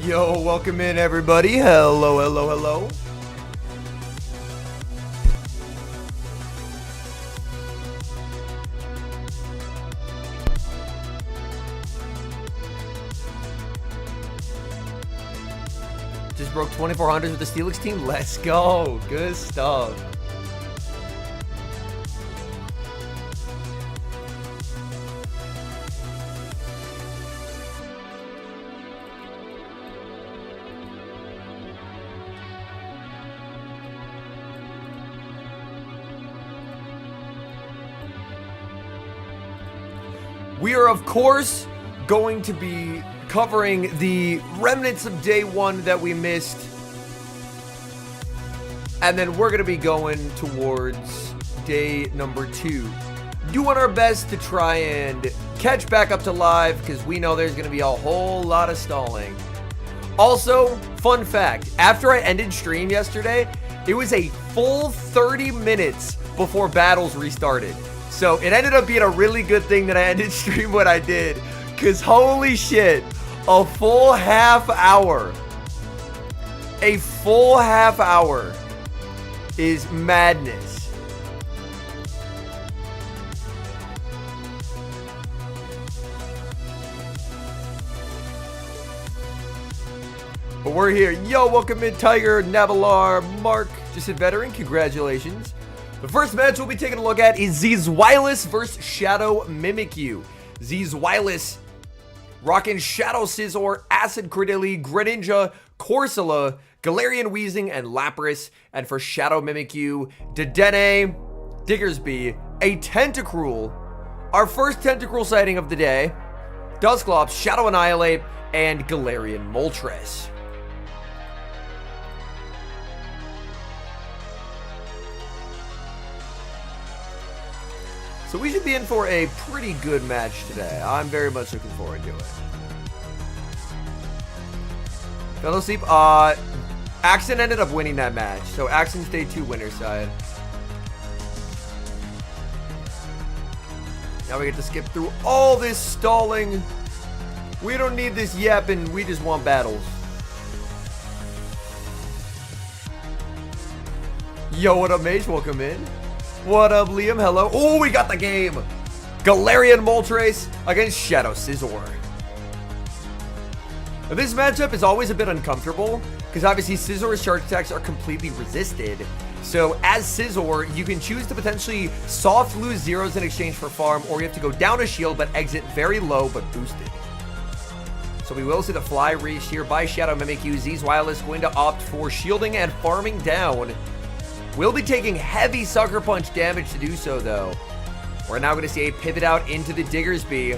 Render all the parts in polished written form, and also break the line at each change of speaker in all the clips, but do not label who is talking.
Yo, welcome in everybody. Hello, hello, hello. Just broke 2400s with the Steelix team. Let's go. Good stuff. We are, of course, going to be covering the remnants of day one that we missed. And then we're going to be going towards day number 2. Doing our best to try and catch back up to live because we know there's going to be a whole lot of stalling. Also, fun fact, after I ended stream yesterday, it was a full 30 minutes before battles restarted. So it ended up being a really good thing that I ended stream when I did, because holy shit, a full half hour is madness. But we're here. Yo, welcome in Tiger, Navalar, Mark, just a veteran, congratulations. The first match we'll be taking a look at is Zilus versus Shadow Mimikyu. Zilus rocking Shadow Scizor, Acid Credilli, Greninja, Corsola, Galarian Weezing, and Lapras. And for Shadow Mimikyu, Dedenne, Diggersby, a Tentacruel, our first Tentacruel sighting of the day, Dusclops, Shadow Annihilate, and Galarian Moltres. So we should be in for a pretty good match today. I'm very much looking forward to it. Fellowship, Axen ended up winning that match. So Axen's day 2 winner side. Now we get to skip through all this stalling. We don't need this yapping. We just want battles. Yo, what up, Mage? Welcome in. What up, Liam? Hello. Oh, we got the game. Galarian Moltres against Shadow Scizor. Now, this matchup is always a bit uncomfortable because obviously Scizor's charge attacks are completely resisted. So as Scizor, you can choose to potentially soft lose zeros in exchange for farm, or you have to go down a shield but exit very low but boosted. So we will see the fly reach here by Shadow Mimikyu. Zilus going to opt for shielding and farming down. We'll be taking heavy Sucker Punch damage to do so, though. We're now going to see a pivot out into the Diggersby.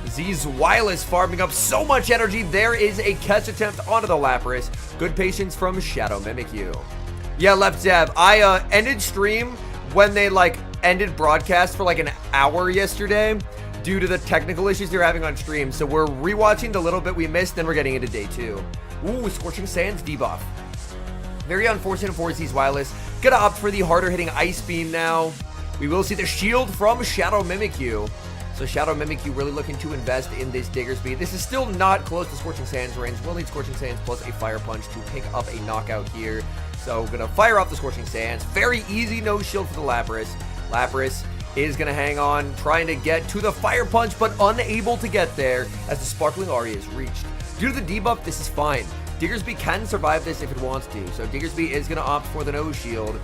Zilus farming up so much energy. There is a catch attempt onto the Lapras. Good patience from Shadow Mimikyu. Yeah, Left Zab. I ended stream when they, ended broadcast for, an hour yesterday due to the technical issues they're having on stream. So we're rewatching the little bit we missed, then we're getting into day 2. Ooh, Scorching Sands debuff. Very unfortunate for Zilus. Gonna opt for the harder hitting Ice Beam now. We will see the shield from Shadow Mimikyu. So Shadow Mimikyu really looking to invest in this Diggersby. This is still not close to Scorching Sands range. We'll need Scorching Sands plus a Fire Punch to pick up a knockout here. So gonna fire off the Scorching Sands. Very easy no shield for the Lapras. Lapras is gonna hang on, trying to get to the Fire Punch, but unable to get there as the Sparkling Aria is reached. Due to the debuff, this is fine. Diggersby can survive this if it wants to. So Diggersby is going to opt for the no shield.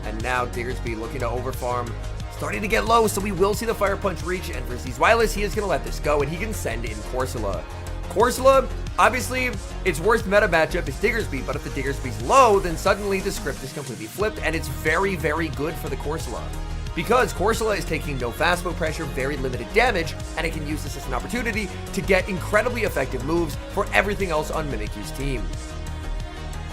And now Diggersby looking to overfarm. Starting to get low, so we will see the Fire Punch reach. And for Zilus, he is going to let this go, and he can send in Corsola. Corsola, obviously, its worst meta matchup is Diggersby, but if the Diggersby's low, then suddenly the script is completely flipped, and it's very, very good for the Corsola. Because Corsola is taking no fastball pressure, very limited damage, and it can use this as an opportunity to get incredibly effective moves for everything else on Mimikyu's team.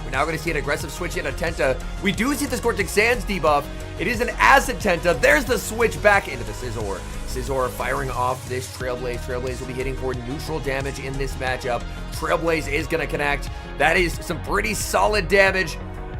We're now going to see an aggressive switch in a Tenta. We do see the Scorching Sands debuff. It is an Acid Tenta. There's the switch back into the Scizor. Scizor firing off this Trailblaze. Trailblaze will be hitting for neutral damage in this matchup. Trailblaze is going to connect. That is some pretty solid damage.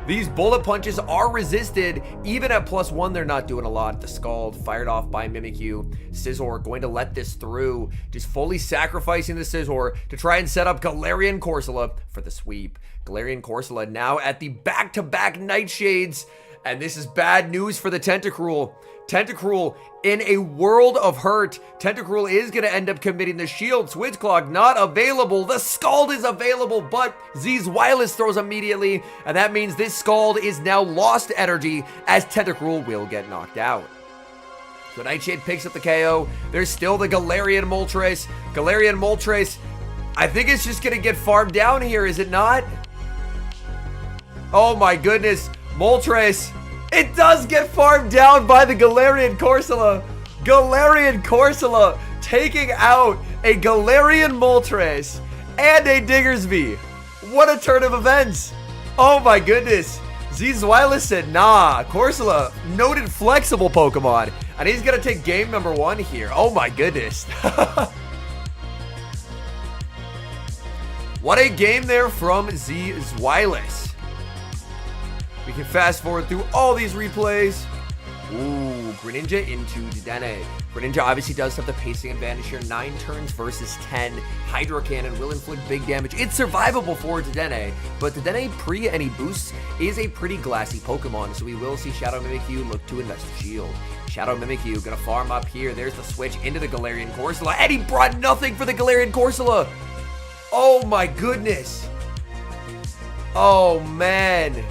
These bullet punches are resisted. Even at +1, they're not doing a lot. The Scald fired off by Mimikyu. Scizor going to let this through, just fully sacrificing the Scizor to try and set up Galarian Corsola for the sweep. Galarian Corsola now at the back-to-back Nightshades, and this is bad news for the Tentacruel. Tentacruel in a world of hurt. Tentacruel is going to end up committing the Shield. Switch Clock not available. The Scald is available, but Z's Wireless throws immediately, and that means this Scald is now lost energy as Tentacruel will get knocked out. So Nightshade picks up the KO. There's still the Galarian Moltres. Galarian Moltres, I think it's just going to get farmed down here, is it not? Oh my goodness. Moltres. It does get farmed down by the Galarian Corsola. Galarian Corsola taking out a Galarian Moltres and a Diggersby. What a turn of events. Oh my goodness. Z's Wireless said, nah, Corsola, noted flexible Pokemon. And he's going to take game number 1 here. Oh my goodness. What a game there from Z's Wireless. We can fast forward through all these replays. Ooh, Greninja into Dedenne. Greninja obviously does have the pacing advantage here. 9 turns versus 10. Hydro Cannon will inflict big damage. It's survivable for Dedenne, but Dedenne pre any boosts is a pretty glassy Pokemon, so we will see Shadow Mimikyu look to invest a shield. Shadow Mimikyu gonna farm up here. There's the switch into the Galarian Corsola, and he brought nothing for the Galarian Corsola. Oh my goodness. Oh man.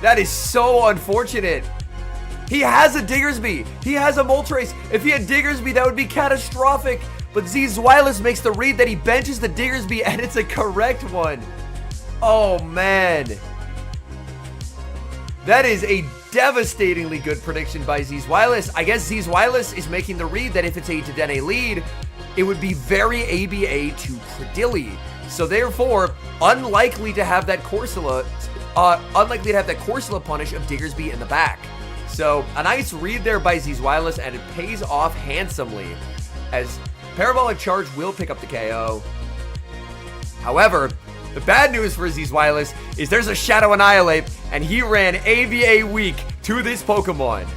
That is so unfortunate. He has a Diggersby. He has a Moltres. If he had Diggersby, that would be catastrophic. But Z's Wireless makes the read that he benches the Diggersby, and it's a correct one. Oh, man. That is a devastatingly good prediction by Z's Wireless. I guess Z's Wireless is making the read that if it's a Dedenne lead, it would be very ABA to Credilli. So therefore, unlikely to have that Corsola punish of Diggersby in the back. So a nice read there by Z's Wireless, and it pays off handsomely as Parabolic Charge will pick up the KO. However, the bad news for Z's Wireless is there's a Shadow Annihilate, and he ran ABA weak to this Pokemon.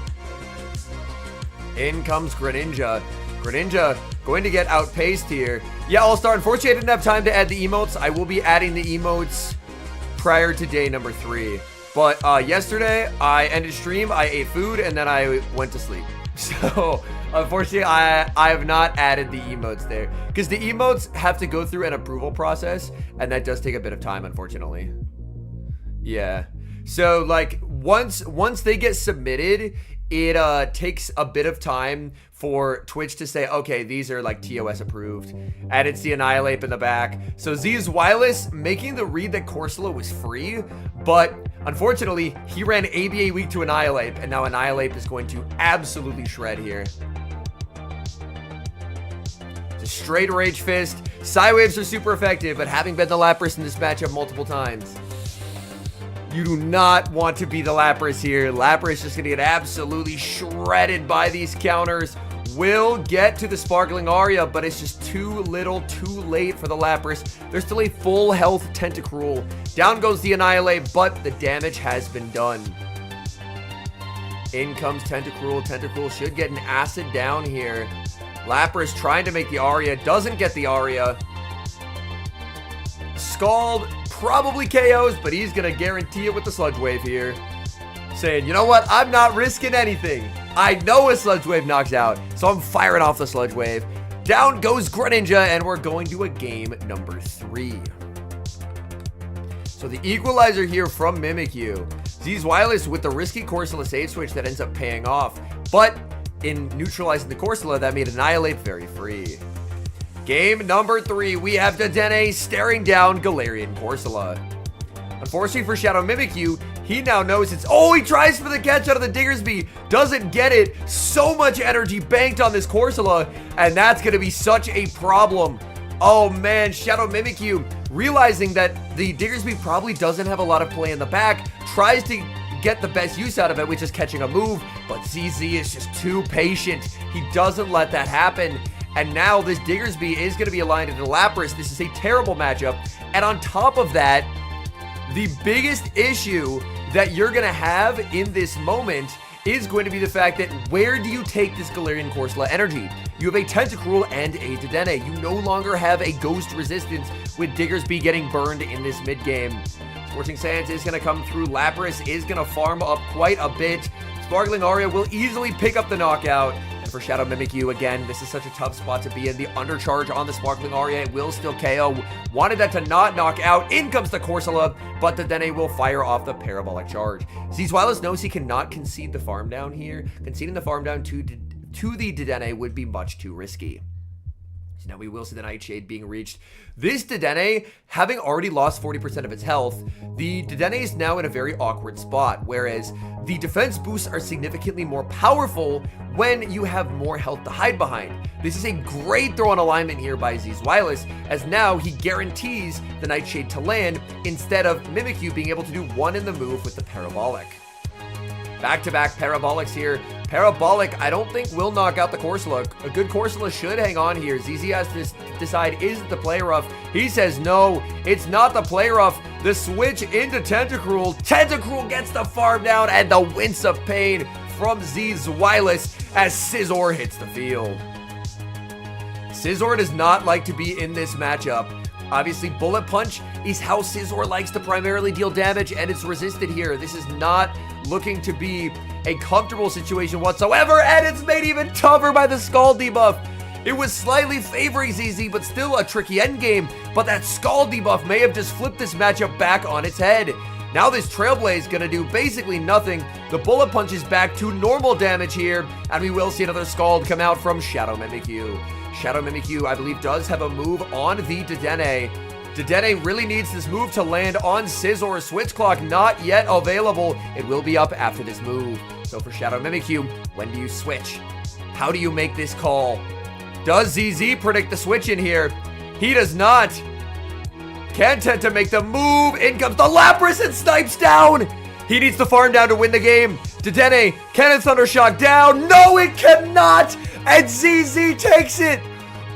In comes Greninja. Greninja going to get outpaced here. Yeah, All-Star, unfortunately I didn't have time to add the emotes. I will be adding the emotes prior to day number 3. But yesterday, I ended stream, I ate food, and then I went to sleep. So, unfortunately, I have not added the emotes there. Because the emotes have to go through an approval process, and that does take a bit of time, unfortunately. Yeah. So, like, once they get submitted, it takes a bit of time for Twitch to say, okay, these are like TOS approved, and it's the Annihilate in the back. So Z's Wireless making the read that Corsola was free, but unfortunately, he ran ABA weak to Annihilate, and now Annihilate is going to absolutely shred here. It's a straight Rage Fist. Psywaves are super effective, but having been the Lapras in this matchup multiple times, you do not want to be the Lapras here. Lapras just going to get absolutely shredded by these counters. Will get to the Sparkling Aria, but it's just too little, too late for the Lapras. There's still a full health Tentacruel. Down goes the Annihilate, but the damage has been done. In comes Tentacruel. Tentacruel should get an Acid down here. Lapras trying to make the Aria, doesn't get the Aria. Scald probably KOs, but he's going to guarantee it with the Sludge Wave here. Saying, you know what? I'm not risking anything. I know a Sludge Wave knocks out, so I'm firing off the Sludge Wave. Down goes Greninja, and we're going to a game number 3. So the equalizer here from Mimikyu. Z's Wireless with the risky Corsola save switch that ends up paying off. But in neutralizing the Corsola, that made Annihilate very free. Game number 3, we have Dedenne staring down Galarian Corsola. Unfortunately for Shadow Mimikyu, he now knows it's... Oh, he tries for the catch out of the Diggersby. Doesn't get it. So much energy banked on this Corsola, and that's going to be such a problem. Oh, man. Shadow Mimikyu, realizing that the Diggersby probably doesn't have a lot of play in the back, tries to get the best use out of it, which is catching a move, but ZZ is just too patient. He doesn't let that happen. And now this Diggersby is going to be aligned into Lapras. This is a terrible matchup. And on top of that, The biggest issue that you're going to have in this moment is going to be the fact that where do you take this Galarian Corsola energy? You have a Tentacruel and a Dedenne. You no longer have a Ghost resistance with Diggersby getting burned in this mid-game. Scorching Sands is going to come through. Lapras is going to farm up quite a bit. Sparkling Aria will easily pick up the knockout. And for Shadow Mimikyu, again, this is such a tough spot to be in. The undercharge on the Sparkling Aria, it will still KO. Wanted that to not knock out. In comes the Corsola, but the Dedenne will fire off the Parabolic Charge. Zilus knows he cannot concede the farm down here. Conceding the farm down to the Dedenne would be much too risky. So now we will see the Nightshade being reached. This Dedenne, having already lost 40% of its health, the Dedenne is now in a very awkward spot, whereas the defense boosts are significantly more powerful when you have more health to hide behind. This is a great throw on alignment here by Zilus, as now he guarantees the Nightshade to land instead of Mimikyu being able to do one in the move with the Parabolic. Back-to-back Parabolics here. Parabolic, I don't think will knock out the Corsola. A good Corsola should hang on here. ZZ has to decide, is it the play rough? He says no, it's not the play rough. The switch into Tentacruel. Tentacruel gets the farm down and the wince of pain from Zilus as Scizor hits the field. Scizor does not like to be in this matchup. Obviously, Bullet Punch is how Scizor likes to primarily deal damage, and it's resisted here. This is not looking to be a comfortable situation whatsoever, and it's made even tougher by the Scald debuff. It was slightly favoring ZZ, but still a tricky endgame, but that Scald debuff may have just flipped this matchup back on its head. Now this Trailblaze gonna do basically nothing. The Bullet Punch is back to normal damage here, and we will see another Scald come out from Shadow Mimikyu. Shadow Mimikyu, I believe, does have a move on the Dedenne. Dedenne really needs this move to land on Scizor. Switch Clock not yet available. It will be up after this move. So for Shadow Mimikyu, when do you switch? How do you make this call? Does ZZ predict the switch in here? He does not. Content to make the move. In comes the Lapras and snipes down. He needs the farm down to win the game. Dedenne, can it Thundershock down? No, it cannot. And ZZ takes it.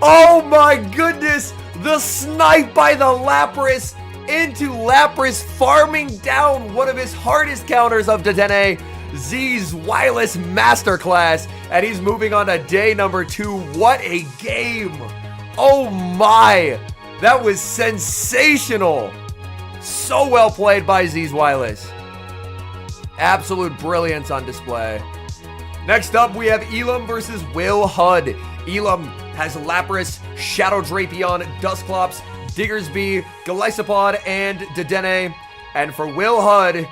Oh my goodness. The snipe by the Lapras into Lapras, farming down one of his hardest counters of Dedenne. Zilus masterclass, and he's moving on to day number 2. What a game. Oh my. That was sensational. So well played by Zilus. Absolute brilliance on display. Next up, we have Elim versus Will Hud. Elim has Lapras, Shadow Drapion, Dusclops, Diggersby, Golisopod, and Dedenne. And for Will Hud,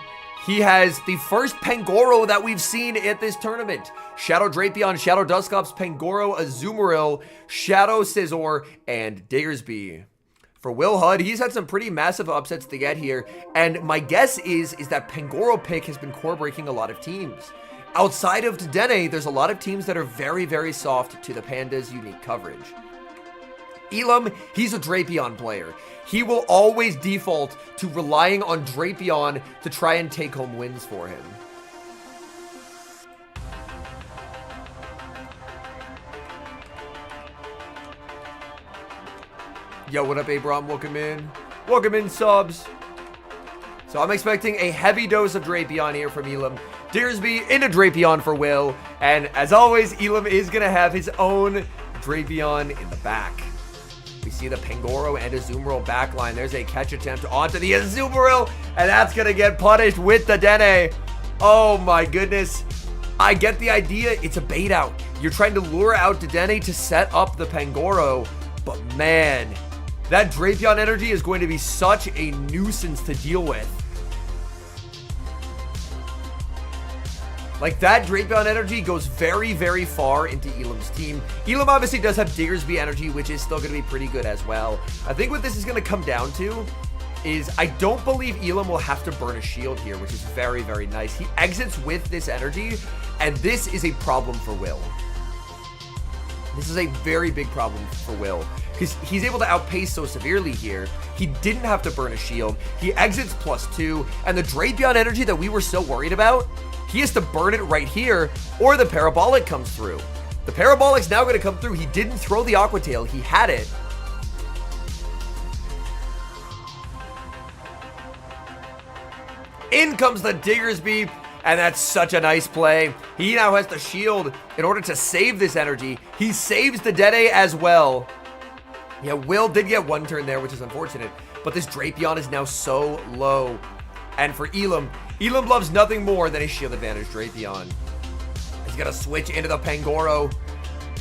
he has the first Pangoro that we've seen at this tournament. Shadow Drapion, Shadow Dusclops, Pangoro, Azumarill, Shadow Scizor, and Diggersby. For Will Hud, he's had some pretty massive upsets to get here, and my guess is that Pangoro pick has been core breaking a lot of teams. Outside of Dedenne, there's a lot of teams that are very, very soft to the Panda's unique coverage. Elim, he's a Drapion player. He will always default to relying on Drapion to try and take home wins for him. Yo, what up, Abram? Welcome in. Welcome in, subs. So I'm expecting a heavy dose of Drapion here from Elim. Diggersby into Drapion for Will. And as always, Elim is going to have his own Drapion in the back. We see the Pangoro and Azumarill backline. There's a catch attempt onto the Azumarill, and that's going to get punished with the Dedenne. Oh my goodness. I get the idea. It's a bait out. You're trying to lure out Dedenne to set up the Pangoro, but man, that Drapion energy is going to be such a nuisance to deal with. Like, that Drapion energy goes very, very far into Elim's team. Elim obviously does have Diggersby energy, which is still going to be pretty good as well. I think what this is going to come down to is I don't believe Elim will have to burn a shield here, which is very, very nice. He exits with this energy, and this is a problem for Will. This is a very big problem for Will, because he's able to outpace so severely here. He didn't have to burn a shield. He exits +2, and the Drapion energy that we were so worried about, he has to burn it right here, or the Parabolic comes through. The Parabolic's now going to come through. He didn't throw the Aqua Tail. He had it. In comes the Diggersby, and that's such a nice play. He now has the shield in order to save this energy. He saves the Dede as well. Yeah, Will did get one turn there, which is unfortunate, but this Drapion is now so low. And for Elim, Elim loves nothing more than a shield advantage Drapion. He's gonna switch into the Pangoro.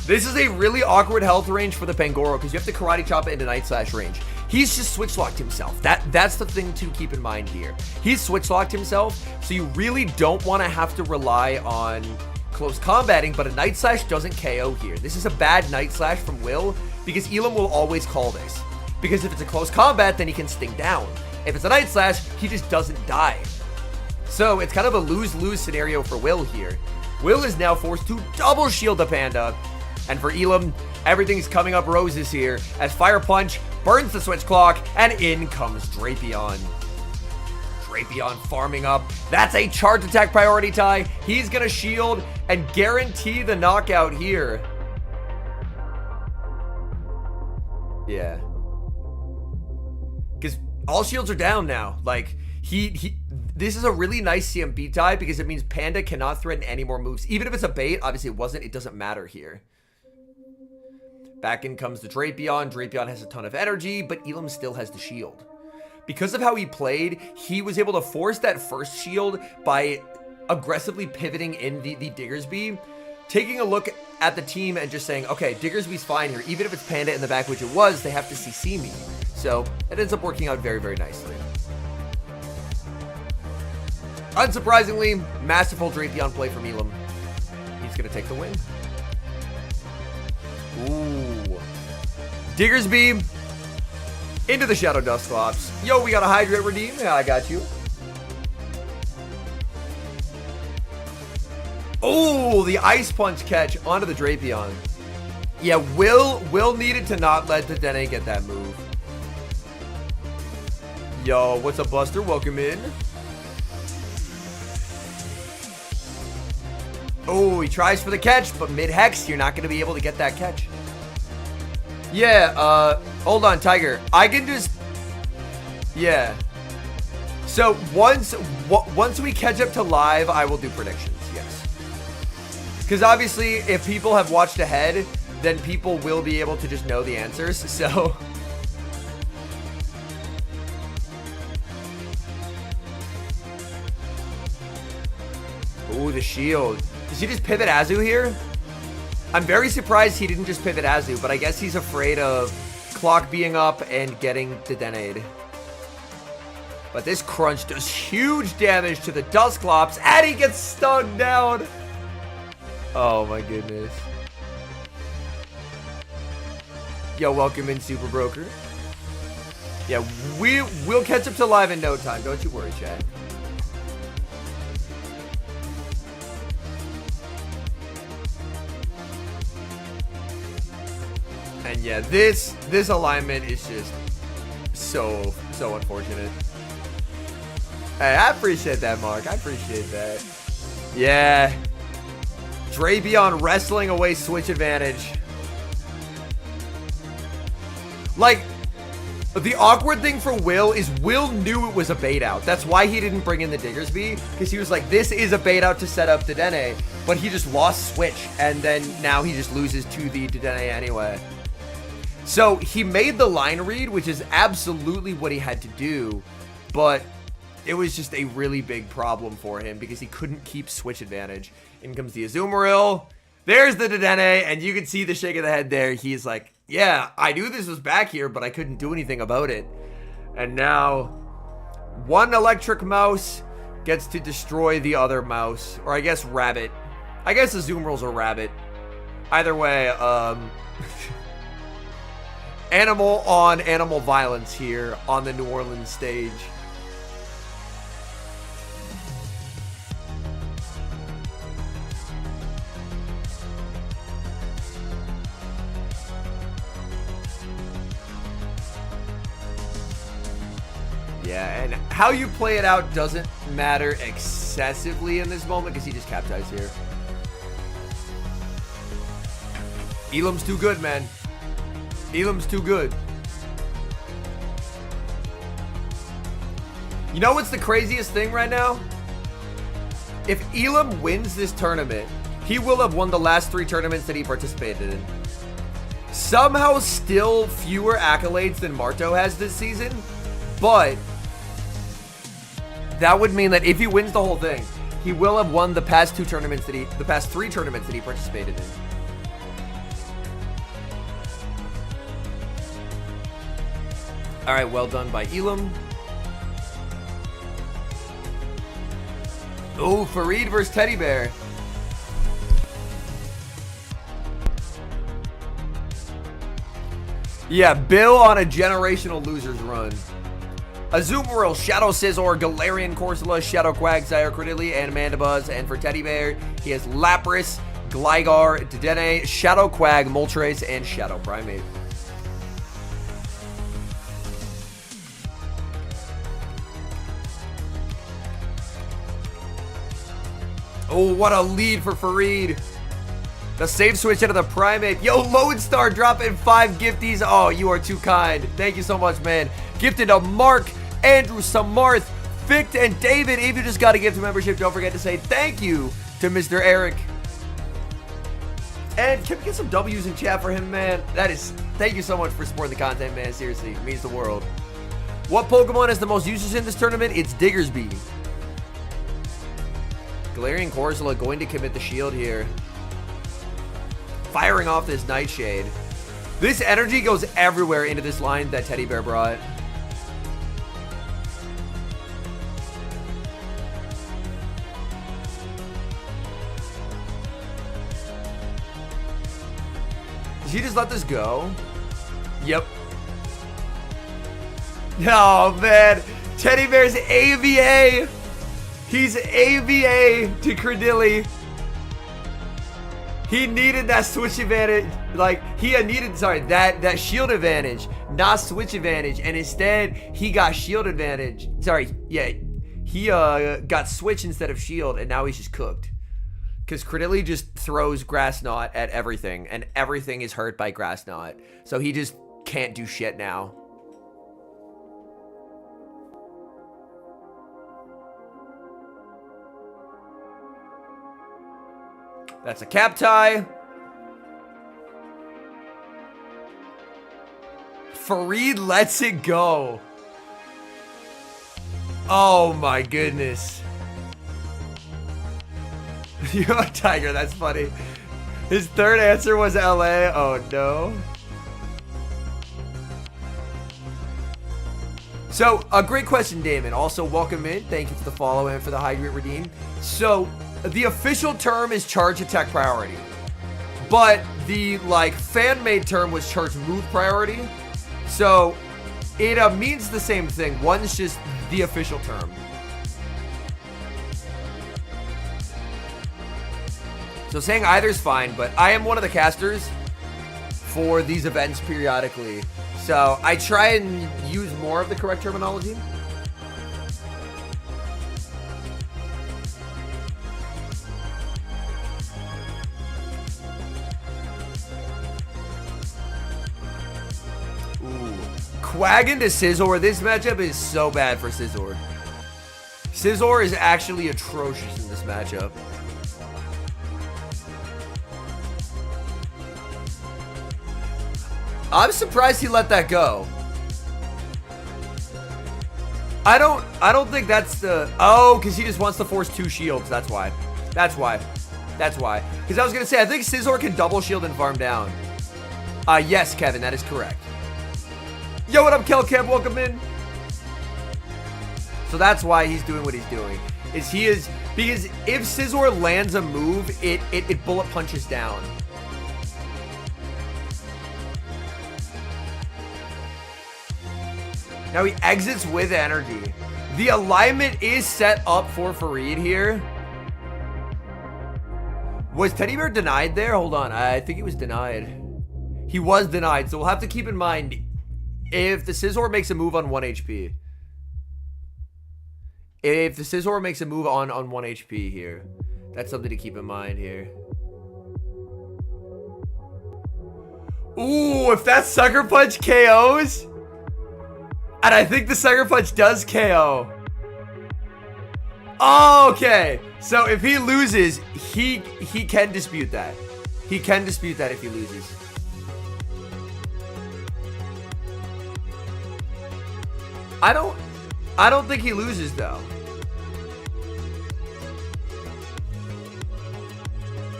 This is a really awkward health range for the Pangoro because you have to Karate Chop it into Night Slash range. He's just switch locked himself. That's the thing to keep in mind here. He's switch locked himself, so you really don't want to have to rely on close combating, but a Night Slash doesn't KO here. This is a bad Night Slash from Will because Elim will always call this. Because if it's a close combat, then he can sting down. If it's a Night Slash, he just doesn't die. So it's kind of a lose-lose scenario for Will here. Will is now forced to double shield the Panda. And for Elim, everything's coming up roses here as Fire Punch burns the switch clock and in comes Drapion. Drapion farming up. That's a charge attack priority tie. He's gonna shield and guarantee the knockout here. Yeah. Because all shields are down now. Like, this is a really nice CMB tie because it means Panda cannot threaten any more moves. Even if it's a bait, obviously it wasn't, it doesn't matter here. Back in comes the Drapion. Drapion has a ton of energy, but Elim still has the shield. Because of how he played, he was able to force that first shield by aggressively pivoting in the Diggersby, taking a look at the team and just saying, okay, Diggersby's fine here. Even if it's Panda in the back, which it was, they have to CC me. So it ends up working out very, very nicely. Unsurprisingly, masterful Drapion play from Elim. He's going to take the win. Ooh. Diggersby into the Shadow Dusclops. Yo, we got a Hydrate redeem. Yeah, I got you. Oh, the Ice Punch catch onto the Drapion. Yeah, Will needed to not let the Dene get that move. Yo, what's up, Buster? Welcome in. Oh, he tries for the catch, but mid-hex, you're not going to be able to get that catch. Yeah, hold on, Tiger. I can just... Yeah. So, once we catch up to live, I will do predictions, yes. Because obviously, if people have watched ahead, then people will be able to just know the answers, so... Ooh, the shield. Does he just pivot Azu here? I'm very surprised he didn't just pivot Azu, but I guess he's afraid of clock being up and getting the Denade. But this crunch does huge damage to the Dusclops, and he gets stung down. Oh my goodness. Yo, welcome in, Super Broker. Yeah, we'll catch up to live in no time. Don't you worry, chat. And yeah, this alignment is just so unfortunate. Hey, I appreciate that, Mark. I appreciate that. Yeah. Drapion wrestling away switch advantage. Like, the awkward thing for Will is Will knew it was a bait out. That's why he didn't bring in the Diggersby, because he was like, this is a bait out to set up Dedenne, but he just lost switch, and then now he just loses to the Dedenne anyway. So he made the line read, which is absolutely what he had to do, but it was just a really big problem for him because he couldn't keep switch advantage. In comes the Azumarill. There's the Dedenne, and you can see the shake of the head there. He's like, yeah, I knew this was back here, but I couldn't do anything about it. And now, one electric mouse gets to destroy the other mouse. Or I guess rabbit. I guess Azumarill's a rabbit. Either way, animal on animal violence here on the New Orleans stage. Yeah, and how you play it out doesn't matter excessively in this moment because he just capsized here. Elim's too good, man. Elim's too good. You know what's the craziest thing right now? If Elim wins this tournament, he will have won the last 3 tournaments that he participated in. Somehow still fewer accolades than Marto has this season, but that would mean that if he wins the whole thing, he will have won the past 3 tournaments that he participated in. All right, well done by Elim. Oh, Fareed versus Teddy Bear. Yeah, Bill on a generational losers run. Azumarill, Shadow Scizor, Galarian Corsola, Shadow Quagsire, Credilli, and Mandibuzz. And for Teddy Bear, he has Lapras, Gligar, Dedenne, Shadow Quag, Moltres, and Shadow Primate. Oh, what a lead for Fareed. The save switch out of the Primate. Yo, Lodestar dropping 5 gifties. Oh, you are too kind. Thank you so much, man. Gifted to Mark, Andrew, Samarth, Fict, and David. If you just got a gift membership, don't forget to say thank you to Mr. Eric. And can we get some W's in chat for him, man? Thank you so much for supporting the content, man. Seriously, it means the world. What Pokemon is the most usage in this tournament? It's Diggersby. Galarian Corsola going to commit the shield here. Firing off this Nightshade. This energy goes everywhere into this line that Teddy Bear brought. Did he just let this go? Yep. Oh, man. Teddy Bear's AVA. He's AVA to Credilli. He needed that switch advantage. Like, he needed, that shield advantage, not switch advantage. And instead, he got shield advantage. Sorry, yeah. He got switch instead of shield, and now he's just cooked. Because Credilli just throws Grass Knot at everything, and everything is hurt by Grass Knot. So he just can't do shit now. That's a cap tie. Fareed lets it go. Oh my goodness. You're a Tiger, that's funny. His third answer was LA. Oh no. So, a great question, Damon. Also, welcome in. Thank you for the follow and for the hydrate redeem. So, the official term is charge attack priority, but the fan-made term was charge move priority. So it means the same thing. One's just the official term. So saying either is fine, but I am one of the casters for these events periodically, so I try and use more of the correct terminology. Quag into Scizor. This matchup is so bad for Scizor. Scizor is actually atrocious in this matchup. I'm surprised he let that go. I don't think that's the... Oh, because he just wants to force 2 shields. That's why. That's why. Because I was going to say, I think Scizor can double shield and farm down. Yes, Kevin, that is correct. Yo, what up, Kelcamp? Welcome in. So that's why he's doing what he's doing. Because if Scizor lands a move, it bullet punches down. Now he exits with energy. The alignment is set up for Fareed here. Was Teddy Bear denied there? Hold on. I think he was denied. He was denied. So we'll have to keep in mind if the Scizor makes a move on 1 HP. If the Scizor makes a move on 1 HP here. That's something to keep in mind here. Ooh, if that Sucker Punch KOs. And I think the Sucker Punch does KO. Okay, so if he loses, he can dispute that. He can dispute that if he loses. I don't think he loses though.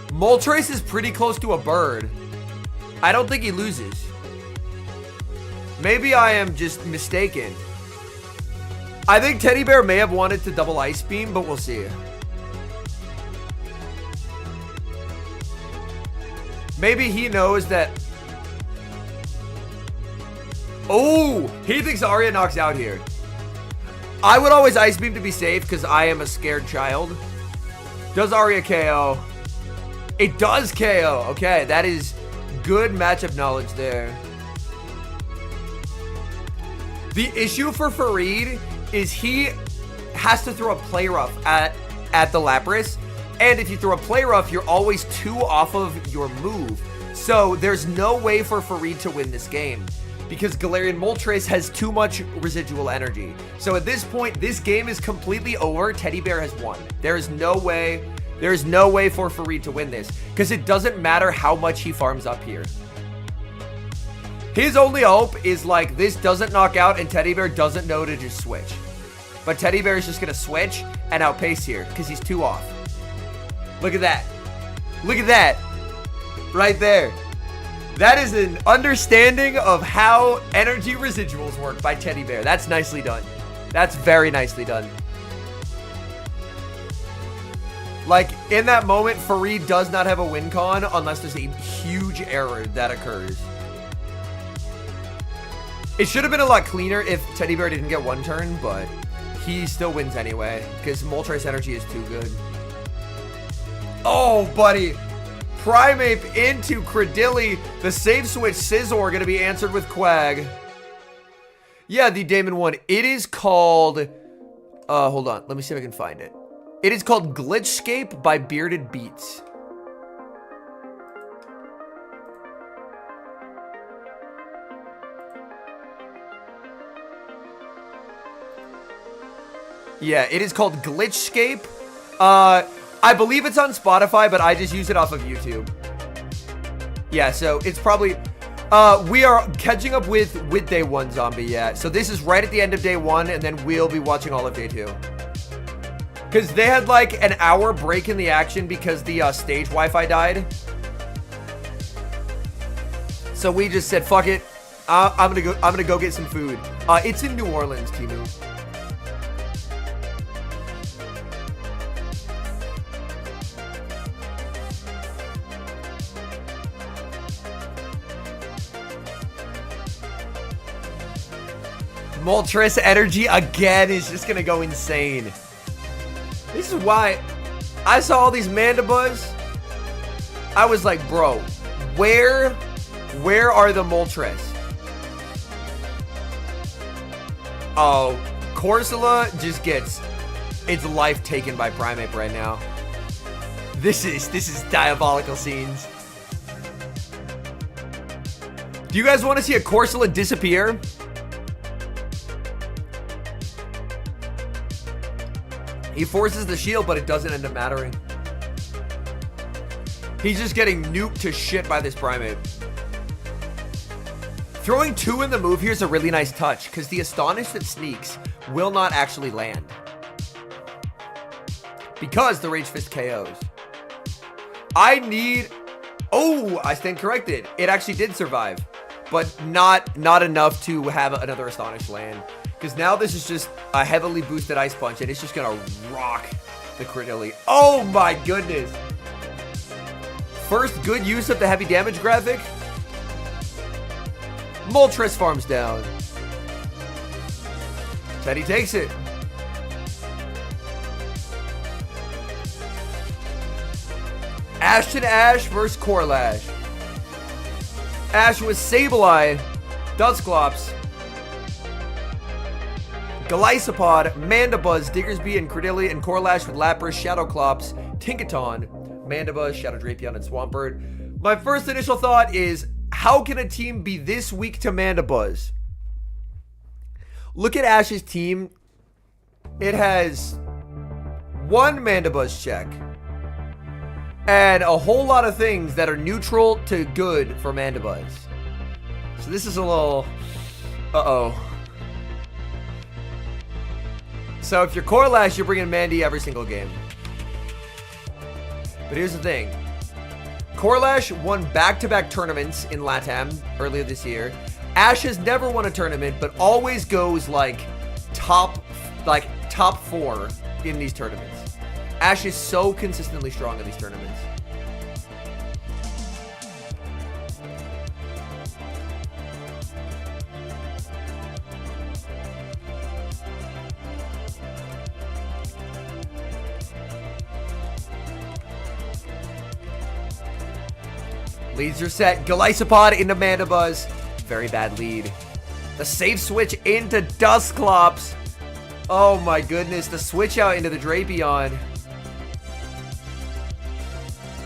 Moltres is pretty close to a bird. I don't think he loses. Maybe I am just mistaken. I think Teddy Bear may have wanted to double Ice Beam, but we'll see. Maybe he knows that... Oh, he thinks Arya knocks out here. I would always Ice Beam to be safe because I am a scared child. Does Arya KO? It does KO. Okay, that is good matchup knowledge there. The issue for Fareed is he has to throw a Play Rough at the Lapras. And if you throw a Play Rough, you're always 2 off of your move. So there's no way for Fareed to win this game because Galarian Moltres has too much residual energy. So at this point, this game is completely over. Teddy Bear has won. There is no way for Fareed to win this because it doesn't matter how much he farms up here. His only hope is like this doesn't knock out and Teddy Bear doesn't know to just switch. But Teddy Bear is just going to switch and outpace here because he's 2 off. Look at that. Look at that. Right there. That is an understanding of how energy residuals work by Teddy Bear. That's nicely done. That's very nicely done. Like, in that moment, Fareed does not have a win con unless there's a huge error that occurs. It should have been a lot cleaner if Teddy Bear didn't get 1 turn, but he still wins anyway because Moltres energy is too good. Oh, buddy. Primeape into Credilli. The save switch Scizor going to be answered with Quag. Yeah, the Damon one. It is called... hold on. Let me see if I can find it. It is called Glitchscape by Bearded Beats. Yeah, it is called Glitchscape. I believe it's on Spotify, but I just use it off of YouTube. Yeah, so it's probably... we are catching up with day 1 Zombie, yeah. So this is right at the end of day 1, and then we'll be watching all of day 2. Because they had like an hour break in the action because the stage Wi-Fi died. So we just said, fuck it. I'm gonna go get some food. It's in New Orleans, Timu. Moltres energy again is just gonna go insane. This is why I saw all these Mandibuzz. I was like, bro, where are the Moltres? Oh, Corsola just gets its life taken by Primeape right now. This is diabolical scenes. Do you guys want to see a Corsola disappear? He forces the shield, but it doesn't end up mattering. He's just getting nuked to shit by this Primeape. Throwing 2 in the move here is a really nice touch, because the Astonish that sneaks will not actually land. Because the Rage Fist KOs. I need... Oh, I stand corrected. It actually did survive, but not enough to have another Astonish land. Because now this is just a heavily boosted Ice Punch, and it's just going to rock the Credilli. Oh my goodness. First good use of the heavy damage graphic. Moltres farms down. Teddy takes it. Ashton Ash versus Corlash. Ash with Sableye, Dusclops, Golisopod, Mandibuzz, Diggersby, and Credilli, and Corlash with Lapras, Shadowclops, Tinkaton, Mandibuzz, Shadow Drapion, and Swampert. My first initial thought is, how can a team be this weak to Mandibuzz? Look at Ash's team. It has one Mandibuzz check, and a whole lot of things that are neutral to good for Mandibuzz. So this is a little... Uh-oh. So if you're Corash, you're bringing Mandy every single game. But here's the thing. Corash won back-to-back tournaments in LATAM earlier this year. Ash has never won a tournament, but always goes like top 4 in these tournaments. Ash is so consistently strong in these tournaments. Leads are set. Golisopod into Mandibuzz. Very bad lead. The safe switch into Dusclops. Oh my goodness. The switch out into the Drapion.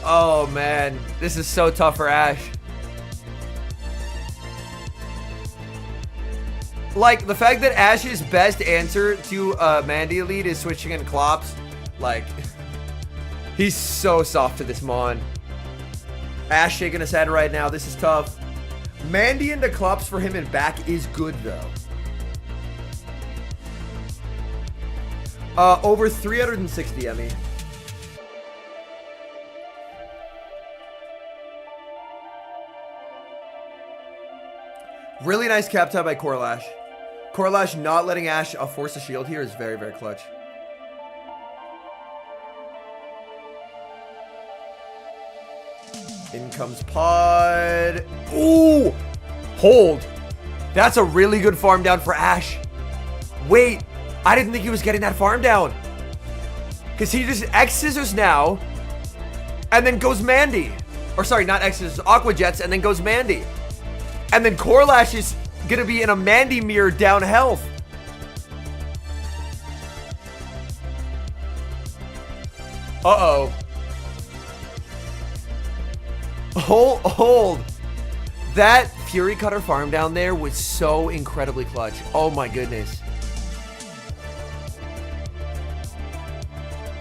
Oh man. This is so tough for Ash. Like, the fact that Ash's best answer to Mandy lead is switching in Clops. Like, he's so soft to this Mon. Ash shaking his head right now. This is tough. Mandy into Clops for him and back is good, though. Over 360, Emmy. Really nice cap tie by Corash. Corash not letting Ash force a shield here is very, very clutch. In comes Pod. Ooh! Hold. That's a really good farm down for Ash. Wait. I didn't think he was getting that farm down. Because he just X-Scissors now. And then goes Mandy. Or sorry, not X-Scissors. Aqua Jets and then goes Mandy. And then Corash is going to be in a Mandy mirror down health. Uh-oh. Hold. That Fury Cutter farm down there was so incredibly clutch. Oh my goodness.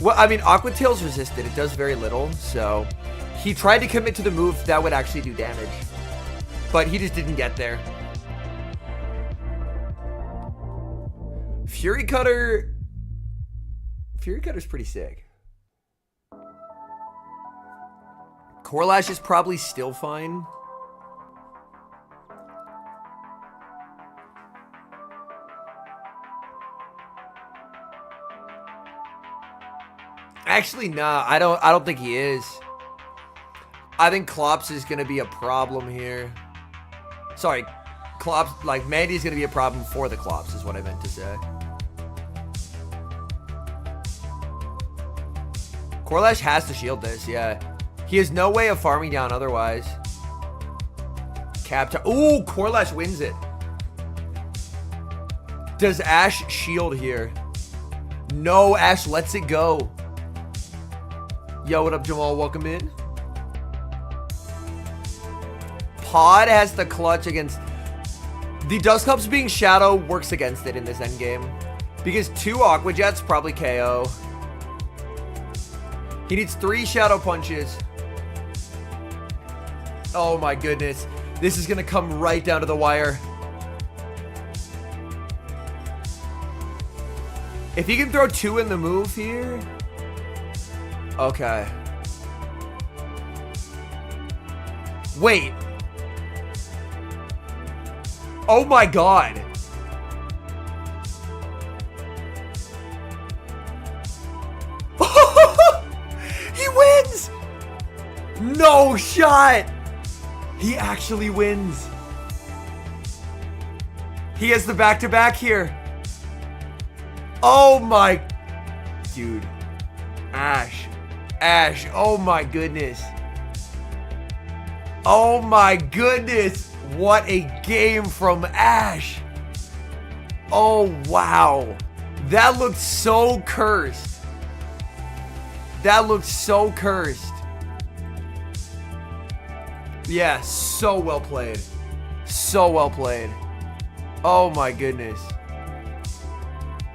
Well, I mean, Aqua Tail's resisted. It does very little, so he tried to commit to the move that would actually do damage. But he just didn't get there. Fury Cutter's pretty sick. Corash is probably still fine. Actually, nah, I don't think he is. I think Clops is gonna be a problem here. Sorry, Clops, like Mandy's gonna be a problem for the Clops is what I meant to say. Corash has to shield this, yeah. He has no way of farming down otherwise. Cap. Ooh, Corash wins it. Does Ash shield here? No, Ash lets it go. Yo, what up, Jamal? Welcome in. Pod has the clutch against... The Dusclops being Shadow works against it in this endgame. Because 2 Aqua Jets probably KO. He needs 3 Shadow Punches. Oh my goodness. This is going to come right down to the wire. If he can throw 2 in the move here... Okay. Wait. Oh my god. He wins! No shot! He actually wins. He has the back-to-back here. Oh my... Dude. Ash, oh my goodness. Oh my goodness. What a game from Ash. Oh wow. That looked so cursed. That looked so cursed. Yeah, so well played. So well played. Oh my goodness.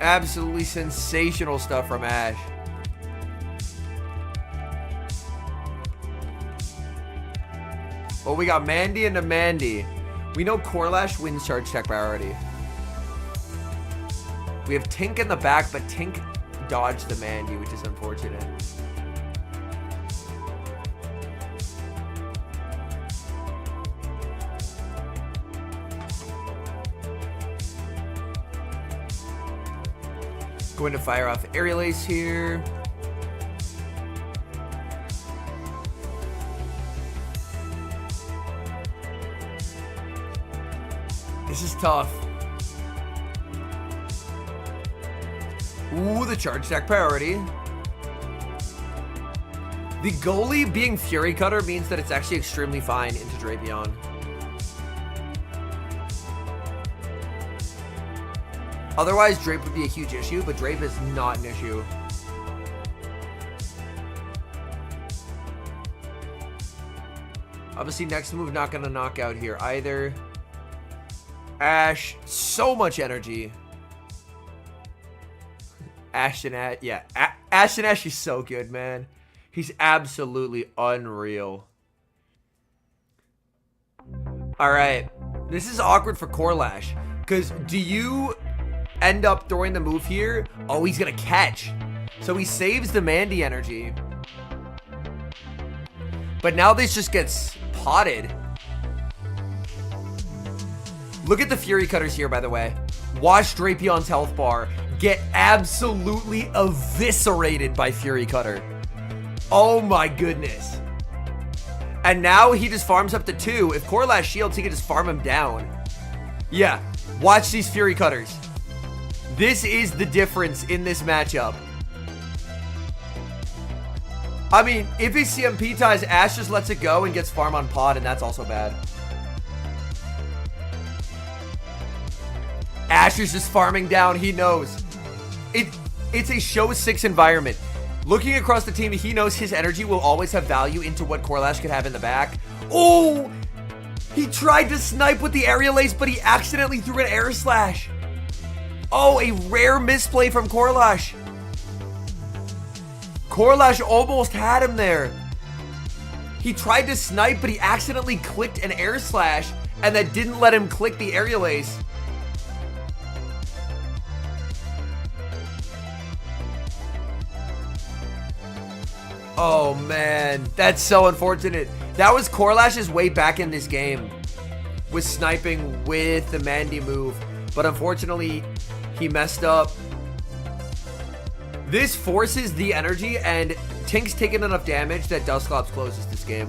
Absolutely sensational stuff from Ash. Well, we got Mandy and Mandy. We know Corash wins charge tech priority. We have Tink in the back, but Tink dodged the Mandy, which is unfortunate. Going to fire off Aerial Ace here. This is tough. Ooh, the charge stack priority. The goalie being Fury Cutter means that it's actually extremely fine into Drapion. Otherwise, Drape would be a huge issue, but Drape is not an issue. Obviously, next move not going to knock out here either. Ash, so much energy. Ash and Ash, yeah. Ash and Ash is so good, man. He's absolutely unreal. All right. This is awkward for Corash. Because do you end up throwing the move here? Oh, he's going to catch. So he saves the Mandy energy. But now this just gets potted. Look at the Fury Cutters here, by the way. Watch Drapion's health bar get absolutely eviscerated by Fury Cutter. Oh my goodness. And now he just farms up to 2. If Corash shields, he can just farm him down. Yeah, watch these Fury Cutters. This is the difference in this matchup. I mean, if his CMP ties, Ash just lets it go and gets farm on pod, and that's also bad. Ash is just farming down. He knows. It's a show 6 environment. Looking across the team, he knows his energy will always have value into what Corash could have in the back. Oh! He tried to snipe with the Aerial Ace, but he accidentally threw an Air Slash. Oh, a rare misplay from Corash. Corash almost had him there. He tried to snipe, but he accidentally clicked an Air Slash, and that didn't let him click the Aerial Ace. Oh, man. That's so unfortunate. That was Corash's way back in this game. Was sniping with the Mandy move. But unfortunately, he messed up. This forces the energy, and Tink's taken enough damage that Dusclops closes this game.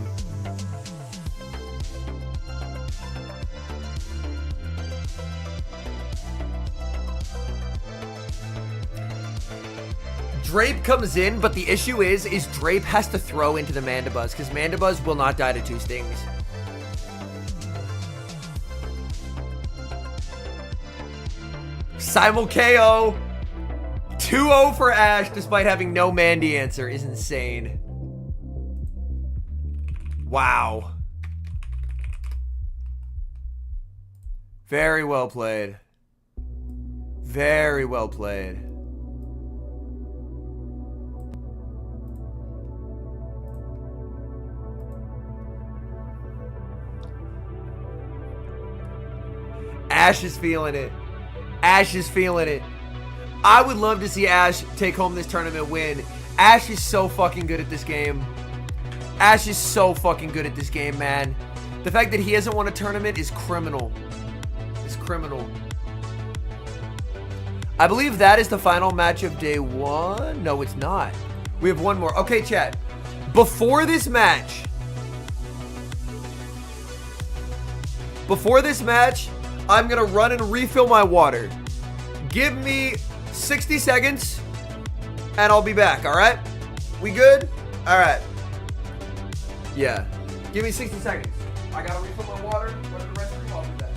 Drape comes in, but the issue is Drape has to throw into the Mandibuzz, because Mandibuzz will not die to 2 stings. Simul KO. 2-0 for Ash, despite having no Mandy answer, is insane. Wow. Very well played. Very well played. Ash is feeling it. Ash is feeling it. I would love to see Ash take home this tournament win. Ash is so fucking good at this game. Ash is so fucking good at this game, man. The fact that he hasn't won a tournament is criminal. It's criminal. I believe that is the final match of day 1. No, it's not. We have one more. Okay, chat. Before this match, I'm going to run and refill my water. Give me 60 seconds, and I'll be back, all right? We good? All right. Yeah. Give me 60 seconds. I got to refill my water. Run the rest of the call back.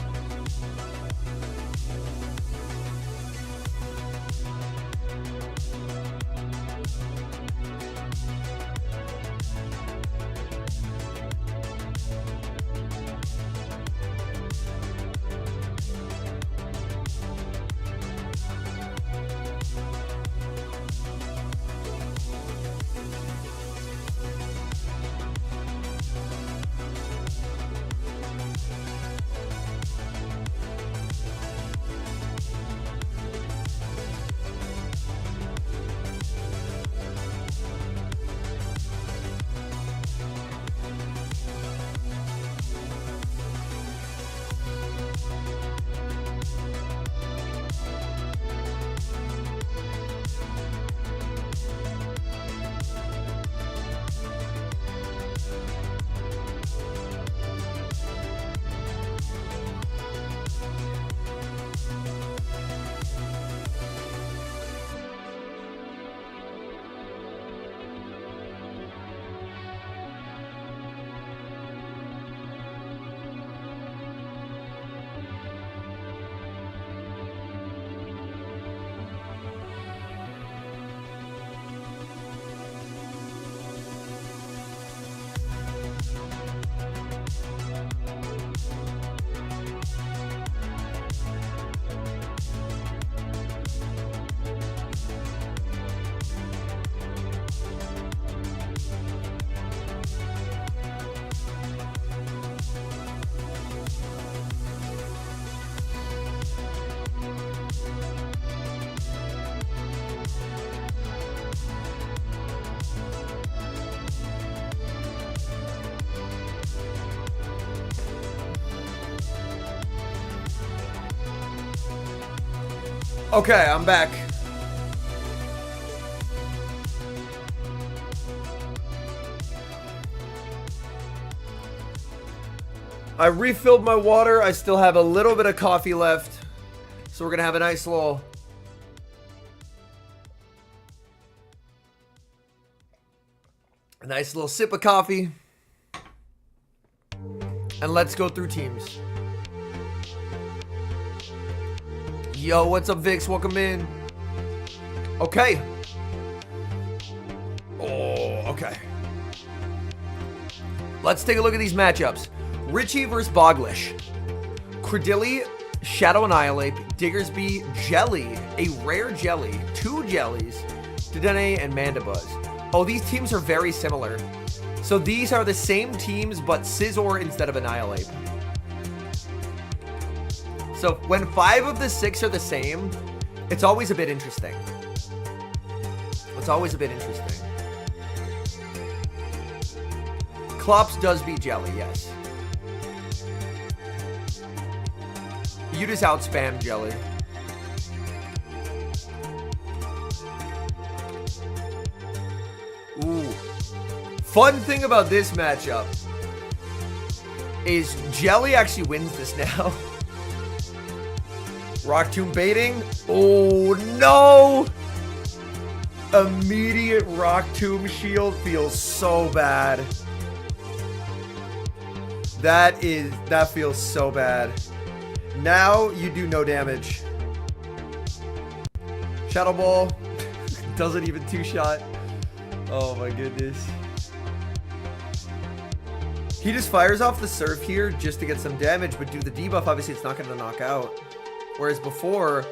Okay, I'm back. I refilled my water. I still have a little bit of coffee left. So we're going to have a nice little sip of coffee. And let's go through teams. Yo, what's up, Vix? Welcome in. Okay. Oh, okay. Let's take a look at these matchups. Richie versus Bogish. Credilli, Shadow Annihilate, Diggersby, Jelly, a rare jelly, 2 jellies, Dedenne, and Mandibuzz. Oh, these teams are very similar. So these are the same teams, but Scizor instead of Annihilate. So when 5 of the 6 are the same, it's always a bit interesting. Klops does beat Jelly, yes. You just outspam Jelly. Ooh. Fun thing about this matchup is Jelly actually wins this now. Rock Tomb baiting. Oh no! Immediate Rock Tomb shield feels so bad. That feels so bad. Now you do no damage. Shadow Ball doesn't even 2-shot. Oh my goodness. He just fires off the Surf here just to get some damage, but due to the debuff, obviously it's not going to knock out. Whereas before,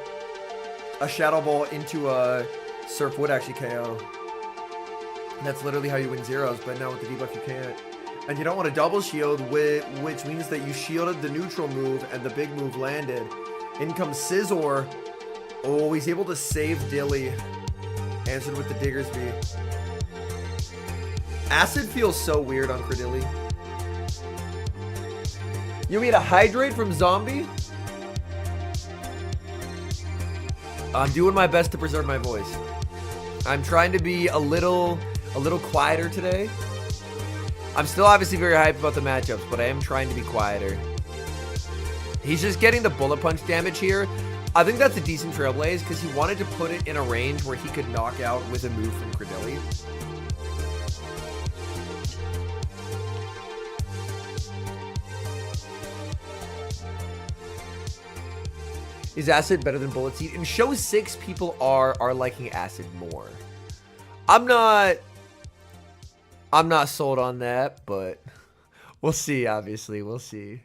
a Shadow Ball into a Surf would actually KO. And that's literally how you win zeros, but now with the debuff you can't. And you don't want a double shield, which means that you shielded the neutral move and the big move landed. In comes Scizor. Oh, he's able to save Dilly. Answered with the Diggersby. Acid feels so weird on Credilli. You need a Hydrate from Zombie? I'm doing my best to preserve my voice. I'm trying to be a little quieter today. I'm still obviously very hyped about the matchups, but I am trying to be quieter. He's just getting the bullet punch damage here. I think that's a decent Trailblaze because he wanted to put it in a range where he could knock out with a move from Credilli. Is Acid better than Bullet Seed? In show 6, people are liking Acid more. I'm not sold on that, but we'll see, obviously. We'll see.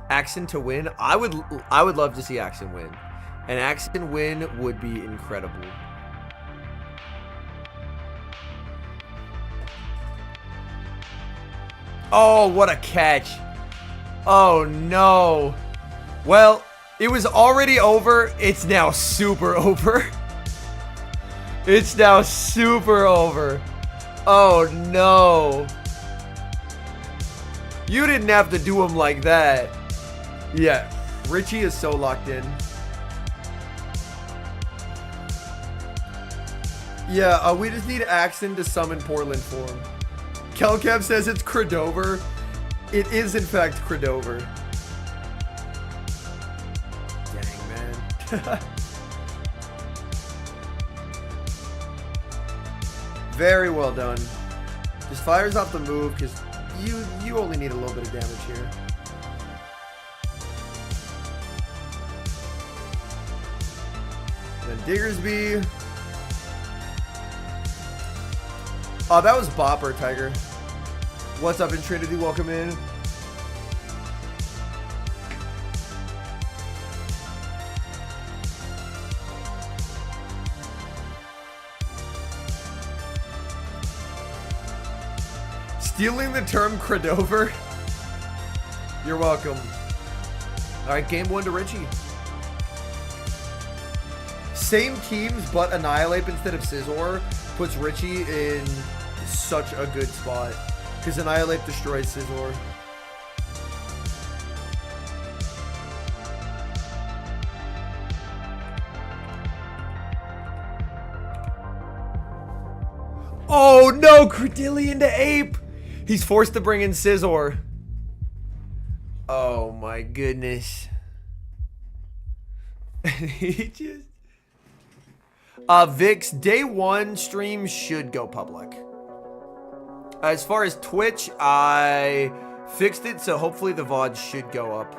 Axen to win? I would love to see Axen win. An Axen win would be incredible. Oh, what a catch. Oh, no. Well, it was already over. It's now super over. It's now super over. Oh, no. You didn't have to do him like that. Yeah, Richie is so locked in. Yeah, we just need Axen to summon Portland for him. Kelkev says it's Credover. It is, in fact, Credover. Dang, man. Very well done. Just fires off the move because you only need a little bit of damage here. And then Diggersby. Oh, that was Bopper, Tiger. What's up, in Trinity? Welcome in. Stealing the term Credover? You're welcome. Alright, game 1 to Richie. Same teams, but Annihilate instead of Scizor puts Richie in such a good spot. Because Annihilate destroys Scizor. Oh no, Credillion to Ape. He's forced to bring in Scizor. Oh my goodness. He just... Vix, day one stream should go public. As far as Twitch, I fixed it, so hopefully the VOD should go up.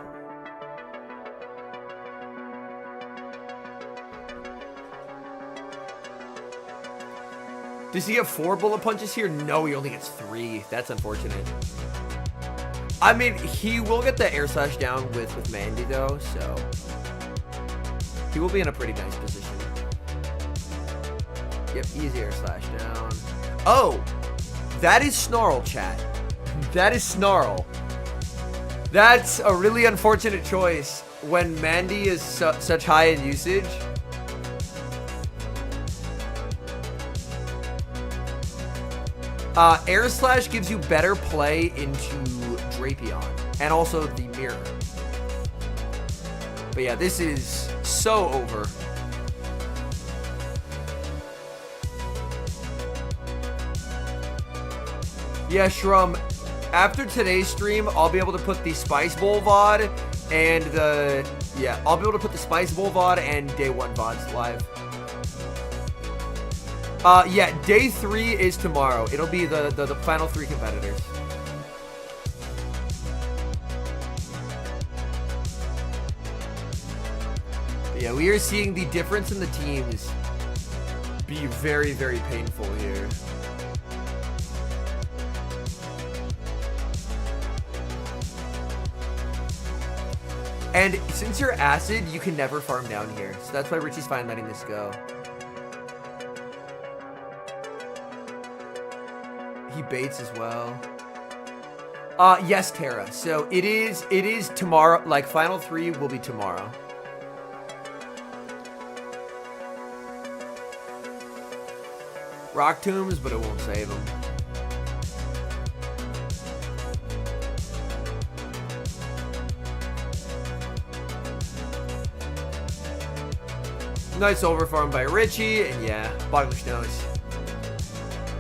Does he get 4 bullet punches here? No, he only gets 3. That's unfortunate. I mean, he will get the air slash down with Mandy though, so he will be in a pretty nice position. Yep, easy air slash down. Oh, that is Snarl, chat. That is Snarl. That's a really unfortunate choice when Mandy is such high in usage. Air Slash gives you better play into Drapion and also the mirror. But yeah, this is so over. Yeah, Shrum, after today's stream, I'll be able to put the Spice Bowl VOD and the... Yeah, I'll be able to put the Spice Bowl VOD and Day 1 VODs live. Yeah, day 3 is tomorrow. It'll be the final 3 competitors. Yeah, we are seeing the difference in the teams be very, very painful here. And since you're acid, you can never farm down here. So that's why Richie's fine letting this go. He baits as well. Yes, Tara. So it is tomorrow. Like final 3 will be tomorrow. Rock tombs, but it won't save them. Nice overfarm by Richie, and yeah, Bogish knows.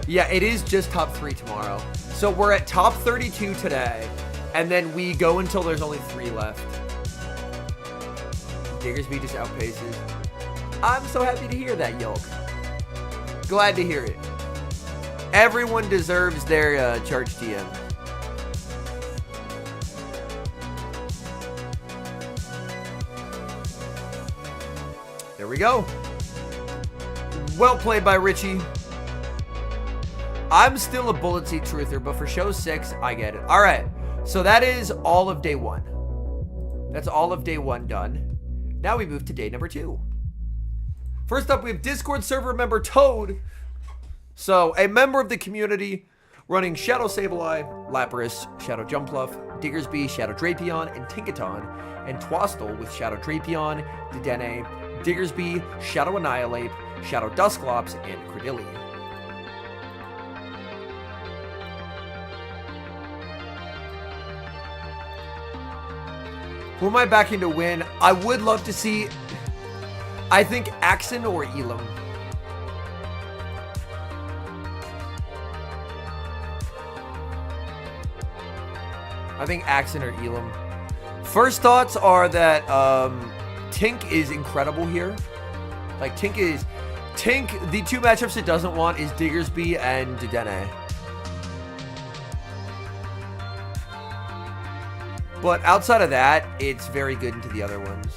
Yeah, it is just top 3 tomorrow. So we're at top 32 today, and then we go until there's only 3 left. Diggersby just outpaces. I'm so happy to hear that, Yolk. Glad to hear it. Everyone deserves their charge TM. There we go. Well played by Richie. I'm still a bullet seat truther, but for show 6, I get it. All right, so that is all of day 1. That's all of day 1 done. Now we move to day number 2. First up, we have Discord server member Toad. So, a member of the community running Shadow Sableye, Lapras, Shadow Jumpluff, Diggersby, Shadow Drapion, and Tinkaton, and Twostel with Shadow Drapion, Dedenne, Diggersby, Shadow Annihilate, Shadow Dusclops, and Credillion. Who am I backing to win? I would love to see, I think, Axen or Elim. I think Axen or Elim. First thoughts are that Tink is incredible here. Like, Tink, the 2 matchups it doesn't want is Diggersby and Dedenne. But outside of that, it's very good into the other ones.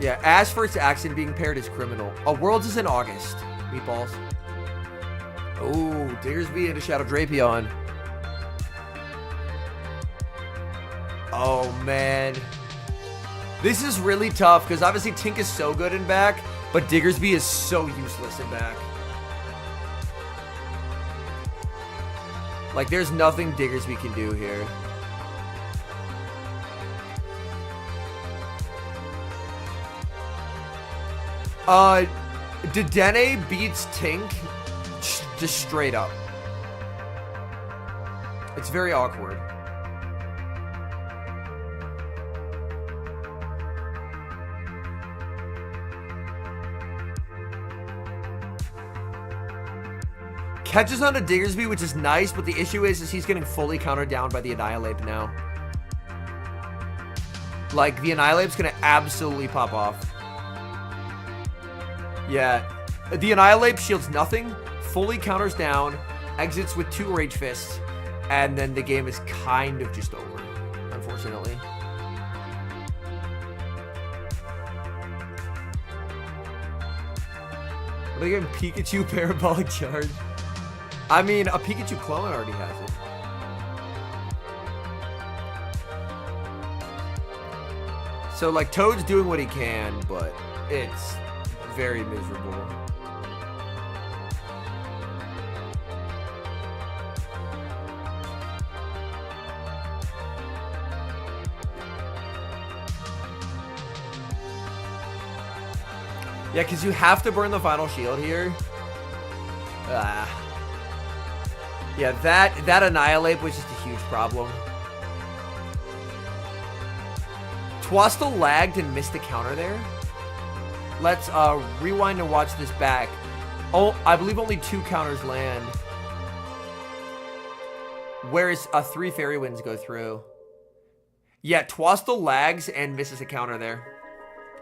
Yeah, Ash versus Axen being paired is criminal. Worlds is in August. Meatballs. Oh, Diggersby into Shadow Drapion. Oh, man. This is really tough because obviously Tink is so good in back, but Diggersby is so useless in back. Like, there's nothing Diggersby can do here. Dedenne beats Tink just straight up. It's very awkward. Catches on to Diggersby, which is nice, but the issue is he's getting fully countered down by the Annihilate now. Like, the Annihilate's gonna absolutely pop off. Yeah. The Annihilate shields nothing, fully counters down, exits with 2 Rage Fists, and then the game is kind of just over, unfortunately. Are they getting Pikachu Parabolic Charge? I mean, a Pikachu clone already has it. So, like, Toad's doing what he can, but it's very miserable. Yeah, because you have to burn the final shield here. Yeah, that Annihilate was just a huge problem. Twostel lagged and missed a counter there. Let's rewind and watch this back. Oh, I believe only 2 counters land. Whereas 3 Fairy Winds go through. Yeah, Twostel lags and misses a counter there.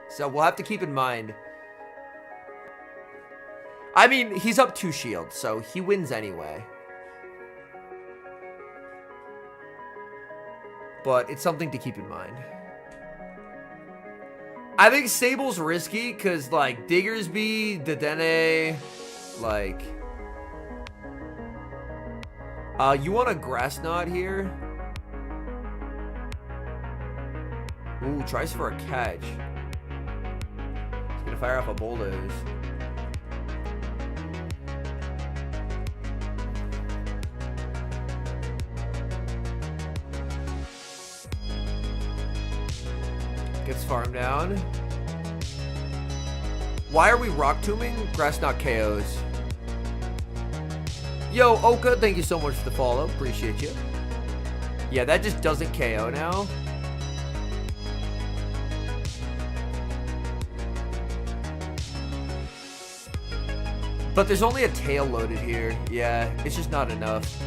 So we'll have to keep in mind. I mean, he's up 2 shields, so he wins anyway. But it's something to keep in mind. I think Sable's risky, because, like, Diggersby, Dedenne, like... you want a Grass Knot here? Ooh, tries for a catch. He's gonna fire off a Bulldoze. Gets farmed down. Why are we Rock Tombing? Grass Knot KOs. Yo, Oka, thank you so much for the follow. Appreciate you. Yeah, that just doesn't KO now. But there's only a tail loaded here. Yeah, it's just not enough.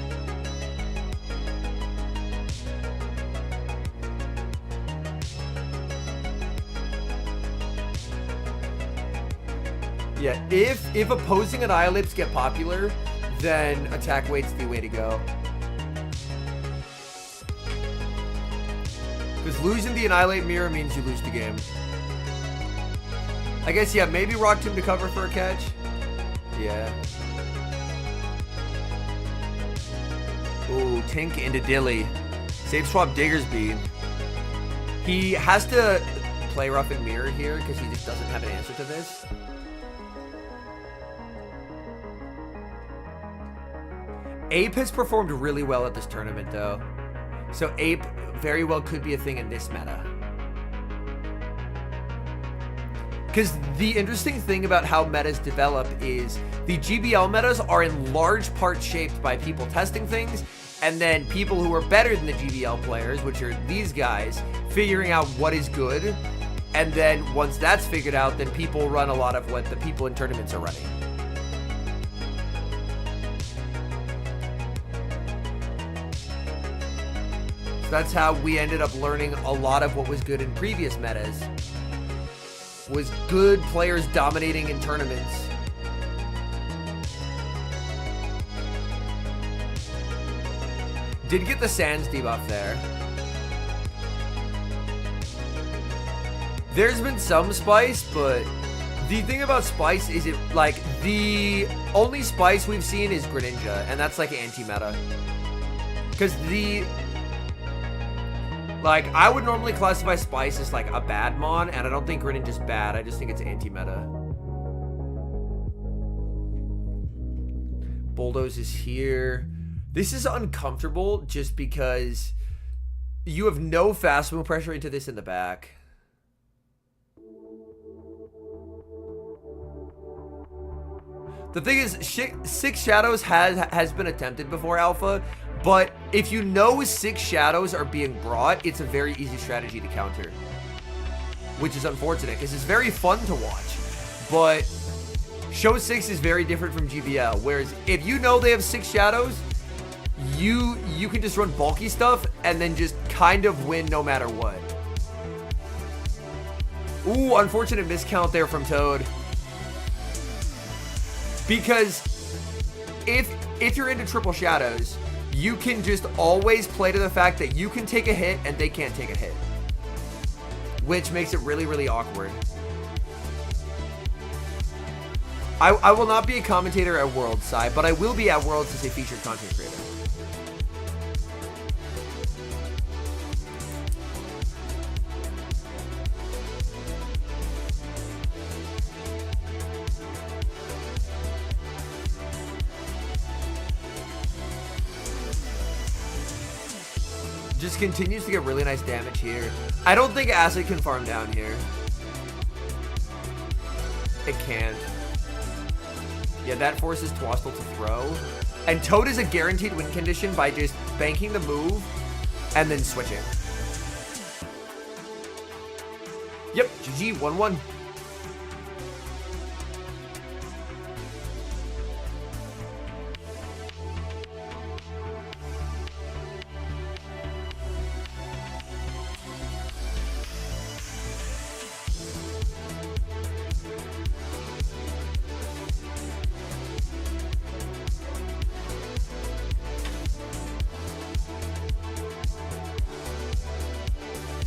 Yeah, if opposing Annihilates get popular, then attack weight's the way to go. Because losing the Annihilate Mirror means you lose the game. I guess, yeah, maybe Rock Tomb to cover for a catch. Yeah. Ooh, Tink into Dilly. Save swap Diggersby. He has to play Rough and Mirror here because he just doesn't have an answer to this. Ape has performed really well at this tournament, though. So Ape very well could be a thing in this meta. Because the interesting thing about how metas develop is the GBL metas are in large part shaped by people testing things, and then people who are better than the GBL players, which are these guys, figuring out what is good. And then once that's figured out, then people run a lot of what the people in tournaments are running. That's how we ended up learning a lot of what was good in previous metas. Was good players dominating in tournaments. Did get the Sands debuff there. There's been some spice, but the thing about spice is it, like, the only spice we've seen is Greninja, and that's like anti-meta. Because like, I would normally classify Spice as, like, a bad mon, and I don't think Greninja's bad. I just think it's anti-meta. Bulldoze is here. This is uncomfortable just because you have no fast move pressure into this in the back. The thing is, 6 Shadows has been attempted before Alpha, but if you know 6 Shadows are being brought, it's a very easy strategy to counter. Which is unfortunate, because it's very fun to watch. But Show 6 is very different from GBL, whereas if you know they have 6 shadows, you can just run bulky stuff and then just kind of win no matter what. Ooh, unfortunate miscount there from Toad. Because if you're into triple shadows, you can just always play to the fact that you can take a hit and they can't take a hit, which makes it really, really awkward. I will not be a commentator at Worlds, Sai, but I will be at Worlds as a featured content creator. Just continues to get really nice damage here. I don't think Acid can farm down here. It can't. Yeah, that forces Twostel to throw. And Toad is a guaranteed win condition by just banking the move and then switching. Yep, GG, 1-1.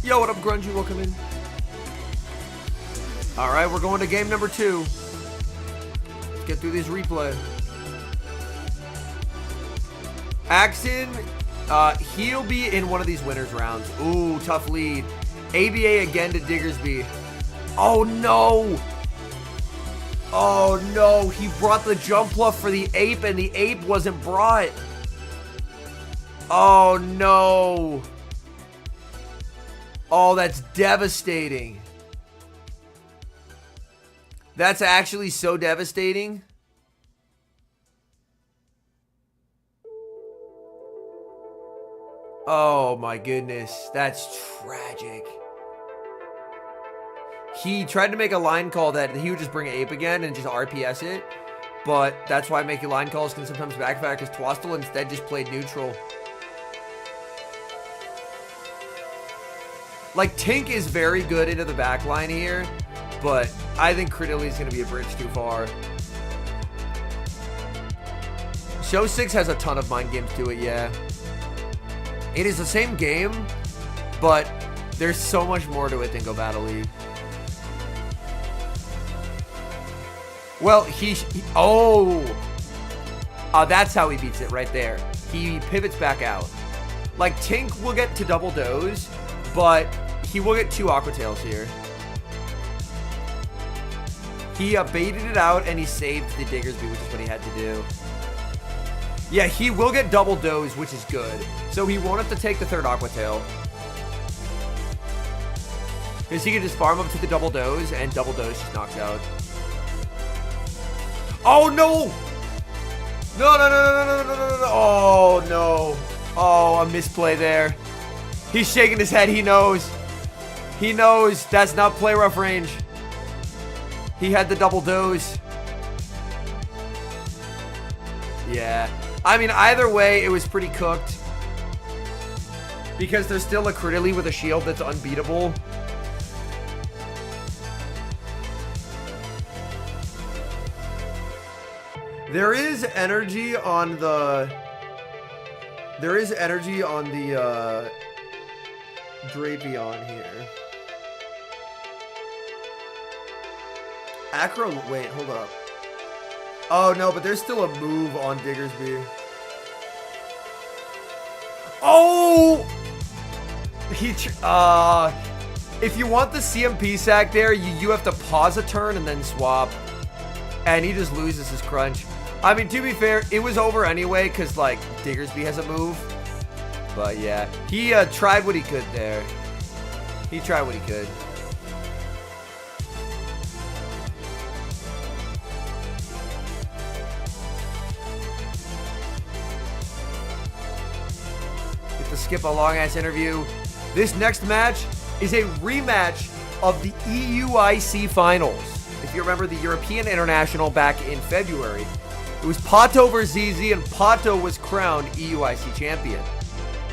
Yo, what up, Grungy? Welcome in. All right, we're going to game number 2. Let's get through this replay. Axen, he'll be in one of these winners rounds. Ooh, tough lead. ABA again to Diggersby. Oh, no. Oh, no. He brought the jump bluff for the ape, and the ape wasn't brought. Oh, no. Oh, that's devastating. That's actually so devastating. Oh my goodness, that's tragic. He tried to make a line call that he would just bring Ape again and just RPS it, but that's why making line calls can sometimes backfire because Twostel instead just played neutral. Like, Tink is very good into the back line here, but I think Critterly is going to be a bridge too far. Show 6 has a ton of mind games to it, yeah. It is the same game, but there's so much more to it than Go Battle League. Well, that's how he beats it right there. He pivots back out. Like, Tink will get to double doze, but he will get 2 Aqua Tails here. He baited it out and he saved the Diggersby, which is what he had to do. Yeah, he will get double doze, which is good. So he won't have to take the 3rd Aqua Tail. Because he can just farm up to the double doze, and double doze just knocks out. Oh, no! No, no, no, no, no, no, no, no, no. Oh, no. Oh, a misplay there. He's shaking his head. He knows. He knows that's not play rough range. He had the double doze. Yeah. I mean, either way, it was pretty cooked. Because there's still a Critterly with a shield that's unbeatable. There is energy on the... Drapion here. Acro, wait, hold up. Oh, no, but there's still a move on Diggersby. Oh! If you want the CMP sack there, you have to pause a turn and then swap. And he just loses his crunch. I mean, to be fair, it was over anyway, because, like, Diggersby has a move. But, yeah. He tried what he could there. He tried what he could. Get to skip a long-ass interview. This next match is a rematch of the EUIC Finals. If you remember the European International back in February. It was Pato versus ZZ, and Pato was crowned EUIC champion.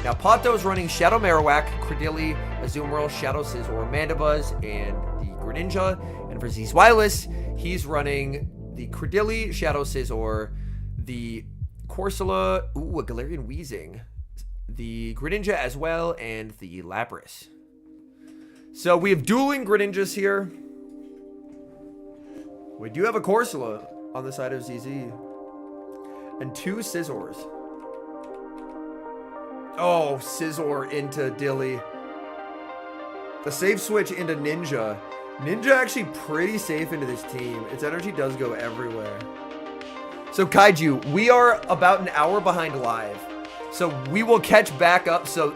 Now, Pato's running Shadow Marowak, Credilli, Azumarill, Shadow Scizor, Mandibuzz, and the Greninja. And for Zilus, he's running the Credilli, Shadow Scizor, the Corsola, a Galarian Weezing, the Greninja as well, and the Lapras. So we have dueling Greninjas here. We do have a Corsola on the side of ZZ. And 2 Scizors. Oh, Scizor into Dilly. The safe switch into Ninja. Ninja actually pretty safe into this team. Its energy does go everywhere. So Kaiju, we are about an hour behind live. So we will catch back up. So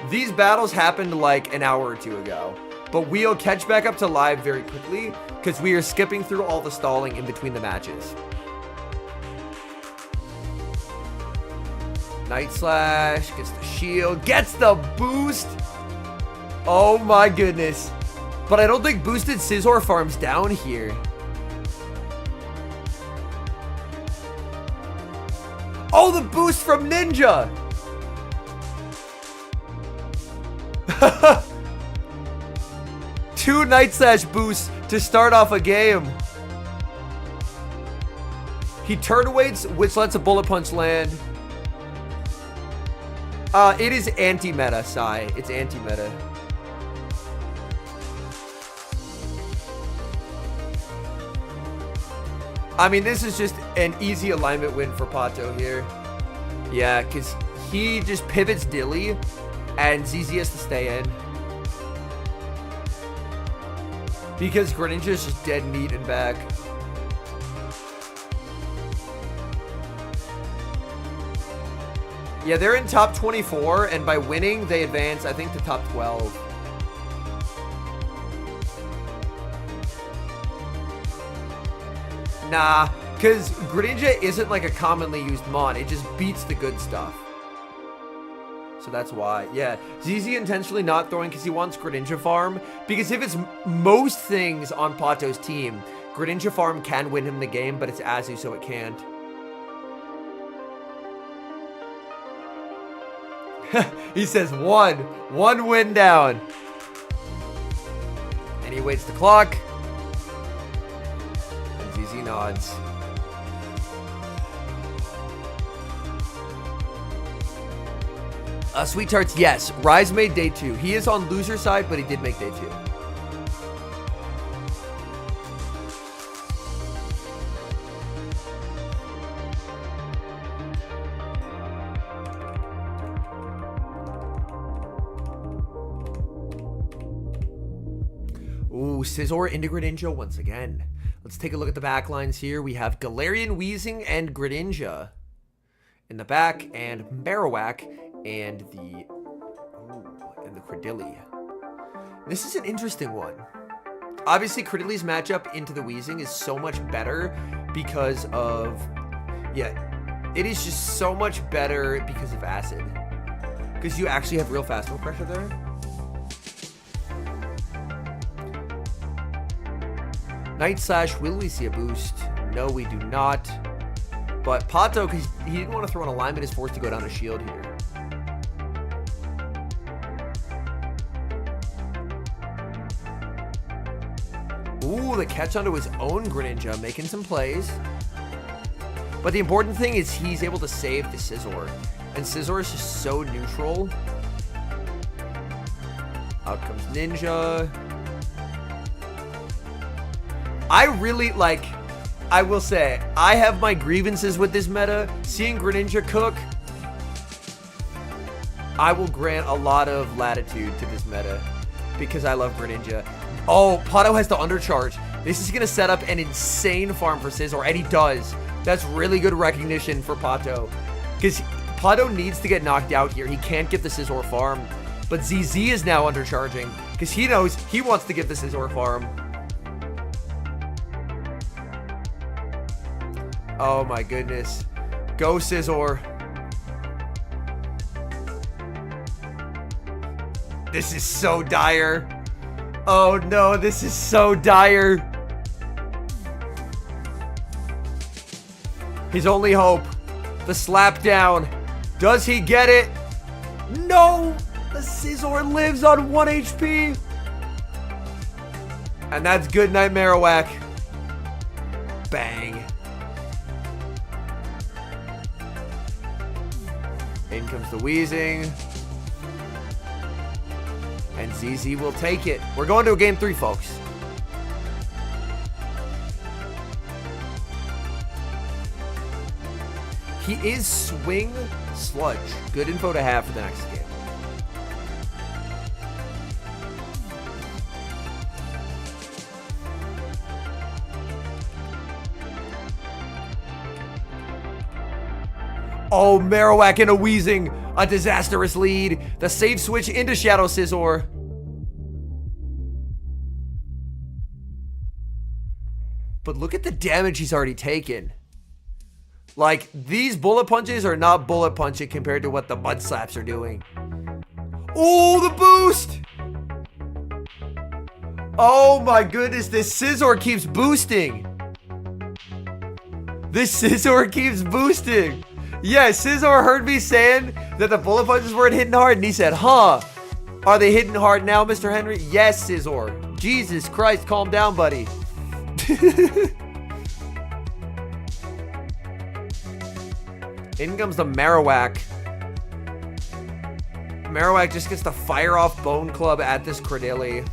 these battles happened like an hour or 2 ago. But we'll catch back up to live very quickly because we are skipping through all the stalling in between the matches. Night Slash gets the shield, gets the boost. Oh my goodness. But I don't think boosted Scizor farms down here. Oh, the boost from Ninja. 2 Night Slash boosts to start off a game. He turn waits, which lets a Bullet Punch land. It is anti-meta, Sai. It's anti-meta. I mean, this is just an easy alignment win for Pato here. Yeah, because he just pivots Dilly, and ZZ has to stay in. Because Greninja is just dead meat and back. Yeah, they're in top 24, and by winning, they advance, I think, to top 12. Nah, because Greninja isn't like a commonly used mon. It just beats the good stuff. So that's why. Yeah, ZZ intentionally not throwing because he wants Greninja farm. Because if it's most things on Pato's team, Greninja farm can win him the game, but it's Azu, so it can't. He says one win down. And he waits the clock. And ZZ nods. Sweet Tarts, yes. Rise made day 2. He is on loser side, but he did make day 2. Ooh, Scizor into Greninja once again. Let's take a look at the back lines here. We have Galarian Weezing and Greninja in the back, and Marowak and the Credilli. This is an interesting one. Obviously, Credilli's matchup into the Weezing is so much better because of... Yeah, it is just so much better because of Acid. Because you actually have real fastball pressure there. Night Slash, will we see a boost? No, we do not. But Pato, because he didn't want to throw an alignment, is forced to go down a shield here. Ooh, the catch onto his own Greninja, making some plays. But the important thing is he's able to save the Scizor. And Scizor is just so neutral. Out comes Ninja. I really, like, I will say, I have my grievances with this meta. Seeing Greninja cook, I will grant a lot of latitude to this meta because I love Greninja. Oh, Pato has to undercharge. This is going to set up an insane farm for Scizor, and he does. That's really good recognition for Pato because Pato needs to get knocked out here. He can't get the Scizor farm, but ZZ is now undercharging because he knows he wants to get the Scizor farm. Oh my goodness. Go Scizor. This is so dire. Oh no, this is so dire. His only hope. The slap down. Does he get it? No! The Scizor lives on 1 HP. And that's good night, Marowak. Bang. In comes the Wheezing. And ZZ will take it. We're going to a game 3, folks. He is Swing Sludge. Good info to have for the next game. Oh, Marowak and a Wheezing. A disastrous lead. The save switch into Shadow Scizor. But look at the damage he's already taken. Like, these bullet punches are not bullet punching compared to what the mud slaps are doing. Oh, the boost! Oh my goodness, this Scizor keeps boosting. This Scizor keeps boosting. Yeah, Scizor heard me saying that the bullet punches weren't hitting hard, and he said, huh, are they hitting hard now, Mr. Henry? Yes, Scizor. Jesus Christ, calm down, buddy. In comes the Marowak. Marowak just gets to fire off Bone Club at this Credilli.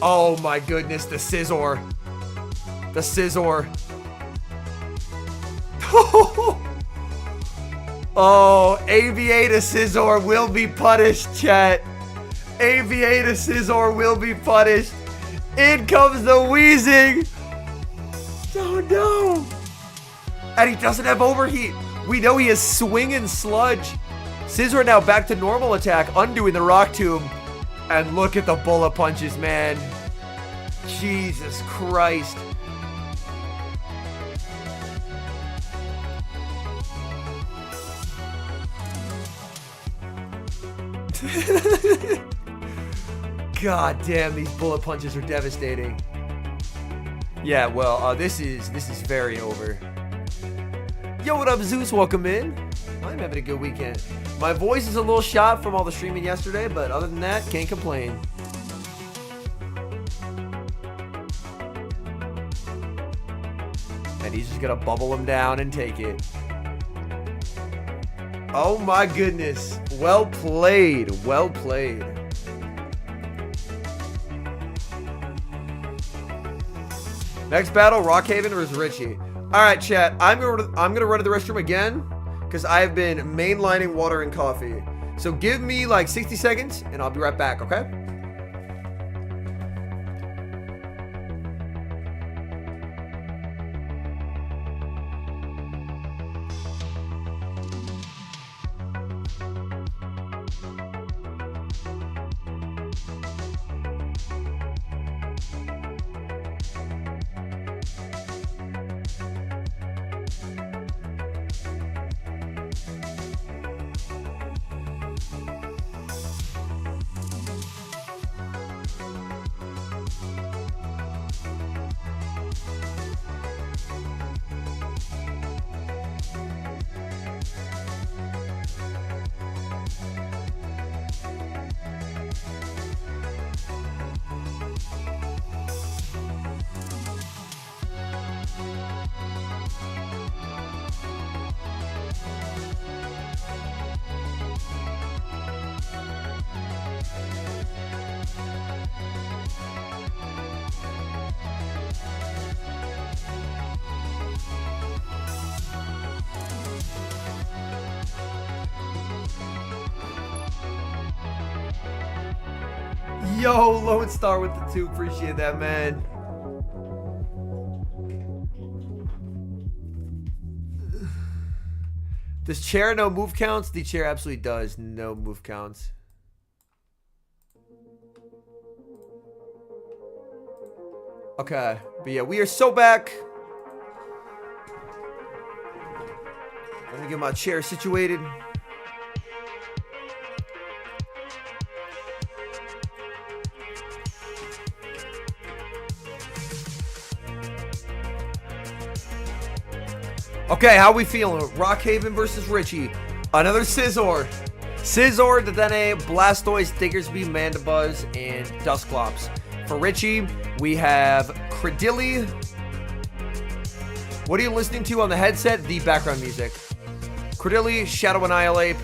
Oh my goodness, the Scizor. The Scizor. Oh, AVA to Scizor will be punished, chat. AVA to Scizor will be punished. In comes the Wheezing. Oh no. And he doesn't have Overheat. We know he has Swing and Sludge. Scizor now back to normal attack, undoing the Rock Tomb. And look at the bullet punches, man. Jesus Christ. God damn, these bullet punches are devastating. Yeah, well, this is very over. Yo, what up, Zeus? Welcome in. I'm having a good weekend. My voice is a little shot from all the streaming yesterday, but other than that, can't complain. And he's just gonna bubble him down and take it. Oh my goodness. Well played. Well played. Next battle, Rockhaven versus Richie. Alright, chat. I'm gonna run to the restroom again because I've been mainlining water and coffee. So give me like 60 seconds and I'll be right back, okay? Yo, Lone Star with the 2. Appreciate that, man. Does chair no move counts? The chair absolutely does no move counts. Okay, but yeah, we are so back. Let me get my chair situated. Okay, how we feeling? Rockhaven versus Richie. Another Scizor. Scizor, Dedenne, Blastoise, Diggersby, Mandibuzz, and Dusclops. For Richie, we have Credilli. What are you listening to on the headset? The background music. Credilli, Shadow Annihilate,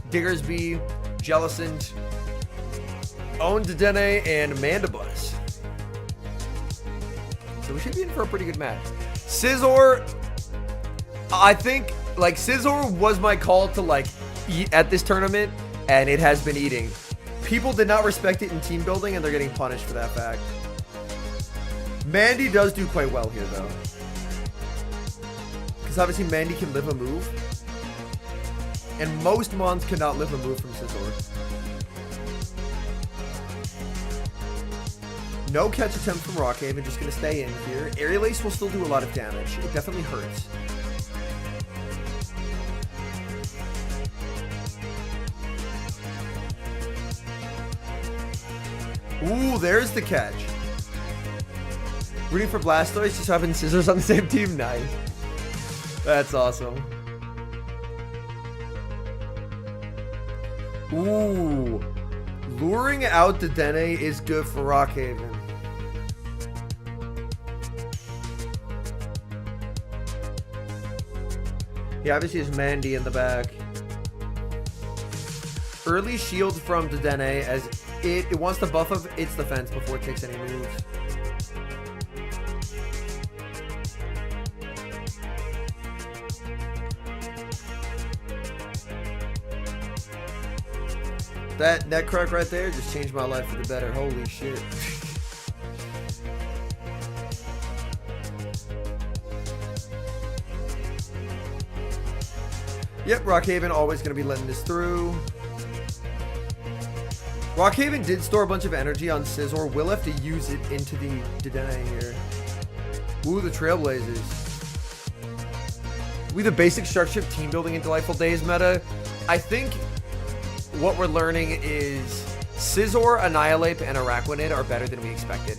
Diggersby, Jellicent, Own Dedenne, and Mandibuzz. So we should be in for a pretty good match. Scizor, I think, like, Scizor was my call to, like, eat at this tournament, and it has been eating. People did not respect it in team building, and they're getting punished for that fact. Mandy does do quite well here, though. Because obviously Mandy can live a move. And most Mons cannot live a move from Scizor. No catch attempt from Rockhaven, just going to stay in here. Aerial Ace will still do a lot of damage. It definitely hurts. Ooh, there's the catch. Rooting for Blastoise, just having Scissors on the same team. Nice. That's awesome. Ooh. Luring out Dedenne is good for Rockhaven. He obviously has Mandy in the back. Early shield from Dedenne as it wants to buff of its defense before it takes any moves. That neck crack right there just changed my life for the better. Holy shit. Yep, Rockhaven always going to be letting this through. Rockhaven did store a bunch of energy on Scizor. We'll have to use it into the Dedenne here. Ooh, the Trailblazers. We the basic structure of team building in Delightful Days meta. I think what we're learning is Scizor, Annihilate, and Araquanid are better than we expected.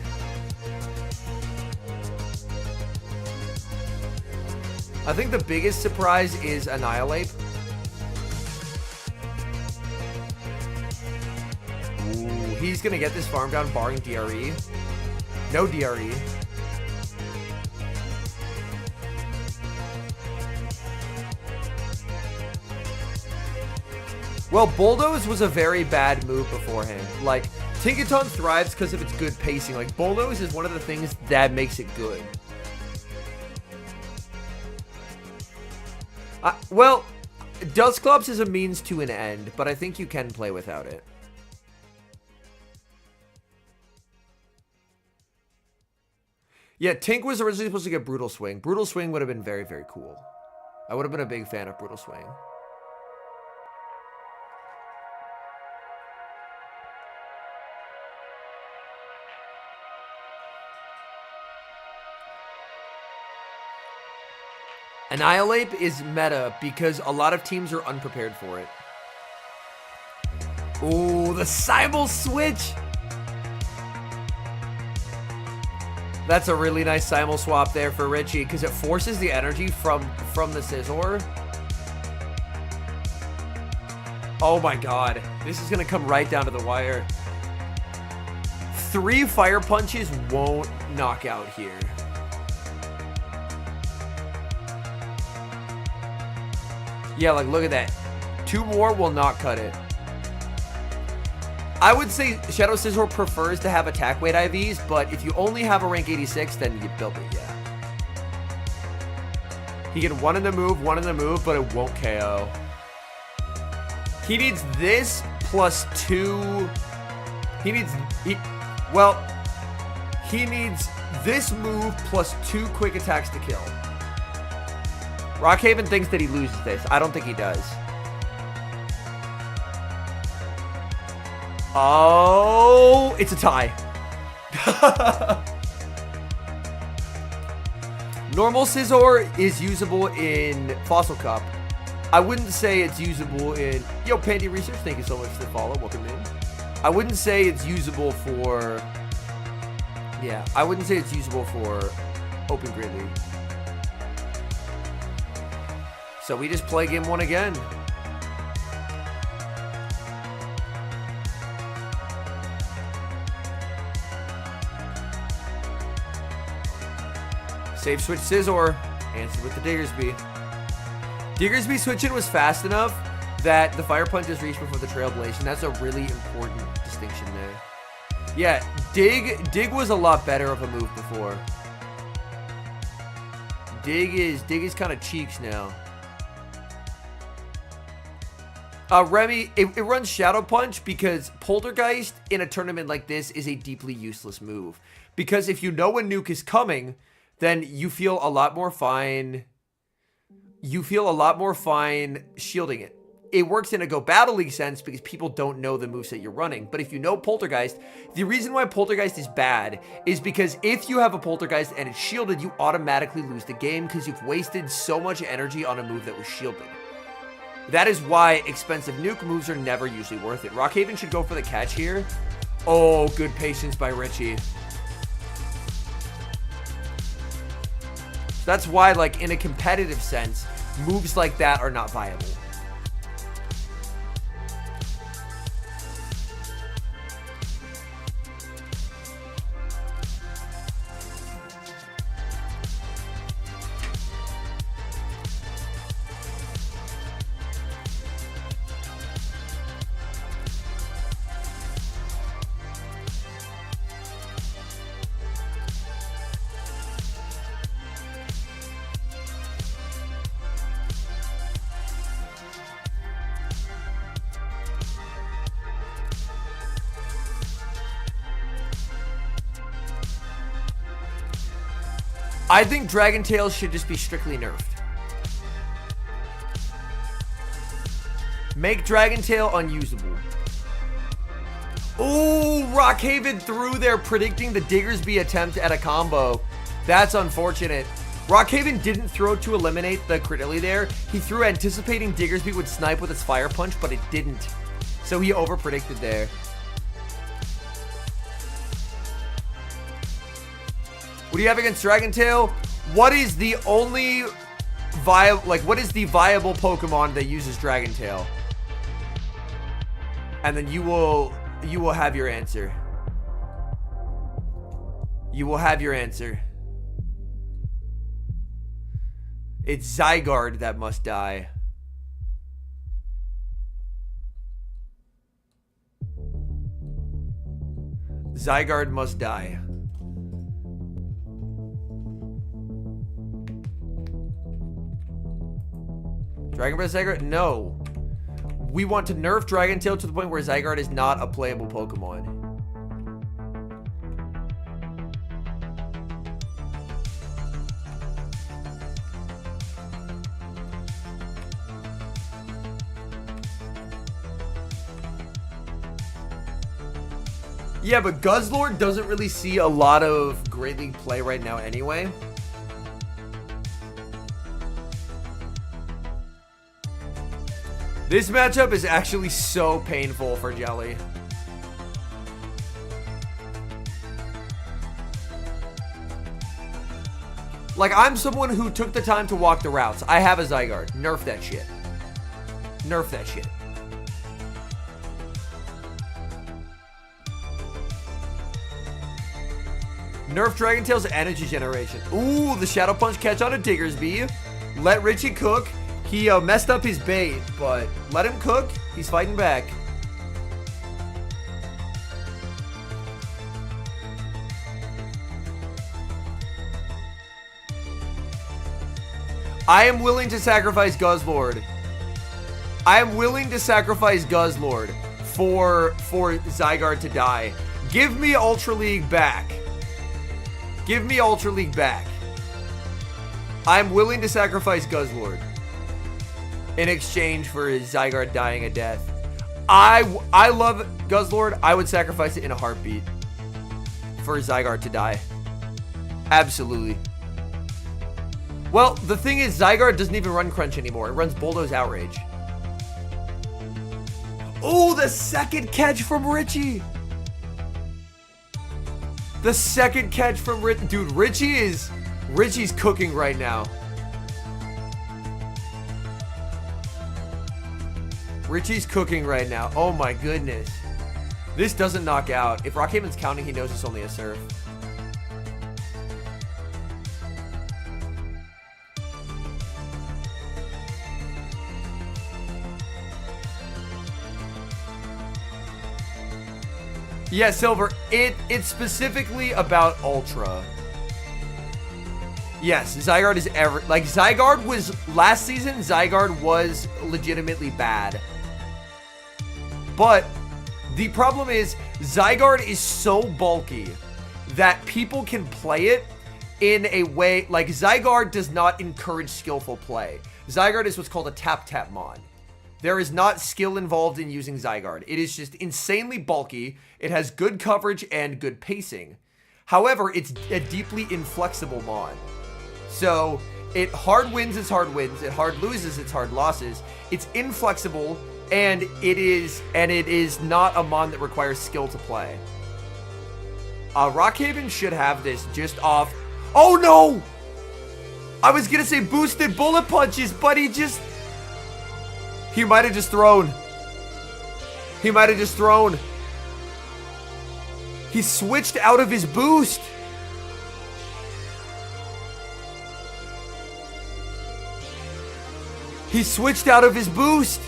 I think the biggest surprise is Annihilate. Ooh, he's going to get this farm down barring DRE. No DRE. Well, Bulldoze was a very bad move beforehand. Like, Tinkaton thrives because of its good pacing. Like, Bulldoze is one of the things that makes it good. Well, Dusclops is a means to an end, but I think you can play without it. Yeah, Tink was originally supposed to get Brutal Swing. Brutal Swing would have been very, very cool. I would have been a big fan of Brutal Swing. Annihilate is meta because a lot of teams are unprepared for it. Ooh, the Simul switch. That's a really nice Simul swap there for Richie because it forces the energy from the Scizor. Oh my god. This is going to come right down to the wire. 3 Fire Punches won't knock out here. Yeah, like, look at that. 2 more will not cut it. I would say Shadow Scizor prefers to have attack weight IVs, but if you only have a rank 86, then you build it, yeah. He can one in the move, but it won't KO. He needs this plus 2. He needs this move plus 2 quick attacks to kill. Rockhaven thinks that he loses this. I don't think he does. Oh, it's a tie. Normal Scizor is usable in Fossil Cup. I wouldn't say it's usable in... Yo, Pandy Research, thank you so much for the follow. Welcome in. I wouldn't say it's usable for... Yeah, I wouldn't say it's usable for Open Grid League. So we just play game 1 again. Save switch Scizor. Answer with the Diggersby. Diggersby switching was fast enough that the Fire Punch is reached before the Trailblazing. That's a really important distinction there. Yeah, Dig was a lot better of a move before. Dig is kind of cheeks now. Remy, it runs Shadow Punch because Poltergeist in a tournament like this is a deeply useless move. Because if you know when Nuke is coming, then you feel a lot more fine. You feel a lot more fine shielding it. It works in a Go Battle League sense because people don't know the moveset you're running. But if you know Poltergeist, the reason why Poltergeist is bad is because if you have a Poltergeist and it's shielded, you automatically lose the game because you've wasted so much energy on a move that was shielded. That is why expensive nuke moves are never usually worth it. Rockhaven should go for the catch here. Oh, good patience by Richie. That's why, like, in a competitive sense, moves like that are not viable. I think Dragon Tail should just be strictly nerfed. Make Dragon Tail unusable. Ooh, Rockhaven threw there predicting the Diggersby attempt at a combo. That's unfortunate. Rockhaven didn't throw to eliminate the Critterly there. He threw anticipating Diggersby would snipe with its Fire Punch, but it didn't. So he over-predicted there. What do you have against Dragon Tail? What is the only what is the viable Pokemon that uses Dragon Tail? And then you will have your answer. You will have your answer. It's Zygarde that must die. Zygarde must die. Dragon Breath Zygarde? No. We want to nerf Dragon Tail to the point where Zygarde is not a playable Pokemon. Yeah, but Guzzlord doesn't really see a lot of Great League play right now anyway. This matchup is actually so painful for Jelly. Like, I'm someone who took the time to walk the routes. I have a Zygarde. Nerf that shit. Nerf that shit. Nerf Dragon Tail's energy generation. Ooh, the Shadow Punch catch on a Diggersby. Let Richie cook. He messed up his bait, but let him cook. He's fighting back. I am willing to sacrifice Guzzlord. I am willing to sacrifice Guzzlord for Zygarde to die. Give me Ultra League back. Give me Ultra League back. I'm willing to sacrifice Guzzlord in exchange for his Zygarde dying a death. I love Guzzlord. I would sacrifice it in a heartbeat for Zygarde to die. Absolutely. Well, the thing is, Zygarde doesn't even run Crunch anymore. It runs Bulldoze Outrage. Oh, the second catch from Richie. The second catch from Richie. Dude, Richie's cooking right now. Richie's cooking right now. Oh my goodness. This doesn't knock out. If Rockhaven's counting, he knows it's only a surf. Yeah, Silver, it's specifically about Ultra. Yes, Zygarde is like, Zygarde was, last season, Zygarde was legitimately bad. But the problem is, Zygarde is so bulky that people can play it in a way, like, Zygarde does not encourage skillful play. Zygarde is what's called a tap-tap mon. There is not skill involved in using Zygarde. It is just insanely bulky. It has good coverage and good pacing. However, it's a deeply inflexible mon. So, it hard wins its hard wins, it hard loses its hard losses. It's inflexible, and it is not a mon that requires skill to play. Rockhaven should have this just off. Oh no! I was gonna say boosted bullet punches, but he might have just thrown. He might have just thrown. He switched out of his boost. He switched out of his boost.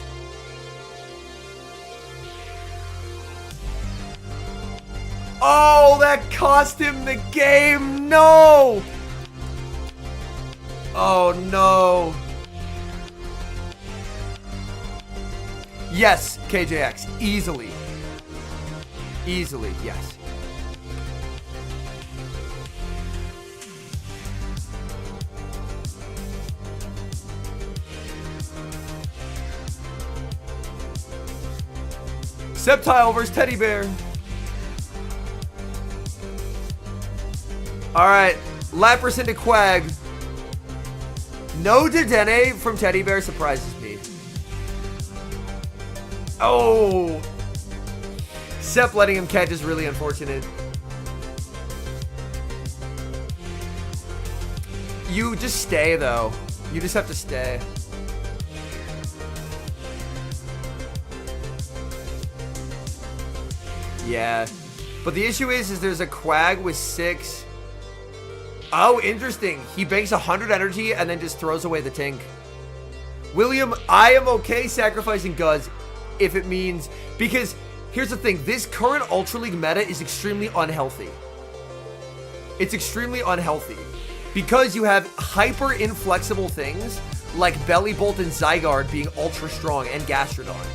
Oh, that cost him the game. No. Oh, no. Yes, KJX. Easily. Easily, yes. Septile versus Teddy Bear. Alright. Lapras into Quag. No Dedenne from Teddy Bear surprises me. Oh. Sep letting him catch is really unfortunate. You just stay, though. You just have to stay. Yeah. But the issue is there's a Quag with 6. Oh, interesting. He banks 100 energy and then just throws away the Tink. William, I am okay sacrificing Guz if it means... Because, here's the thing. This current Ultra League meta is extremely unhealthy. It's extremely unhealthy. Because you have hyper inflexible things like Belly Bolt and Zygarde being ultra strong and Gastrodon.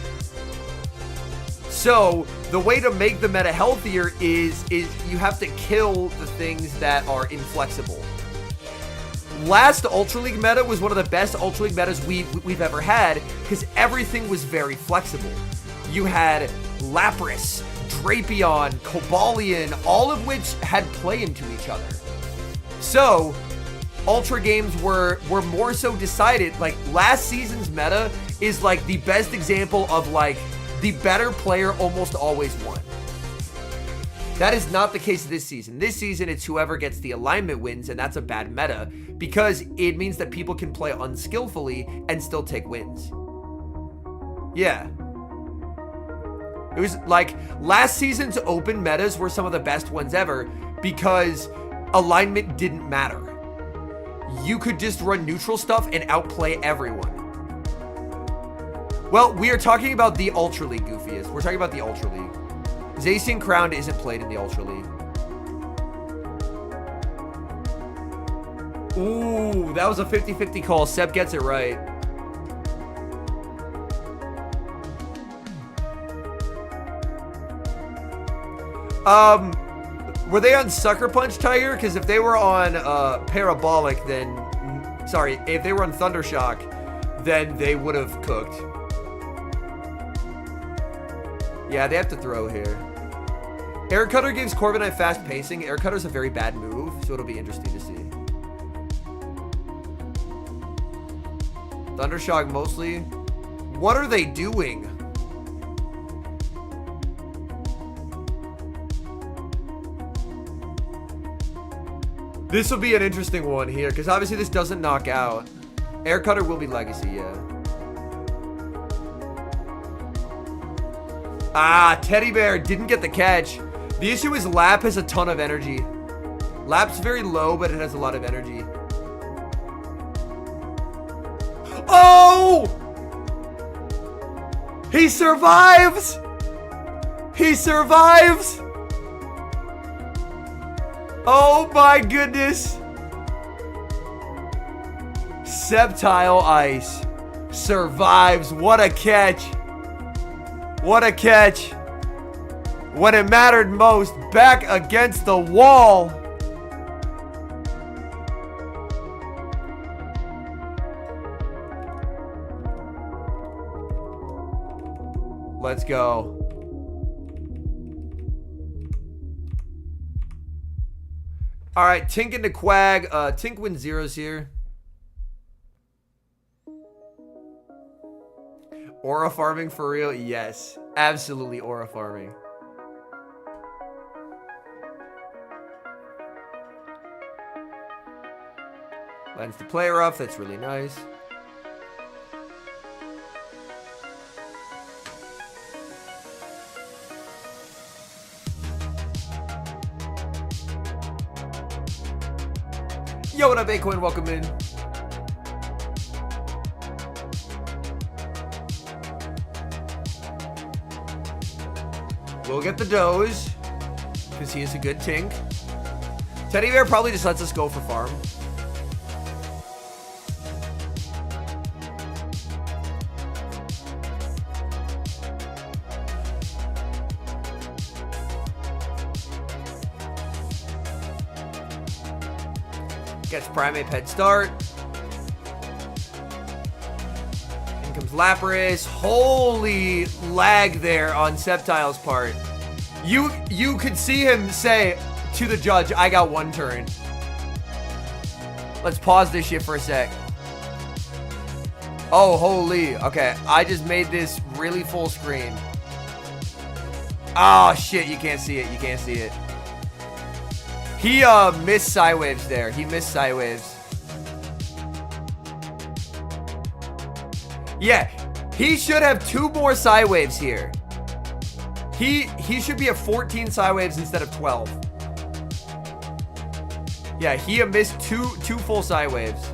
So, the way to make the meta healthier is you have to kill the things that are inflexible. Last Ultra League meta was one of the best Ultra League metas we've ever had because everything was very flexible. You had Lapras, Drapion, Cobalion, all of which had play into each other. So, Ultra games were more so decided. Like, last season's meta is like the best example of like the better player almost always won. That is not the case this season. This season, it's whoever gets the alignment wins, and that's a bad meta because it means that people can play unskillfully and still take wins. Yeah. It was like last season's open metas were some of the best ones ever because alignment didn't matter. You could just run neutral stuff and outplay everyone. Well, we are talking about the Ultra League, goofiest. We're talking about the Ultra League. Zacian Crowned isn't played in the Ultra League. Ooh, that was a 50-50 call. Sep gets it right. Were they on Sucker Punch, Tiger? Because if they were on Parabolic, then... Sorry, if they were on Thundershock, then they would have cooked. Yeah, they have to throw here. Air Cutter gives Corviknight fast pacing. Air Cutter's a very bad move, so it'll be interesting to see. Thundershock mostly. What are they doing? This will be an interesting one here, because obviously this doesn't knock out. Air Cutter will be Legacy, yeah. Ah, Teddy Bear didn't get the catch. The issue is Lap has a ton of energy. Lap's very low, but it has a lot of energy. Oh! He survives! He survives! Oh my goodness! Septile Ice survives. What a catch! What a catch! When it mattered most, back against the wall. Let's go. All right, Tink into Quag. Tink wins zeros here. Aura farming for real? Yes, absolutely aura farming. Lands the player off. That's really nice. Yo, what up, Acorn? Welcome in. We'll get the Doge, because he is a good Tink. Teddy Bear probably just lets us go for farm. Gets Primate head start. In comes Lapras. Holy lag there on Septile's part. You could see him say to the judge, I got one turn. Let's pause this shit for a sec. Oh, holy. Okay, I just made this really full screen. Oh, shit, you can't see it. You can't see it. He missed Psywaves there. He missed Psywaves. Yeah, he should have 2 more Psywaves here. He should be at 14 Psywaves instead of 12. Yeah, he missed two full Psywaves.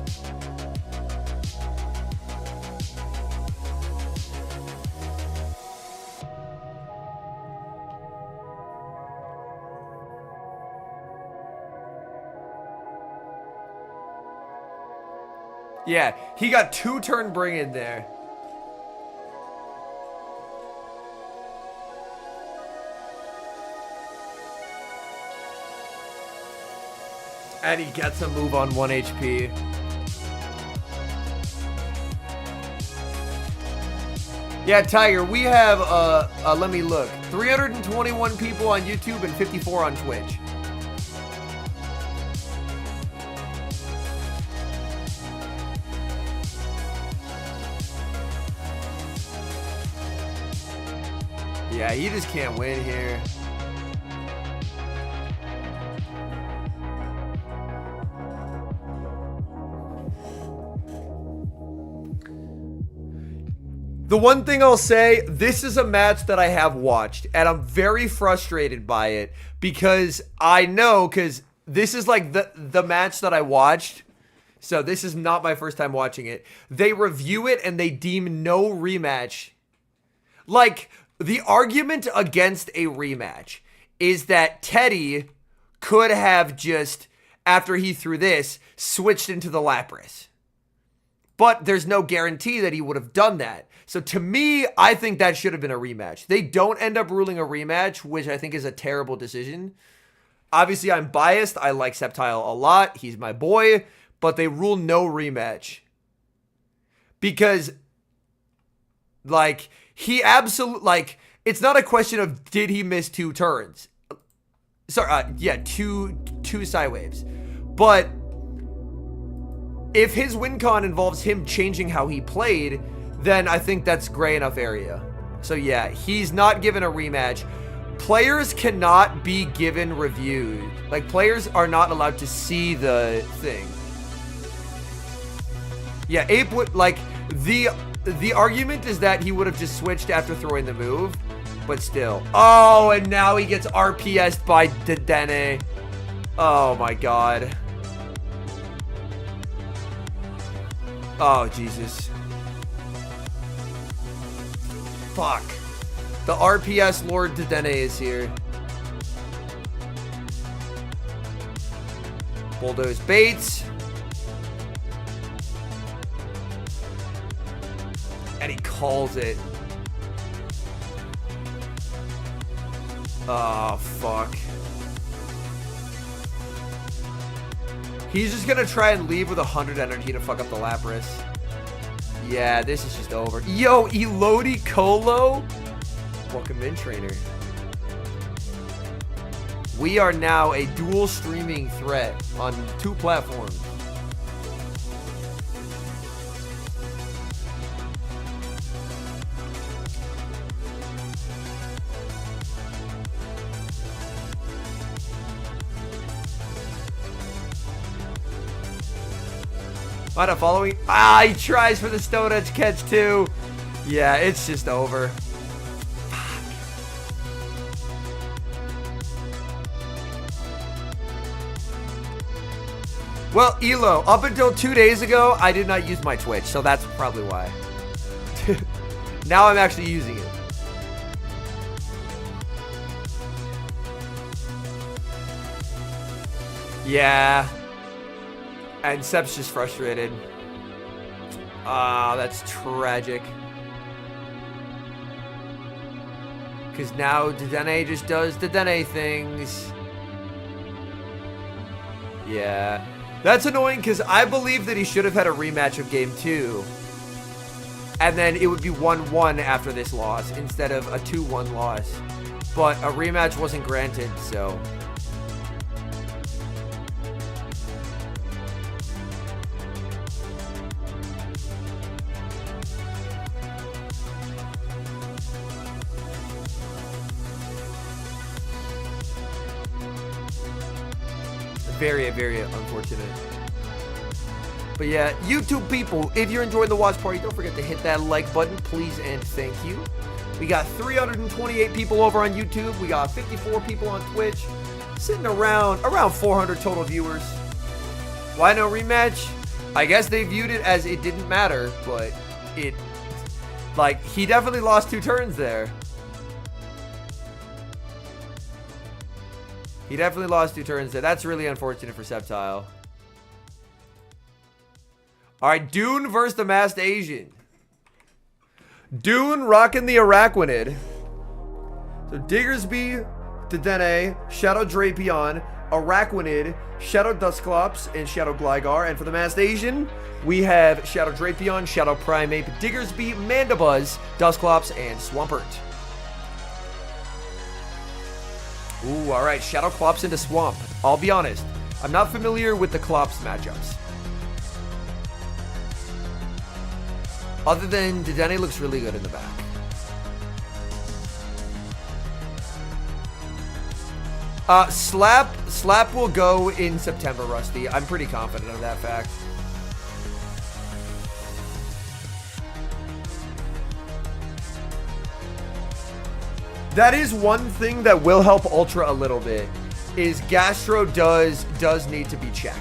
Yeah, he got 2 turn bring in there. And he gets a move on 1 HP. Yeah, Tiger, we have, let me look. 321 people on YouTube and 54 on Twitch. Yeah, he just can't win here. The one thing I'll say, this is a match that I have watched, and I'm very frustrated by it because I know, because this is like the match that I watched, so this is not my first time watching it. They review it and they deem no rematch. Like, the argument against a rematch is that Teddy could have just, after he threw this, switched into the Lapras. But there's no guarantee that he would have done that. So to me, I think that should have been a rematch. They don't end up ruling a rematch, which I think is a terrible decision. Obviously, I'm biased. I like Septile a lot. He's my boy. But they rule no rematch. Because, like, he absolutely, like, it's not a question of did he miss 2 turns. Sorry, yeah, two Psywaves. But if his win con involves him changing how he played, then I think that's gray enough area. So yeah, he's not given a rematch. Players cannot be given reviews. Like, players are not allowed to see the thing. Yeah, Ape would, like, the argument is that he would have just switched after throwing the move. But still. Oh, and now he gets RPS'd by Dedenne. Oh my god. Oh, Jesus. Fuck. The RPS Lord Dedenne is here. Bulldoze baits. And he calls it. Oh, fuck. He's just gonna try and leave with 100 energy to fuck up the Lapras. Yeah, this is just over. Yo, Elodie Colo. Welcome in, trainer. We are now a dual streaming threat on 2 platforms. Why not following? Ah, he tries for the Stone Edge catch too. Yeah, it's just over. Well, Elo, up until 2 days ago, I did not use my Twitch, so that's probably why. Now I'm actually using it. Yeah. And Sep's just frustrated. Ah, that's tragic. Because now Dedenne just does Dedenne things. Yeah. That's annoying because I believe that he should have had a rematch of game 2. And then it would be 1-1 after this loss instead of a 2-1 loss. But a rematch wasn't granted, so... Very, very unfortunate. But yeah, YouTube people, if you're enjoying the watch party, don't forget to hit that like button, please and thank you. We got 328 people over on YouTube. We got 54 people on Twitch. Sitting around 400 total viewers. Why no rematch? I guess they viewed it as it didn't matter, but it... Like, he definitely lost 2 turns there. He definitely lost 2 turns there. That's really unfortunate for Septile. Alright, Dune versus the Masked Asian. Dune rocking the Araquanid. So Diggersby, Dedenne, Shadow Drapion, Araquanid, Shadow Dusclops, and Shadow Gligar. And for the Masked Asian, we have Shadow Drapion, Shadow Primeape, Diggersby, Mandibuzz, Dusclops, and Swampert. Ooh, alright, Shadow Clops into Swamp. I'll be honest, I'm not familiar with the Clops matchups. Other than Dedenne looks really good in the back. Slap will go in September, Rusty. I'm pretty confident of that fact. That is one thing that will help Ultra a little bit, is Gastro does need to be checked.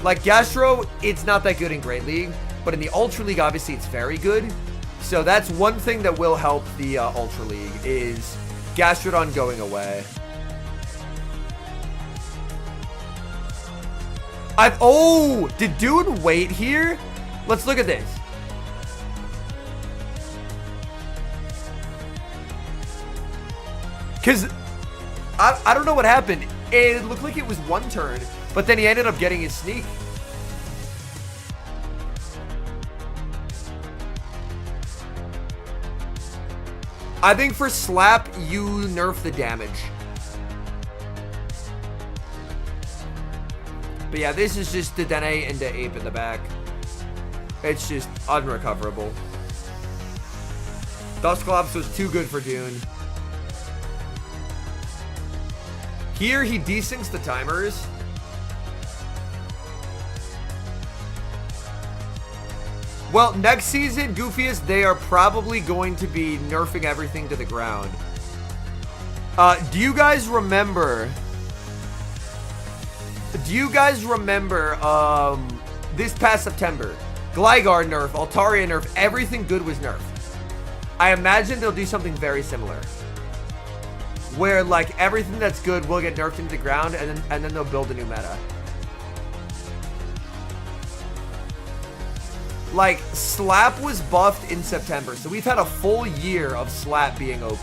Like, Gastro, it's not that good in Great League, but in the Ultra League, obviously, it's very good. So that's one thing that will help the Ultra League, is Gastrodon going away. Oh, did Dune wait here? Let's look at this. Because I don't know what happened. It looked like it was 1 turn, but then he ended up getting his sneak. I think for Slap, you nerf the damage. But yeah, this is just Dedenne into Ape in the back. It's just unrecoverable. Dusclops was too good for Dune. Here, he desyncs the timers. Well, next season, Goofiest, they are probably going to be nerfing everything to the ground. Do you guys remember... this past September? Gligar nerf, Altaria nerf, everything good was nerfed. I imagine they'll do something very similar. Where, like, everything that's good will get nerfed into the ground, and then they'll build a new meta. Like, Slap was buffed in September, so we've had a full year of Slap being OP.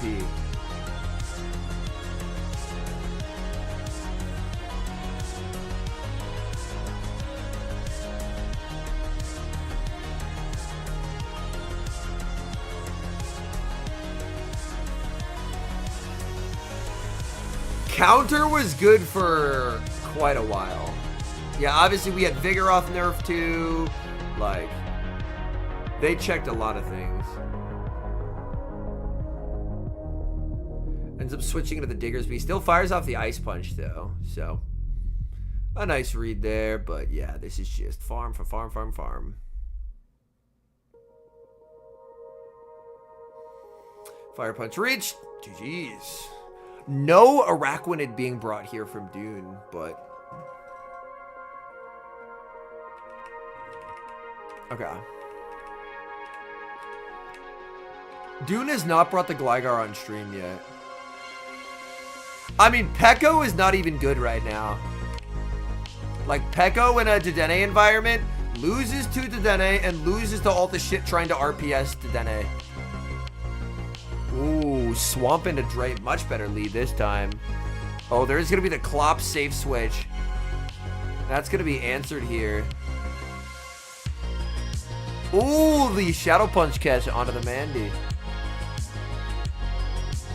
Counter was good for quite a while. Yeah, obviously we had Vigoroth nerf too. Like, they checked a lot of things. Ends up switching into the Diggersby. Still fires off the Ice Punch though. So, a nice read there. But yeah, this is just farm for farm, farm, farm. Fire Punch reached. GG's. No Araquanid being brought here from Dune, but... Okay. Dune has not brought the Gligar on stream yet. I mean, Pekko is not even good right now. Like, Pekko in a Dedenne environment loses to Dedenne and loses to all the shit trying to RPS Dedenne. Ooh, Swamp into Drape. Much better lead this time. Oh, there's going to be the Clop safe switch. That's going to be answered here. Ooh, the Shadow Punch catch onto the Mandy.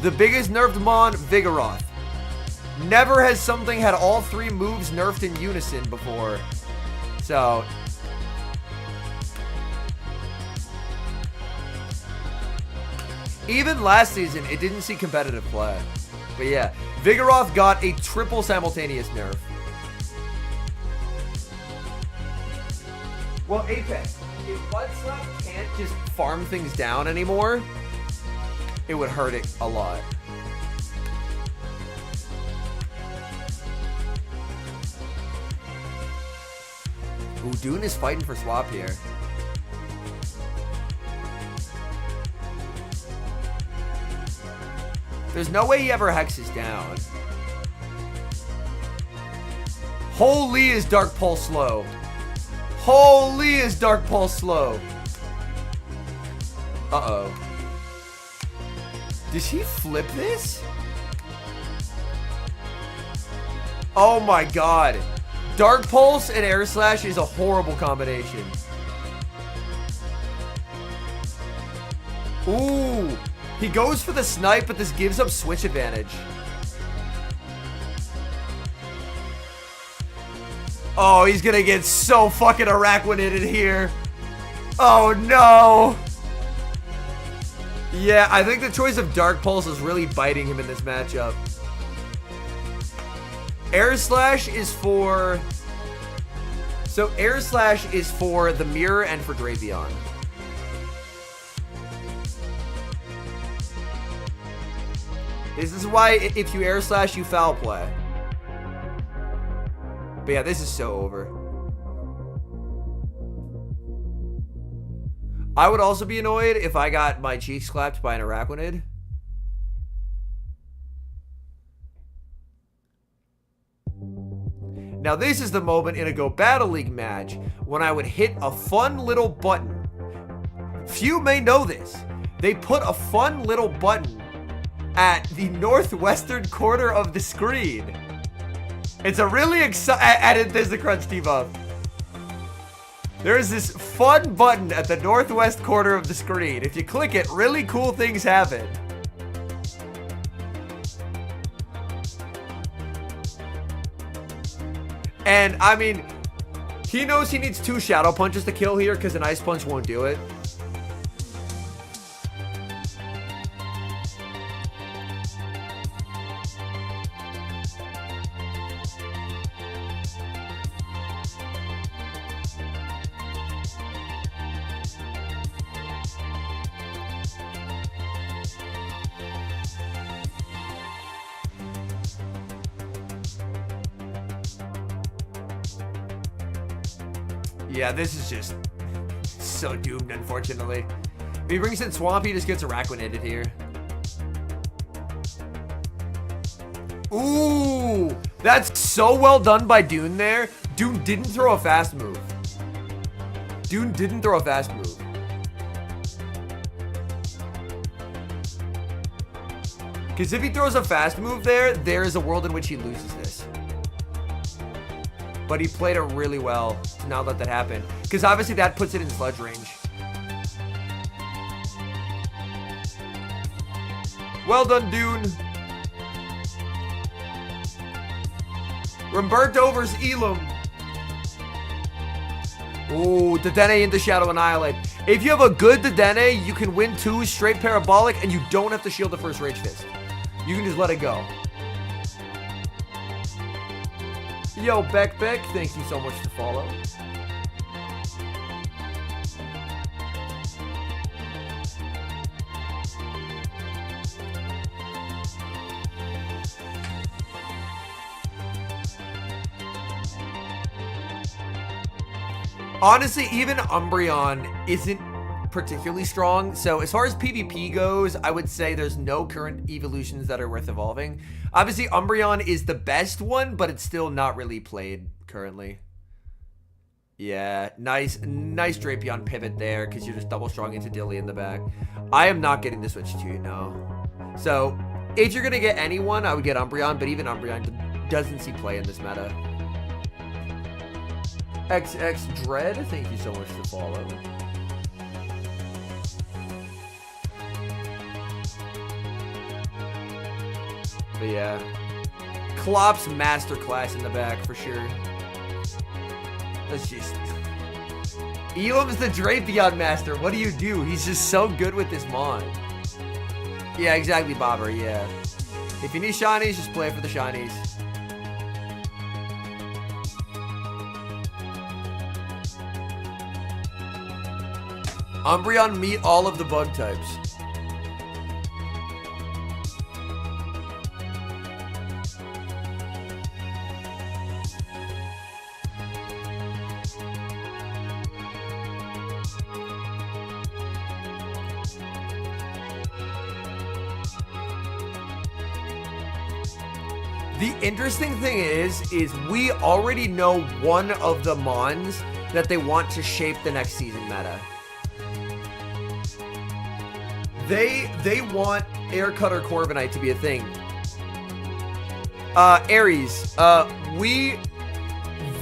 The biggest nerfed Mon, Vigoroth. Never has something had all three moves nerfed in unison before. So... even last season, it didn't see competitive play. But yeah, Vigoroth got a triple simultaneous nerf. Well, Apex, if Mudslap can't just farm things down anymore, it would hurt it a lot. Ooh, Dune is fighting for swap here. There's no way he ever hexes down. Holy is Dark Pulse slow. Holy is Dark Pulse slow. Uh-oh. Did he flip this? Oh my god. Dark Pulse and Air Slash is a horrible combination. Ooh. He goes for the snipe, but this gives up switch advantage. Oh, he's gonna get so fucking Araquanid in here. Oh no. Yeah, I think the choice of Dark Pulse is really biting him in this matchup. Air Slash is for... so Air Slash is for the Mirror and for Drapion. This is why if you Air Slash, you foul play. But yeah, this is so over. I would also be annoyed if I got my cheeks clapped by an Araquanid. Now this is the moment in a Go Battle League match when I would hit a fun little button. Few may know this. They put a fun little button at the northwestern corner of the screen. It's a really exciting... there's the Crunch debuff. There's this fun button at the northwest corner of the screen. If you click it, really cool things happen. And, I mean, he knows he needs 2 Shadow Punches to kill here because an Ice Punch won't do it. Yeah, this is just so doomed, unfortunately. If he brings in Swamp, he just gets Araquanid here. Ooh, that's so well done by Dune there. Dune didn't throw a fast move. Dune didn't throw a fast move. Because if he throws a fast move there is a world in which he loses this. But he played it really well to not let that happen. Because obviously that puts it in sludge range. Well done, Dune. Roberto versus Elim. Ooh, Dedenne into Shadow Annihilate. If you have a good Dedenne, you can win 2 straight parabolic and you don't have to shield the first Rage Fist. You can just let it go. Yo, Beck, thank you so much for follow. Honestly, even Umbreon isn't particularly strong. So as far as PvP goes, I would say there's no current evolutions that are worth evolving. Obviously, Umbreon is the best one, but it's still not really played currently. Yeah, nice Drapion pivot there because you're just double strong into Dilly in the back. I am not getting the switch to you, no. So if you're going to get anyone, I would get Umbreon, but even Umbreon doesn't see play in this meta. XX Dread, thank you so much for follow. But yeah, Klopp's masterclass in the back for sure. Let's just... Elim's the Drapion master. What do you do? He's just so good with this mon. Yeah, exactly, Bobber, yeah. If you need shinies, just play for the shinies. Umbreon meet all of the bug types. The interesting thing is we already know one of the mons that they want to shape the next season meta. They want Air Cutter Corviknight to be a thing. Aries,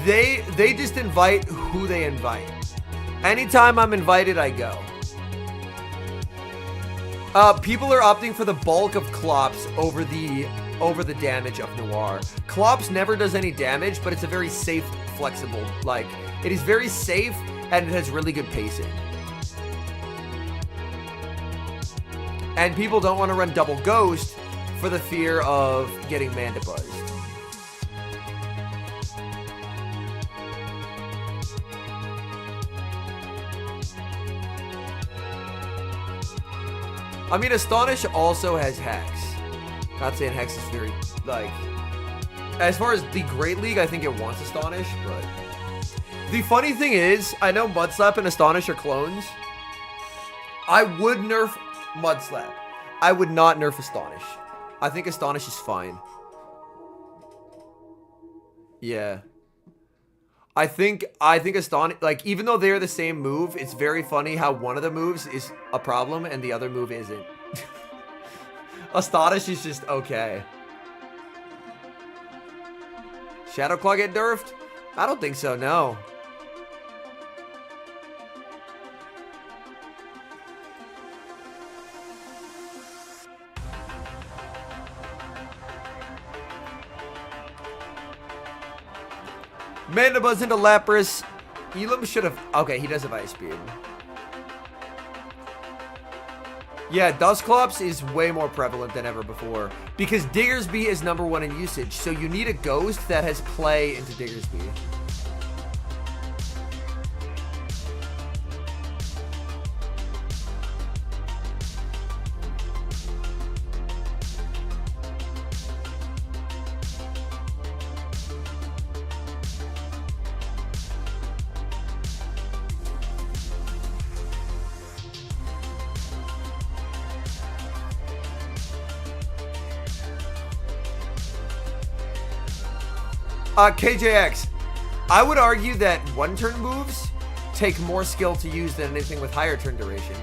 they just invite who they invite. Anytime I'm invited, I go. People are opting for the bulk of Klops over the damage of Noir. Klops never does any damage, but it's a very safe, flexible, it is very safe and it has really good pacing. And people don't want to run double Ghost for the fear of getting Mandibuzzed. I mean, Astonish also has Hex. Not saying Hex is very, as far as the Great League, I think it wants Astonish, but... The funny thing is, I know Mudslap and Astonish are clones. I would nerf Mudslap. I would not nerf Astonish. I think Astonish is fine. Yeah. I think Astonish, even though they're the same move, it's very funny how one of the moves is a problem and the other move isn't. Astonish is just okay. Shadow Claw get nerfed? I don't think so, no. Mandibuzz into Lapras. Elim should have... Okay, he does have Ice Beam. Yeah, Dusclops is way more prevalent than ever before. Because Diggersby is #1 in usage. So you need a Ghost that has play into Diggersby. KJX, I would argue that one-turn moves take more skill to use than anything with higher turn duration.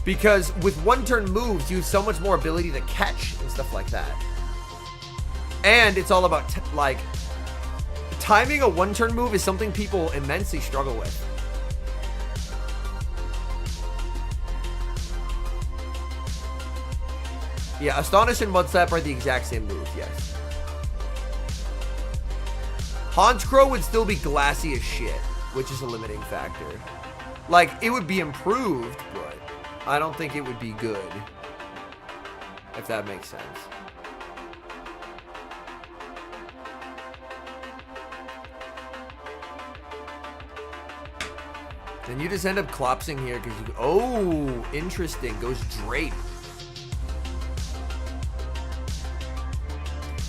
Because with one-turn moves, you have so much more ability to catch and stuff like that. And it's all about, like, timing a one-turn move is something people immensely struggle with. Yeah, Astonish and Mudslap are the exact same move, yes. Honchkrow would still be glassy as shit, which is a limiting factor. Like, it would be improved, but I don't think it would be good. If that makes sense. Then you just end up collapsing here because you... Oh, interesting. Goes Drape.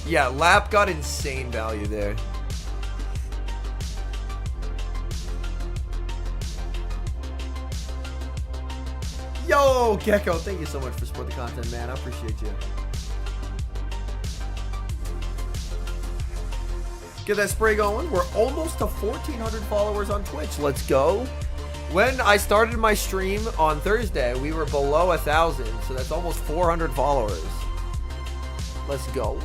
Yeah, Lap got insane value there. Yo, Gecko, thank you so much for supporting the content, man. I appreciate you. Get that spray going. We're almost to 1,400 followers on Twitch. Let's go. When I started my stream on Thursday, we were below 1,000, so that's almost 400 followers. Let's go.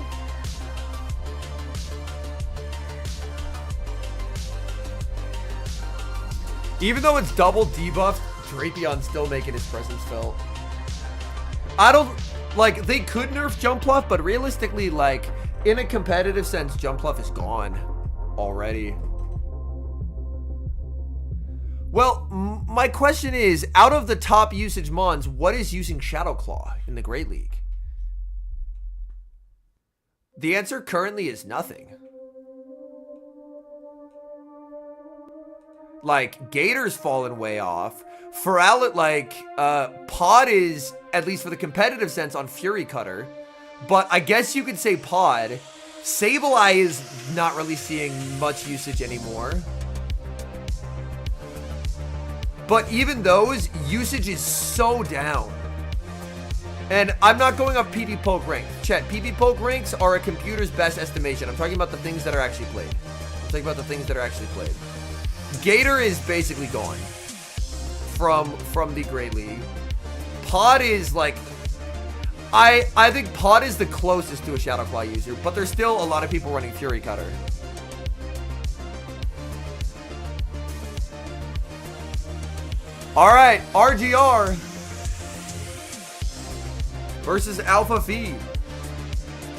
Even though it's double debuffed, Drapeon's still making his presence felt. I don't... Like, they could nerf Jump Bluff, but realistically, like, in a competitive sense, Jump Bluff is gone already. Well, my question is, out of the top usage mons, what is using Shadow Claw in the Great League? The answer currently is nothing. Like, Gator's fallen way off. Ferallet, like, Pod is, at least for the competitive sense, on Fury Cutter. But I guess you could say Pod. Sableye is not really seeing much usage anymore. But even those, usage is so down. And I'm not going off PV Poke rank. Chat, PV Poke ranks are a computer's best estimation. I'm talking about the things that are actually played. I'm talking about the things that are actually played. Gator is basically gone from the Great League. Pod is like... I think Pod is the closest to a Shadow Claw user, but there's still a lot of people running Fury Cutter. Alright, RGR versus Alpha Feeb.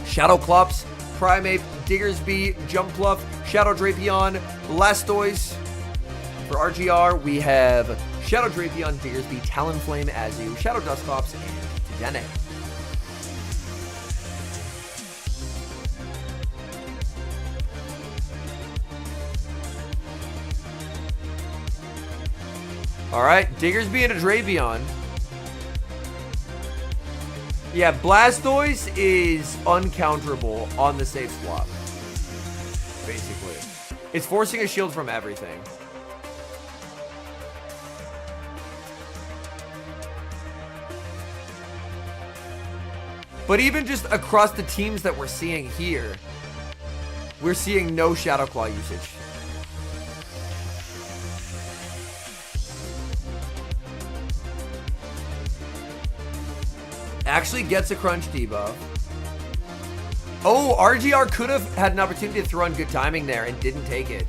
Shadow Clops, Primeape, Diggersby, Jump Bluff, Shadow Drapion, Blastoise. For RGR, we have Shadow Drapion, Diggersby, Talonflame, Azu, Shadow Dusclops, and Tedenne. Alright, Diggersby and a Drapion. Yeah, Blastoise is uncounterable on the safe swap. Basically. It's forcing a shield from everything. But even just across the teams that we're seeing here, we're seeing no Shadow Claw usage. Actually gets a crunch debuff. Oh, RGR could have had an opportunity to throw on good timing there and didn't take it.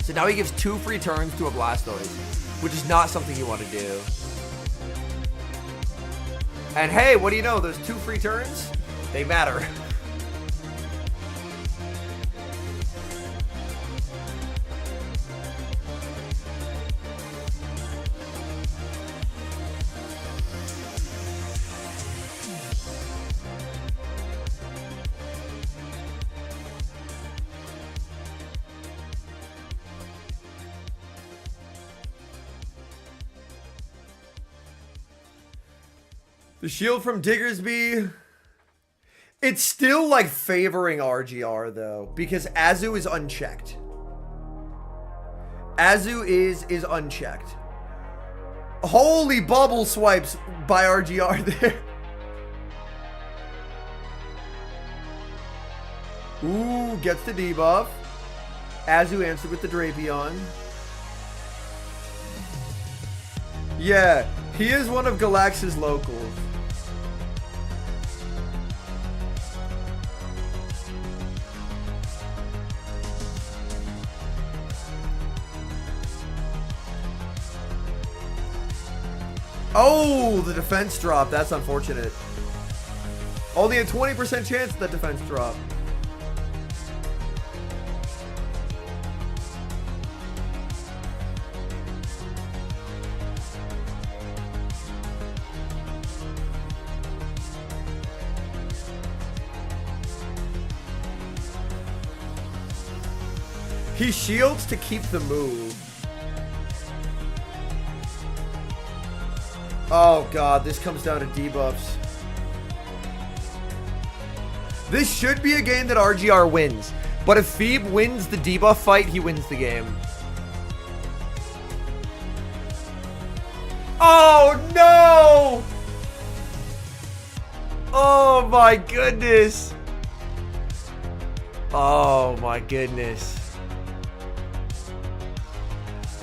So now he gives 2 free turns to a Blastoise, which is not something you want to do. And hey, what do you know? Those 2 free turns, they matter. The shield from Diggersby. It's still like favoring RGR though, because Azu is unchecked. Azu is unchecked. Holy bubble swipes by RGR there. Ooh, gets the debuff. Azu answered with the Drapion. Yeah, he is one of Galax's locals. Oh, the defense drop. That's unfortunate. Only a 20% chance of that defense drop. He shields to keep the move. Oh god, this comes down to debuffs. This should be a game that RGR wins. But if Feeb wins the debuff fight, he wins the game. Oh no! Oh my goodness. Oh my goodness.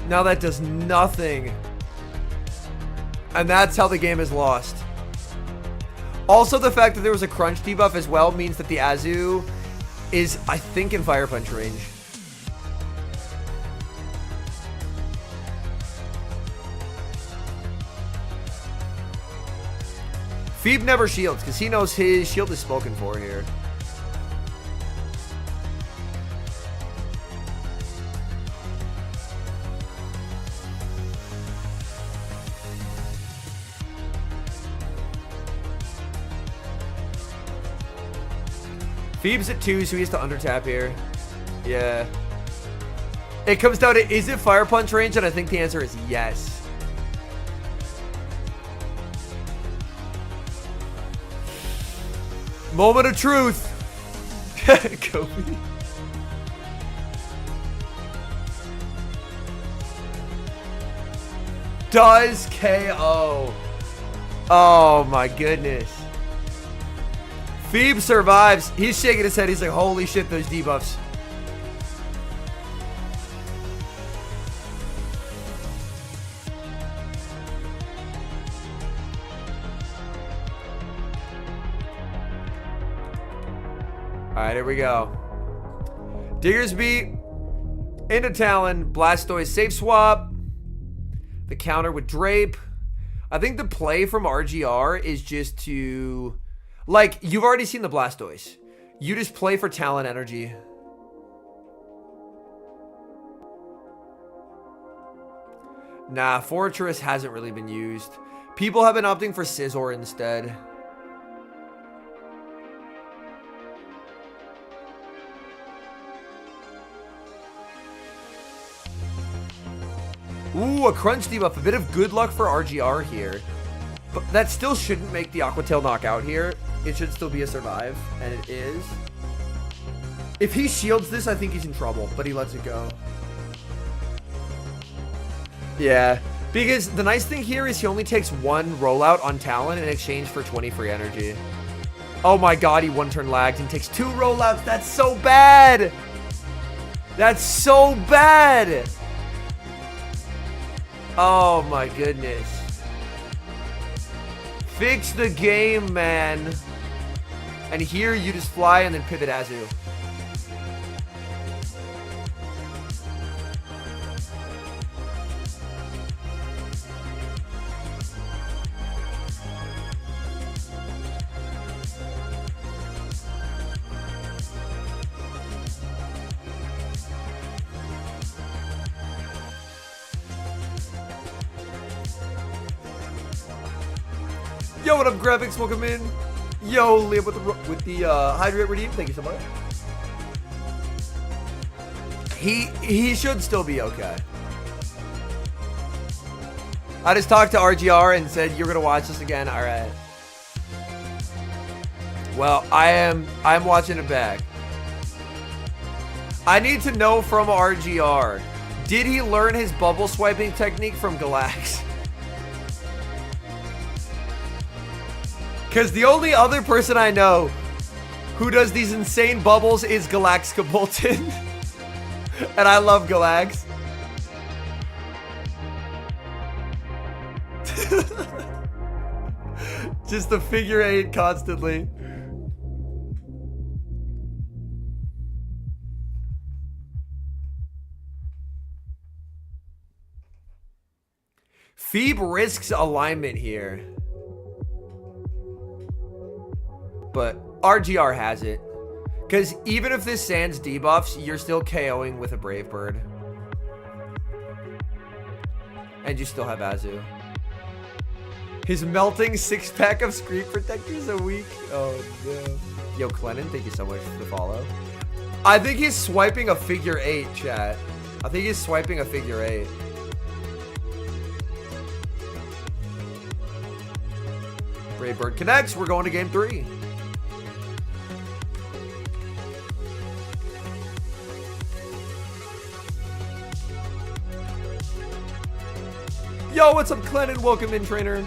Now that does nothing. And that's how the game is lost. Also, the fact that there was a crunch debuff as well means that the Azu is, I think, in Fire Punch range. Feeb never shields because he knows his shield is spoken for here. Feeb's at 2, so he has to undertap here. Yeah. It comes down to, is it Fire Punch range? And I think the answer is yes. Moment of truth. Kobe. Does KO. Oh my goodness. Feeb survives. He's shaking his head. He's like, holy shit, those debuffs. Alright, here we go. Diggersby into Talon. Blastoise safe swap. The counter with Drape. I think the play from RGR is just to... Like, you've already seen the Blastoise. You just play for Talon energy. Nah, Fortress hasn't really been used. People have been opting for Scizor instead. Ooh, a crunch debuff. A bit of good luck for RGR here. But that still shouldn't make the Aqua Tail knockout here. It should still be a survive, and it is. If he shields this, I think he's in trouble, but he lets it go. Yeah, because the nice thing here is he only takes one rollout on Talon in exchange for 20 free energy. Oh my god, he one-turn lagged and takes 2 rollouts. That's so bad! That's so bad! Oh my goodness. Fix the game, man. And here you just fly and then pivot Azu. Yo, what up, graphics? Welcome in. Yo, Liam with the hydrate redeem. Thank you so much. He should still be okay. I just talked to RGR and said you're gonna watch this again. All right. Well, I'm watching it back. I need to know from RGR. Did he learn his bubble swiping technique from Galax? Because the only other person I know Who does these insane bubbles is Galax Bolton. And I love Galax. Just the figure 8 constantly. Feeb risks alignment here. But RGR has it. Because even if this Sans debuffs, you're still KOing with a Brave Bird. And you still have Azu. His melting 6-pack of Screen Protectors a week. Oh no. Yo, Clennon, thank you so much for the follow. I think he's swiping a figure 8, chat. I think he's swiping a figure 8. Brave Bird connects. We're going to game 3. Yo, what's up, Clennon? Welcome in, trainer.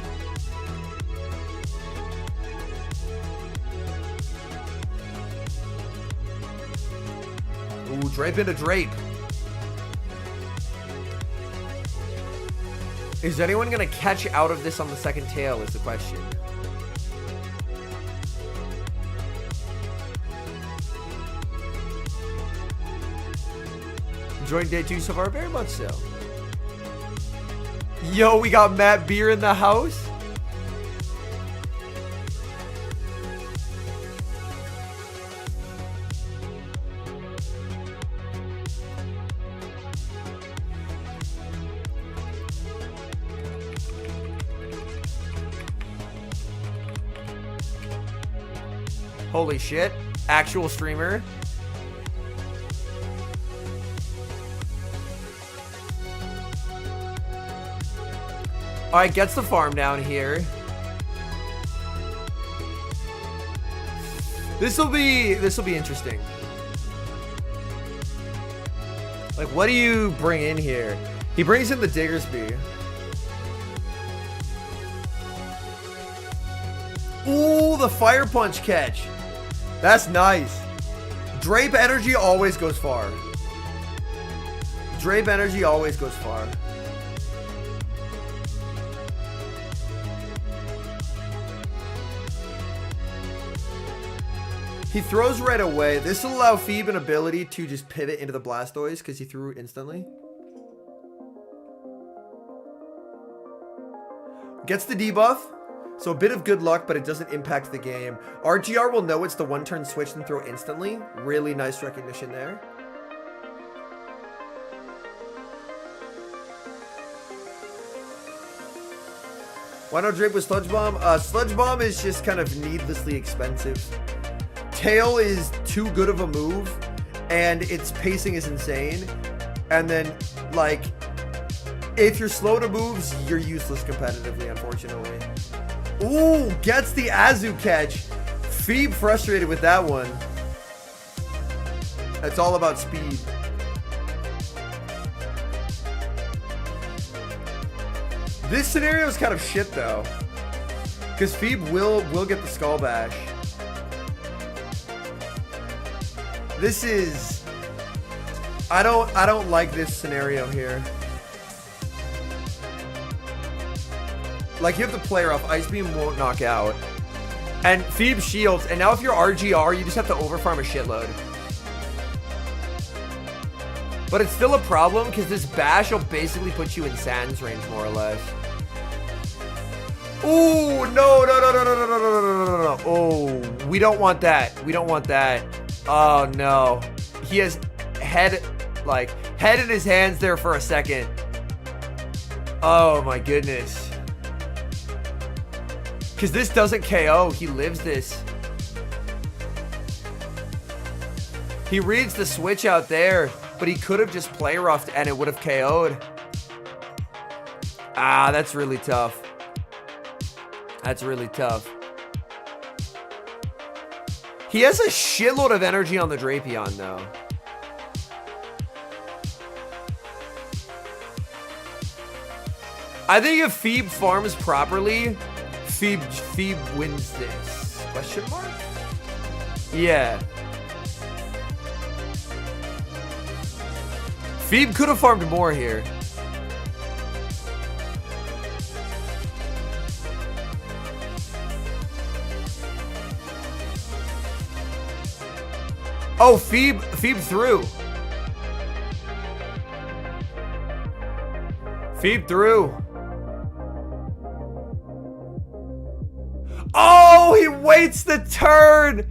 Ooh, drape into drape. Is anyone gonna catch out of this on the second tail is the question. Enjoying day 2 so far? Very much so. Yo, we got Matt Beer in the house. Holy shit. Actual streamer. All right, gets the farm down here. This will be interesting. Like, what do you bring in here? He brings in the Diggersby. Ooh, the Fire Punch catch. That's nice. Drape energy always goes far. Drape energy always goes far. He throws right away. This will allow Feeb an ability to just pivot into the Blastoise because he threw instantly. Gets the debuff. So a bit of good luck, but it doesn't impact the game. RGR will know it's the one-turn switch and throw instantly. Really nice recognition there. Why not drape with Sludge Bomb? Sludge Bomb is just kind of needlessly expensive. Tail is too good of a move, and its pacing is insane. And then, like, if you're slow to moves, you're useless competitively, unfortunately. Ooh, gets the Azu catch. Feeb frustrated with that one. It's all about speed. This scenario is kind of shit though, because Feeb will get the Skull Bash. This is, I don't like this scenario here. Like, you have the player off, Ice Beam won't knock out. And Feeb shields, and now if you're RGR, you just have to overfarm a shitload. But it's still a problem, because this bash will basically put you in Sans range, more or less. Ooh, no. Oh, we don't want that. We don't want that. Oh, no. He has head in his hands there for a second. Oh, my goodness. Because this doesn't KO. He lives this. He reads the switch out there, but he could have just play roughed and it would have KO'd. Ah, that's really tough. That's really tough. He has a shitload of energy on the Drapion, though. I think if Feeb farms properly, Feeb wins this. Question mark? Yeah. Feeb could have farmed more here. Oh, Feeb threw. Feeb threw. Oh, he waits the turn.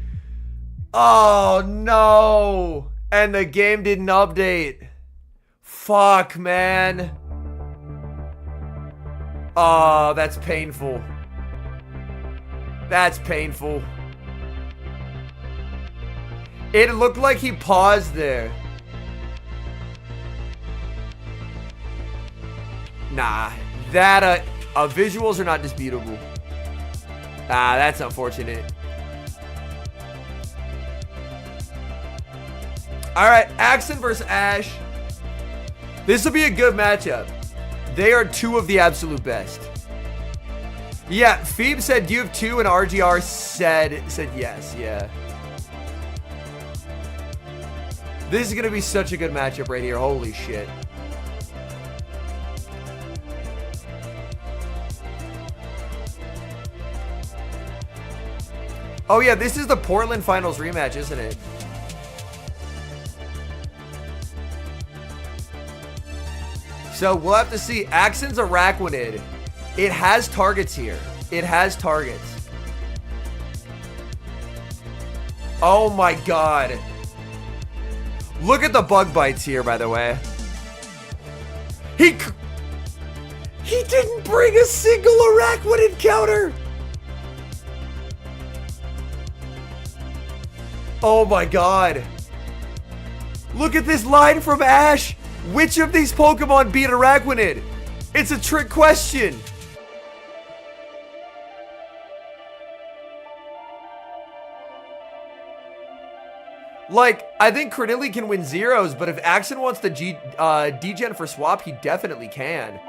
Oh, no. And the game didn't update. Fuck, man. Oh, that's painful. That's painful. It looked like he paused there. Nah, that visuals are not disputable. Ah, that's unfortunate. All right, Axen versus Ash. This will be a good matchup. They are two of the absolute best. Yeah, Feeb said you have two, and RGR said yes. Yeah. This is gonna be such a good matchup right here. Holy shit. Oh yeah, this is the Portland Finals rematch, isn't it? So we'll have to see. Axen's Araquanid. It has targets here. It has targets. Oh my god. Look at the bug bites here, by the way. He didn't bring a single Araquanid counter. Oh my god. Look at this line from Ash. Which of these Pokemon beat Araquanid? It's a trick question. Like, I think Crenilli can win zeros, but if Axen wants the degen for swap, he definitely can.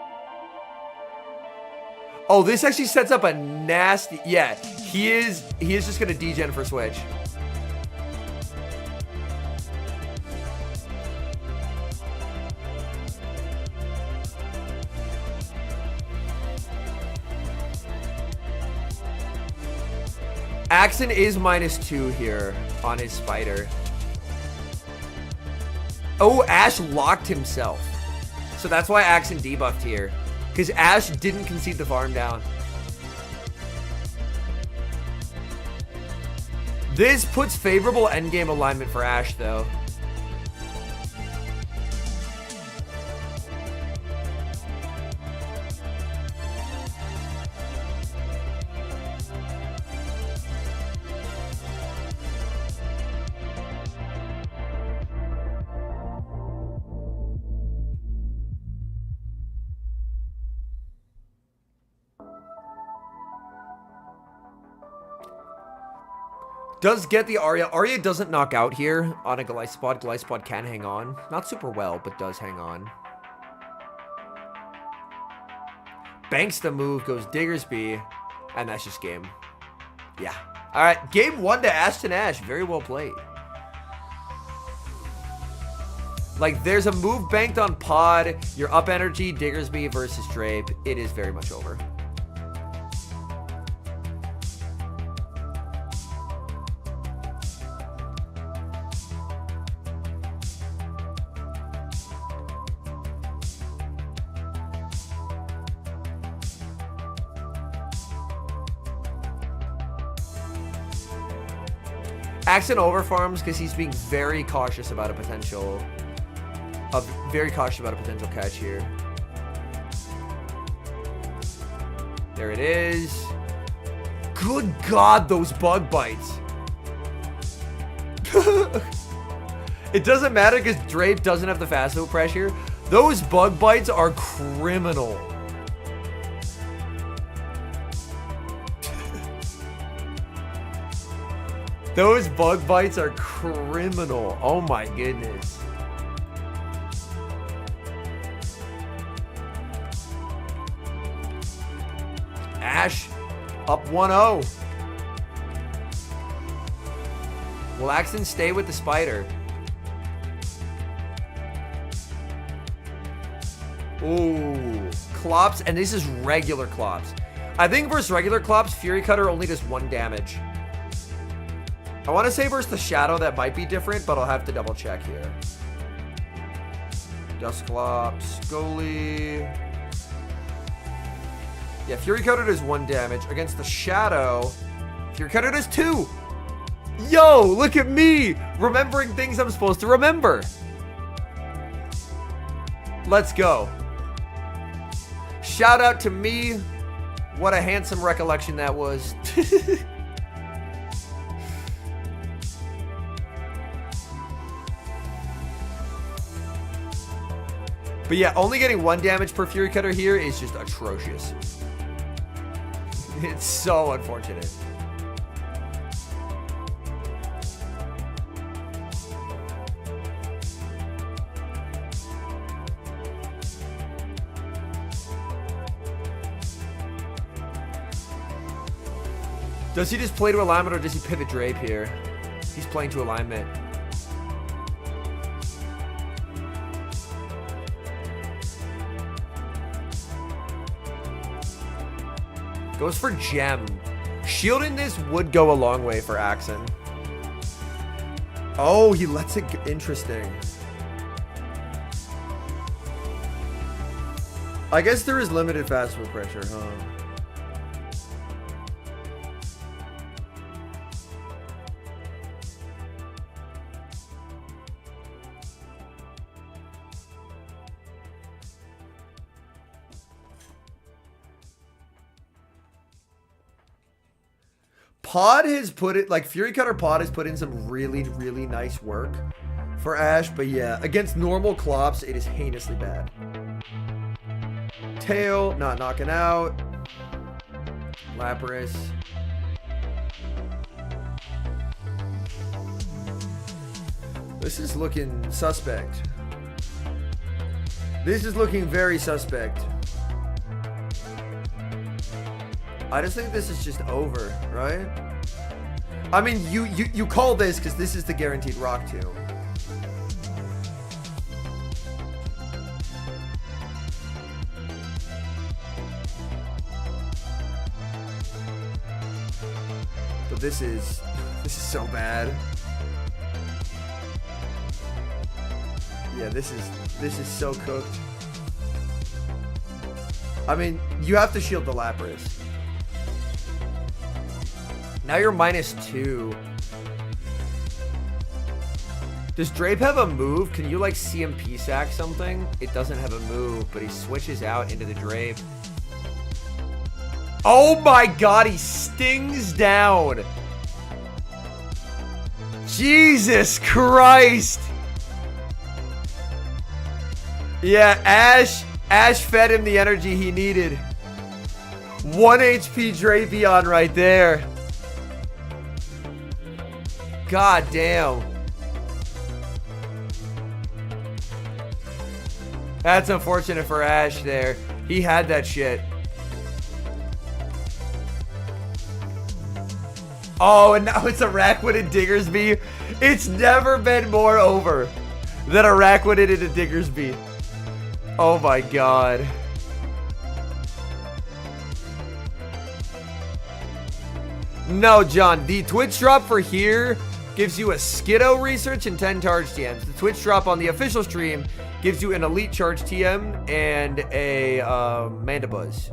Oh, this actually sets up a nasty... Yeah, he is just going to degen for switch. Axen is -2 here on his spider. Oh, Ash locked himself. So that's why Axen debuffed here. Because Ash didn't concede the farm down. This puts favorable endgame alignment for Ash, though. Does get the Arya. Arya doesn't knock out here on a Glyspod. Glyspod can hang on. Not super well, but does hang on. Banks the move, goes Diggersby, and that's just game. Yeah. All right, game 1 to Ashton Ash. Very well played. Like, there's a move banked on Pod. Your up energy, Diggersby versus Drape. It is very much over. Axen overfarms because he's being very cautious about a potential catch here. There it is. Good God, those bug bites. It doesn't matter because Drape doesn't have the fast move pressure. Those bug bites are criminal. Those bug bites are criminal. Oh my goodness. Ash up 1-0. Will Axen stay with the spider? Ooh, Clops, and this is regular Clops. I think versus regular Clops, Fury Cutter only does 1 damage. I want to say versus the Shadow that might be different, but I'll have to double check here. Dusclops, Scully. Yeah, Fury Cutter does 1 damage. Against the Shadow, Fury Cutter does 2. Yo, look at me! Remembering things I'm supposed to remember. Let's go. Shout out to me. What a handsome recollection that was. But yeah, only getting 1 damage per Fury Cutter here is just atrocious. It's so unfortunate. Does he just play to alignment or does he pivot drape here? He's playing to alignment. Goes for gem. Shielding this would go a long way for Axen. Oh, he lets it get interesting. I guess there is limited fast food pressure, huh? Pod has put it, like Fury Cutter Pod has put in some really, really nice work for Ash, but yeah, against normal Clops, it is heinously bad. Tail, not knocking out. Lapras. This is looking suspect. This is looking very suspect. I just think this is just over, right? I mean, you call this because this is the guaranteed rock tomb. But this is so bad. Yeah, this is so cooked. I mean, you have to shield the Lapras. Now you're -2. Does Drape have a move? Can you like CMP sack something? It doesn't have a move, but he switches out into the Drape. Oh my god, he stings down. Jesus Christ. Yeah, Ash fed him the energy he needed. 1 HP Drapion right there. God damn. That's unfortunate for Ash there. He had that shit. Oh, and now it's a Rakwood and Diggersby. It's never been more over than a Rakwood and a Diggersby. Oh my god. No, John. The Twitch drop for here gives you a Skiddo research and 10 charge TMs. The Twitch drop on the official stream gives you an elite charge TM and a Mandibuzz.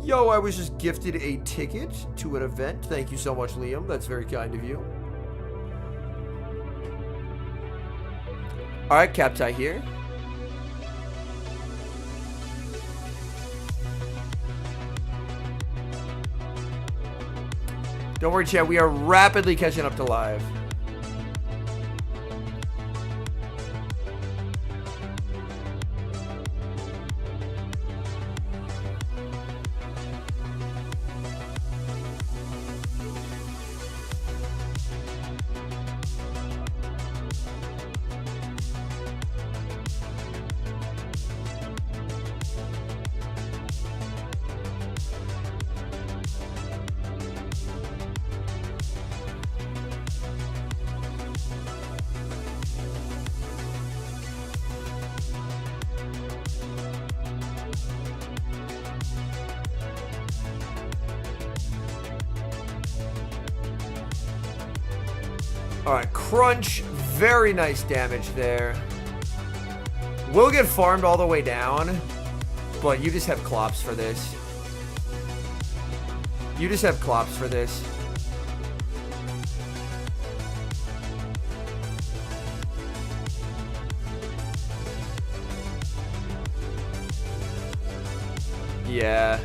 Yo, I was just gifted a ticket to an event. Thank you so much, Liam. That's very kind of you. All right, Captai here. Don't worry, chat. We are rapidly catching up to live. Alright, Crunch. Very nice damage there. Will get farmed all the way down, but you just have Clops for this. You just have Clops for this. Yeah.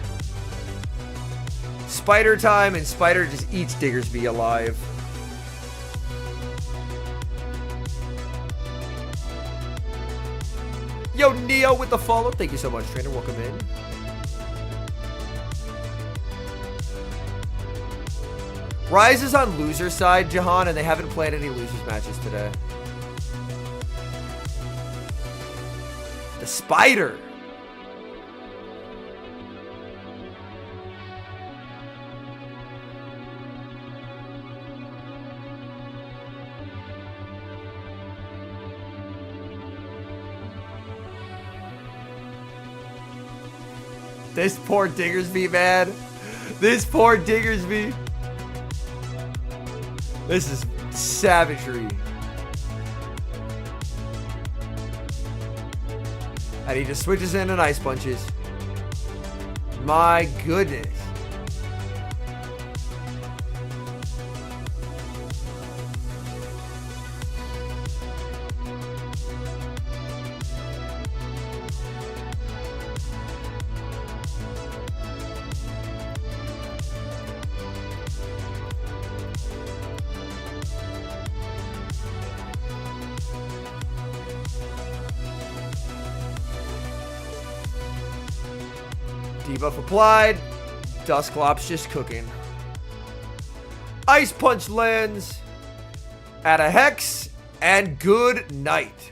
Spider time, and Spider just eats Diggersby alive. Yo, Neo with the follow. Thank you so much, trainer. Welcome in. Rise is on loser side, Jahan, and they haven't played any losers matches today. The Spider. This poor Diggersby, man. This poor Diggersby. This is savagery. And he just switches in and ice punches. My goodness. Debuff applied. Dusclops just cooking. Ice Punch lands at a Hex, and good night.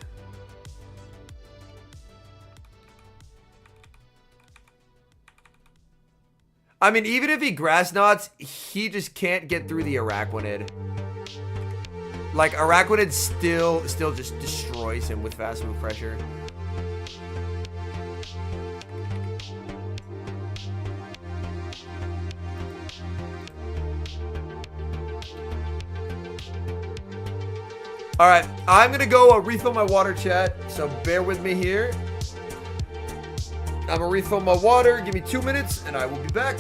I mean, even if he Grass Knots, he just can't get through the Araquanid. Like, Araquanid still just destroys him with fast move pressure. All right, I'm gonna go refill my water, chat, so bear with me here. I'm gonna refill my water. Give me 2 minutes, and I will be back.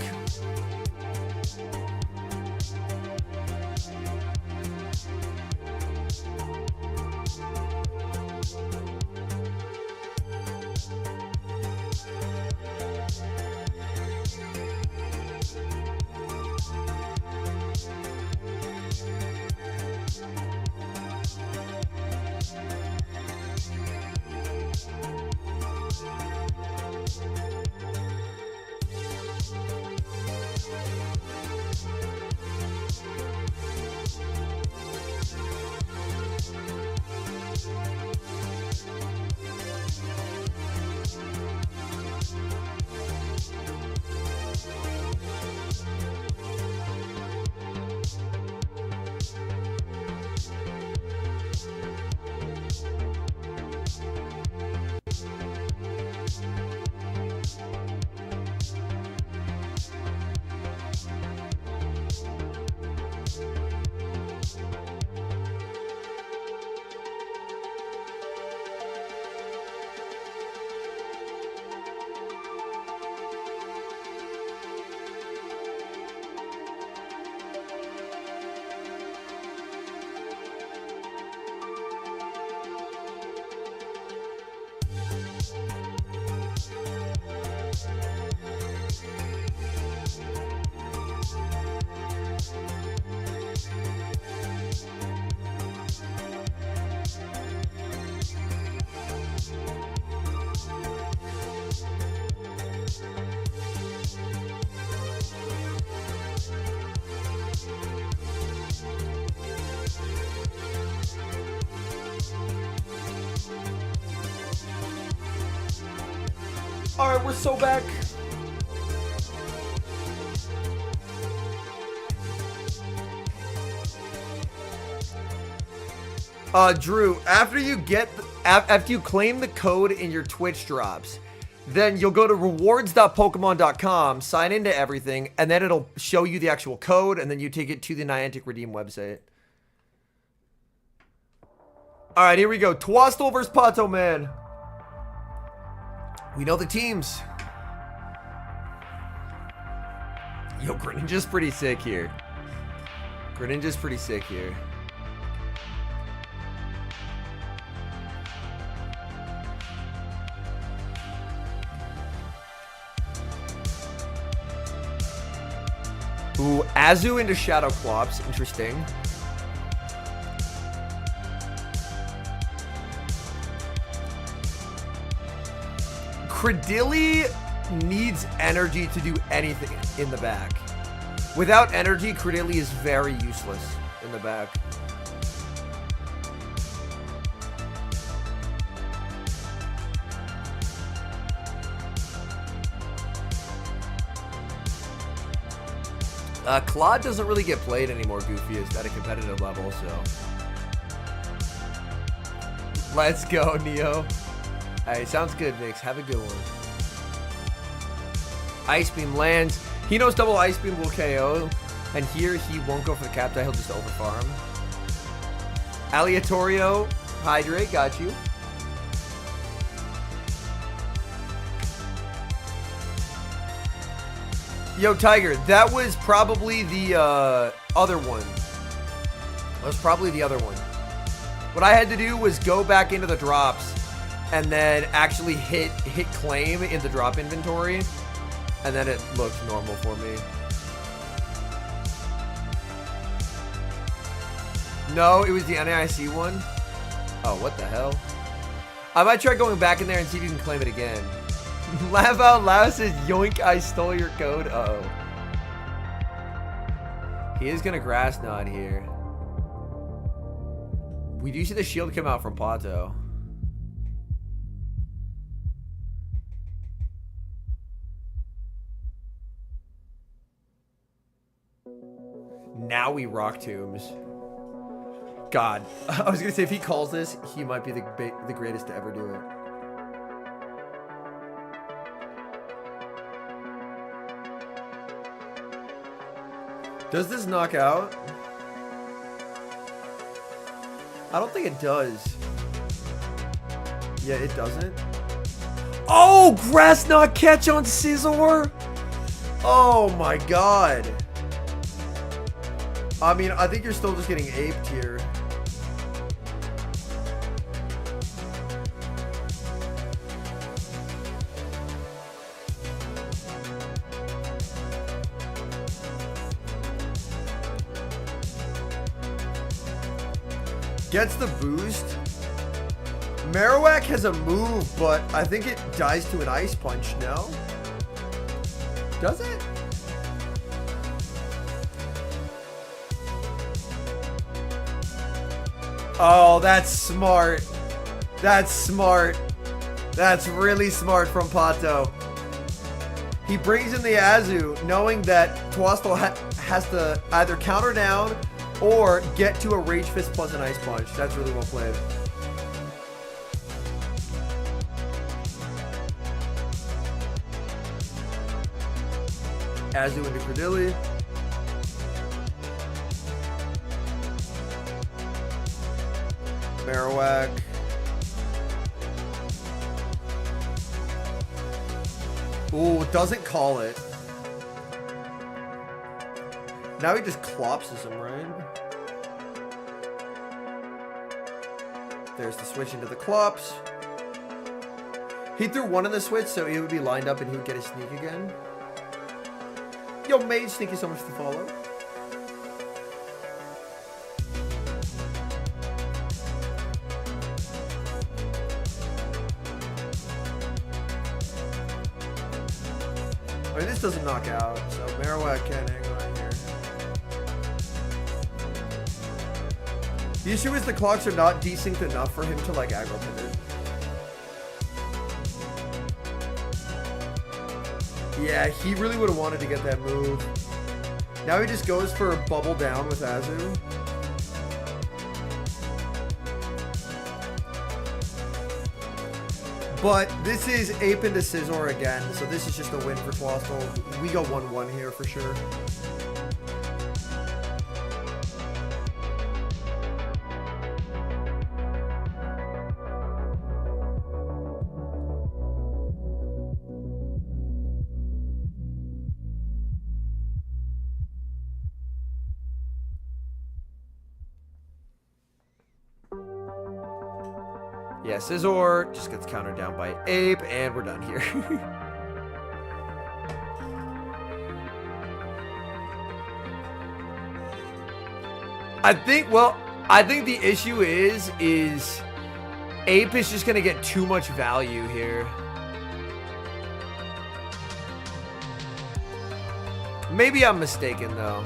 All right, we're so back. Drew, after you claim the code in your Twitch drops, then you'll go to rewards.pokemon.com, sign into everything, and then it'll show you the actual code, and then you take it to the Niantic Redeem website. All right, here we go. Twostel versus Pato, man. We know the teams. Yo, Greninja's pretty sick here. Greninja's pretty sick here. Ooh, Azu into Shadow Clops. Interesting. Credilli needs energy to do anything in the back. Without energy, Credilli is very useless in the back. Claude doesn't really get played anymore, Goofiest, at a competitive level, so. Let's go, Neo. Alright, sounds good, Nix. Have a good one. Ice Beam lands. He knows double Ice Beam will KO. And here he won't go for the Captai, he'll just overfarm. Aleatorio, Hydrate, got you. Yo, Tiger, that was probably the other one. That was probably the other one. What I had to do was go back into the drops and then actually hit claim in the drop inventory. And then it looked normal for me. No, it was the NAIC one. Oh, what the hell? I might try going back in there and see if you can claim it again. Laugh out loud says, yoink, I stole your code. Uh-oh. He is going to Grass Knot here. We do see the shield come out from Pato. Now we rock tombs. God. I was going to say, if he calls this, he might be the greatest to ever do it. Does this knock out? I don't think it does. Yeah, it doesn't. Oh, Grass Knot catch on Scizor? Oh my god. I mean, I think you're still just getting aped here. Gets the boost. Marowak has a move, but I think it dies to an Ice Punch, no? Does it? Oh, that's smart. That's smart. That's really smart from Pato. He brings in the Azu, knowing that Twostel has to either counter down or get to a Rage Fist plus an Ice Punch. That's really well played. Azu into Credilli. Marowak. Ooh, doesn't call it. Now he just clopses him, right? There's the switch into the clops. He threw one in the switch, so he would be lined up and he would get his sneak again. Yo, Mage, thank you so much for the follow. I mean, this doesn't knock out, so Marowak can hang on here. The issue is the clocks are not desynced enough for him to like aggro pivot. Yeah, he really would have wanted to get that move. Now he just goes for a bubble down with Azu. But this is Ape into Scizor again, so this is just a win for Twostel. We go 1-1 here for sure. Yeah, Scizor just gets countered down by Ape, and we're done here. I think the issue is Ape is just gonna get too much value here. Maybe I'm mistaken though.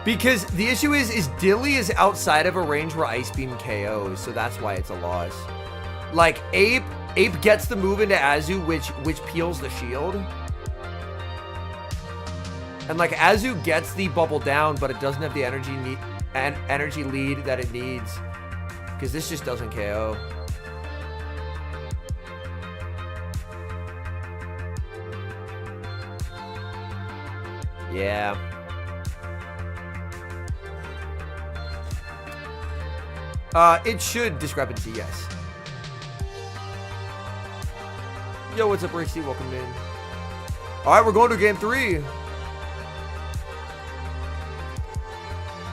Because the issue is Dilly is outside of a range where Ice Beam KOs, so that's why it's a loss. Like Ape gets the move into Azu, which peels the shield. And like Azu gets the bubble down, but it doesn't have the energy lead that it needs. Because this just doesn't KO. Yeah. It should discrepancy, yes. Yo, what's up, Richie? Welcome in. Alright, we're going to game 3.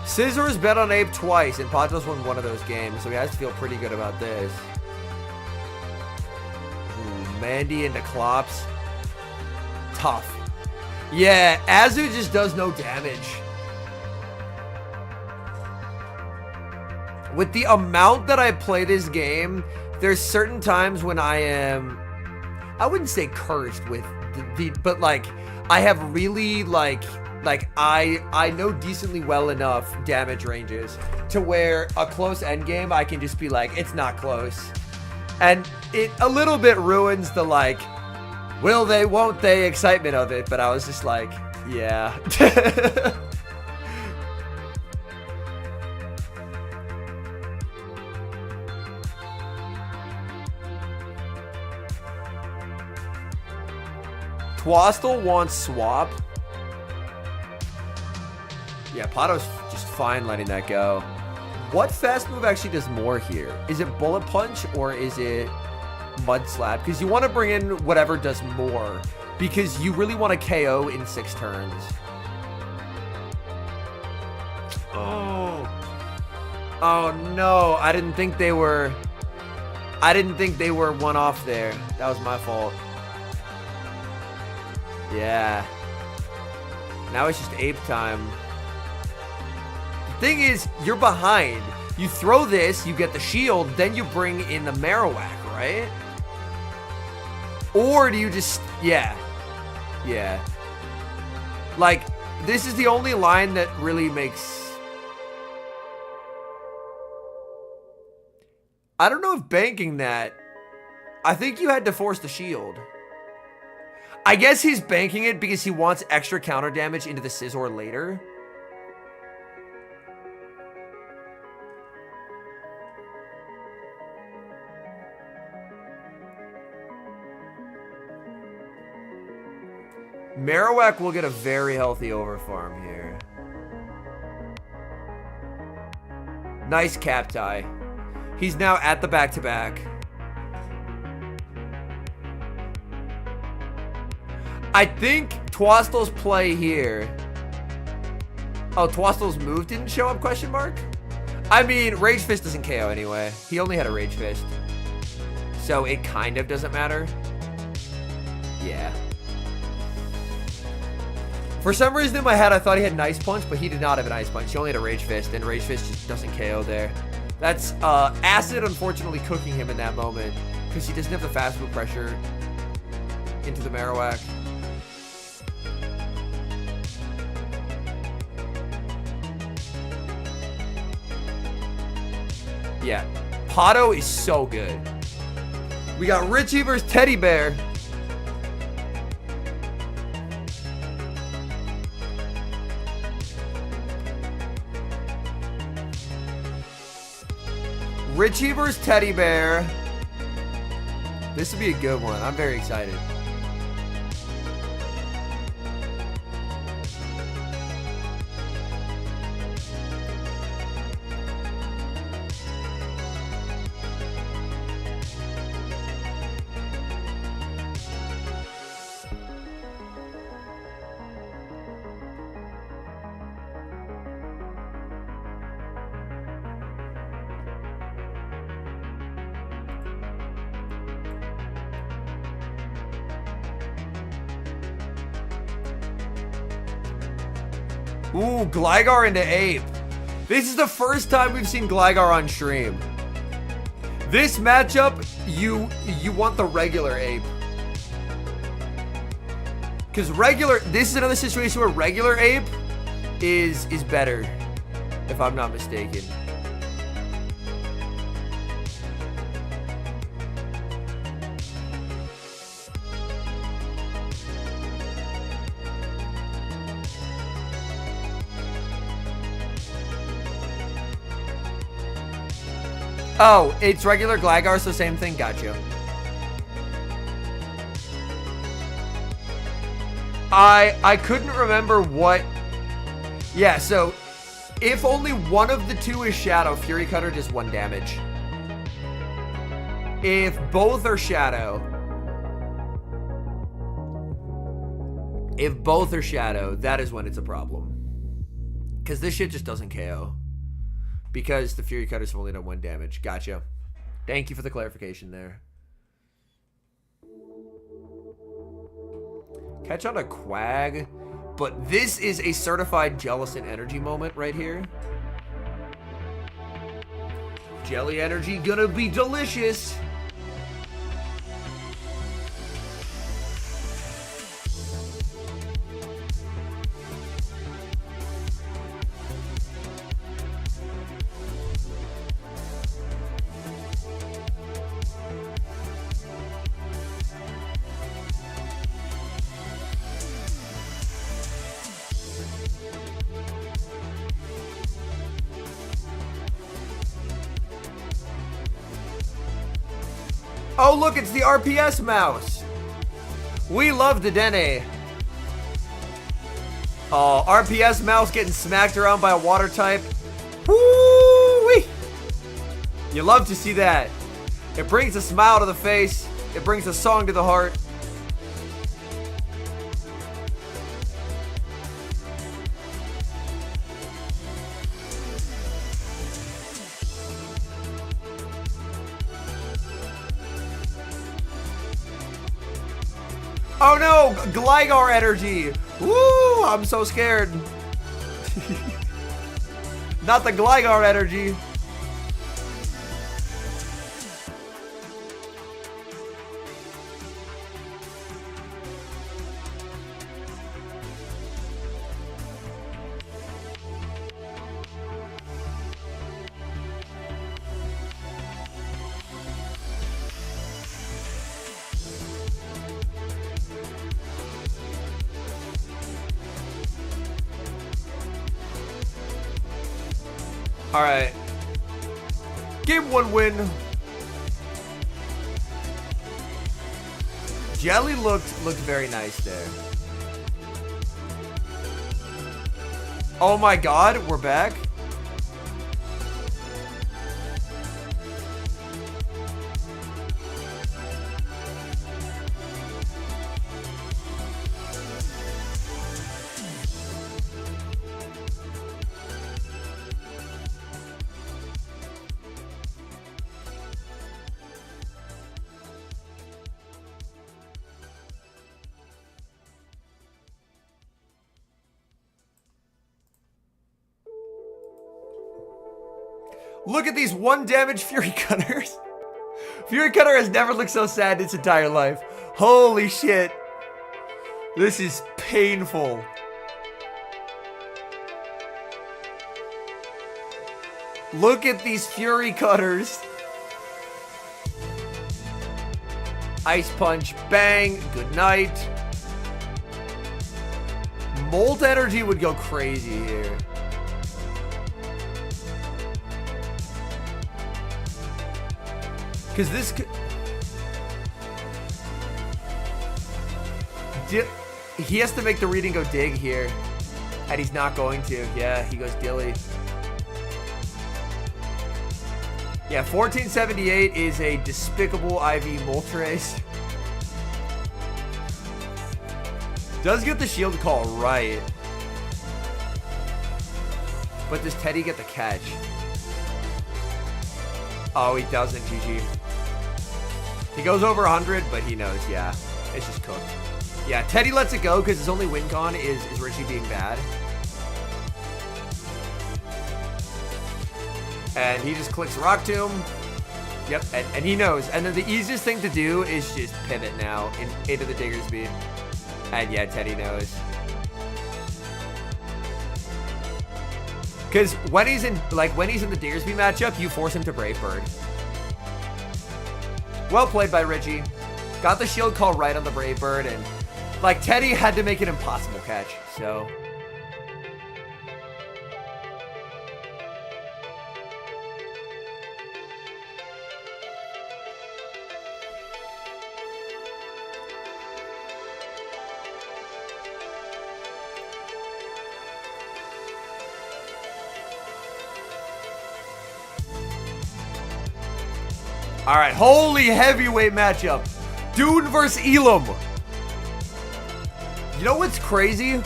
Scizor has bet on Ape twice, and Patos won one of those games, so he has to feel pretty good about this. Ooh, Mandy into Clops. Tough. Yeah, Azu just does no damage. With the amount that I play this game, there's certain times when I am, I wouldn't say cursed with but like, I have really like I know decently well enough damage ranges to where a close end game, I can just be like, it's not close. And it a little bit ruins the like, will they, won't they excitement of it, but I was just like, yeah. Twostel wants swap. Yeah, Pato's just fine letting that go. What fast move actually does more here? Is it Bullet Punch or is it Mud Slap? Because you want to bring in whatever does more, because you really want to KO in 6 turns. Oh no, I didn't think they were one off there. That was my fault. Yeah. Now it's just Ape time. The thing is, you're behind. You throw this, you get the shield, then you bring in the Marowak, right? Or do you just... Yeah. Yeah. Like, this is the only line that really makes... I don't know if banking that... I think you had to force the shield. I guess he's banking it because he wants extra counter damage into the Scizor later. Marowak will get a very healthy overfarm here. Nice cap tie. He's now at the back-to-back. I think Twostel's play here. Oh, Twostel's move didn't show up, question mark? I mean, Rage Fist doesn't KO anyway. He only had a Rage Fist. So it kind of doesn't matter. Yeah. For some reason in my head, I thought he had an Ice Punch, but he did not have an Ice Punch. He only had a Rage Fist, and Rage Fist just doesn't KO there. That's Acid, unfortunately, cooking him in that moment, because he doesn't have the fast move pressure into the Marowak. Yeah, Pato is so good. We got Richie versus Teddy Bear. Richie versus Teddy Bear. This would be a good one. I'm very excited. Ooh, Gligar into Ape. This is the first time we've seen Gligar on stream. This matchup, you want the regular Ape. Because this is another situation where regular Ape is better, if I'm not mistaken. Oh, it's regular Gligar, so same thing. Gotcha. I couldn't remember what... Yeah, so if only one of the two is Shadow, Fury Cutter does 1 damage. If both are Shadow... If both are Shadow, that is when it's a problem. Because this shit just doesn't KO. Because the Fury Cutter's only done 1 damage. Gotcha. Thank you for the clarification there. Catch on a Quag. But this is a certified Jellicent energy moment right here. Jelly energy gonna be delicious. Oh, look, it's the RPS mouse. We love the Dene. Oh, RPS mouse getting smacked around by a water type. Woo-wee. You love to see that. It brings a smile to the face. It brings a song to the heart. Oh no, Gligar energy. Woo, I'm so scared. Not the Gligar energy. All right. Game 1 win. Jelly looked very nice there. Oh my god, we're back. Look at these 1 damage Fury Cutters. Fury Cutter has never looked so sad in its entire life. Holy shit. This is painful. Look at these Fury Cutters. Ice Punch, bang, good night. Molt Energy would go crazy here. Because this could... He has to make the reading go dig here. And he's not going to. Yeah, he goes Dilly. Yeah, 1478 is a despicable IV Moltres. Does get the shield call right. But does Teddy get the catch? Oh, he doesn't, GG. He goes over 100, but he knows, yeah. It's just cooked. Yeah, Teddy lets it go because his only win con is Richie being bad. And he just clicks Rock Tomb. Yep, and he knows. And then the easiest thing to do is just pivot now into the Diggersby. And yeah, Teddy knows. Because when he's in the Diggersby matchup, you force him to Brave Bird. Well played by Richie. Got the shield call right on the Brave Bird, and like Teddy had to make an impossible catch, so. All right, holy heavyweight matchup. Dune versus Elim. You know what's crazy?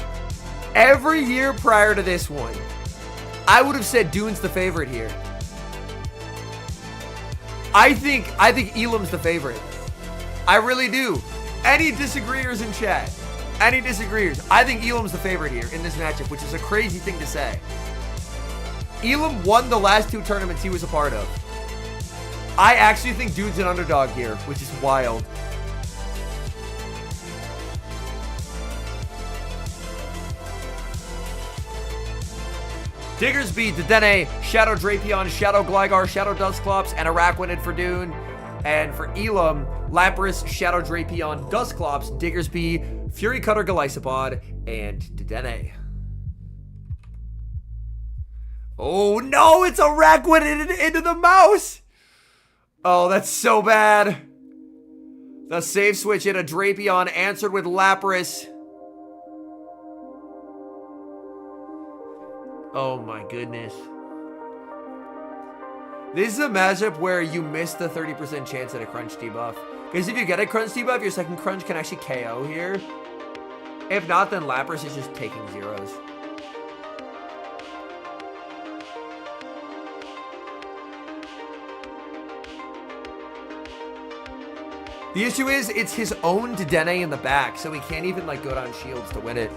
Every year prior to this one, I would have said Dune's the favorite here. I think Elim's the favorite. I really do. Any disagreeers in chat? Any disagreeers? I think Elim's the favorite here in this matchup, which is a crazy thing to say. Elim won the last 2 tournaments he was a part of. I actually think Dune's an underdog here, which is wild. Diggersby, Dedenne, Shadow Drapion, Shadow Gligar, Shadow Dusclops, and Araquanid for Dune. And for Elim, Lapras, Shadow Drapion, Dusclops, Diggersby, Fury Cutter, Golisopod, and Dedenne. Oh no, it's Araquanid into the mouse! Oh, that's so bad. The save switch in a Drapion answered with Lapras. Oh my goodness. This is a matchup where you miss the 30% chance at a crunch debuff. Because if you get a crunch debuff, your second crunch can actually KO here. If not, then Lapras is just taking zeros. The issue is, it's his own Dedenne in the back, so he can't even like go down shields to win it.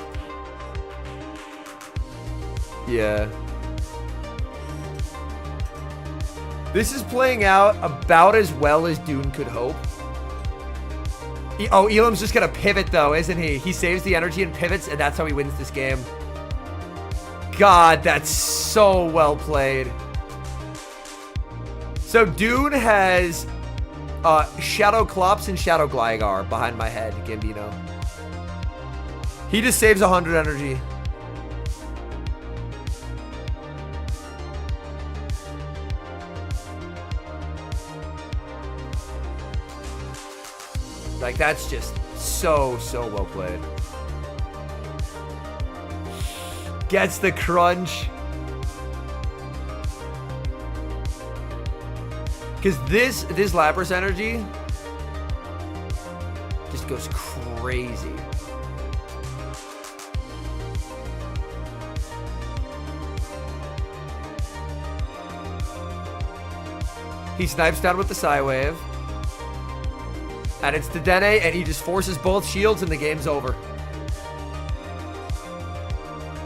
Yeah. This is playing out about as well as Dune could hope. Oh, Elim's just gonna pivot though, isn't he? He saves the energy and pivots, and that's how he wins this game. God, that's so well played. So Dune has Shadow Clops and Shadow Gligar behind my head, Gambino. He just saves 100 energy. Like, that's just so well played. Gets the crunch. Because this Lapras energy just goes crazy. He snipes down with the Psywave. And it's Dedenne, and he just forces both shields, and the game's over.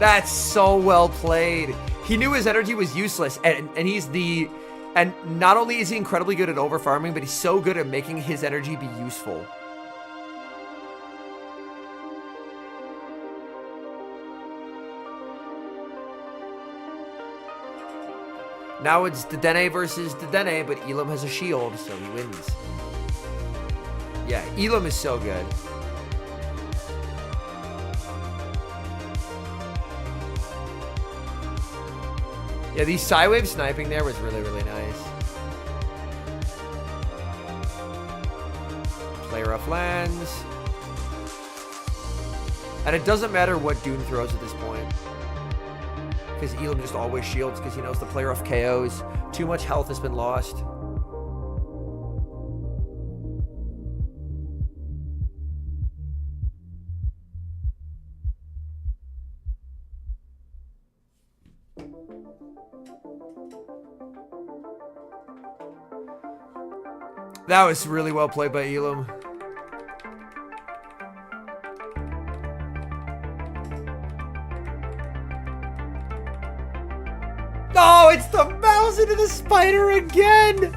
That's so well played. He knew his energy was useless, and he's the... And not only is he incredibly good at over-farming, but he's so good at making his energy be useful. Now it's Dedenne versus Dedenne, but Elim has a shield, so he wins. Yeah, Elim is so good. Yeah, the Psywave sniping there was really nice. Play rough lands. And it doesn't matter what Dune throws at this point. Because Elim just always shields because he knows the play rough KOs. Too much health has been lost. That was really well played by Elim. Oh, it's the mouse! falls into the spider again.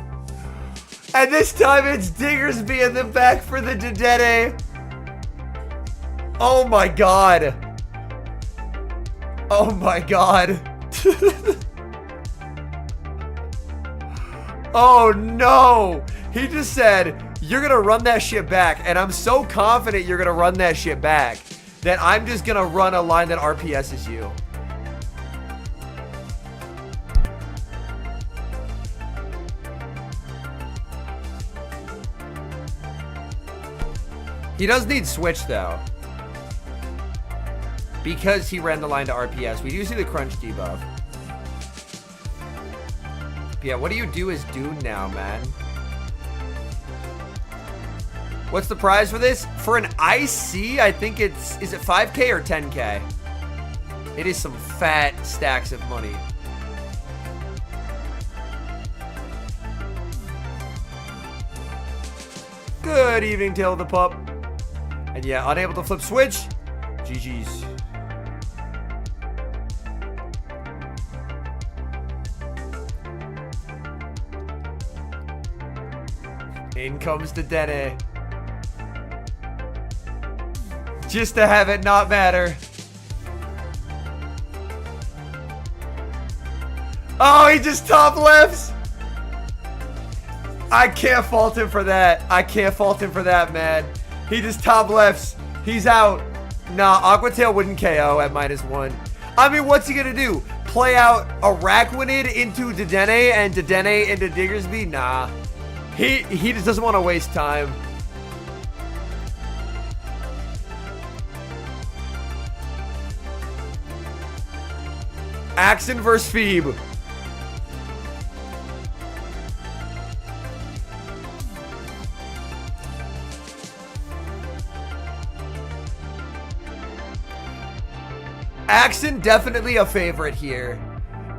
And this time it's Diggersby in the back for the Dedenne. Oh my god. Oh my god. Oh no. He just said, you're gonna run that shit back. And I'm so confident you're gonna run that shit back that I'm just gonna run a line that RPSs you. He does need switch though, because he ran the line to RPS. We do see the crunch debuff. But yeah, what do you do as Dune now, man? What's the prize for this? For an IC, I think it's, is it 5K or 10K? It is some fat stacks of money. Good evening, Tail of the Pup. And yeah, unable to flip switch. GG's. In comes the Dedenne. Just to have it not matter. Oh, he just top lefts. I can't fault him for that. I can't fault him for that, man. He just top lefts. He's out. Nah, Aquatail wouldn't KO at -1. I mean, what's he gonna do? Play out Araquanid into Dedenne and Dedenne into Diggersby? Nah. He just doesn't want to waste time. Axen versus Feeb. Axen definitely a favorite here.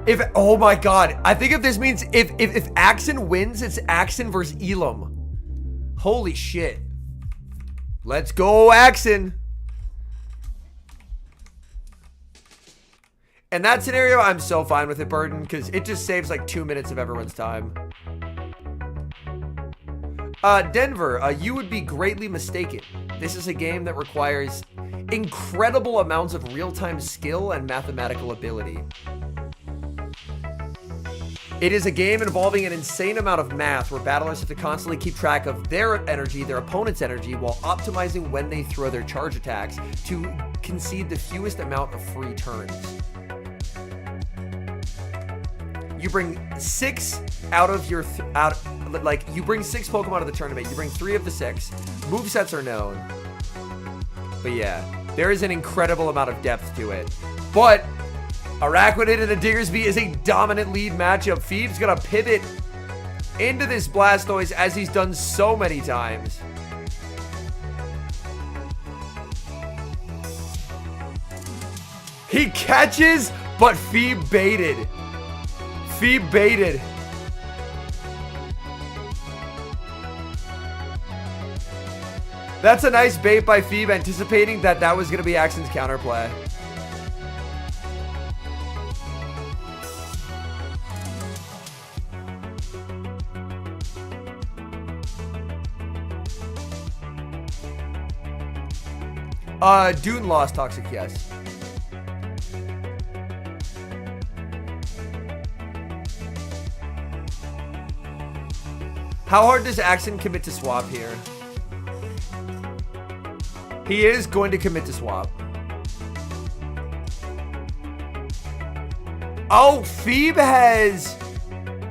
If, oh my god, I think if this means if Axen wins, it's Axen versus Elim. Holy shit. Let's go, Axen. In that scenario, I'm so fine with it, Burden, because it just saves like 2 minutes of everyone's time. Denver, you would be greatly mistaken. This is a game that requires incredible amounts of real-time skill and mathematical ability. It is a game involving an insane amount of math where battlers have to constantly keep track of their energy, their opponent's energy, while optimizing when they throw their charge attacks to concede the fewest amount of free turns. You bring 6 out of your, you bring 6 Pokemon to the tournament. You bring 3 of the 6. Movesets are known. But yeah, there is an incredible amount of depth to it. But Araquanid and a Diggersby is a dominant lead matchup. Feeb's gonna pivot into this Blastoise as he's done so many times. He catches, but Feeb baited. Feeb baited. That's a nice bait by Feeb, anticipating that that was going to be Axen's counterplay. Dune lost Toxic, yes. How hard does Axen commit to swap here? He is going to commit to swap. Oh, Feeb has...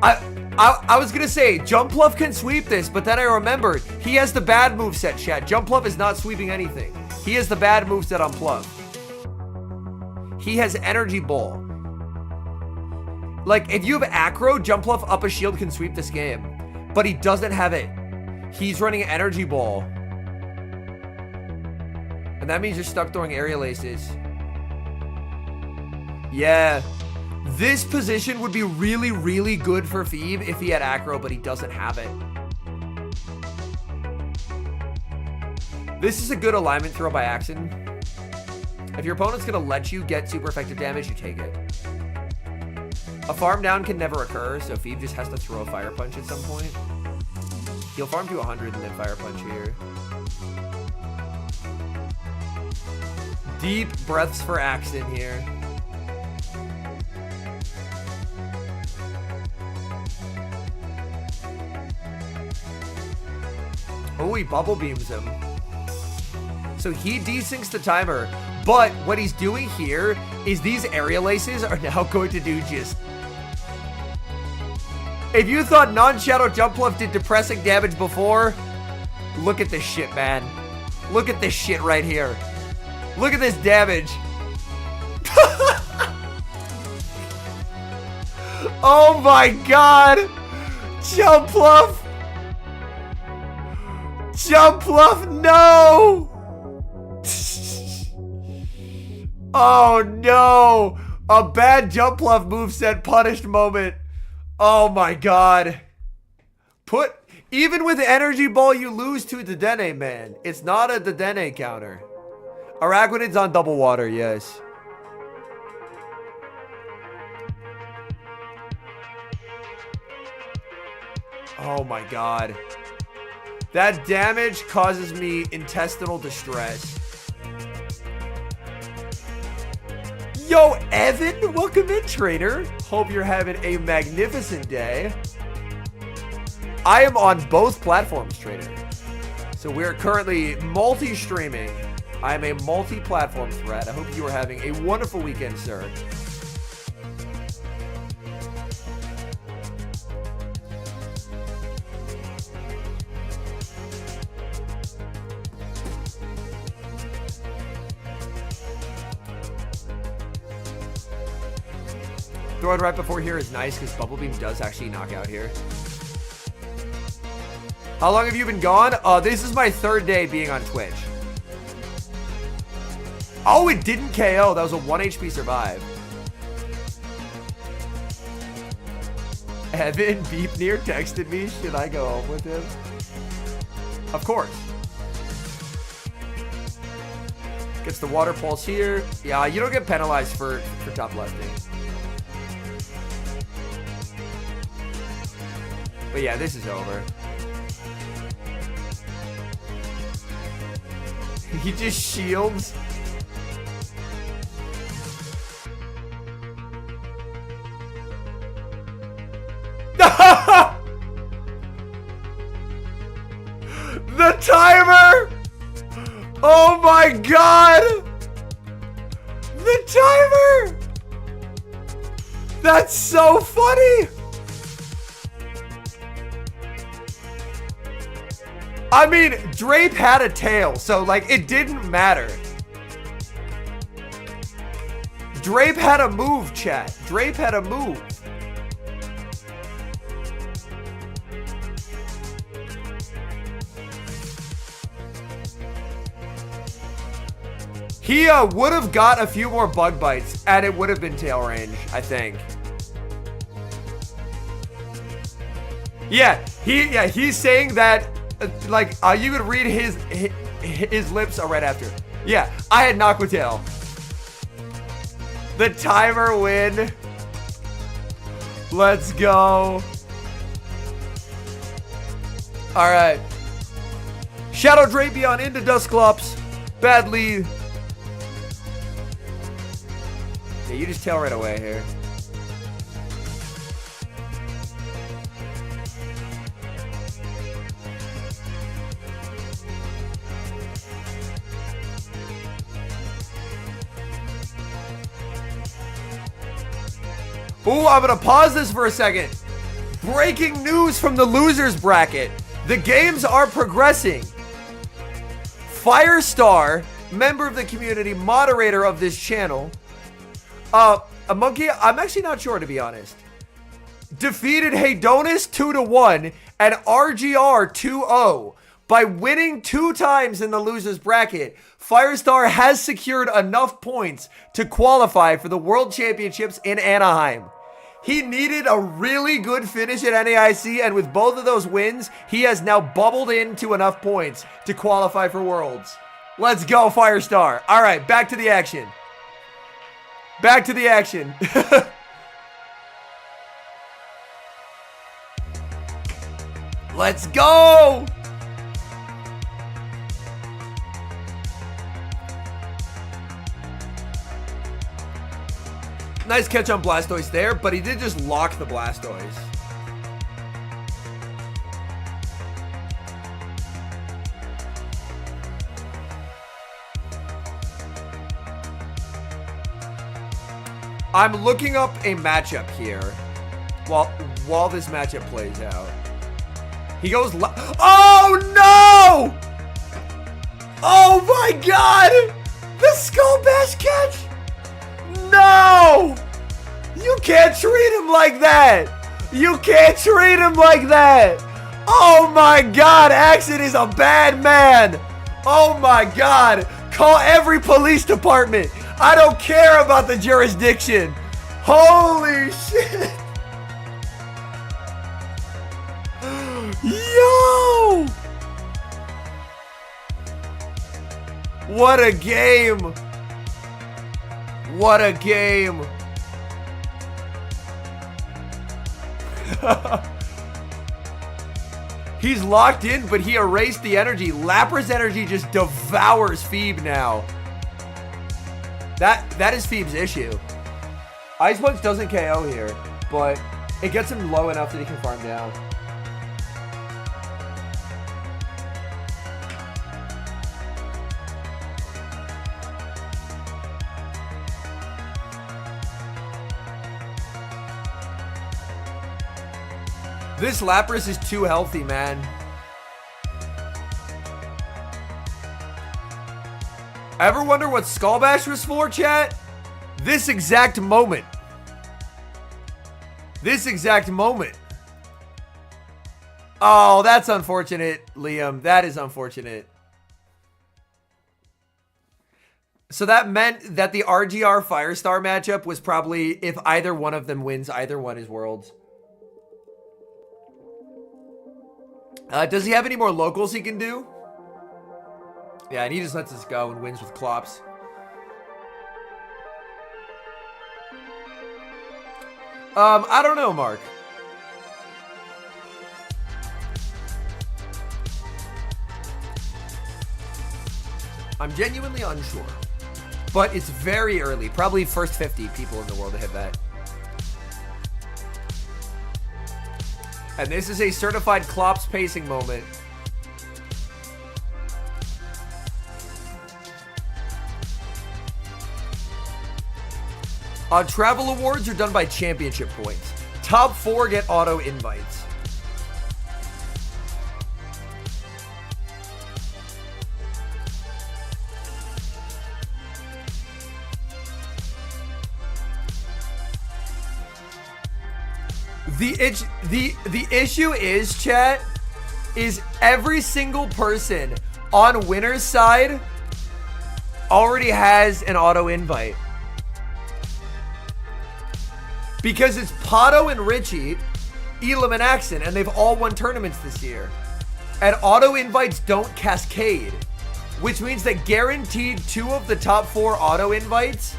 I was going to say, Jumpluff can sweep this, but then I remembered, he has the bad moveset, chat. Jumpluff is not sweeping anything. He has the bad moveset on Pluff. He has Energy Ball. Like, if you have Acro, Jumpluff up a shield can sweep this game. But he doesn't have it. He's running Energy Ball. And that means you're stuck throwing Aerial Aces. Yeah. This position would be really, really good for Feeb if he had Acro, but he doesn't have it. This is a good alignment throw by Axen. If your opponent's going to let you get super effective damage, you take it. A farm down can never occur, so Feeb just has to throw a fire punch at some point. He'll farm to 100 and then fire punch here. Deep breaths for Axen here. Oh, he bubble beams him. So he desyncs the timer, but what he's doing here is these area laces are now going to do just... If you thought non-shadow jump bluff did depressing damage before, look at this shit, man. Look at this shit right here. Look at this damage. Oh my god. Jump bluff. Jump bluff, no. Oh no. A bad jump bluff moveset punished moment. Oh my god. Even with energy ball, you lose to Dedenne, man. It's not a Dedenne counter. Araquanid's on double water, yes. Oh my god. That damage causes me intestinal distress. Yo, Evan, welcome in, trainer. Hope you're having a magnificent day. I am on both platforms, trainer. So we're currently multi-streaming. I am a multi-platform threat. I hope you are having a wonderful weekend, sir. Throwing right before here is nice because Bubble Beam does actually knock out here. How long have you been gone? This is my third day being on Twitch. Oh, it didn't KO. That was a 1 HP survive. Evan Beep Near texted me. Should I go home with him? Of course. Gets the water pulse here. Yeah, you don't get penalized for top lefting. But yeah, this is over. He just shields. The timer! Oh my god! The timer! That's so funny! I mean, Drape had a tail, so like it didn't matter. Drape had a move, chat. Drape had a move. He would have got a few more bug bites, and it would have been tail range, I think. Yeah, he's saying that, like, you could read his lips right after. Yeah, I had Aqua Tail. The timer win. Let's go. All right. Shadow Drapion into Dusclops. Bad lead. Yeah, you just tail right away here. Ooh, I'm gonna pause this for a second. Breaking news from the losers bracket. The games are progressing. Firestar, member of the community, moderator of this channel. A monkey, I'm actually not sure, to be honest. Defeated Hedonis 2-1 and RGR 2-0. By winning 2 times in the losers bracket, Firestar has secured enough points to qualify for the World Championships in Anaheim. He needed a really good finish at NAIC, and with both of those wins, he has now bubbled into enough points to qualify for Worlds. Let's go, Firestar. All right, back to the action. Back to the action. Let's go! Nice catch on Blastoise there, but he did just lock the Blastoise. I'm looking up a matchup here while this matchup plays out. He goes oh no! Oh my god! The Skull Bash catch! No! You can't treat him like that! You can't treat him like that! Oh my god, Axen is a bad man! Oh my god! Call every police department! I don't care about the jurisdiction! Holy shit! Yo! What a game! What a game! He's locked in, but he erased the energy. Lapra's energy just devours Feeb now. That is Feeb's issue. Ice Punch doesn't KO here, but it gets him low enough that he can farm down. This Lapras is too healthy, man. Ever wonder what Skull Bash was for, chat? This exact moment. This exact moment. Oh, that's unfortunate, Liam. That is unfortunate. So that meant that the RGR Firestar matchup was probably, if either one of them wins, either one is Worlds. Does he have any more locals he can do? Yeah, and he just lets us go and wins with Clops. I don't know, Mark. I'm genuinely unsure. But it's very early. Probably first 50 people in the world to hit that. And this is a certified Clops pacing moment. Travel awards are done by championship points. Top 4 get auto invites. The issue is, chat, is every single person on winner's side already has an auto invite. Because it's Pato and Richie, Elim and Axen, and they've all won tournaments this year. And auto invites don't cascade, which means that guaranteed 2 of the top 4 auto invites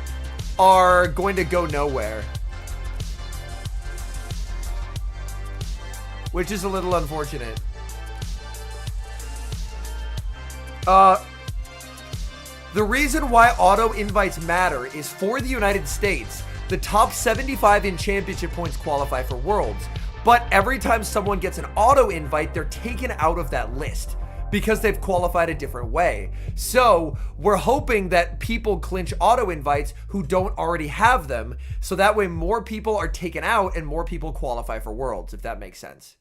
are going to go nowhere. Which is a little unfortunate. The reason why auto invites matter is for the United States. The top 75 in championship points qualify for Worlds. But every time someone gets an auto invite, they're taken out of that list because they've qualified a different way. So we're hoping that people clinch auto invites who don't already have them. So that way more people are taken out and more people qualify for Worlds, if that makes sense.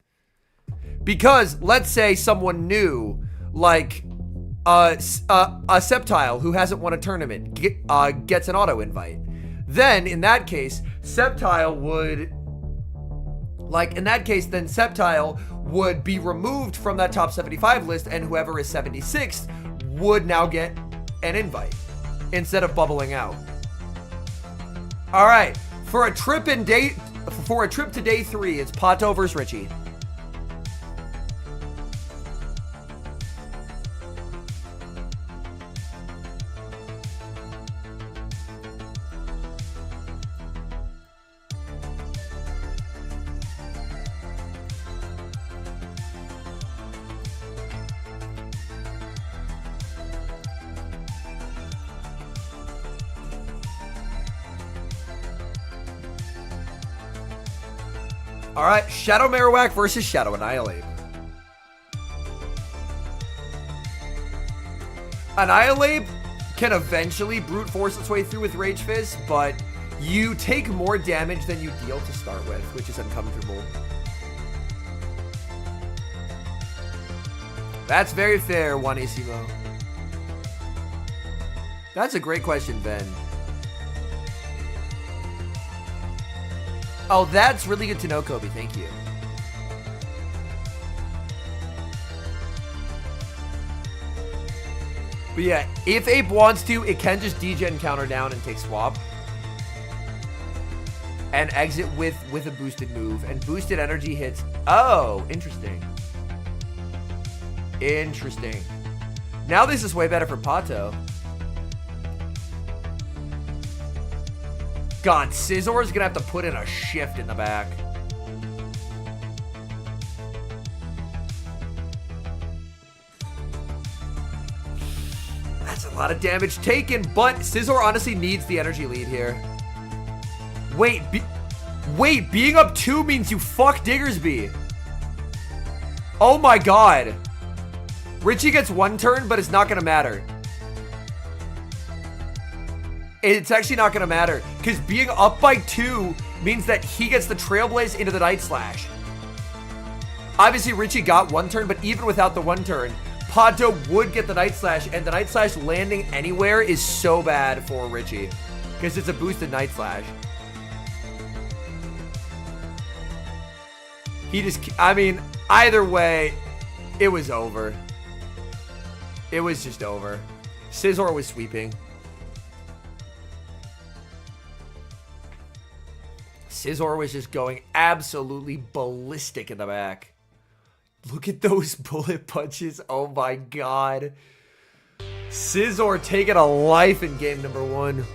Because let's say someone new, like a Septile who hasn't won a tournament, gets an auto invite. Then in that case, Septile would, then Septile would be removed from that top 75 list, and whoever is 76th would now get an invite instead of bubbling out. All right, for a trip to day 3, it's Pato versus Richie. All right, Shadow Marowak versus Shadow Annihilate. Annihilate can eventually brute force its way through with Rage Fist, but you take more damage than you deal to start with, which is uncomfortable. That's very fair, Juanissimo. That's a great question, Ben. Oh, that's really good to know, Kobe. Thank you. But yeah, if Ape wants to, it can just degen counter down and take swap. And exit with a boosted move. And boosted energy hits. Oh, interesting. Interesting. Now this is way better for Pato. God, Scizor is going to have to put in a shift in the back. That's a lot of damage taken, but Scizor honestly needs the energy lead here. Wait, being up 2 means you fuck Diggersby. Oh my god. Richie gets 1 turn, but it's not going to matter. It's actually not going to matter, because being up by 2 means that he gets the Trailblaze into the Night Slash. Obviously, Richie got 1 turn, but even without the 1 turn, Pato would get the Night Slash, and the Night Slash landing anywhere is so bad for Richie, because it's a boosted Night Slash. He just, I mean, either way, it was over. It was just over. Scizor was sweeping. Scizor was just going absolutely ballistic in the back. Look at those bullet punches. Oh my god. Scizor taking a life in game number 1.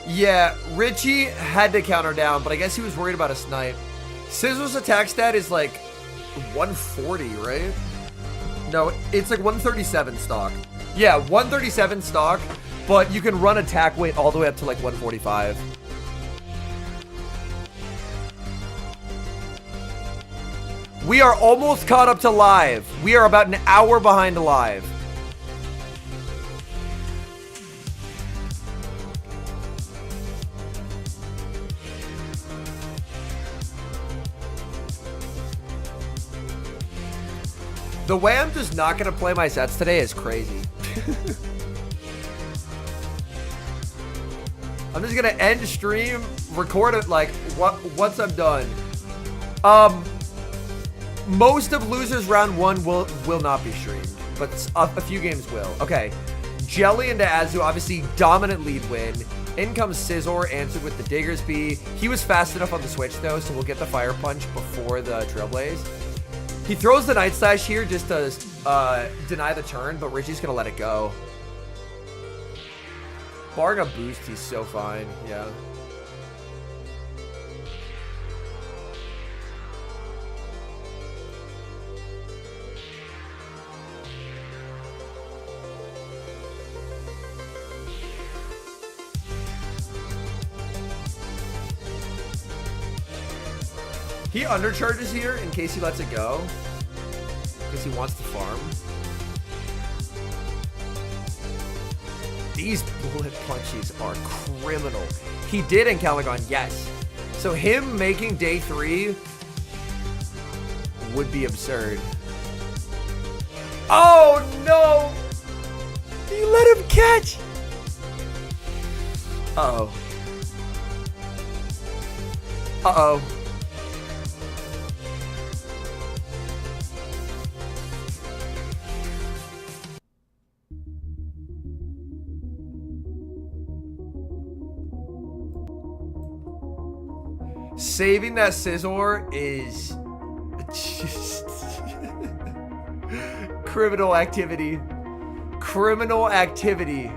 Yeah, Richie had to counter down, but I guess he was worried about a snipe. Scizor's attack stat is like 140, right? No, it's like 137 stock. Yeah, 137 stock, but you can run attack weight all the way up to like 145. We are almost caught up to live. We are about an hour behind live. The way I'm just not going to play my sets today is crazy. I'm just going to end stream, record it like once I'm done. Most of Losers Round 1 will not be streamed, but a few games will. Okay, Jelly into Azu, obviously dominant lead win. In comes Scizor, answered with the Diggersby. He was fast enough on the switch though, so we'll get the Fire Punch before the Trailblaze. He throws the Night Slash here just to deny the turn, but Richie's going to let it go. Barring a boost, he's so fine. Yeah. He undercharges here in case he lets it go. Because he wants to farm. These bullet punches are criminal. He did in Caligon, yes. So him making day 3 would be absurd. Oh no! You let him catch! Uh-oh. Uh-oh. Saving that Scizor is Criminal activity. Criminal activity.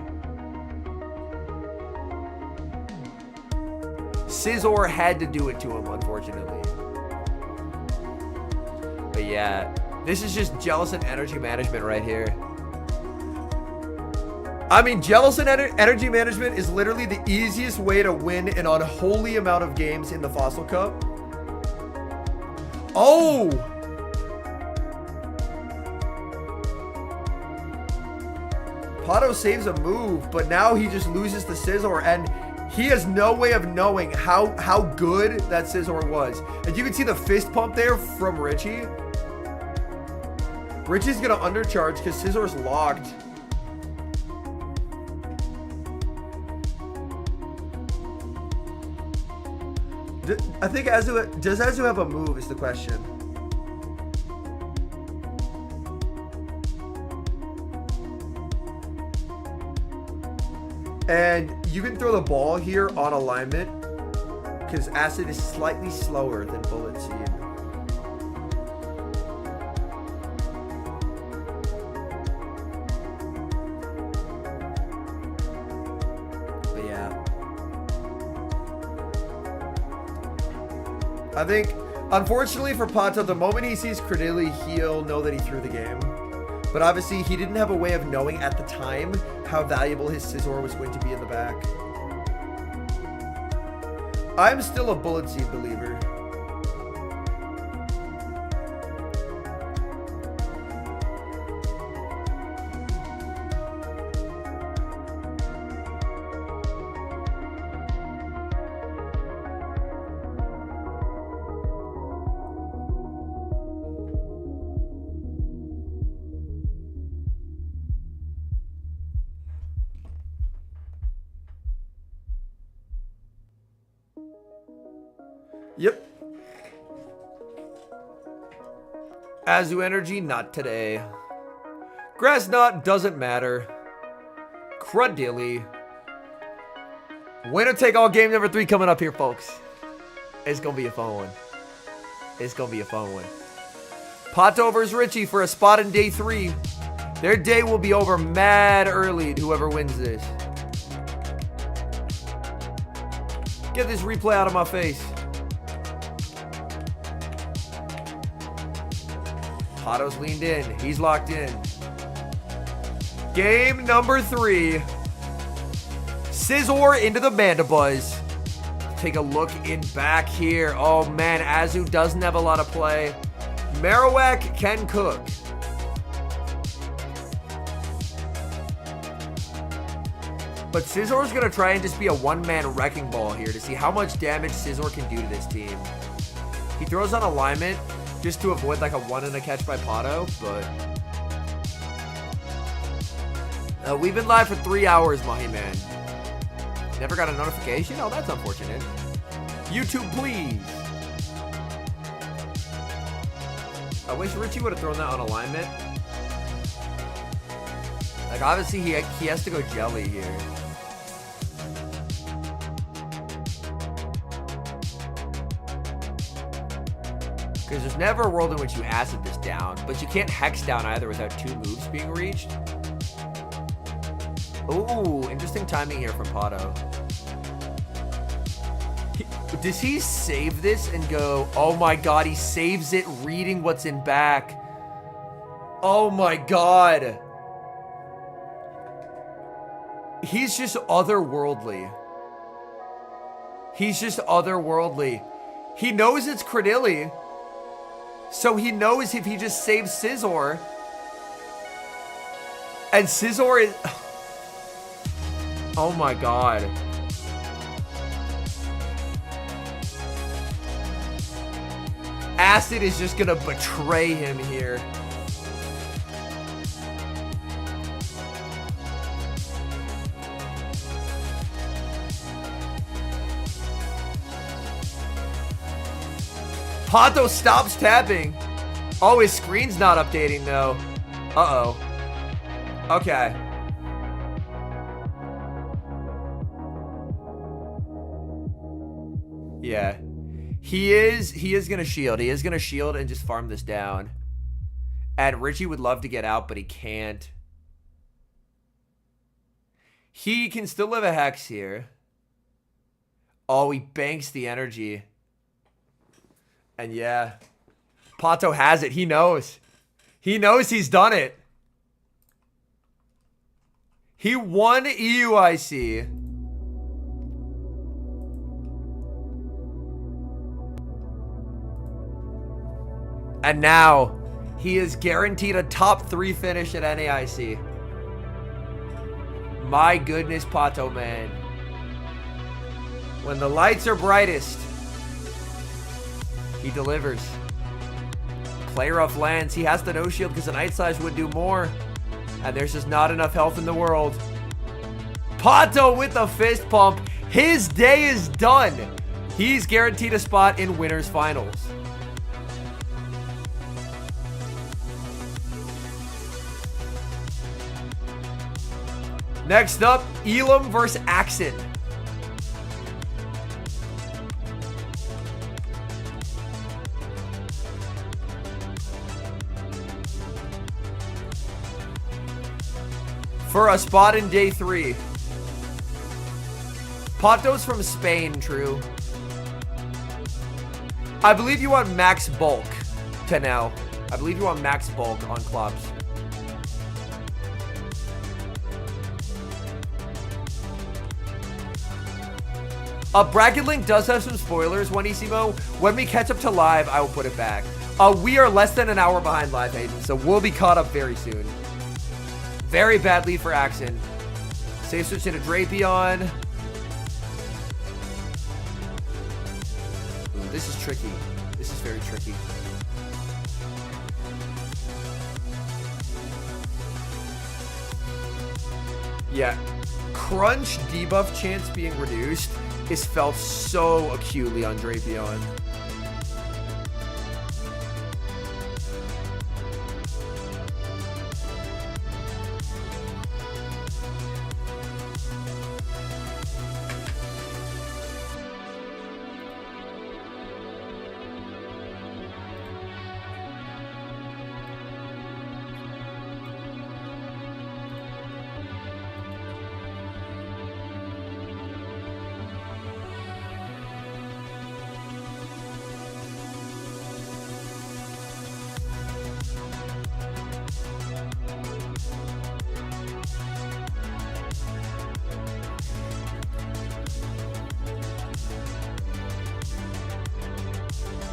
Scizor had to do it to him, unfortunately. But yeah, this is just jealous and energy management right here. I mean, jealous and energy management is literally the easiest way to win an unholy amount of games in the Fossil Cup. Oh! Pato saves a move, but now he just loses the Scizor, and he has no way of knowing how good that Scizor was. And you can see the fist pump there from Richie. Richie's gonna undercharge because Scizor's locked. I think does Azu have a move is the question. And you can throw the ball here on alignment because Acid is slightly slower than Bullet Seed. But yeah. I think, unfortunately for Pato, the moment he sees Credilli, he'll know that he threw the game. But obviously, he didn't have a way of knowing at the time how valuable his Scizor was going to be in the back. I'm still a Bullet Seed believer. Yep. Azu energy, not today. Grass knot doesn't matter. Crudilly. Winner take all game number 3 coming up here, folks. It's gonna be a fun one. It's gonna be a fun one. Pato versus Richie for a spot in day 3. Their day will be over mad early to whoever wins this. Get this replay out of my face. Pato's leaned in. He's locked in. Game number 3. Scizor into the Mandibuzz. Take a look in back here. Oh man, Azu doesn't have a lot of play. Marowak can cook. But Scizor's going to try and just be a one-man wrecking ball here to see how much damage Scizor can do to this team. He throws on alignment just to avoid like a one and a catch by Pato, but we've been live for 3 hours, Mahi Man. Never got a notification? Oh, that's unfortunate. YouTube, please. I wish Richie would have thrown that on alignment. Like, obviously, he has to go jelly here. Because there's never a world in which you acid this down, but you can't hex down either without 2 moves being reached. Ooh, interesting timing here from Pato. Does he save this and go, oh my god, he saves it reading what's in back. Oh my god. He's just otherworldly. He's just otherworldly. He knows it's Credilli. So he knows if he just saves Scizor. And Scizor is... Oh my god. Acid is just gonna betray him here. Pato stops tapping. Oh, his screen's not updating though. Uh-oh. Okay. Yeah. He is going to shield. He is going to shield and just farm this down. And Richie would love to get out, but he can't. He can still live a Hex here. Oh, he banks the energy. And yeah, Pato has it. He knows. He knows he's done it. He won EUIC. And now, he is guaranteed a top 3 finish at NAIC. My goodness, Pato, man. When the lights are brightest, he delivers. Player off lands. He has the no shield because the Night Slash would do more. And there's just not enough health in the world. Pato with the fist pump. His day is done. He's guaranteed a spot in winners finals. Next up, Elim versus Axen. For a spot in day 3. Pato's from Spain, true. I believe you want max bulk to now. I believe you want max bulk on clubs. Bracket Link does have some spoilers, 1ECMO. When we catch up to live, I will put it back. We are less than an hour behind live, Hayden, so we'll be caught up very soon. Very bad lead for Axen. Safe switch into Drapion. Ooh, this is tricky. This is very tricky. Yeah. Crunch debuff chance being reduced is felt so acutely on Drapion.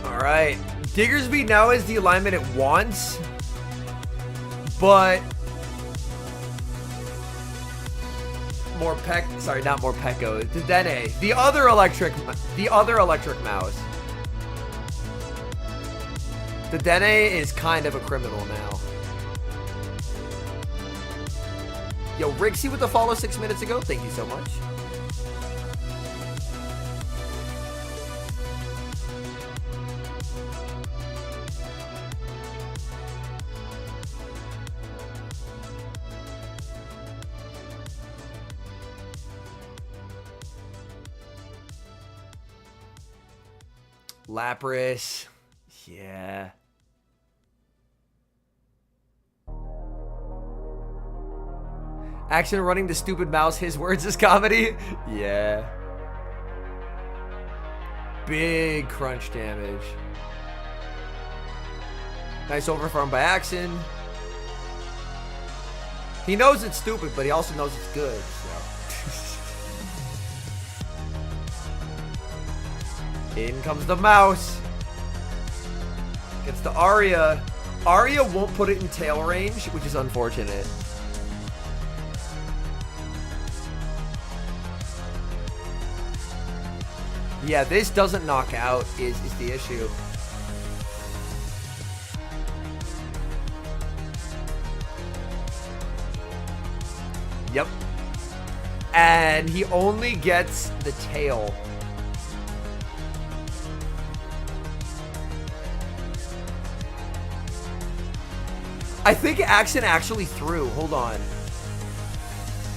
Alright, Diggersby now has the alignment it wants, but not Morpeko, Dedenne, the other electric mouse. Dedenne is kind of a criminal now. Yo, Rixie with the follow 6 minutes ago, thank you so much. Lapras. Yeah. Axen running the stupid mouse. His words is comedy. Yeah. Big crunch damage. Nice overfarm by Axen. He knows it's stupid, but he also knows it's good. So. In comes the mouse. Gets the Aria. Aria won't put it in tail range, which is unfortunate. Yeah, this doesn't knock out is the issue. Yep. And he only gets the tail. I think Axen actually threw. Hold on.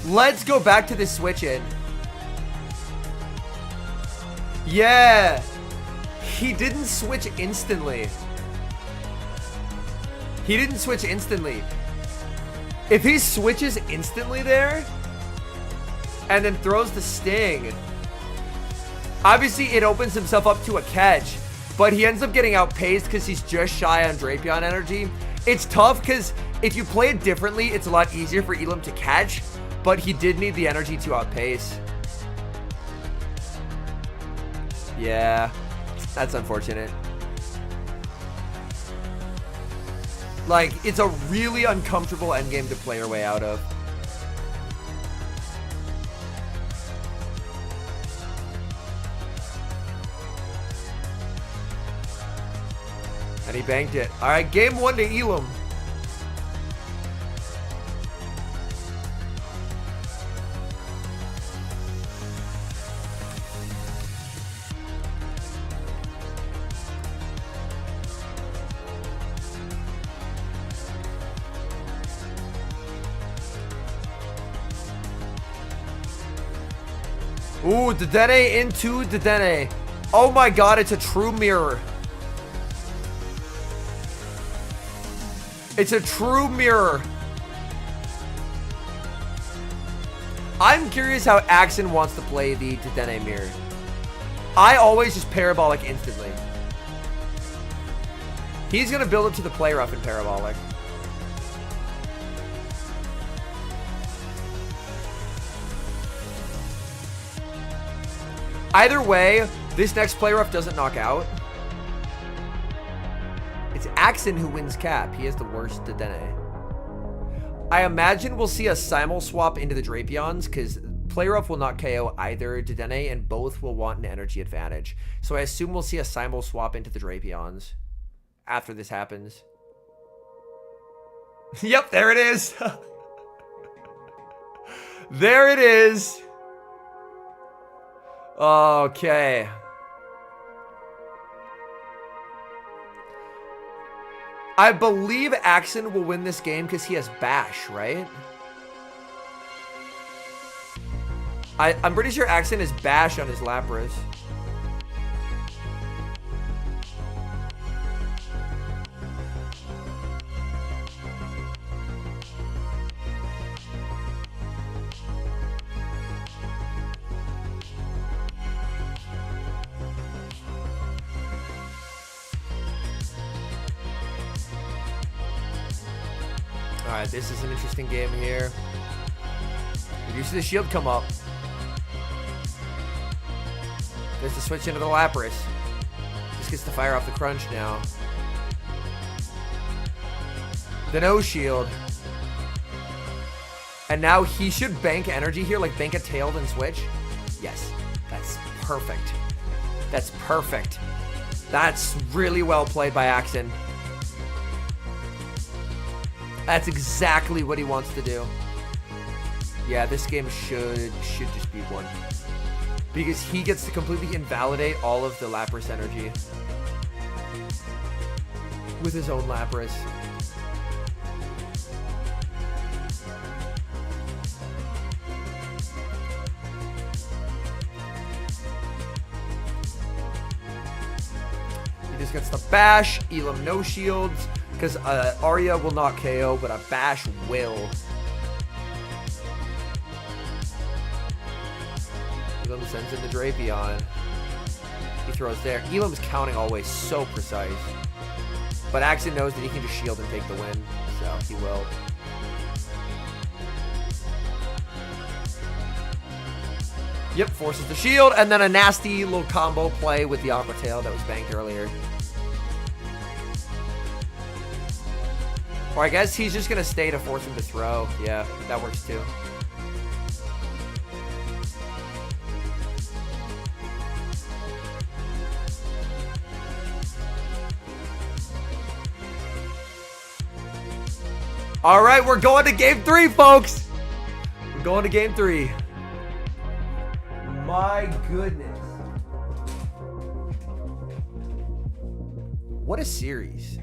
Let's go back to this switch in. Yeah. He didn't switch instantly. He didn't switch instantly. If he switches instantly there and then throws the sting, obviously it opens himself up to a catch, but he ends up getting outpaced because he's just shy on Drapion energy. It's tough because if you play it differently, it's a lot easier for Elim to catch, but he did need the energy to outpace. Yeah, that's unfortunate. Like, it's a really uncomfortable endgame to play your way out of. And he banked it. All right, game 1 to Elim. Ooh, Dedenne into Dedenne. Oh my god, it's a true mirror. It's a true mirror. I'm curious how Axen wants to play the Dedenne mirror. I always just parabolic instantly. He's gonna build up to the play rough in parabolic. Either way, this next play rough doesn't knock out. It's Axen who wins cap. He has the worst Dedenne. I imagine we'll see a simul swap into the Drapions because play rough will not KO either Dedenne and both will want an energy advantage. So I assume we'll see a simul swap into the Drapions after this happens. Yep, there it is. There it is. Okay. I believe Axen will win this game because he has Bash, right? I'm pretty sure Axen has Bash on his Lapras. Alright, this is an interesting game here. You see the shield come up. There's the switch into the Lapras. Just gets to fire off the crunch now. The no shield. And now he should bank energy here, like bank a tail then switch. Yes, that's perfect. That's perfect. That's really well played by Axen. That's exactly what he wants to do. Yeah, this game should just be won. Because he gets to completely invalidate all of the Lapras energy. With his own Lapras. He just gets the Bash. Elim no shields. Because Arya will not KO, but a Bash will. Elim sends in the Drapion. He throws there. Elim's counting always so precise. But Axen knows that he can just shield and take the win. So he will. Yep, forces the shield. And then a nasty little combo play with the Aqua Tail that was banked earlier. Or I guess he's just going to stay to force him to throw. Yeah, that works too. All right, we're going to game 3, folks. We're going to game 3. My goodness. What a series.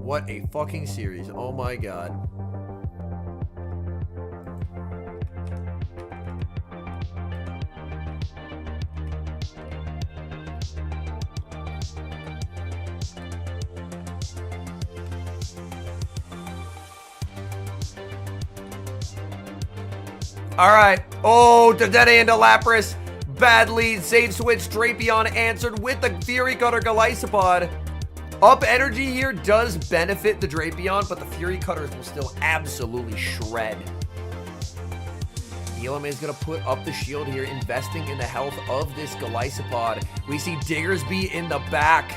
What a fucking series. Oh my god. Alright. Oh, Dedenne into Lapras. Bad lead. Save switch. Drapion answered with the Fury Cutter Galisopod. Up energy here does benefit the Drapion, but the Fury Cutters will still absolutely shred. Elim is going to put up the shield here, investing in the health of this Galisopod. We see Diggersby in the back.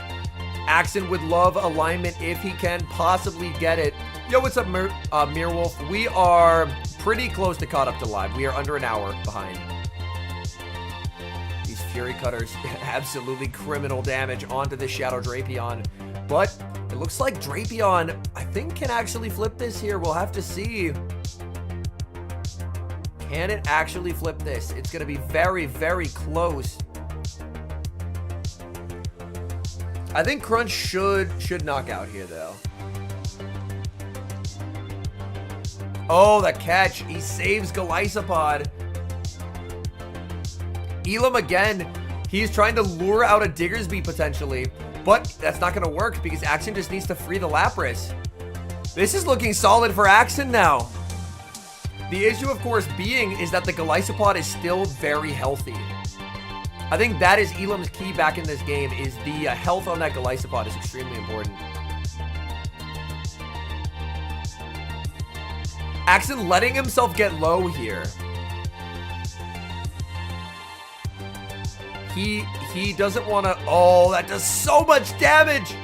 Axen would love alignment if he can possibly get it. Yo, what's up, Mirwolf? We are pretty close to caught up to live. We are under an hour behind. These Fury Cutters, absolutely criminal damage onto the Shadow Drapion. But it looks like Drapion, I think, can actually flip this here. We'll have to see. Can it actually flip this? It's going to be very, very close. I think Crunch should knock out here, though. Oh, the catch. He saves Galisopod. Elim again. He's trying to lure out a Diggersby potentially. But that's not going to work because Axen just needs to free the Lapras. This is looking solid for Axen now. The issue, of course, being is that the Galisopod is still very healthy. I think that is Elim's key back in this game, is the health on that Galisopod is extremely important. Axen letting himself get low here. He doesn't want to... Oh, that does so much damage!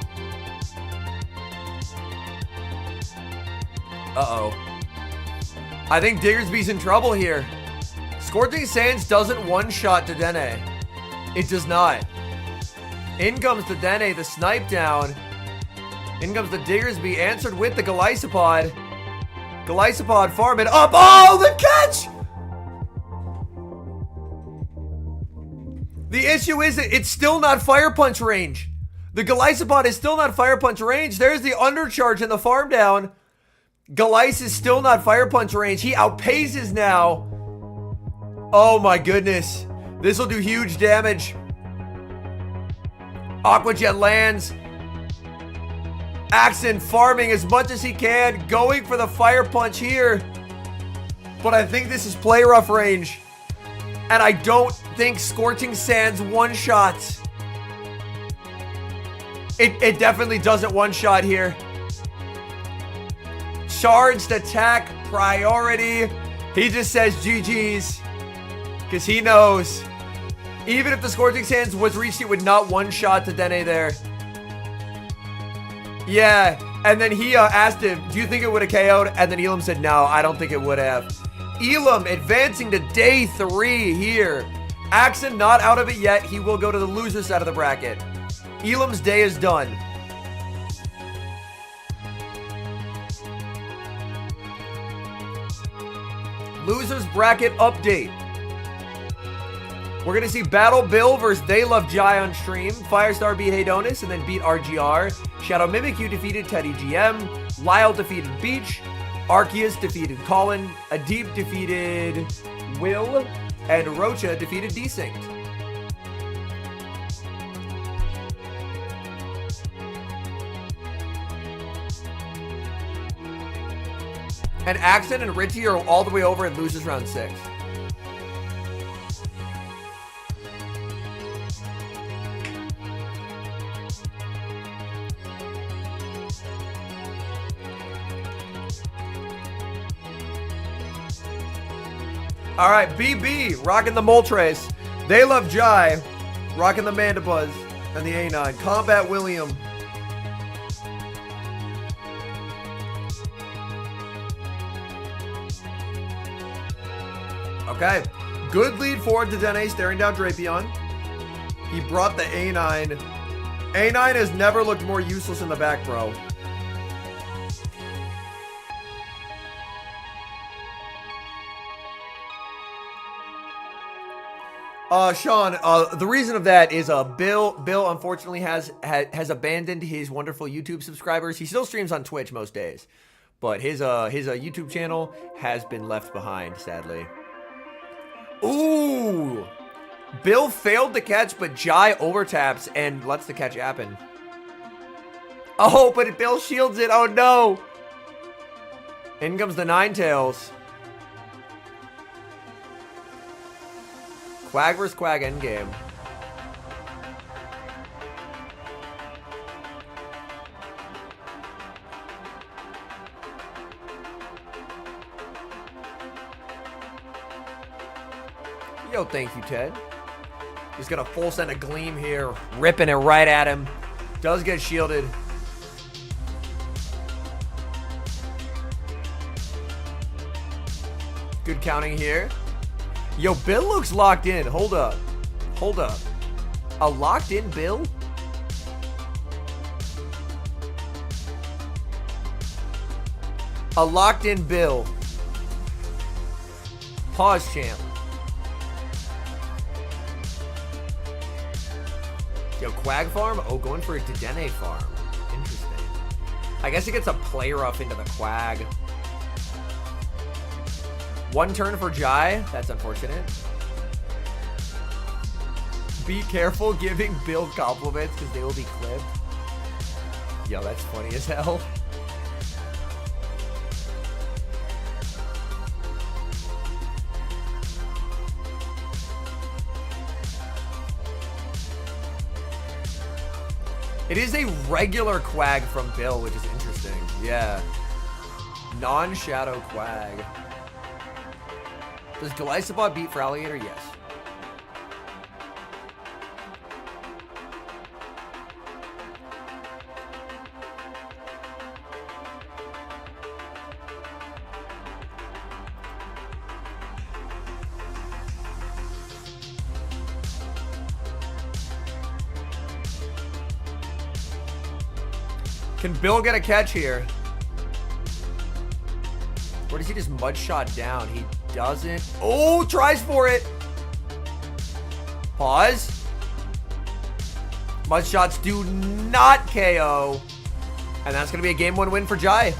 Uh-oh. I think Diggersby's in trouble here. Scorching Sands doesn't one-shot Dedenne. It does not. In comes Dedenne, the snipe down. In comes the Diggersby, answered with the Galisopod. Galisopod farming up. Oh, the catch! The issue is it's still not Fire Punch range. The Galisopod is still not Fire Punch range. There's the undercharge in the farm down. Galice is still not Fire Punch range. He outpaces now. Oh my goodness. This will do huge damage. Aqua Jet lands. Axen farming as much as he can. Going for the Fire Punch here. But I think this is play rough range. And I don't think Scorching Sands one-shots. It definitely doesn't one-shot here. Charged attack priority. He just says GG's. Because he knows. Even if the Scorching Sands was reached, it would not one-shot Dedenne there. Yeah. And then he asked him, do you think it would have KO'd? And then Elim said, no, I don't think it would have. Elim advancing to day 3 here. Axen not out of it yet. He will go to the loser side of the bracket. Elim's day is done. Losers bracket update. We're going to see Battle Bill versus They Love Jai on stream. Firestar beat Hedonis and then beat RGR. Shadow Mimikyu defeated Teddy GM. Lyle defeated Beach. Archus defeated Colin. Adib defeated Will. And Rocha defeated Desynct. And Axen and Richie are all the way over in losers round 6. All right, BB rocking the Moltres. They Love Jai rocking the Mandibuzz and the A9. Combat William. Okay, good lead forward to Dedenne, staring down Drapion. He brought the A9. A9 has never looked more useless in the back, bro. Sean, the reason of that is Bill unfortunately has abandoned his wonderful YouTube subscribers. He still streams on Twitch most days, but his YouTube channel has been left behind, sadly. Ooh! Bill failed to catch, but Jai overtaps and lets the catch happen. Oh, but Bill shields it. Oh no! In comes the Ninetales. Quag vs. Quag endgame. Yo, thank you, Ted. He's gonna full send a gleam here, ripping it right at him. Does get shielded. Good counting here. Yo, Bill looks locked in. Hold up. Hold up. A locked in Bill? A locked in Bill. Pause champ. Yo, Quag farm? Oh, going for a Dedenne farm. Interesting. I guess he gets a play rough into the Quag. One turn for Jai. That's unfortunate. Be careful giving Bill compliments because they will be clipped. Yo, that's funny as hell. It is a regular Quag from Bill, which is interesting. Yeah. Non-shadow Quag. Does Glycibot beat for Alligator? Yes. Can Bill get a catch here? Or does he just mud shot down? He doesn't. Oh, tries for it. Pause. Mud shots do not KO. And that's going to be a game 1 win for Jai.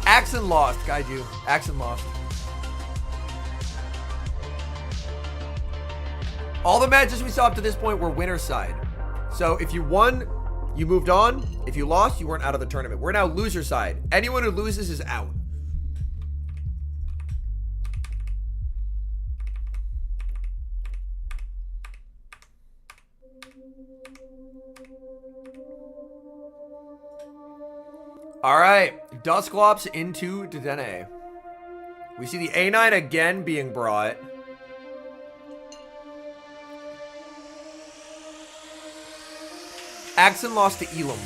Axen lost, Kaiju. Axen lost. All the matches we saw up to this point were winner's side. So if you won, you moved on. If you lost, you weren't out of the tournament. We're now loser side. Anyone who loses is out. All right, Dusclops into Dedenne. We see the A9 again being brought. Axen lost to Elim.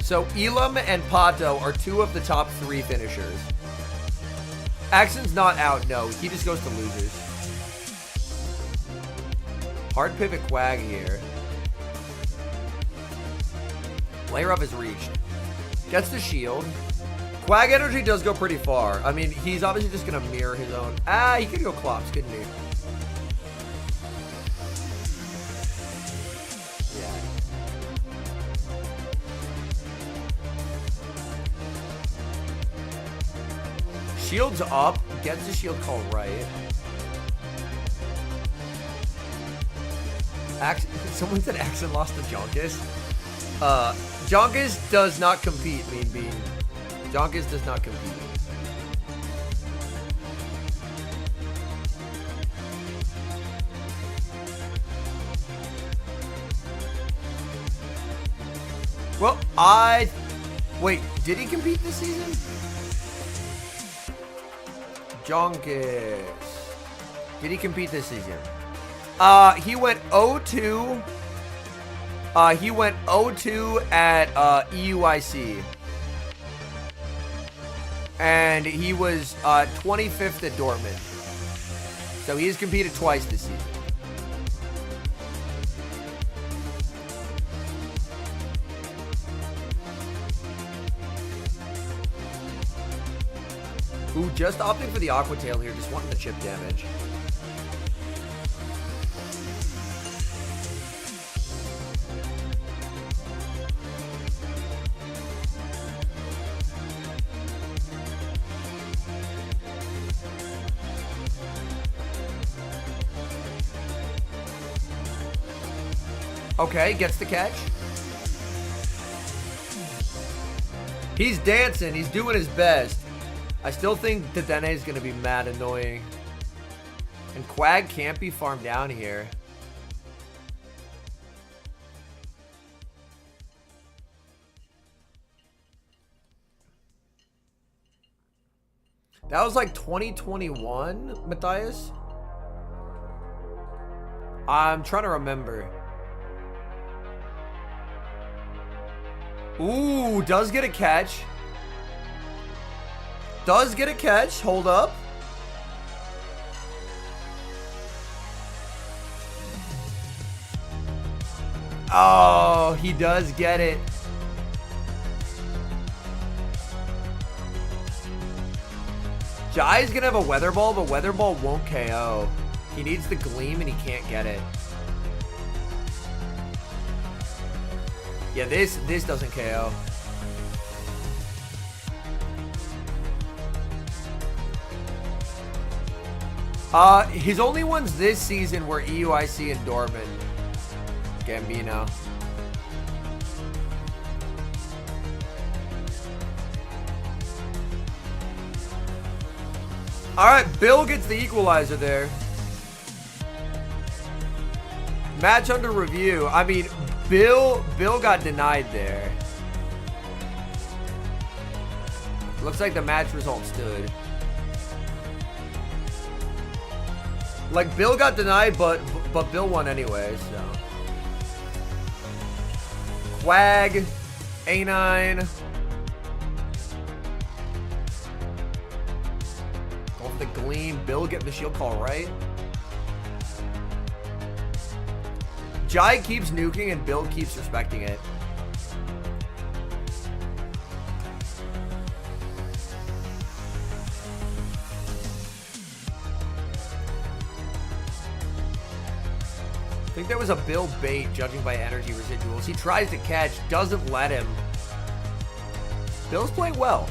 So Elim and Pato are 2 of the top 3 finishers. Axen's not out, no. He just goes to losers. Hard pivot Quag here. Layer up is reached. Gets the shield. Quag energy does go pretty far. I mean, he's obviously just going to mirror his own. Ah, he could go Clops, couldn't he? Yeah. Shield's up. Gets the shield call right. Someone said Axen lost to Jonkus. Jonkus does not compete, Mean Bean. Jonkus does not compete. Well, wait, did he compete this season? Jonkus. Did he compete this season? He went 0-2 He went 0-2 at EUIC. And he was 25th at Dortmund. So he's competed twice this season. Ooh, just opting for the Aqua Tail here, just wanting the chip damage. Okay, gets the catch. He's dancing, he's doing his best. I still think Dedenne is going to be mad annoying. And Quag can't be farmed down here. That was like 2021, Matthias? I'm trying to remember. Ooh, does get a catch. Does get a catch. Hold up. Oh, he does get it. Jai's gonna have a Weather Ball, but Weather Ball won't KO. He needs the Gleam and he can't get it. Yeah, this doesn't KO. His only ones this season were EUIC and Dortmund. Gambino. Alright, Bill gets the equalizer there. Match under review. I mean, Bill got denied there. Looks like the match result stood. Like, Bill got denied, but Bill won anyway, so. Quag, A9. Go for the Gleam. Bill getting the shield call right. Jai keeps nuking and Bill keeps respecting it. I think there was a Bill bait, judging by energy residuals. He tries to catch, doesn't let him. Bill's playing well.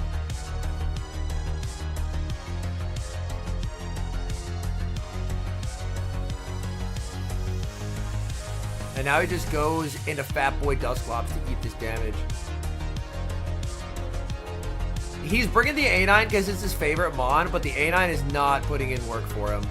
And now he just goes into Fat Boy Dusclops to eat this damage. He's bringing the A9 because it's his favorite Mon, but the A9 is not putting in work for him.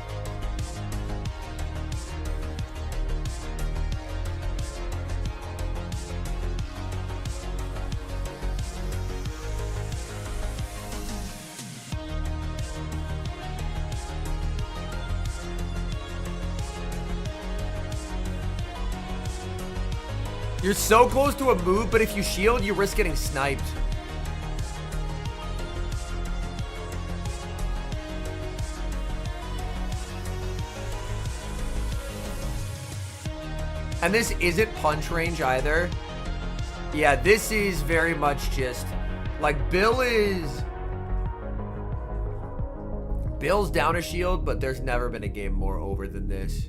You're so close to a move, but if you shield, you risk getting sniped. And this isn't punch range either. Yeah, this is very much just like Bill's down a shield, but there's never been a game more over than this.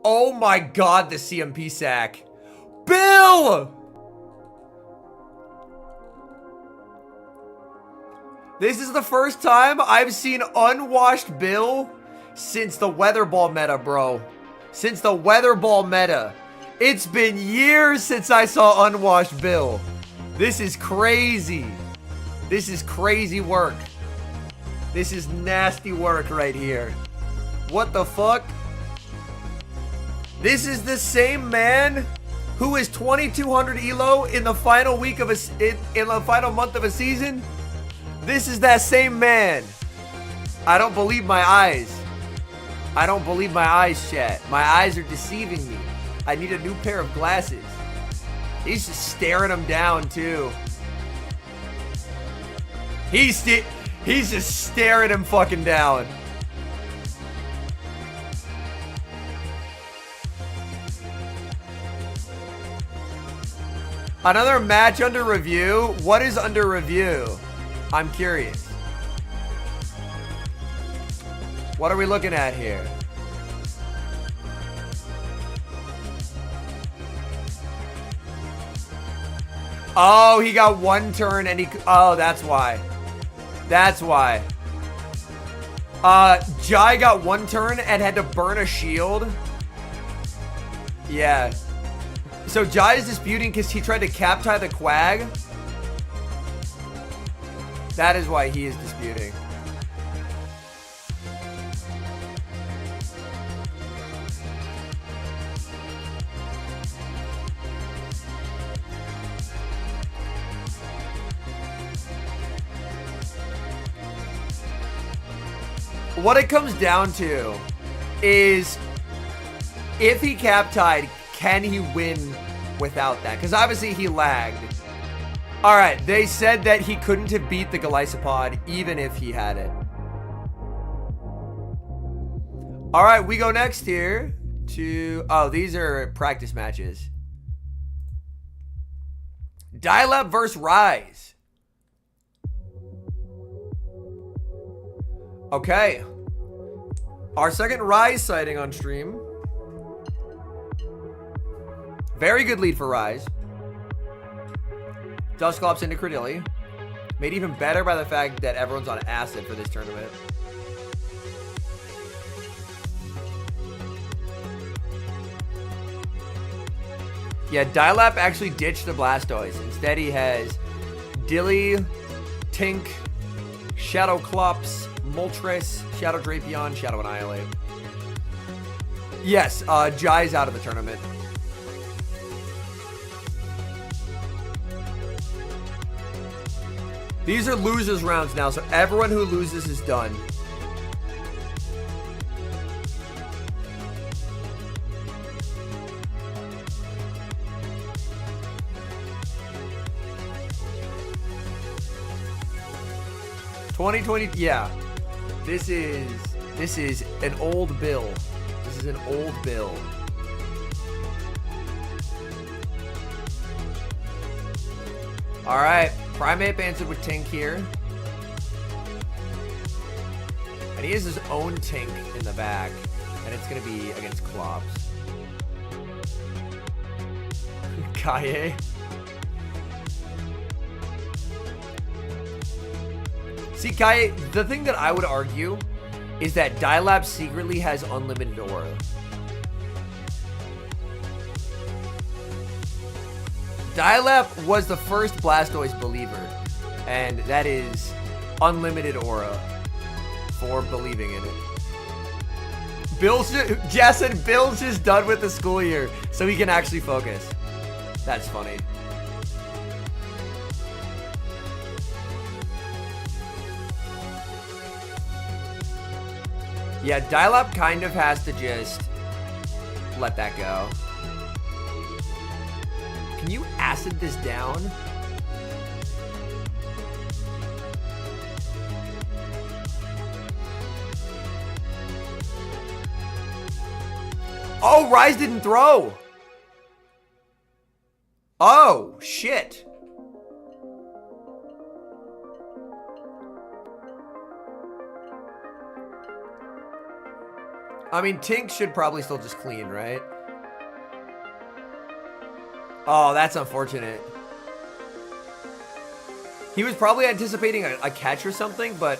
Oh my god, the CMP sack. Bill! This is the first time I've seen unwashed Bill since the Weather Ball meta, bro. Since the Weather Ball meta. It's been years since I saw unwashed Bill. This is crazy. This is crazy work. This is nasty work right here. What the fuck? This is the same man who is 2200 elo in the final week of in the final month of a season. This is that same man. I don't believe my eyes. I don't believe my eyes, chat. My eyes are deceiving me. I need a new pair of glasses. He's just staring him down, too. He's just staring him fucking down. Another match under review? What is under review? I'm curious. What are we looking at here? Oh, he got one turn and he... Oh, that's why. That's why. Jai got one turn and had to burn a shield. Yeah. So Jai is disputing because he tried to cap tie the Quag. That is why he is disputing. What it comes down to is if he cap tied, can he win without that? Because obviously he lagged. All right, they said that he couldn't have beat the Galisopod even if he had it. All right, we go next here to... Oh, these are practice matches. Dialab versus Rise. Okay. Our second Rise sighting on stream. Very good lead for Rise. Dusclops into Credilli. Made even better by the fact that everyone's on acid for this tournament. Yeah, Dialab actually ditched the Blastoise. Instead, he has Dilly, Tink, Shadow Clops, Moltres, Shadow Drapion, Shadow Annihilate. Yes, Jai's out of the tournament. These are losers rounds now, so everyone who loses is done. $2020, yeah. This is an old bill. This is an old bill. All right, Primate answered with Tink here. And he has his own Tink in the back. And it's going to be against Klops. Kaye. See, Kaye, the thing that I would argue is that Dialab secretly has unlimited aura. Dialab was the first Blastoise believer, and that is unlimited aura for believing in it. Jess said Bill's just done with the school year, so he can actually focus. That's funny. Yeah, Dialab kind of has to just let that go. Can you acid this down? Oh, Rise didn't throw. Oh, shit. I mean, Tink should probably still just clean, right? Oh, that's unfortunate. He was probably anticipating a catch or something, but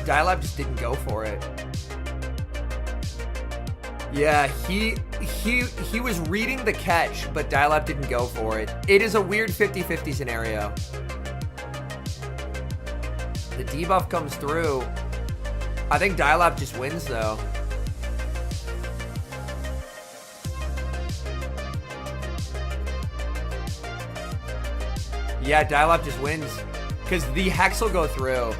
Dialab just didn't go for it. Yeah, he was reading the catch, but Dialab didn't go for it. It is a weird 50-50 scenario. The debuff comes through. I think Dialab just wins, though. Yeah, Dialab just wins. because the Hex will go through.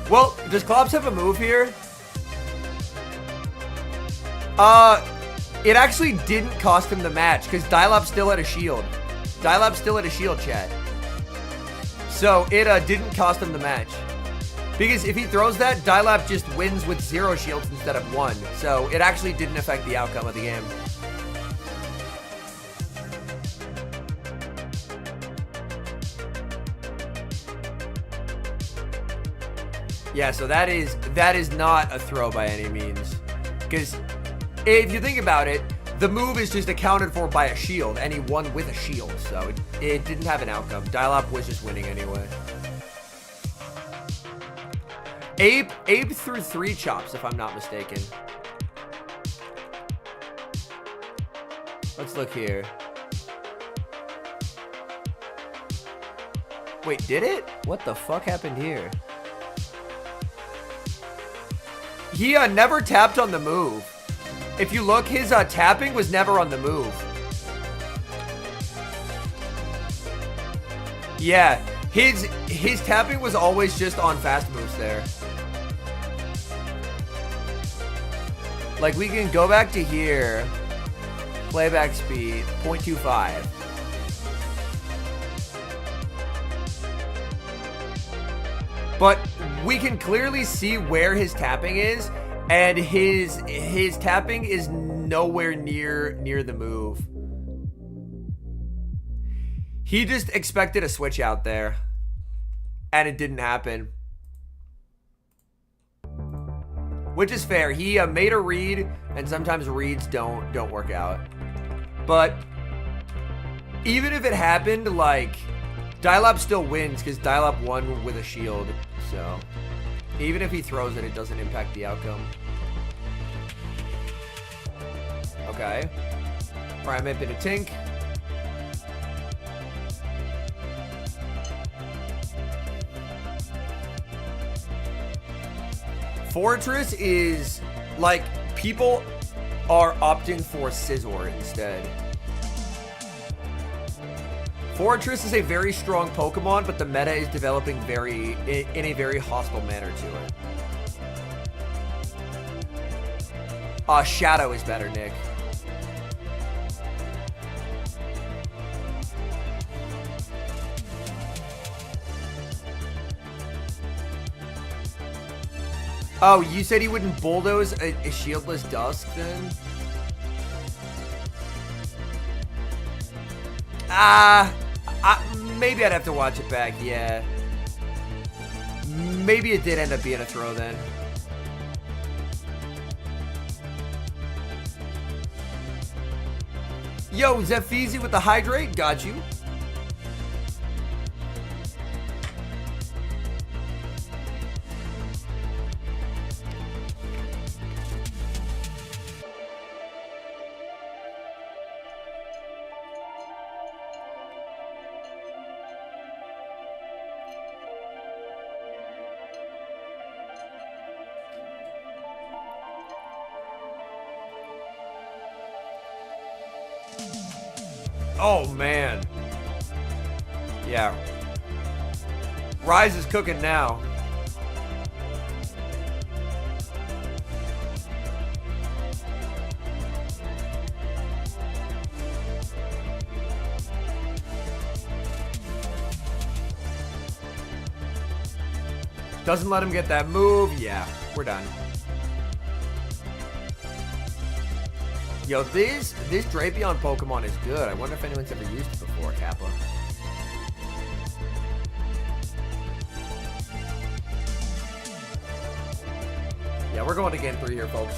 Well, does Klops have a move here? It actually didn't cost him the match because Dialab still had a shield. Dialab still had a shield, chat. So it didn't cost him the match. Because if he throws that, Dialab just wins with 0 shields instead of 1. So it actually didn't affect the outcome of the game. Yeah, so that is not a throw by any means. Because if you think about it, the move is just accounted for by a shield, and he won with a shield, so it didn't have an outcome. Dialab was just winning anyway. Abe threw 3 chops, if I'm not mistaken. Let's look here. Wait, did it? What the fuck happened here? He never tapped on the move. If you look, his tapping was never on the move. Yeah, his tapping was always just on fast moves there. Like, we can go back to here. Playback speed, 0.25. But we can clearly see where his tapping is, and his tapping is nowhere near the move. He just expected a switch out there, and it didn't happen. Which is fair. He made a read, and sometimes reads don't work out. But even if it happened, like, Dialab still wins because Dialab won with a shield. So even if he throws it, it doesn't impact the outcome. Okay. Prime Imp into Tink. Fortress is like, people are opting for Scizor instead. Fortress is a very strong Pokemon, but the meta is developing in a very hostile manner to it. Shadow is better, Nick. Oh, you said he wouldn't bulldoze a shieldless Dusk then? Maybe I'd have to watch it back, yeah. Maybe it did end up being a throw then. Yo, Zepheezy with the hydrate, got you. Oh, man. Yeah. Rise is cooking now. Doesn't let him get that move. Yeah, we're done. Yo, this Drapion Pokemon is good. I wonder if anyone's ever used it before, Kappa. Yeah, we're going to game 3 here, folks.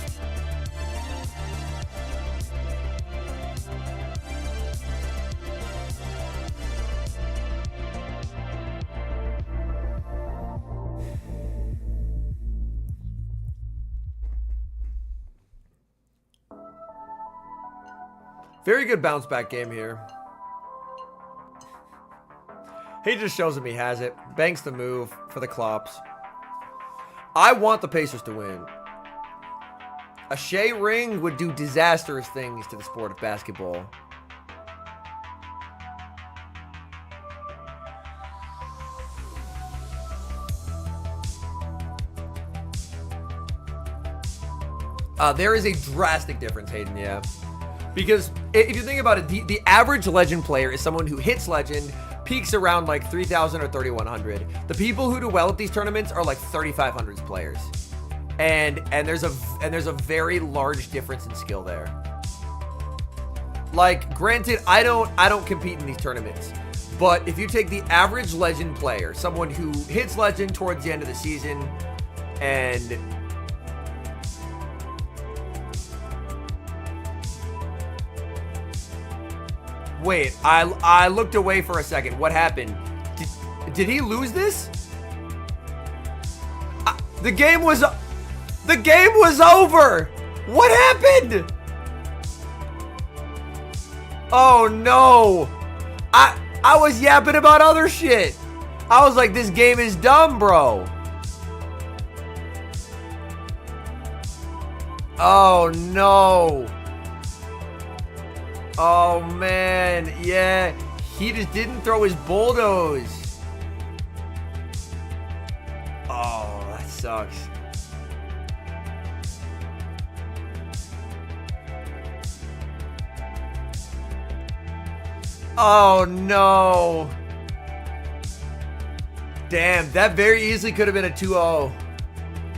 Very good bounce back game here. He just shows him he has it. Banks the move for the Klops. I want the Pacers to win. A Shea ring would do disastrous things to the sport of basketball. There is a drastic difference, Hayden, yeah. Because if you think about it, the average Legend player is someone who hits Legend, peaks around like 3,000 or 3,100. The people who do well at these tournaments are like 3,500 players. And there's a very large difference in skill there. Like, granted, I don't compete in these tournaments, but if you take the average Legend player, someone who hits Legend towards the end of the season, and wait, I looked away for a second. What happened? Did he lose this? The game was over. What happened? Oh no. I was yapping about other shit. I was like, this game is dumb, bro. Oh no. Oh man, yeah. He just didn't throw his bulldoze. Oh, that sucks. Oh no. Damn, that very easily could have been a 2-0.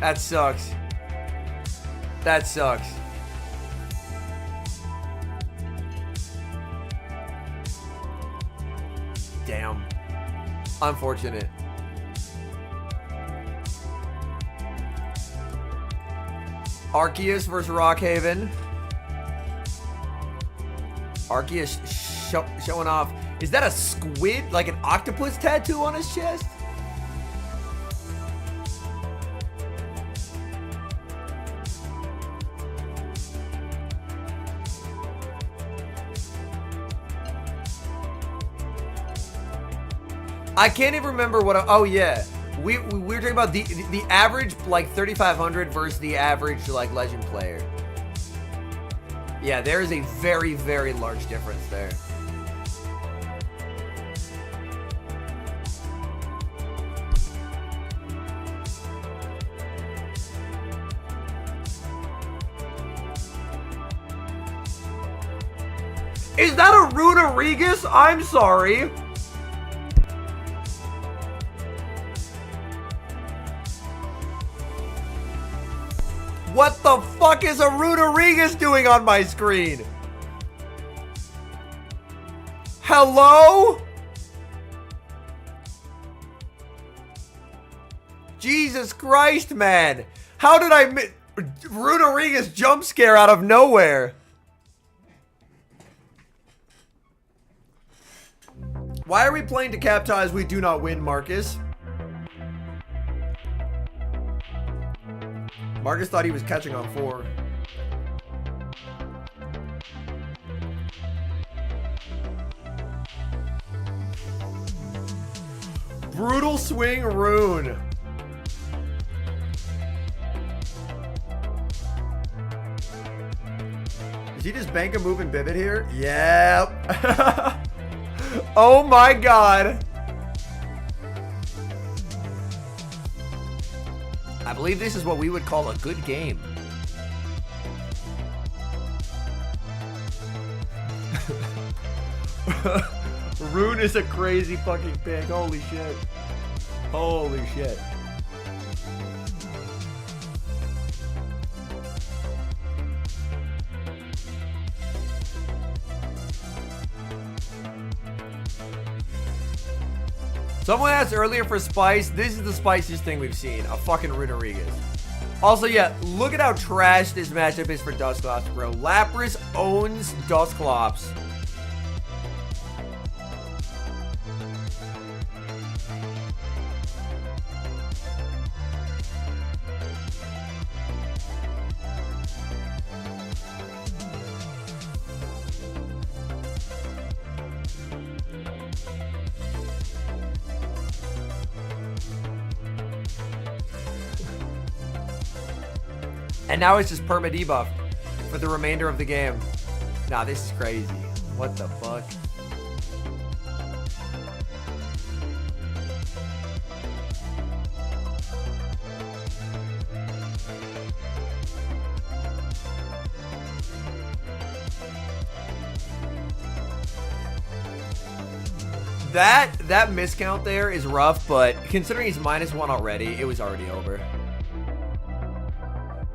That sucks. That sucks. Damn. Unfortunate. Archus versus Rockhaven. Archus showing off. Is that a squid? Like an octopus tattoo on his chest? I can't even remember what. Oh yeah, we were talking about the average like 3,500 versus the average like Legend player. Yeah, there is a very, very large difference there. Is that a Rodriguez? I'm sorry. What the fuck is a Rodriguez doing on my screen? Hello? Jesus Christ, man. How did I miss Rodriguez jump scare out of nowhere? Why are we playing to cap ties we do not win, Marcus? Marcus thought he was catching on 4. Brutal swing rune. Is he just bank a move and Bibit here? Yep. Oh my god. I believe this is what we would call a good game. Rune is a crazy fucking pick. Holy shit. Holy shit. Someone asked earlier for spice. This is the spiciest thing we've seen. A fucking Rodriguez. Also, yeah, look at how trash this matchup is for Dusclops, bro. Lapras owns Dusclops. And now it's just perma debuff for the remainder of the game. Nah, this is crazy. What the fuck? That miscount there is rough, but considering he's -1 already, it was already over.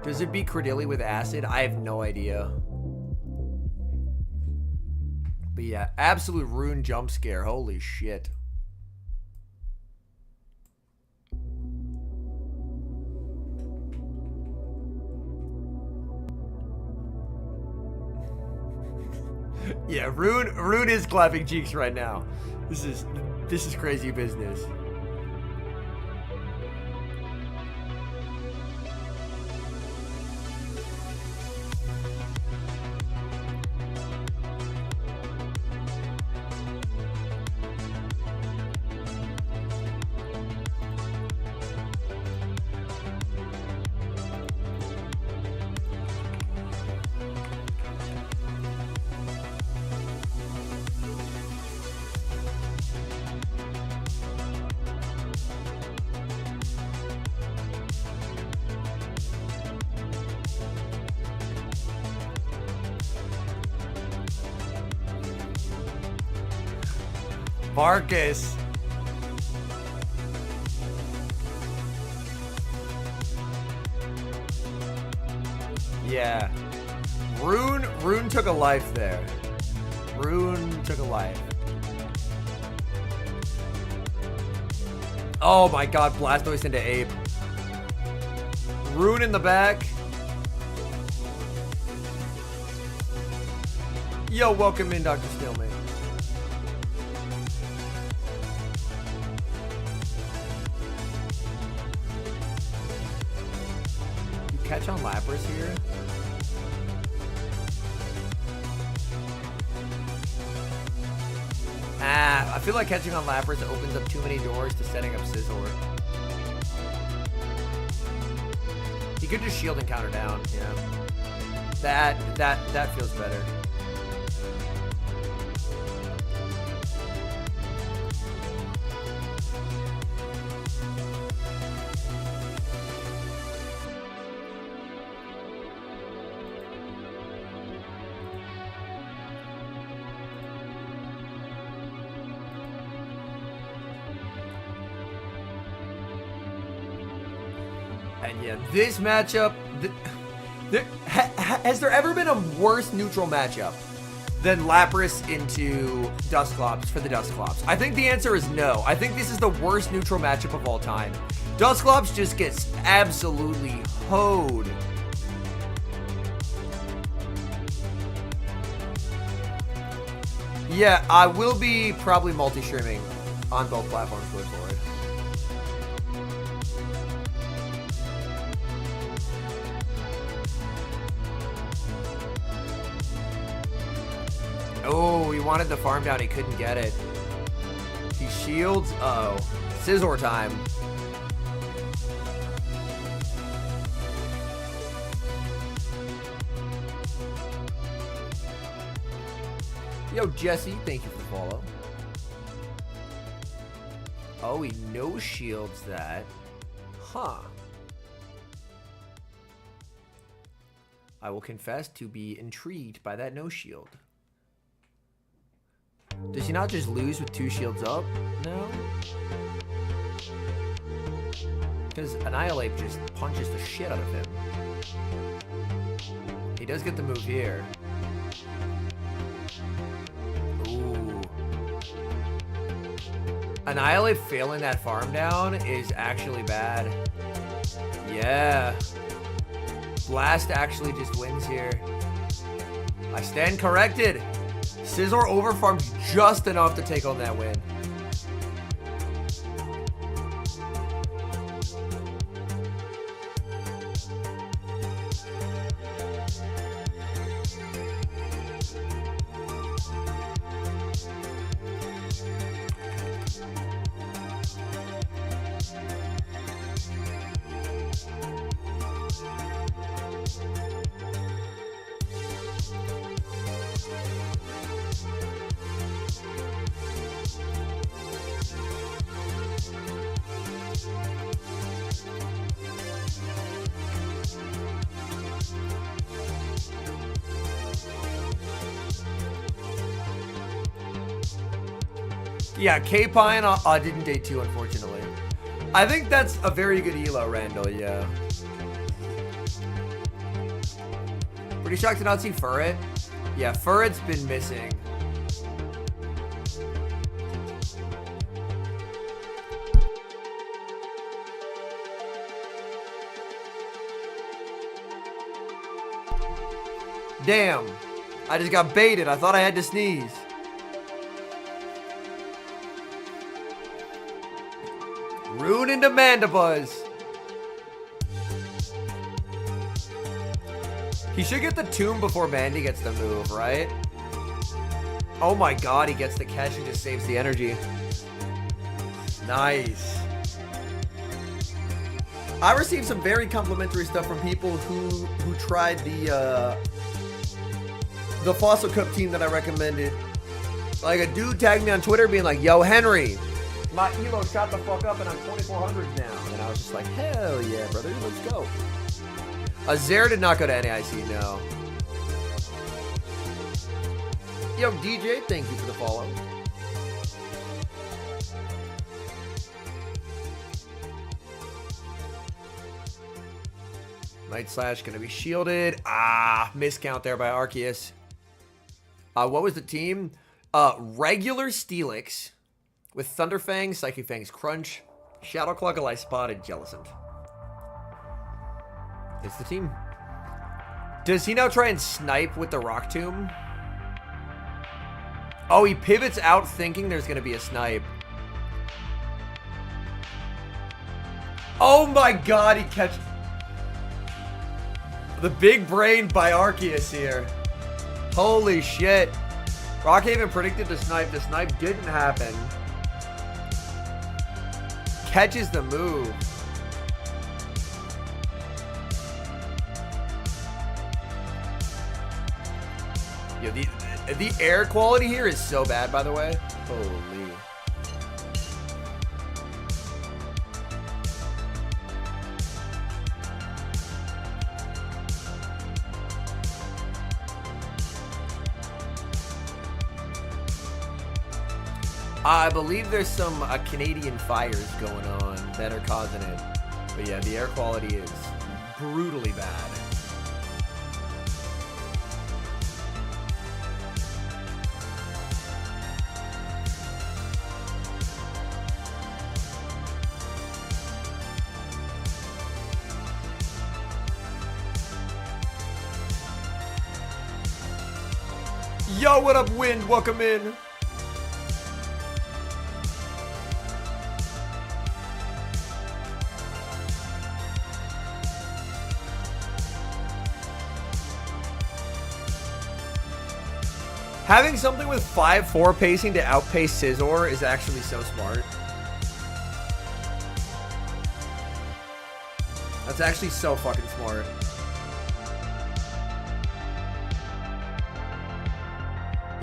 Does it beat Credilli with acid? I have no idea. But yeah, absolute rune jump scare. Holy shit. Yeah, Rune is clapping cheeks right now. This is crazy business. Marcus. Yeah. Rune took a life there. Rune took a life. Oh my god, Blastoise into Ape. Rune in the back. Yo, welcome in, Dr. Stillman. Catch on Lapras here. I feel like catching on Lapras opens up too many doors to setting up Scizor. He could just shield and counter down, yeah. That feels better. And yeah, this matchup, has there ever been a worse neutral matchup than Lapras into Dusclops for the Dusclops? I think the answer is no. I think this is the worst neutral matchup of all time. Dusclops just gets absolutely hoed. Yeah, I will be probably multi-streaming on both platforms going forward. Oh, he wanted the farm down. He couldn't get it. He shields. Uh-oh. Scizor time. Yo, Jesse, thank you for the follow. Oh, he no shields that. Huh. I will confess to be intrigued by that no shield. Does he not just lose with 2 shields up? No. Because Annihilate just punches the shit out of him. He does get the move here. Ooh. Annihilate failing that farm down is actually bad. Yeah. Blast actually just wins here. I stand corrected. Scizor overfarmed just enough to take on that win. Yeah, K-Pine didn't day 2, unfortunately. I think that's a very good elo, Randall, yeah. Pretty shocked to not see Furret. Yeah, Furret's been missing. Damn. I just got baited. I thought I had to sneeze. Rune into Mandibuzz. He should get the tomb before Mandy gets the move, right? Oh my god, he gets the catch and just saves the energy. Nice. I received some very complimentary stuff from people who tried the Fossil Cup team that I recommended. Like a dude tagged me on Twitter being like, yo, Henry, my elo shot the fuck up and I'm 2400 now. And I was just like, hell yeah, brother, let's go. Azare did not go to NAIC, no. Yo, DJ, thank you for the follow. Night Slash gonna be shielded. Miscount there by Archus. What was the team? Regular Steelix with Thunderfang, Psychic Fang's Crunch, Shadow Cluggle I spotted, Jellicent. It's the team. Does he now try and snipe with the Rock Tomb? Oh, he pivots out thinking there's going to be a snipe. Oh my god, he catch... The big brain by Arceus here. Holy shit. Rockhaven predicted the snipe. The snipe didn't happen. Catches the move. Yo, the air quality here is so bad, by the way. Holy. I believe there's some Canadian fires going on that are causing it. But yeah, the air quality is brutally bad. Yo, what up, Wind? Welcome in. Having something with 5-4 pacing to outpace Scizor is actually so smart. That's actually so fucking smart.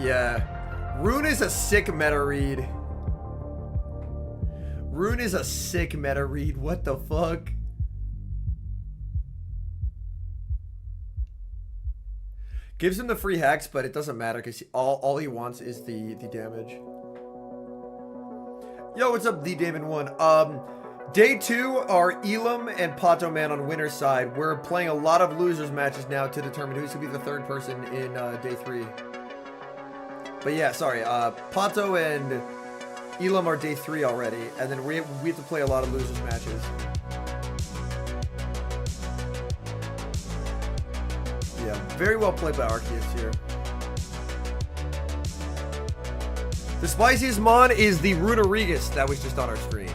Yeah. Rune is a sick meta read. Rune is a sick meta read. What the fuck? Gives him the free hex, but it doesn't matter because all he wants is the damage. Yo, what's up, the Damon 1? Day 2 are Elim and Pato Man on winner's side. We're playing a lot of losers matches now to determine who's going to be the third person in day 3. But yeah, sorry. Pato and Elim are day 3 already, and then we have to play a lot of losers matches. Yeah, very well played by Arceus here. The spiciest mon is the Runerigus that was just on our screen.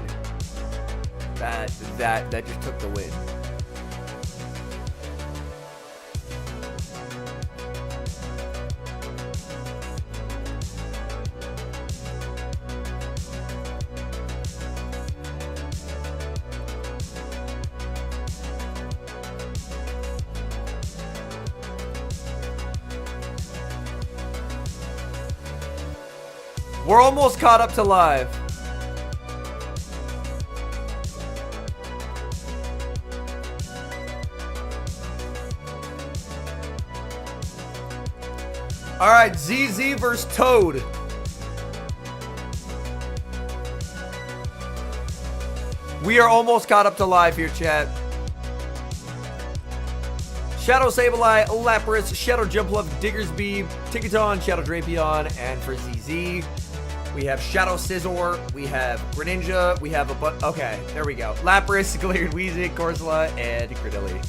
That just took the win. We're almost caught up to live. All right, ZZ versus Toad. We are almost caught up to live here, chat. Shadow Sableye, Lapras, Shadow Jumpluff, Diggersby, Tinkaton, Shadow Drapion, and for ZZ, we have Shadow Scizor, we have Greninja, we have a okay, there we go. Lapras, Galarian Weezing, Corsola, and Credilli.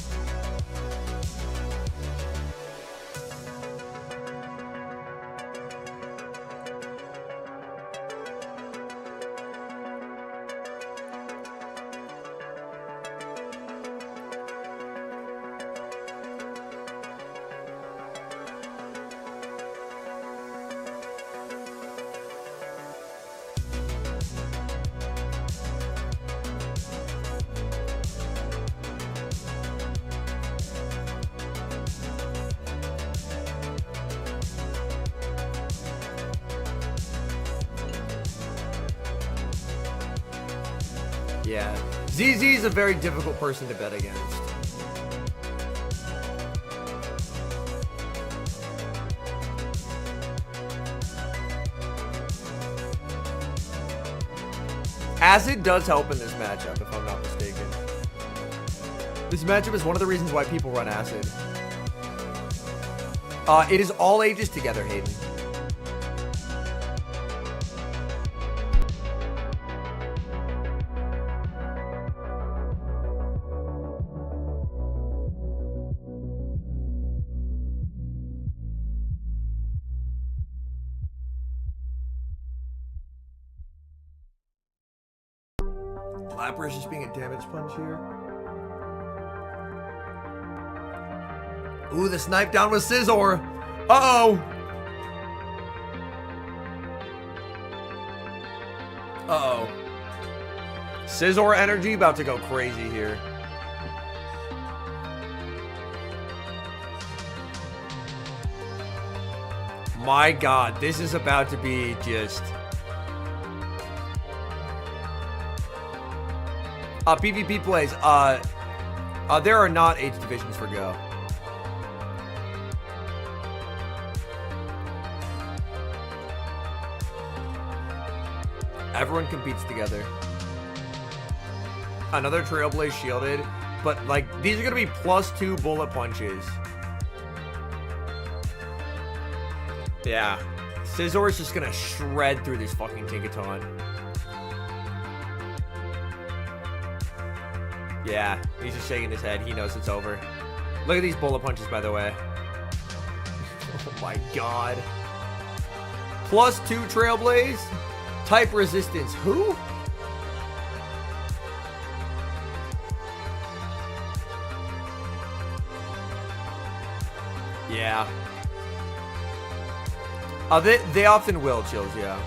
Yeah, ZZ is a very difficult person to bet against. Acid does help in this matchup, if I'm not mistaken. This matchup is one of the reasons why people run Acid. It is all ages together, Hayden. Lapras just being a damage punch here. Ooh, the snipe down with Scizor. Uh-oh. Uh-oh. Scizor energy about to go crazy here. My God, this is about to be just... PvP plays. There are not age divisions for Go. Everyone competes together. Another Trailblaze shielded, but like these are gonna be +2 bullet punches. Yeah, Scizor is just gonna shred through this fucking Tinkaton. Yeah, he's just shaking his head. He knows it's over. Look at these bullet punches, by the way. Oh my God. +2 Trailblaze. Type resistance. Who? Yeah. They often will, Chills, yeah.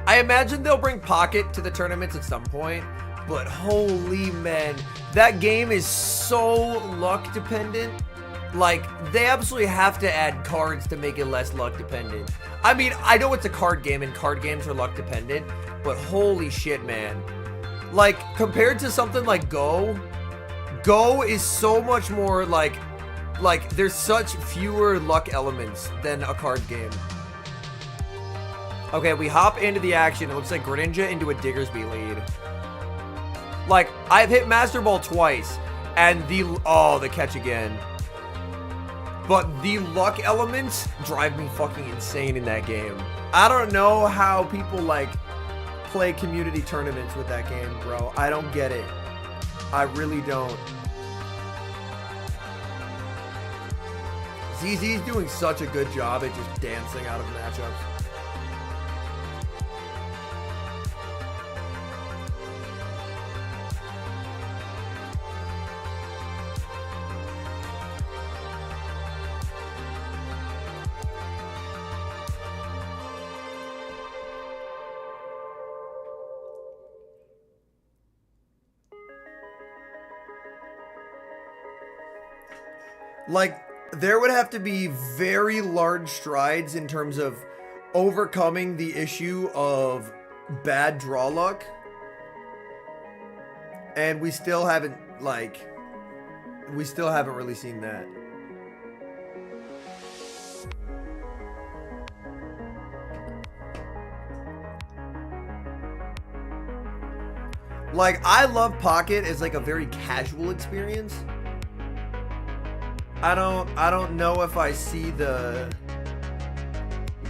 I imagine they'll bring Pocket to the tournaments at some point, but holy man, that game is so luck dependent. Like, they absolutely have to add cards to make it less luck dependent. I mean, I know it's a card game and card games are luck dependent, but holy shit, man. Like, compared to something like Go is so much more like there's such fewer luck elements than a card game. Okay, we hop into the action. It looks like Greninja into a Diggersby lead. Like, I've hit Master Ball twice, and the catch again. But the luck elements drive me fucking insane in that game. I don't know how people, like, play community tournaments with that game, bro. I don't get it. I really don't. ZZ's doing such a good job at just dancing out of matchups. there would have to be very large strides in terms of overcoming the issue of bad draw luck. And we still haven't, like, really seen that. Like, I love Pocket as like a very casual experience. I don't know if I see the...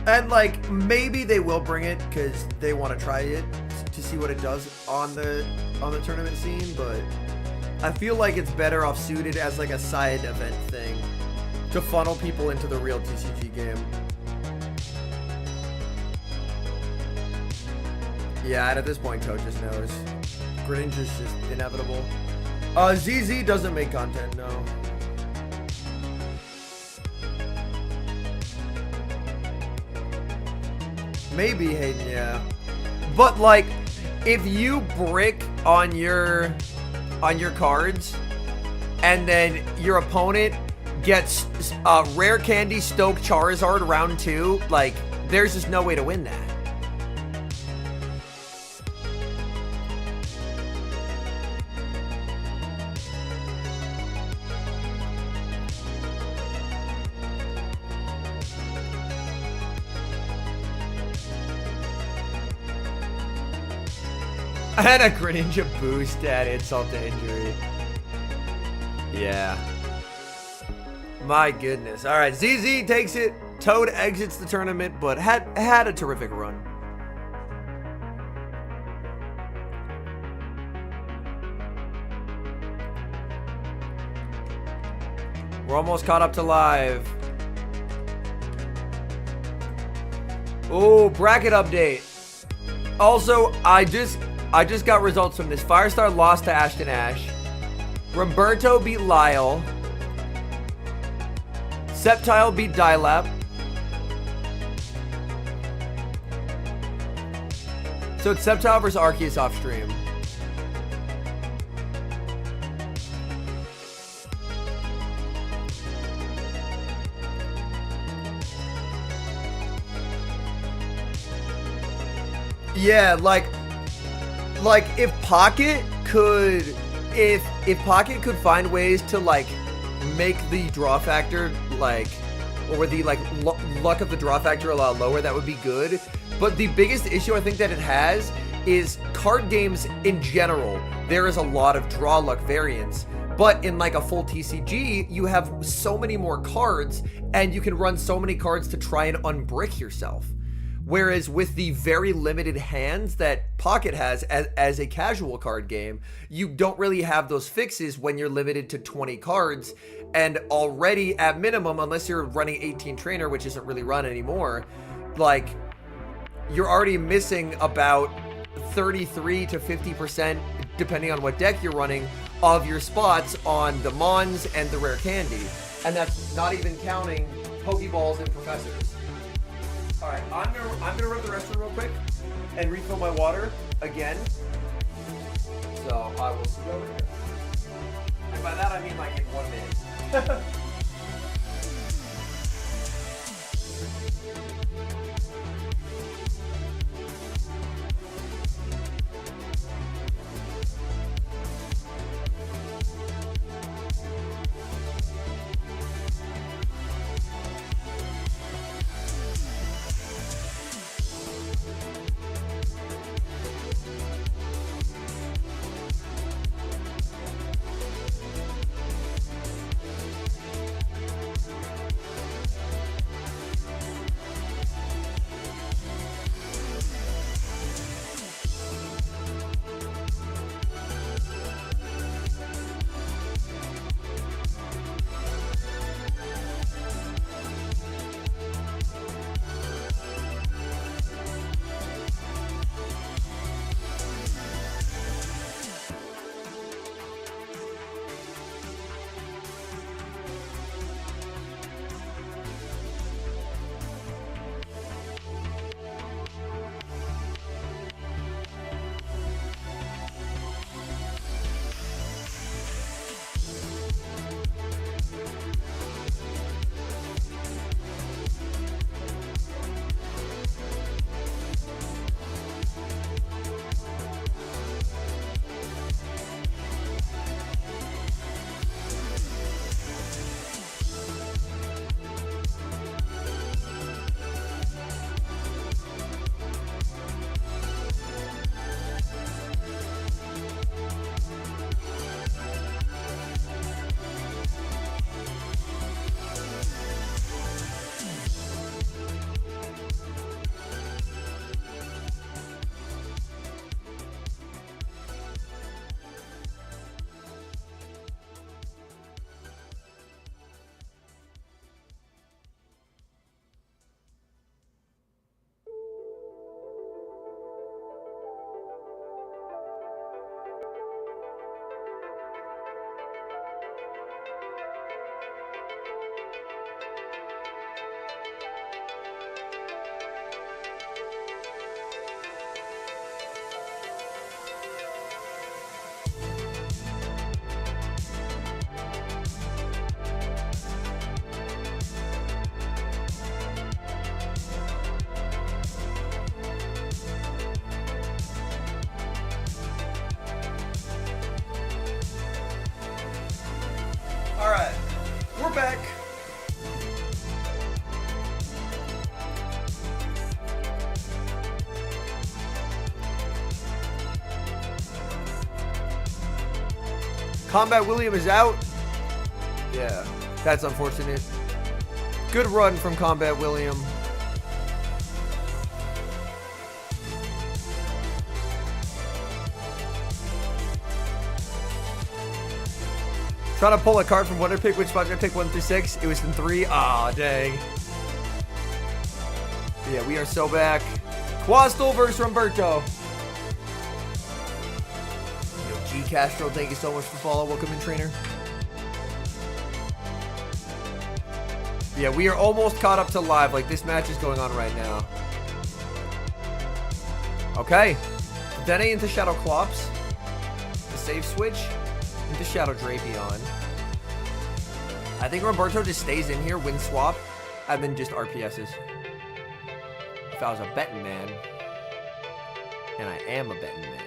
And like, maybe they will bring it because they want to try it to see what it does on the tournament scene, but I feel like it's better off suited as like a side event thing to funnel people into the real TCG game. Yeah, and at this point, Toad just knows. Greninja is just inevitable. ZZ doesn't make content, no. Maybe Hayden, yeah. But like, if you brick on your cards, and then your opponent gets Rare Candy Stoke Charizard round 2, like, there's just no way to win that. I had a Greninja boost at insult to injury. Yeah. My goodness. All right, ZZ takes it. Toad exits the tournament, but had a terrific run. We're almost caught up to live. Oh, bracket update. Also, I just got results from this. Firestar lost to Ashton Ash. Roberto beat Lyle. Septile beat Dialab. So it's Septile versus Archus off stream. Yeah, like if Pocket could find ways to like make the draw factor like, or the like luck of the draw factor a lot lower, that would be good. But the biggest issue I think that it has is card games in general. There is a lot of draw luck variance, but in like a full TCG, you have so many more cards and you can run so many cards to try and unbrick yourself. Whereas with the very limited hands that Pocket has as a casual card game, you don't really have those fixes when you're limited to 20 cards. And already at minimum, unless you're running 18 Trainer, which isn't really run anymore, like you're already missing about 33 to 50%, depending on what deck you're running, of your spots on the Mons and the Rare Candy. And that's not even counting Pokeballs and Professors. Alright, I'm gonna run to the restroom real quick and refill my water again. So I will see you over here. And by that I mean like in 1 minute. Combat William is out. Yeah, that's unfortunate. Good run from Combat William. Trying to pull a card from Wonder Pick. Which spot's gonna pick 1 through 6? It was in 3. Aw, dang. Yeah, we are so back. Twostel versus Roberto. Yo, G Castro, thank you so much for follow. Welcome in, trainer. Yeah, we are almost caught up to live. Like, this match is going on right now. Okay. Dene into Shadow Clops. The save switch into Shadow Drapion. I think Roberto just stays in here, wins swap, and then just RPSs. If I was a betting man, and I am a betting man.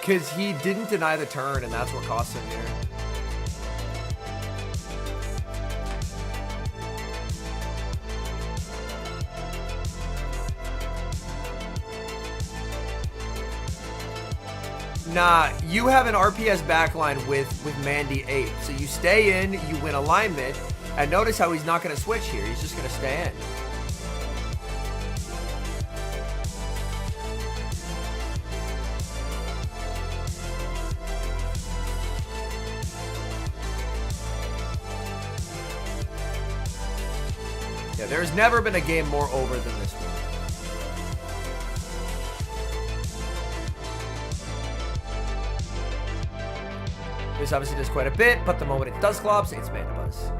Because he didn't deny the turn, and that's what cost him here. Nah, you have an RPS backline with Mandy 8. So you stay in, you win alignment, and notice how he's not going to switch here. He's just going to stay in. Yeah, there's never been a game more over than this one. This obviously does quite a bit, but the moment it does clops, it's Mana Buzz.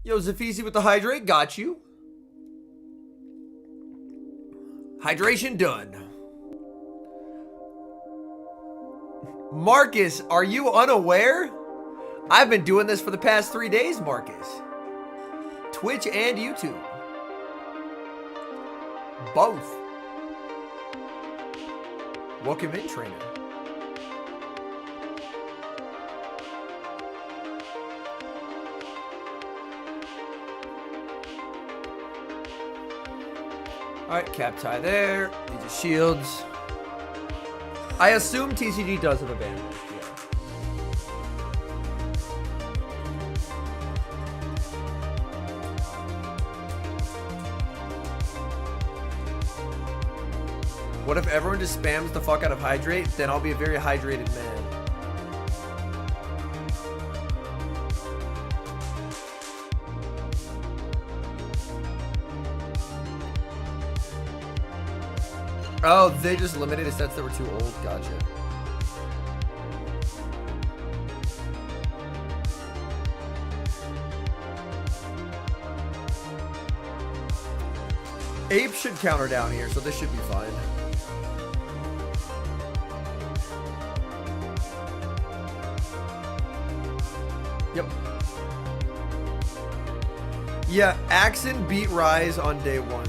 Yo, Zafisi with the hydrate, got you. Hydration done. Marcus, are you unaware? I've been doing this for the past 3 days, Marcus. Twitch and YouTube. Both. Welcome in, trainer. Alright, cap tie there. These are shields. I assume TCG does have a bandage. What if everyone just spams the fuck out of hydrate? Then I'll be a very hydrated man. Oh, they just limited sets that were too old. Gotcha. Ape should counter down here, so this should be fine. Yep. Yeah, Axen beat Rise on day 1.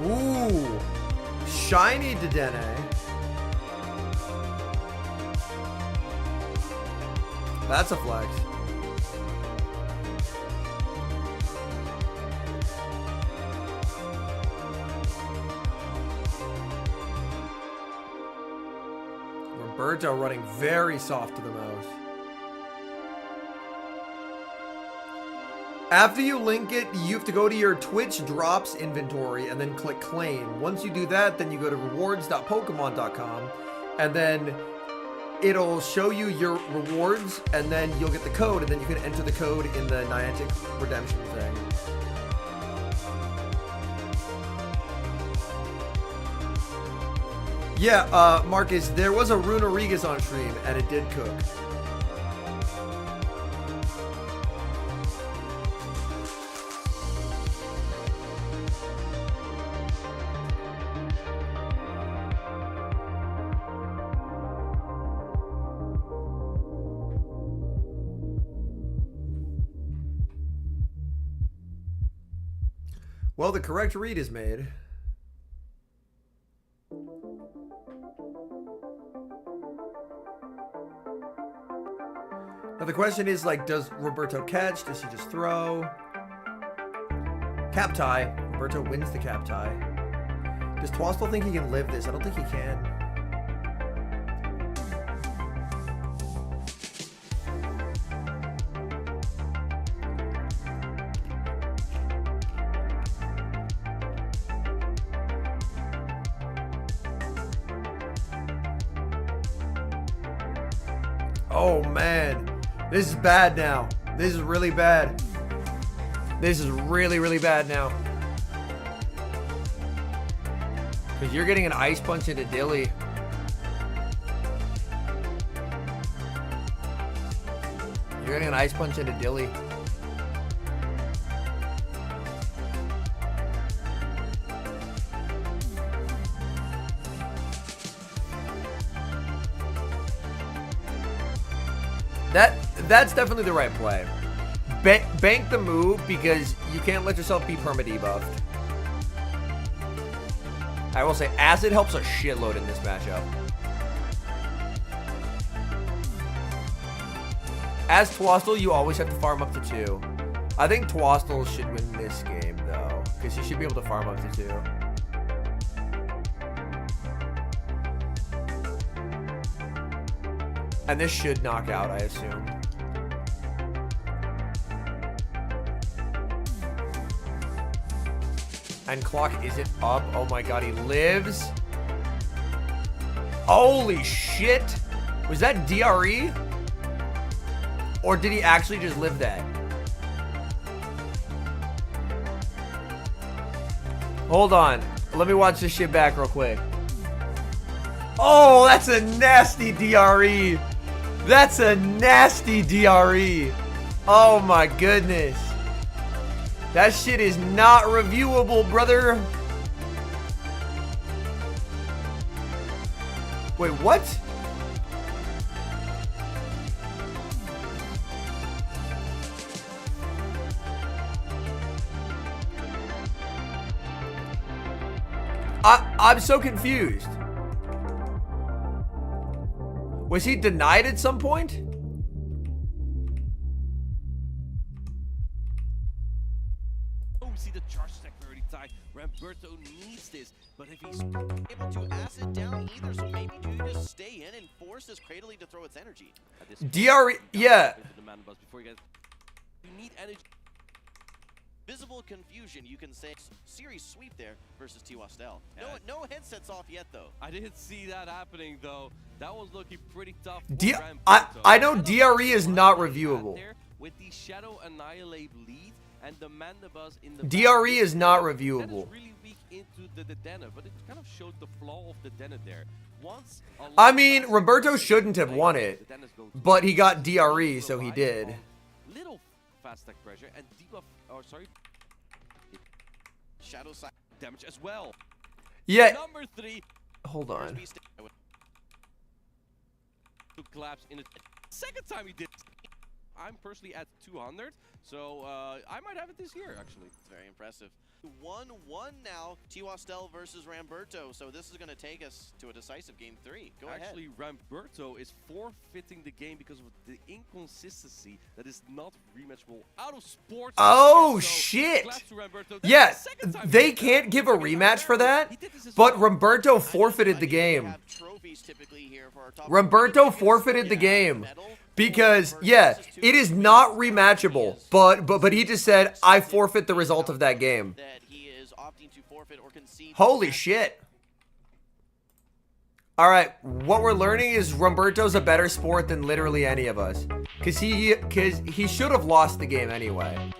Ooh. Shiny Dedenne. That's a flex. Roberto running very soft to the mouse. After you link it, you have to go to your Twitch drops inventory and then click claim. Once you do that, then you go to rewards.pokemon.com and then it'll show you your rewards and then you'll get the code and then you can enter the code in the Niantic redemption thing. Yeah, Marcus, there was a Runarigas on stream, and it did cook. Well, the correct read is made. Now the question is, like, does Roberto catch? Does he just throw? Cap tie. Roberto wins the cap tie. Does Twostel think he can live this? I don't think he can. Oh man, this is bad now. This is really bad. This is really, really bad now. Because you're getting an ice punch into Dilly. You're getting an ice punch into Dilly. That's definitely the right play. Bank the move because you can't let yourself be perma-debuffed. I will say Acid helps a shitload in this matchup. As Twostel, you always have to farm up to 2. I think Twostel should win this game though, because he should be able to farm up to 2. And this should knock out, I assume. And clock isn't up. Oh my god, he lives. Holy shit. Was that DRE? Or did he actually just live that? Hold on. Let me watch this shit back real quick. Oh, that's a nasty DRE. That's a nasty DRE. Oh my goodness. That shit is not reviewable, brother. Wait, what? I'm so confused. Was he denied at some point?
See the charge stack already tied. Roberto needs this, but if he's able to acid down either, so maybe do you just stay in and force this Cradily to throw its energy?
DRE, yeah.
You need energy. Visible confusion, you can say series sweep there versus Twostel. No headsets off yet though.
I didn't see that happening though. That was looking pretty tough.
I know DRE is not reviewable.
With the Shadow Annihilate lead and the Mandibus in the
DRE is not reviewable.
That is really weak into the Dena, but it kind of showed the flaw of the Dena there.
I mean, Roberto shouldn't have won it, but he got DRE, so he did.
Little fast attack pressure and debuff, or sorry,
shadow side
damage as well.
Yeah.
Number 3.
Hold on.
To collapse in a second time he did. I'm personally at 200, so I might have it this year actually.
It's very impressive. 1-1 now, Twostel versus Roberto. So this is going to take us to a decisive game 3. Go ahead.
Actually, Roberto is forfeiting the game because of the inconsistency that is not rematchable out of sports.
Oh,
so
shit.
Yeah,
they can't give a rematch for that, but Roberto forfeited the game. Roberto forfeited the game. Because, yeah, it is not rematchable, but he just said, I forfeit the result of that game. Holy shit. Alright, what we're learning is Roberto's a better sport than literally any of us. Because he should have lost the game anyway.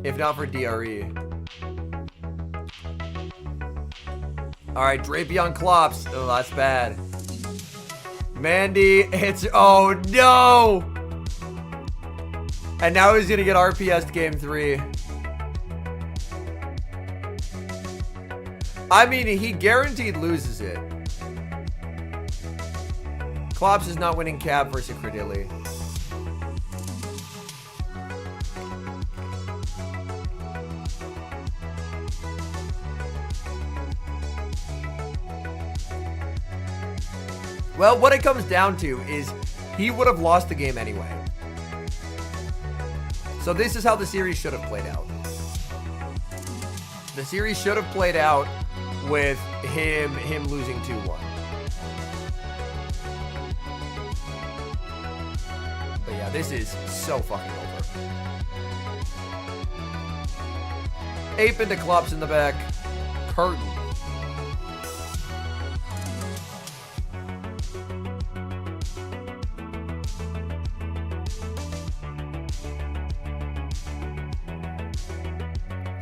If not for DRE. Alright, Drapion Clops. Oh, that's bad. Mandy, it's, oh no! And now he's gonna get RPS'd game 3. I mean, he guaranteed loses it. Klops is not winning Cab versus Cradily. Well, what it comes down to is he would have lost the game anyway. So this is how the series should have played out. The series should have played out with him losing 2-1. But yeah, this is so fucking over. Ape into Klops in the back. Curtain.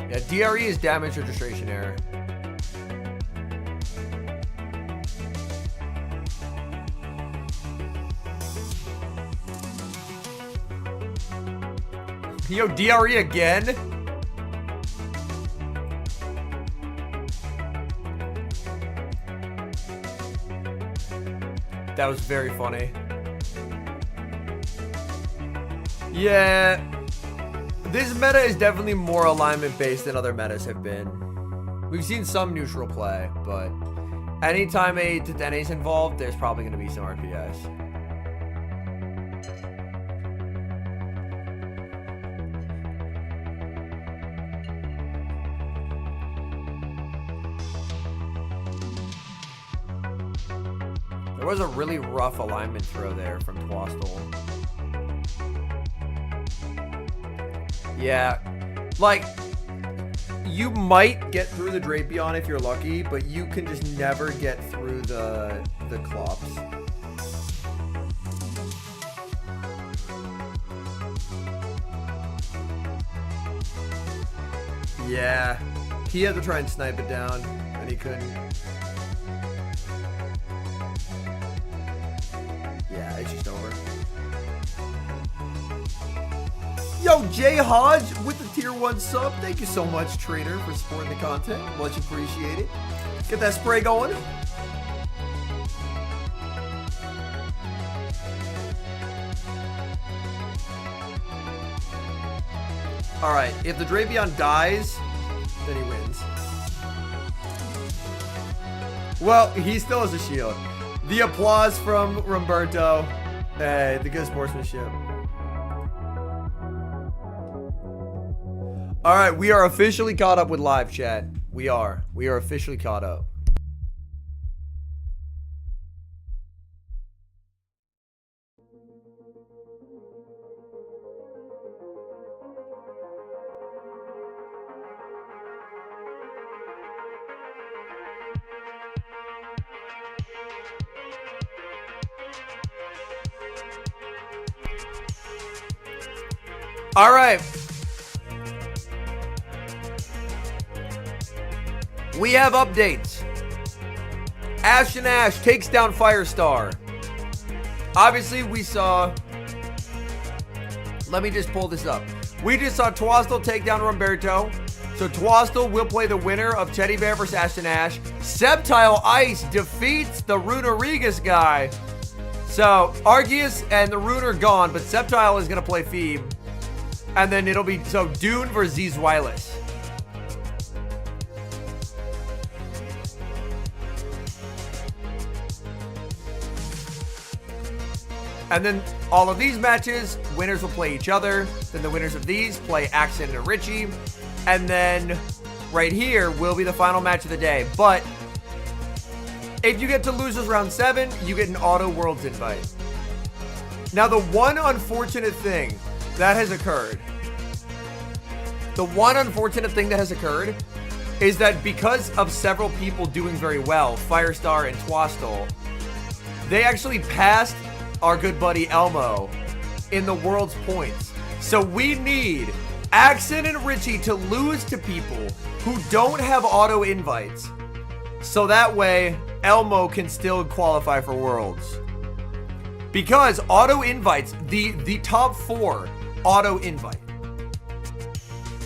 Yeah, DRE is damage registration error. Yo, DRE again? That was very funny. Yeah. This meta is definitely more alignment based than other metas have been. We've seen some neutral play, but anytime a Tedene is involved, there's probably going to be some RPS. There was a really rough alignment throw there from Twostel. Yeah, like, you might get through the Drapion if you're lucky, but you can just never get through the Klops. Yeah, he had to try and snipe it down, and he couldn't. Yeah, it's just over. Yo, Jay Hodge with the tier 1 sub. Thank you so much, Trader, for supporting the content. Much appreciated. Get that spray going. Alright, if the Drapion dies, then he wins. Well, he still has a shield. The applause from Roberto. Hey, the good sportsmanship. All right, we are officially caught up with live chat. We are officially caught up. All right. We have updates. Ashen Ash takes down Firestar. Obviously, we saw... Let me just pull this up. We just saw Twostel take down Roberto. So Twostel will play the winner of Teddy Bear versus Ashen Ash. Septile Ice defeats the Runerigas guy. So Archus and the Rune are gone, but Septile is going to play Feeb. And then it'll be... So Dune versus Zilus. And then all of these matches, winners will play each other. Then the winners of these play Axen and Richie. And then right here will be the final match of the day. But if you get to losers round 7, you get an auto worlds invite. Now the one unfortunate thing that has occurred. Is that because of several people doing very well, Firestar and Twostel, they actually passed our good buddy Elmo in the world's points. So we need Axen and Richie to lose to people who don't have auto invites. So that way Elmo can still qualify for worlds. Because auto invites, the top 4 auto invite.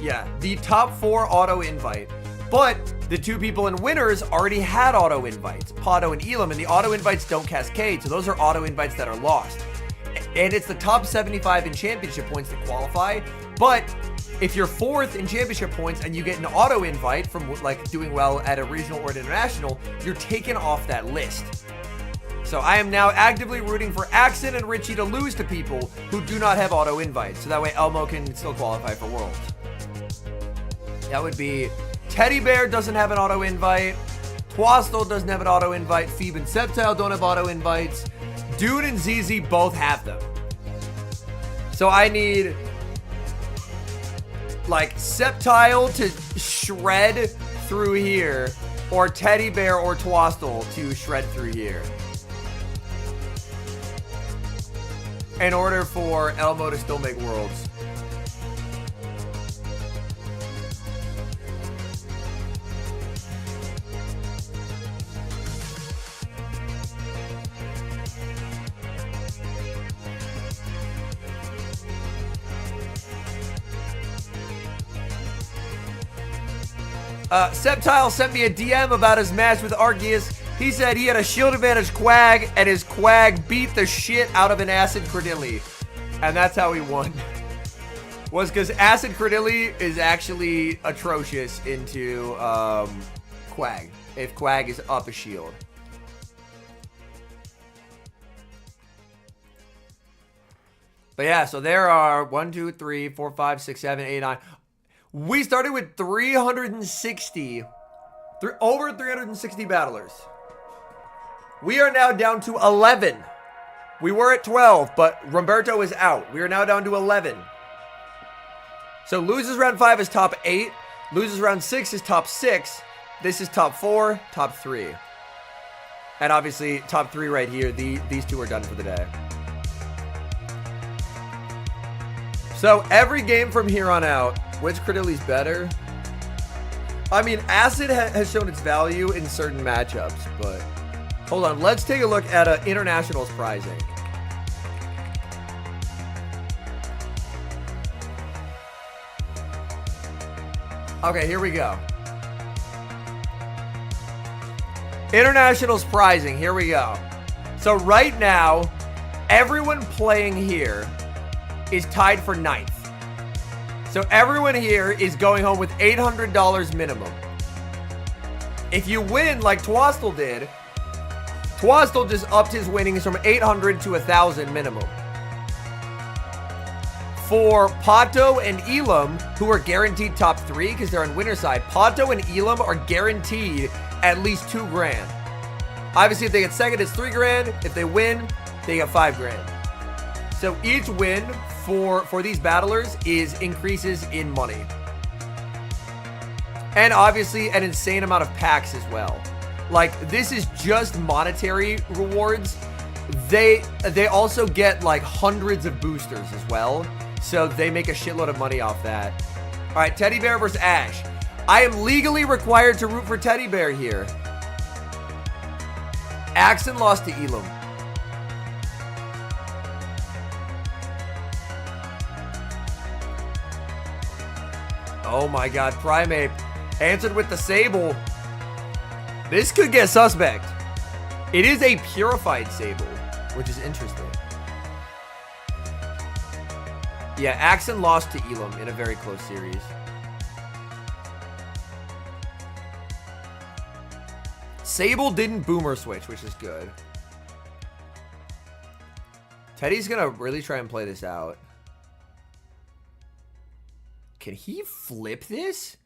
Yeah, the top 4 auto invite. But the 2 people in winners already had auto invites, Pado and Elim, and the auto invites don't cascade, so those are auto invites that are lost. And it's the top 75 in championship points that qualify, but if you're 4th in championship points and you get an auto invite from like doing well at a regional or an international, you're taken off that list. So I am now actively rooting for Axen and Richie to lose to people who do not have auto invites. So that way Elmo can still qualify for Worlds. That would be Teddy Bear doesn't have an auto invite. Twostel doesn't have an auto invite. Feeb and Septile don't have auto invites. Dune and ZZ both have them. So I need like Septile to shred through here, or Teddy Bear or Twostel to shred through here, in order for Elmo to still make Worlds. Septile sent me a DM about his match with Archus. He said he had a shield advantage Quag, and his Quag beat the shit out of an Acid Credilli. And that's how he won. Was because Acid Credilli is actually atrocious into Quag, if Quag is up a shield. But yeah, so there are 1, 2, 3, 4, 5, 6, 7, 8, 9. We started with 360, over 360 battlers. We are now down to 11. We were at 12, but Roberto is out. We are now down to 11. So loses round 5 is top 8. Loses round 6 is top 6. This is top 4, top 3. And obviously top 3 right here. These two are done for the day. So every game from here on out, which Credilli's better? I mean, Acid has shown its value in certain matchups, but hold on. Let's take a look at Internationals pricing. Okay, here we go. Internationals pricing, here we go. So right now, everyone playing here is tied for 9th. So everyone here is going home with $800 minimum. If you win like Twostel did, Twostel just upped his winnings from 800 to 1,000 minimum. For Pato and Elim, who are guaranteed top 3 because they're on winner side, Pato and Elim are guaranteed at least $2 grand. Obviously, if they get second, it's $3 grand. If they win, they get $5 grand. So each win for these battlers is increases in money. And obviously an insane amount of packs as well. Like, this is just monetary rewards. They also get like hundreds of boosters as well. So they make a shitload of money off that. All right, Teddy Bear versus Ash. I am legally required to root for Teddy Bear here. Axen lost to Elim. Oh my god, Primate answered with the Sable. This could get suspect. It is a purified Sable, which is interesting. Yeah, Axen lost to Elim in a very close series. Sable didn't boomer switch, which is good. Teddy's gonna really try and play this out. Can he flip this?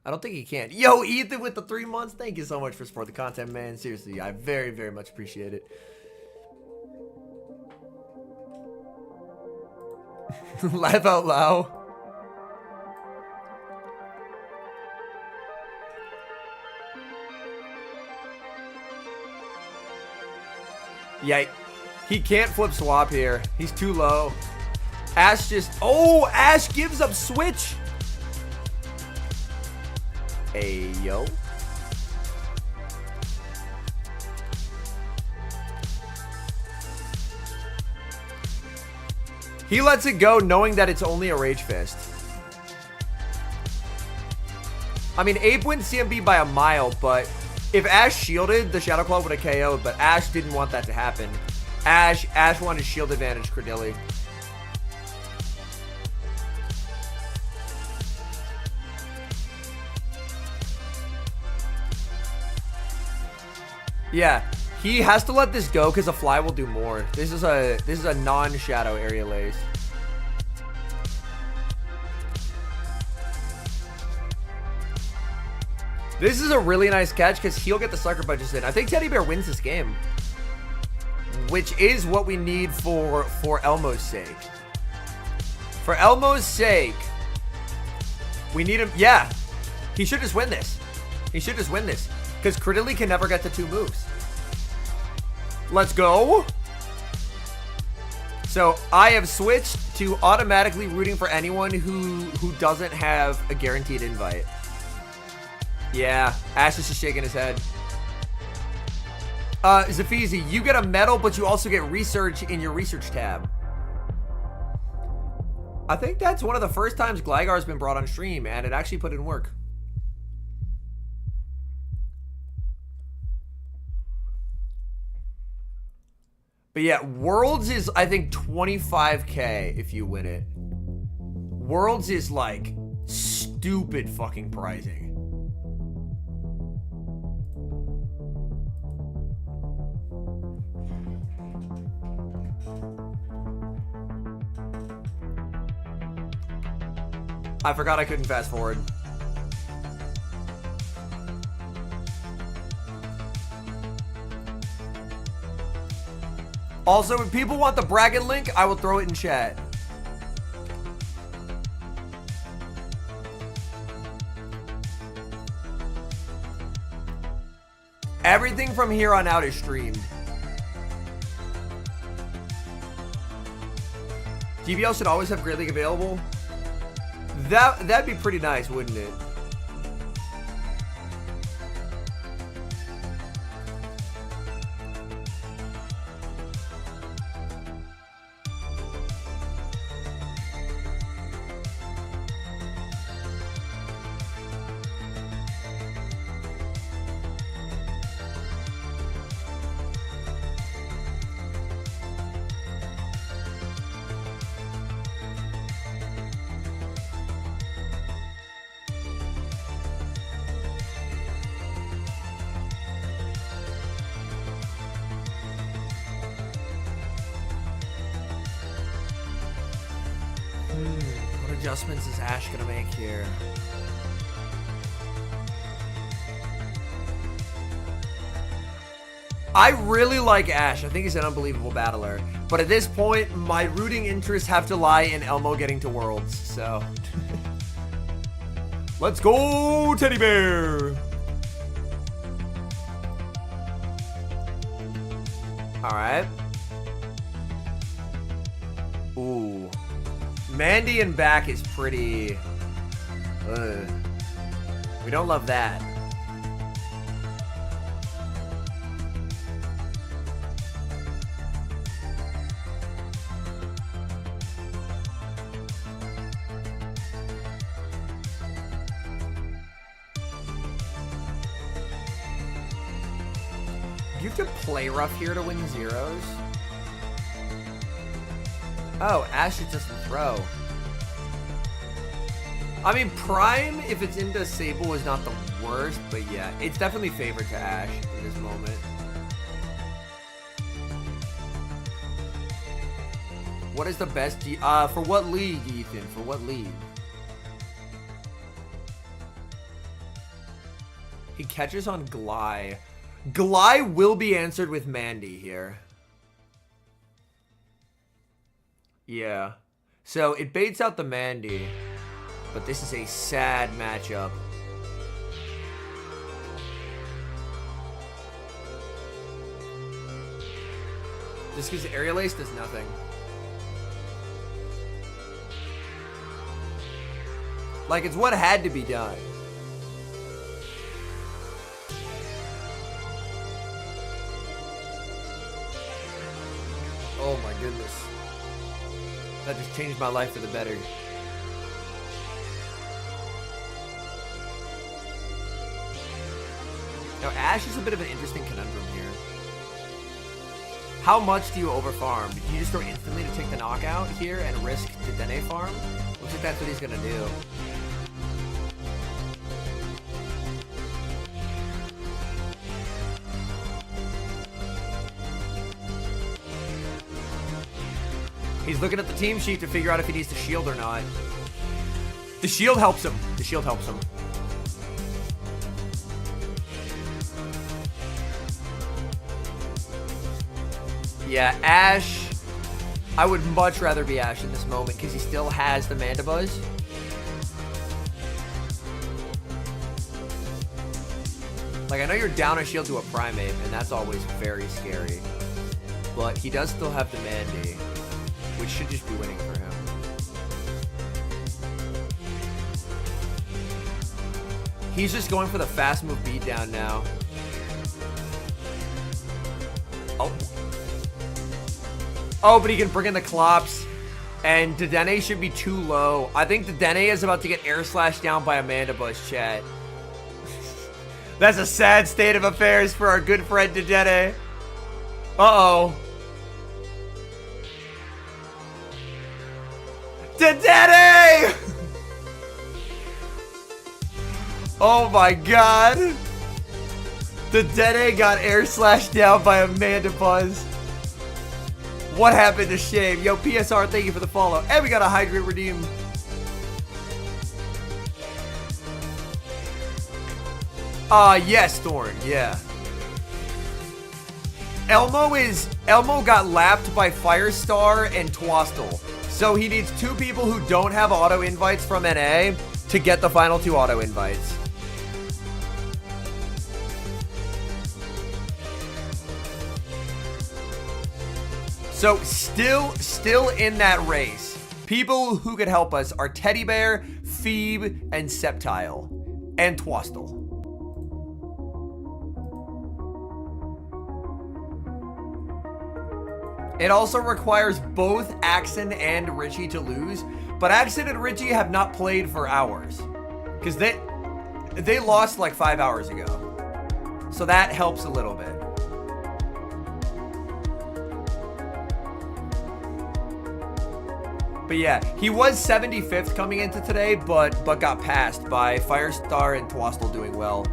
I don't think he can. Yo, Ethan with the 3 months. Thank you so much for supporting the content, man. Seriously, I very, very much appreciate it. Laugh out loud. Yeah, he can't flip swap here. He's too low. Ash just... Oh, Ash gives up switch. Hey, yo. He lets it go knowing that it's only a Rage Fist. I mean, Ape wins CMB by a mile, but if Ash shielded, the Shadow Claw would have KO'd, but Ash didn't want that to happen. Ash wanted shield advantage, Credilli. Yeah, He has to let this go because a fly will do more. This is a non-shadow area lace. This is a really nice catch because he'll get the sucker punches in. I think Teddy Bear wins this game, which is what we need for Elmo's sake. For Elmo's sake, we need him. Yeah, he should just win this. He should just win this because Critterly can never get to 2 moves. Let's go. So I have switched to automatically rooting for anyone who doesn't have a guaranteed invite. Yeah, Ash is just shaking his head. Zafizi, you get a medal, but you also get research in your research tab. I think that's one of the first times Gligar's been brought on stream, and it actually put in work. But yeah, Worlds is, I think, 25K if you win it. Worlds is, like, stupid fucking pricing. I forgot I couldn't fast forward. Also, if people want the bracket link, I will throw it in chat. Everything from here on out is streamed. GBL should always have Great League available. That'd be pretty nice, wouldn't it? What adjustments is Ash gonna make here? I really like Ash. I think he's an unbelievable battler. But at this point, my rooting interests have to lie in Elmo getting to Worlds, so. Let's go, Teddy Bear! Alright. Ooh. Mandy and back is pretty... We don't love that. You have to play rough here to win zeros? Oh, Ash is just a throw. I mean, Prime, if it's into Sable, is not the worst, but yeah, it's definitely favored to Ash in this moment. What is the best for what league, Ethan? For what league? He catches on Gly. Gly will be answered with Mandy here. Yeah. So it baits out the Mandy, but this is a sad matchup. Just because Aerial Ace does nothing. Like, it's what had to be done. Oh my goodness. That just changed my life for the better. Now, Ash is a bit of an interesting conundrum here. How much do you overfarm? Do you just throw instantly to take the knockout here and risk to Dene farm? Looks like that's what he's gonna do. He's looking at the team sheet to figure out if he needs to shield or not. The shield helps him. The shield helps him. Yeah, Ashe. I would much rather be Ashe in this moment because he still has the Mandibuzz. Like, I know you're down a shield to a Primate, and that's always very scary. But he does still have the Mandy, which should just be winning for him. He's just going for the fast move beatdown now. Oh. Oh, but he can bring in the Clops. And Dedenne should be too low. I think Dedenne is about to get air slashed down by a Mandibuzz, chat. That's a sad state of affairs for our good friend Dedenne. Uh-oh. Dedenne! Oh my god. Dedenne got air slashed down by a Mandibuzz. What happened to Shame? Yo, PSR, thank you for the follow. And we got a Hydrate redeem. Yes, Thorn, yeah. Elmo got lapped by Firestar and Twostel. So he needs 2 people who don't have auto invites from NA to get the final 2 auto invites. So still in that race. People who could help us are Teddy Bear, Feeb, and Septile. And Twostel. It also requires both Axen and Richie to lose, but Axen and Richie have not played for hours. Because they lost like 5 hours ago. So that helps a little bit. But yeah, he was 75th coming into today, but got passed by Firestar and Twostel doing well.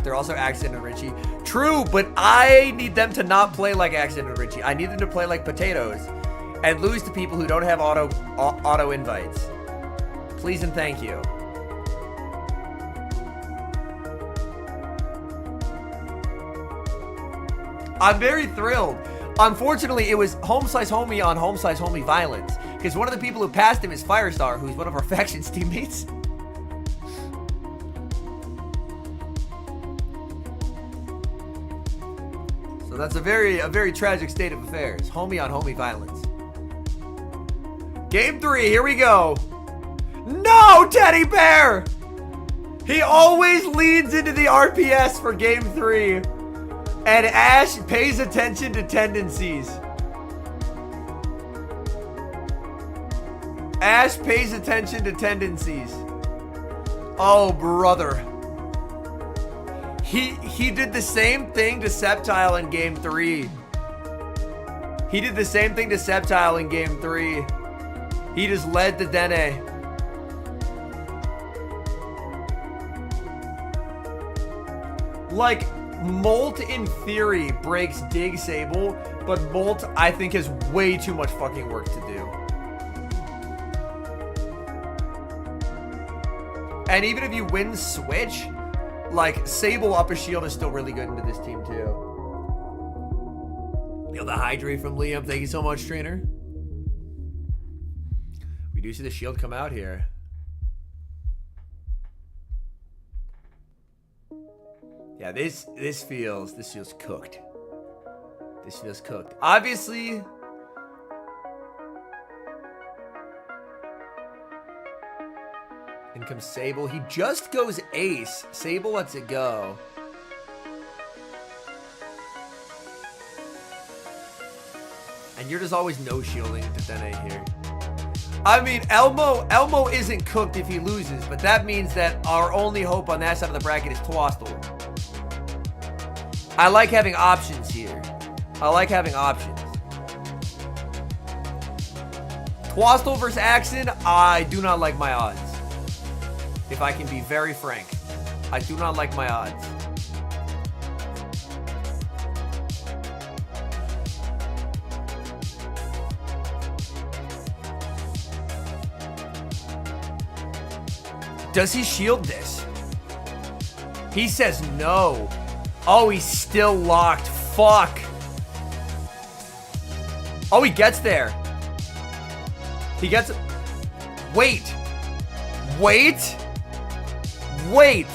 They're also Axen and Richie. True, but I need them to not play like Axen and Richie. I need them to play like potatoes and lose to people who don't have auto invites. Please and thank you. I'm very thrilled. Unfortunately, it was home slice homie on home slice homie violence. Because one of the people who passed him is Firestar, who's one of our faction's teammates. So that's a very tragic state of affairs. Homie on homie violence. Game 3, here we go. No, Teddy Bear! He always leads into the RPS for game 3. And Ashe pays attention to tendencies. Ashe pays attention to tendencies. Oh, brother. He did the same thing to Septile in game 3. He did the same thing to Septile in game 3. He just led the Dene. Like, Molt in theory breaks Dig Sable, but Molt I think has way too much fucking work to do. And even if you win Switch, like, Sable up a shield is still really good into this team too. Yo, the Hydrate from Liam, thank you so much, trainer. We do see the shield come out here. Yeah, this feels cooked. This feels cooked. Obviously, in comes Sable. He just goes ace. Sable lets it go. And you're just always no shielding to Dene here. I mean, Elmo isn't cooked if he loses, but that means that our only hope on that side of the bracket is Twostel. I like having options here. I like having options. Twostel versus Axen, I do not like my odds. If I can be very frank, I do not like my odds. Does he shield this? He says no. Oh, he's still locked. Fuck. Oh, he gets there. He gets... Wait. Wait. Wait.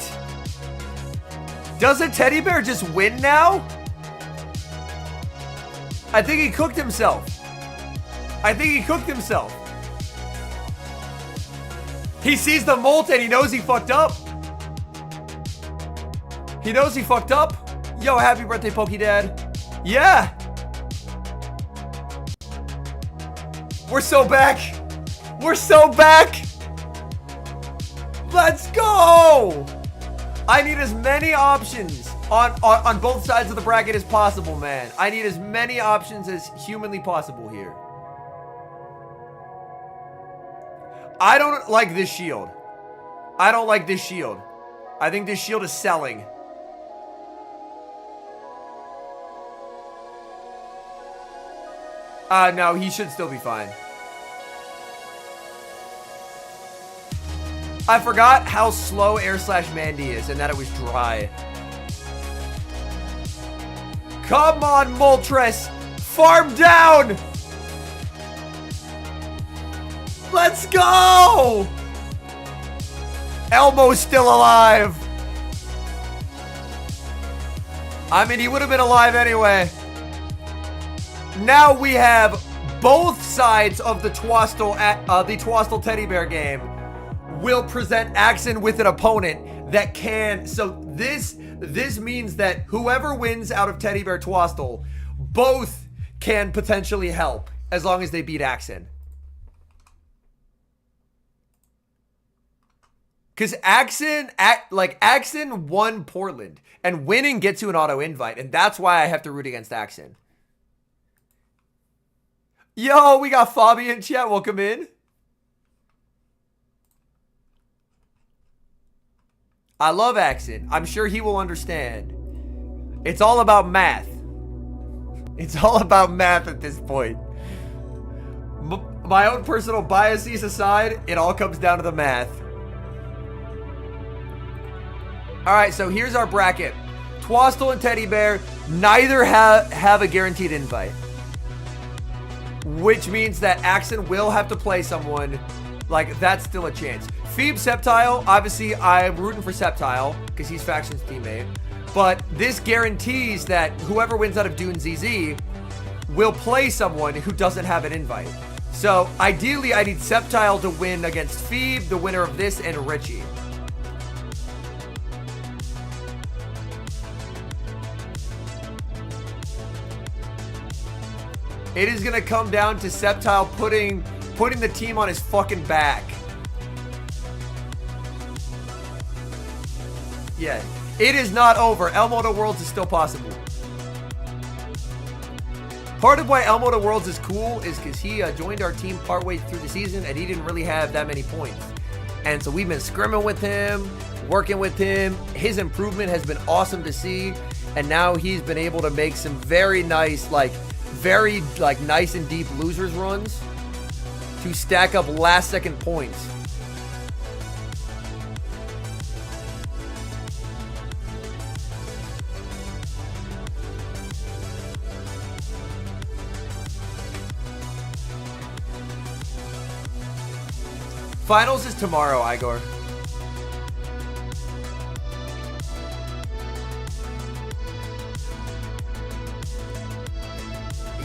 Does a teddy bear just win now? I think he cooked himself. I think he cooked himself. He sees the molt and he knows he fucked up. He knows he fucked up. Yo, happy birthday, Pokedad. Yeah. We're so back. We're so back. Let's go. I need as many options on both sides of the bracket as possible, man. I need as many options as humanly possible here. I don't like this shield. I don't like this shield. I think this shield is selling. No, he should still be fine. I forgot how slow Mandy is and that it was dry. Come on, Moltres! Farm down! Let's go! Elmo's still alive. I mean, he would have been alive anyway. Now we have both sides of the Twostel teddy bear game will present Axen with an opponent that can. So this means that whoever wins out of teddy bear Twostel, both can potentially help as long as they beat Axen. Because Axen won Portland, and winning gets you an auto invite, and that's why I have to root against Axen. Yo, we got Fabi in chat. Welcome in. I love Axen. I'm sure he will understand. It's all about math. It's all about math at this point. My own personal biases aside, it all comes down to the math. Alright, so here's our bracket. Twostel and Teddy Bear neither have a guaranteed invite. Which means that Axen will have to play someone. Like, that's still a chance. Feeb, Septile, obviously I'm rooting for Septile because he's Faction's teammate. But this guarantees that whoever wins out of Dune ZZ will play someone who doesn't have an invite. So ideally I need Septile to win against Feeb, the winner of this, and Richie. It is going to come down to Septile putting the team on his fucking back. Yeah, it is not over. Elmo to Worlds is still possible. Part of why Elmo to Worlds is cool is because he joined our team partway through the season and he didn't really have that many points. And so we've been scrimming with him, working with him. His improvement has been awesome to see. And now he's been able to make some very nice, very nice and deep losers runs to stack up last second points. Finals is tomorrow, Igor.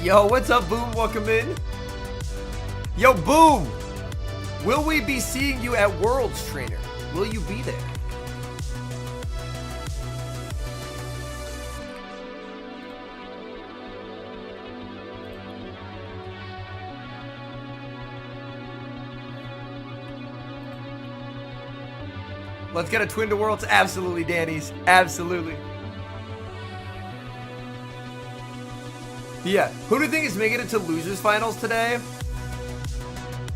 Yo, what's up, Boom? Welcome in. Yo, Boom! Will we be seeing you at Worlds, Trainer? Will you be there? Let's get a twin to Worlds. Absolutely, Danny's. Absolutely. Yeah. Who do you think is making it to losers finals today?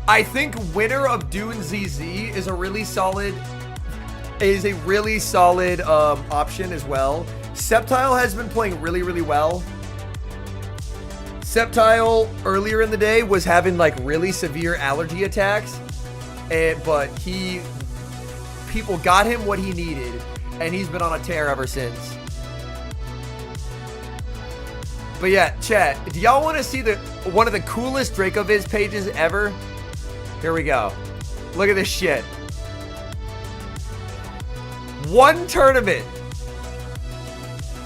I think winner of Dune ZZ is a really solid option as well. Septile has been playing really, really well. Septile earlier in the day was having really severe allergy attacks, but he people got him what he needed, and he's been on a tear ever since. But yeah, chat, do y'all want to see one of the coolest DracoViz pages ever? Here we go. Look at this shit. One tournament.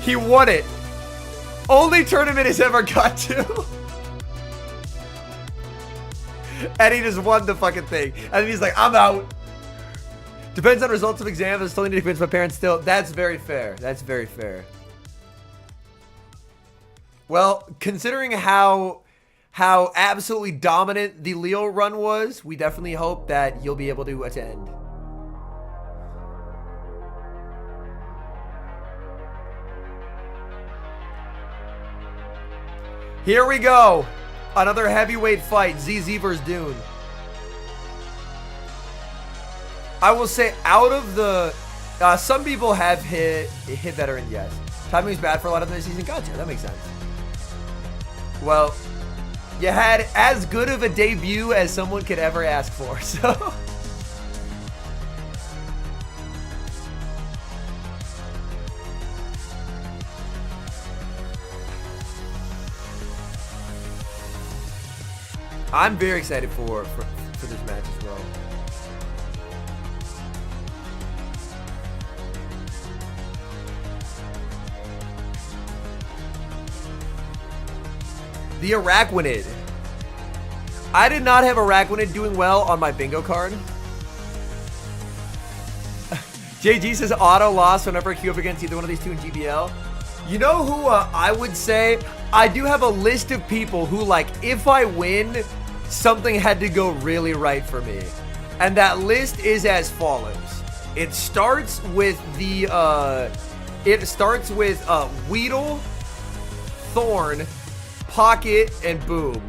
He won it. Only tournament he's ever got to. And he just won the fucking thing. And then he's like, I'm out. Depends on results of exams. I still need to convince my parents still. That's very fair. That's very fair. Well, considering how absolutely dominant the Leo run was, we definitely hope that you'll be able to attend. Here we go. Another heavyweight fight. ZZ versus Dune. I will say out of the... some people have hit veteran, yes. Timing's bad for a lot of this season. Gotcha. That makes sense. Well, you had as good of a debut as someone could ever ask for, so... I'm very excited for this match as well. The Araquanid. I did not have Araquanid doing well on my bingo card. JG says auto loss whenever I queue up against either one of these two in GBL. You know who I would say? I do have a list of people who, like, if I win, something had to go really right for me. And that list is as follows. It starts with the, Weedle, Thorn, Pocket, and Boom.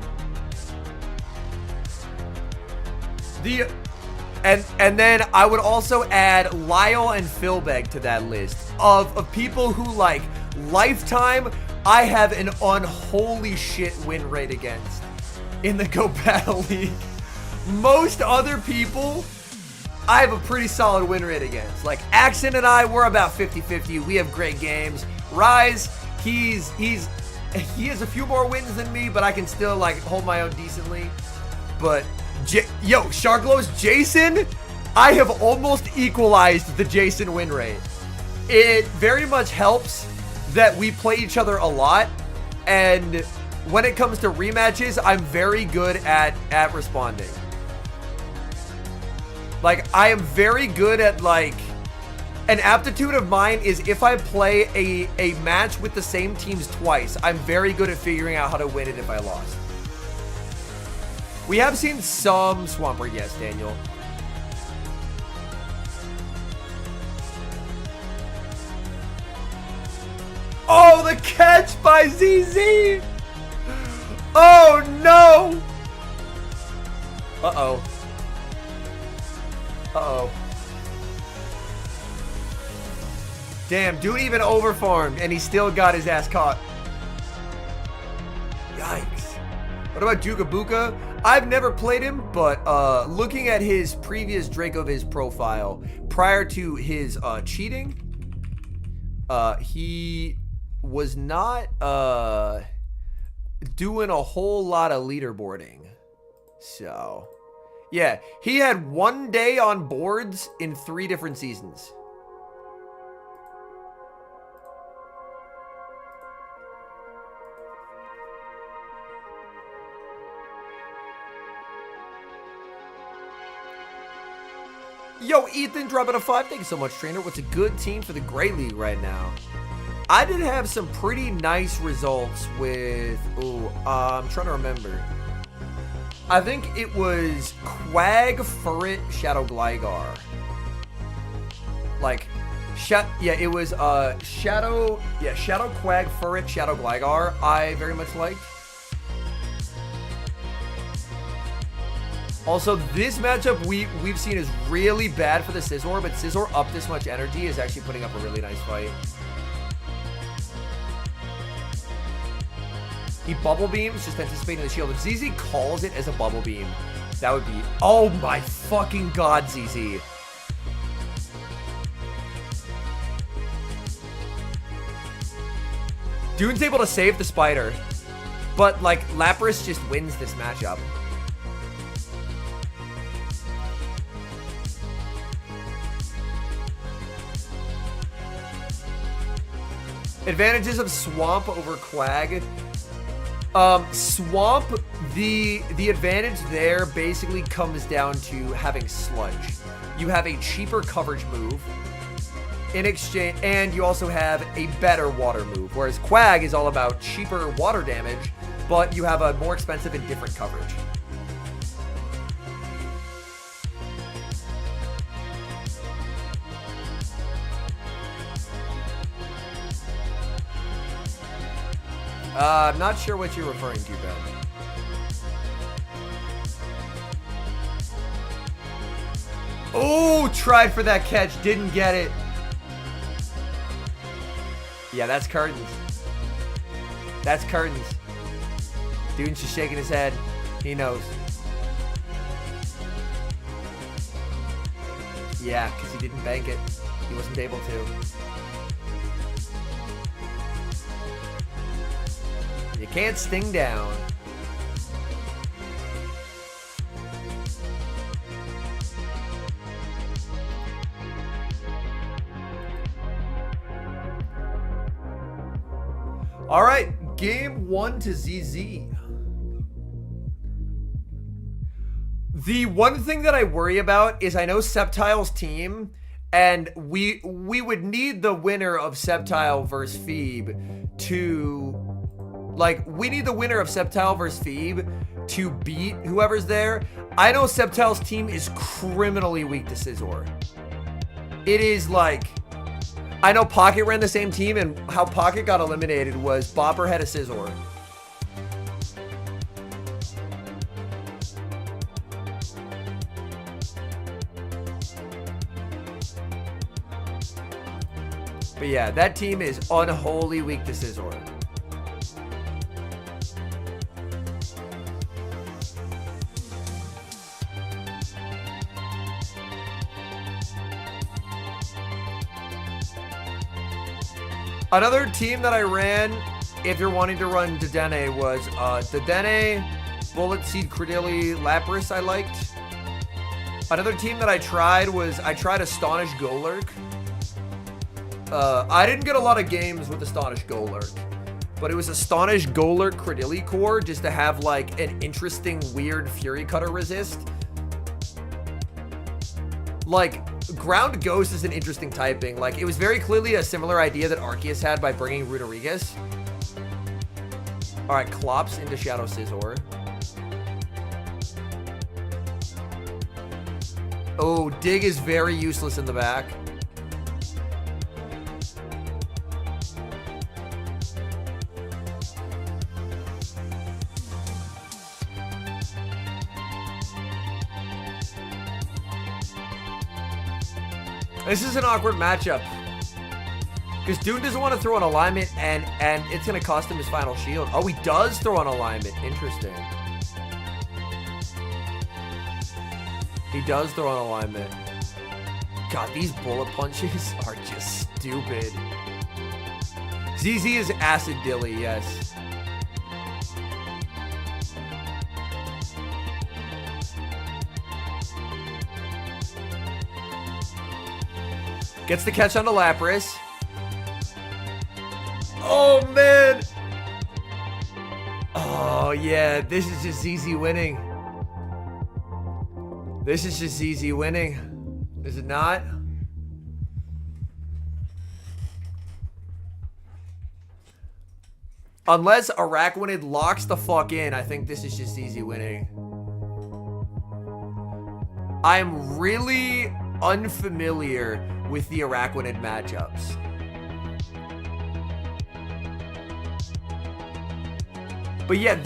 And then I would also add Lyle and Philbeg to that list of people who, like, lifetime I have an unholy shit win rate against in the Go Battle League. Most other people I have a pretty solid win rate against. Like Axen and I, we're about 50-50. We have great games. Rise, he has a few more wins than me, but I can still, like, hold my own decently. But Sharklow's Jason, I have almost equalized the Jason win rate. It very much helps that we play each other a lot, and when it comes to rematches, I'm very good at responding. Like, I am very good at, like, an aptitude of mine is if I play a match with the same teams twice, I'm very good at figuring out how to win it if I lost. We have seen some Swampert, yes, Daniel. Oh, the catch by ZZ! Oh, no! Uh-oh. Uh-oh. Damn, dude even overfarmed, and he still got his ass caught. Yikes. What about Jugabuka? I've never played him, but looking at his previous DracoViz profile, prior to his cheating, he was not doing a whole lot of leaderboarding. So, yeah, he had 1 day on boards in 3 different seasons. Yo, Ethan, dropping a 5. Thank you so much, trainer. What's a good team for the Grey League right now? I did have some pretty nice results with... Ooh, I'm trying to remember. I think it was Quag, Furret, Shadow Gligar. Like, it was Shadow Quag, Furret, Shadow Gligar. I very much liked. Also, this matchup we've seen is really bad for the Scizor, but Scizor up this much energy is actually putting up a really nice fight. He Bubble Beams, just anticipating the shield. If ZZ calls it as a Bubble Beam, that would be... Oh my fucking god, ZZ. Dune's able to save the spider, but like Lapras just wins this matchup. Advantages of Swamp over Quag. Swamp, the advantage there basically comes down to having Sludge. You have a cheaper coverage move in exchange, and you also have a better water move, whereas Quag is all about cheaper water damage, but you have a more expensive and different coverage. I'm not sure what you're referring to, Ben. Oh, tried for that catch, didn't get it. Yeah, that's curtains. That's curtains. Dude's just shaking his head. He knows. Yeah, because he didn't bank it. He wasn't able to. You can't sting down. All right, game 1 to ZZ. The one thing that I worry about is I know Septile's team, and we would need the winner of Septile versus Feeb to, like, we need the winner of Septile versus Feeb to beat whoever's there. I know Septile's team is criminally weak to Scizor. It is like, I know Pocket ran the same team, and how Pocket got eliminated was Bopper had a Scizor. But yeah, that team is unholy weak to Scizor. Another team that I ran, if you're wanting to run Dedenne, was Dedenne, Bullet Seed, Credilli, Lapras I liked. Another team that I tried was, I tried Astonish Golurk. I didn't get a lot of games with Astonish Golurk, but it was Astonish Golurk Credilli core just to have like an interesting weird Fury Cutter resist. Like, Ground Ghost is an interesting typing. Like, it was very clearly a similar idea that Archus had by bringing Rodriguez. Alright, Clops into Shadow Scizor. Oh, Dig is very useless in the back. This is an awkward matchup because Dune doesn't want to throw an alignment, and it's going to cost him his final shield. Oh, he does throw an alignment. Interesting. He does throw an alignment. God, these bullet punches are just stupid. ZZ is Acid Dilly, yes. Gets the catch on the Lapras. Oh, man. Oh, yeah. This is just ZZ winning. This is just ZZ winning. Is it not? Unless Araquanid locks the fuck in, I think this is just ZZ winning. I'm really unfamiliar with the Araquanid matchups. But yeah,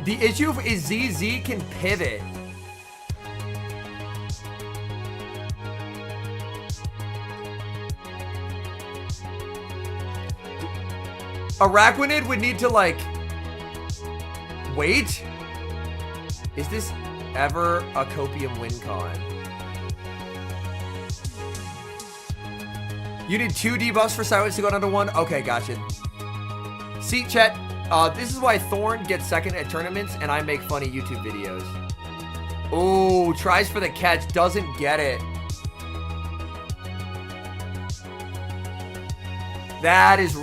the issue is ZZ can pivot. Araquanid would need to, like, wait. Is this ever a Copium win con? You need 2 debuffs for silence to go down to 1? Okay, gotcha. See, chat, this is why Thorn gets second at tournaments and I make funny YouTube videos. Oh, tries for the catch, doesn't get it. That is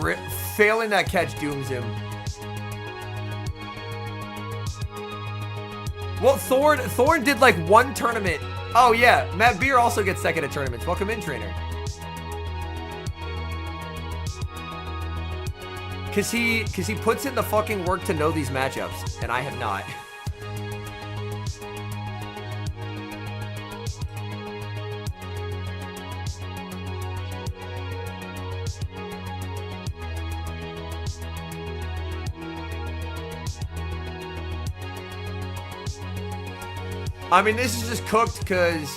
failing that catch dooms him. Well, Thorn did like one tournament. Oh yeah, Matt Beer also gets second at tournaments. Welcome in, trainer. Cause he puts in the fucking work to know these matchups, and I have not. I mean, this is just cooked because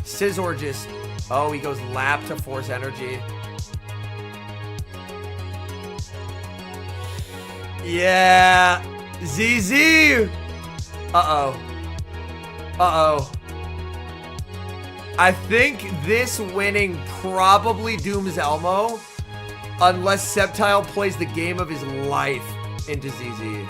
Scizor just... Oh, he goes lap to force energy. Yeah. ZZ. Uh-oh. Uh-oh. I think this winning probably dooms Elmo unless Septile plays the game of his life into ZZ.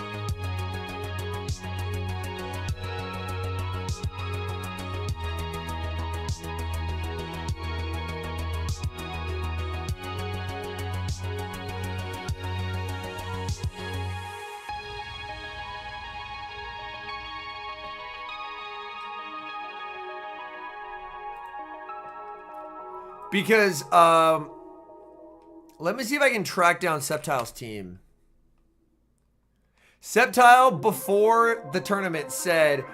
Because, let me see if I can track down Septile's team. Septile, before the tournament, said,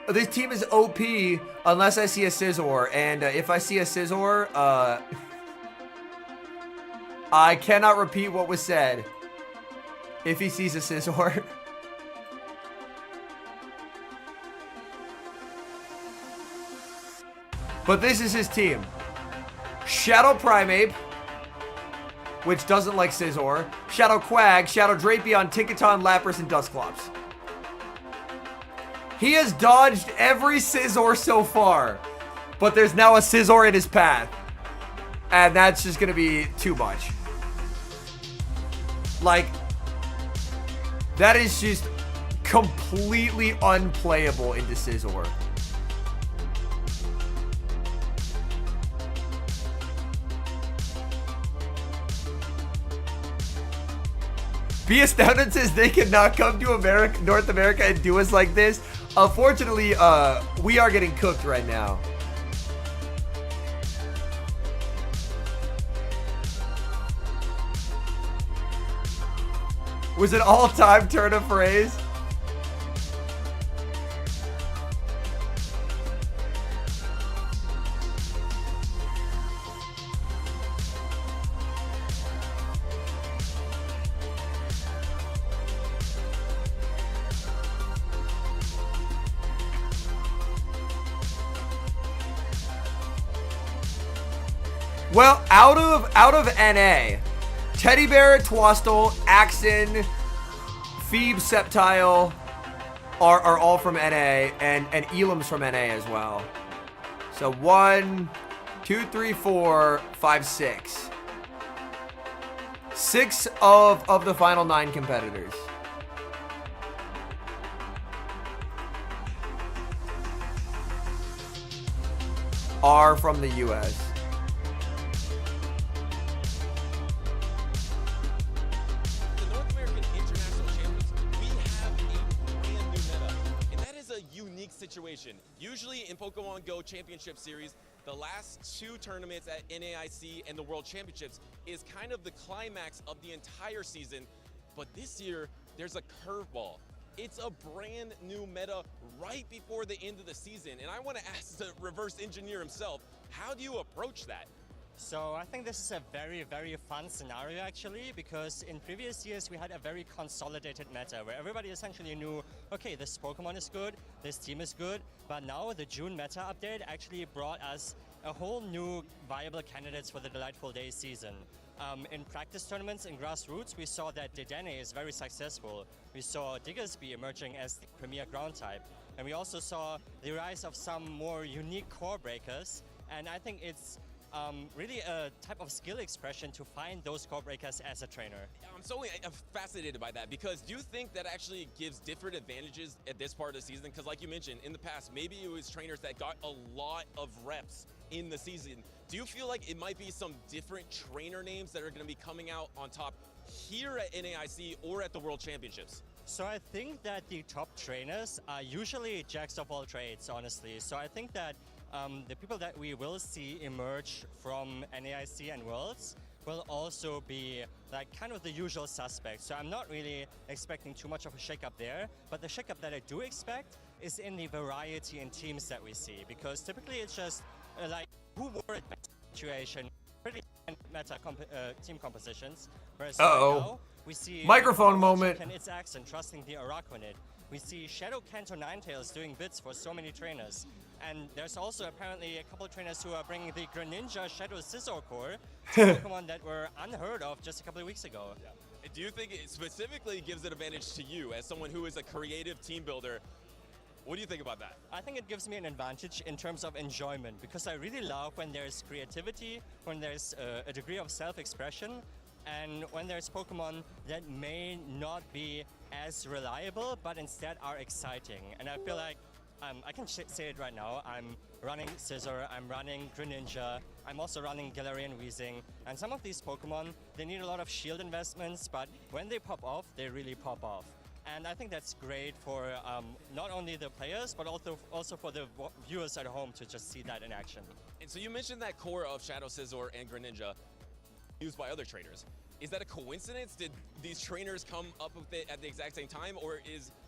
this team is OP unless I see a Scizor. And if I see a Scizor, I cannot repeat what was said if he sees a Scizor. But this is his team. Shadow Primeape, which doesn't like Scizor. Shadow Quag, Shadow Drapion, Tinkaton, Lapras, and Dusclops. He has dodged every Scizor so far, but there's now a Scizor in his path. And that's just going to be too much. Like, that is just completely unplayable into Scizor. Be Astounded says they cannot come to America, North America and do us like this. Unfortunately, we are getting cooked right now. Was it all-time turn of phrase? Well, out of NA, Teddy Bear, Twostel, Axen, Feeb, Septile are all from NA, and Elim's from NA as well. So 1, 2, 3, 4, 5, 6. 6 of the final 9 competitors. Are from the US.
Situation. Usually in Pokemon Go Championship Series, the last 2 tournaments at NAIC and the World Championships is kind of the climax of the entire season. But this year, there's a curveball. It's a brand new meta right before the end of the season. And I want to ask the reverse engineer himself, how do you approach that?
So I think this is a very, very fun scenario actually, because in previous years we had a very consolidated meta where everybody essentially knew, okay, this Pokemon is good, this team is good, but now the June meta update actually brought us a whole new viable candidates for the Delightful Days season. In practice tournaments in grassroots, we saw that Dedenne is very successful. We saw Diggersby emerging as the premier ground type. And we also saw the rise of some more unique core breakers. And I think it's really a type of skill expression to find those core breakers as a trainer.
I'm so fascinated by that, because do you think that actually gives different advantages at this part of the season? Because like you mentioned, in the past, maybe it was trainers that got a lot of reps in the season. Do you feel like it might be some different trainer names that are going to be coming out on top here at NAIC or at the World Championships?
So I think that the top trainers are usually jacks of all trades, honestly. So I think that the people that we will see emerge from NAIC and Worlds will also be like kind of the usual suspects. So I'm not really expecting too much of a shakeup there, but the shakeup that I do expect is in the variety in teams that we see, because typically it's just like who wore it situation, pretty meta team compositions. Whereas right now we see
microphone moment.
And it's Axen trusting the Araquanid. We see Shadow Kanto Ninetales doing bits for so many trainers. And there's also apparently a couple of trainers who are bringing the Greninja Shadow Scissor Core to Pokemon that were unheard of just a couple of weeks ago.
Yeah. Do you think it specifically gives an advantage to you as someone who is a creative team builder? What do you think about that?
I think it gives me an advantage in terms of enjoyment, because I really love when there's creativity, when there's a degree of self-expression, and when there's Pokemon that may not be as reliable, but instead are exciting. And I feel like I can say it right now. I'm running Scizor, I'm running Greninja, I'm also running Galarian Weezing, and some of these Pokemon, they need a lot of shield investments, but when they pop off, they really pop off. And I think that's great for not only the players, but also for the viewers at home to just see that in action.
And so you mentioned that core of Shadow Scizor and Greninja used by other trainers. Is that a coincidence? Did these trainers come up with it at the exact same time, or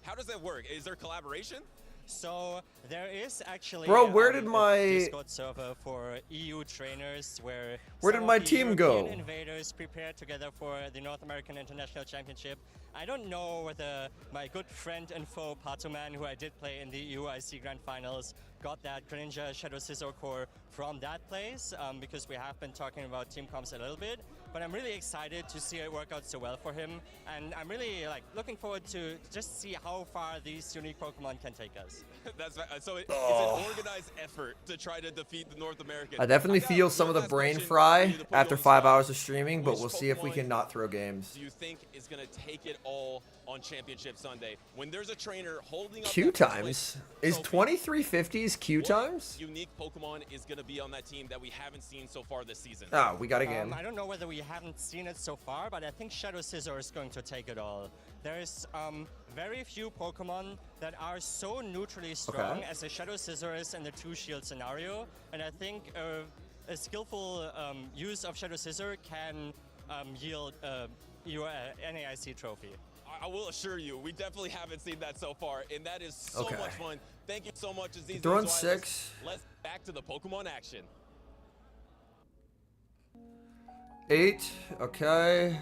how does that work? Is there collaboration?
So there is actually
where did my
Discord server for EU trainers where
did my team go?
Invaders prepare together for the North American International Championship. I don't know whether my good friend and foe Patoman, who I did play in the EU IC Grand Finals, got that Greninja Shadow Scizor core from that place, because we have been talking about team comps a little bit. But I'm really excited to see it work out so well for him, and I'm really looking forward to just see how far these unique Pokemon can take us.
That's so it's an organized effort to try to defeat the North American.
I definitely feel some of the brain fry after 5 hours of streaming, but we'll see if we can not throw games.
Do you think is going to take it all on Championship Sunday when there's a trainer holding up
Q times? Is 2350s Q times?
Unique Pokemon is going to be on that team that we haven't seen so far this season.
Oh, we got a game.
I don't know whether we haven't seen it so far, but I think Shadow Scizor is going to take it all. There's very few Pokemon that are so neutrally strong as a Shadow Scizor is in the 2-shield scenario, and I think a skillful use of Shadow Scizor can yield your NAIC trophy.
I will assure you, we definitely haven't seen that so far, and that is so much fun. Thank you so much, Aziz.
They're on 6.
Let's back to the Pokemon action.
8, okay.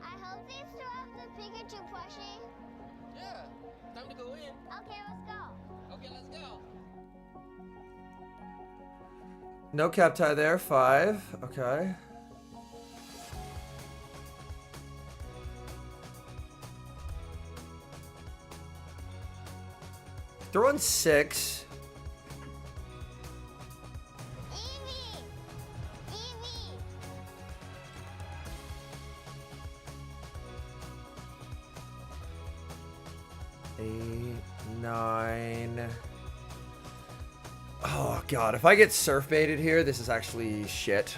I hope they still have the Pikachu plushie.
Yeah, time to go in.
Okay, let's go.
Okay, let's go.
No cap tie there. 5, okay. They're on 6.
Eevee! Eevee!
8, 9. Oh god, if I get surf baited here, this is actually shit.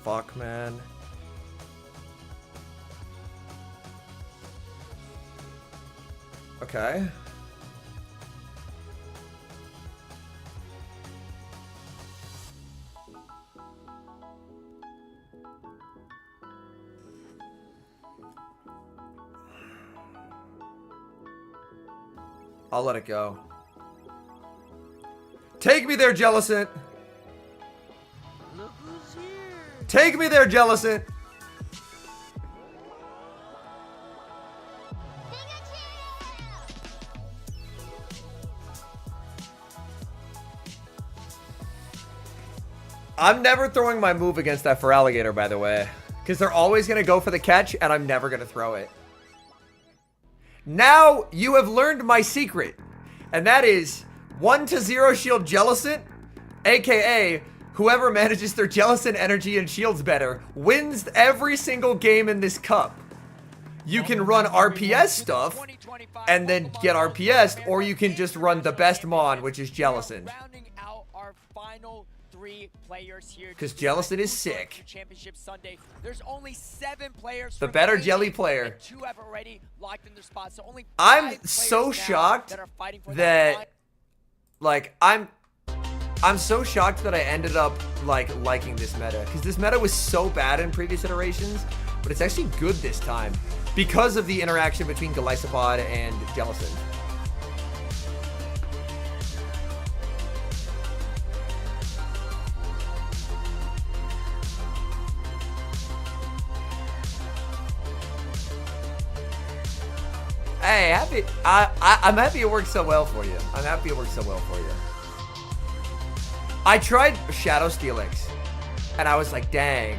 Fuck, man. Okay. I'll let it go. Take me there, Jellicent.
Look who's here.
Take me there, Jellicent. I'm never throwing my move against that for alligator, by the way. Because they're always going to go for the catch, and I'm never going to throw it. Now you have learned my secret, and that is 1-0 shield Jellicent, aka whoever manages their Jellicent energy and shields better wins every single game in this cup. You can run RPS stuff and then get RPS, or you can just run the best Mon, which is Jellicent. Because Jellicent is sick.
There's only 7 players.
The better jelly player.
2 have already locked in their spots. So only
I'm so shocked that, like, I'm so shocked that I ended up like liking this meta, because this meta was so bad in previous iterations, but it's actually good this time because of the interaction between Golisopod and Jellicent. Hey, I'm happy it worked so well for you. I'm happy it worked so well for you. I tried Shadow Steelix, and I was like, dang.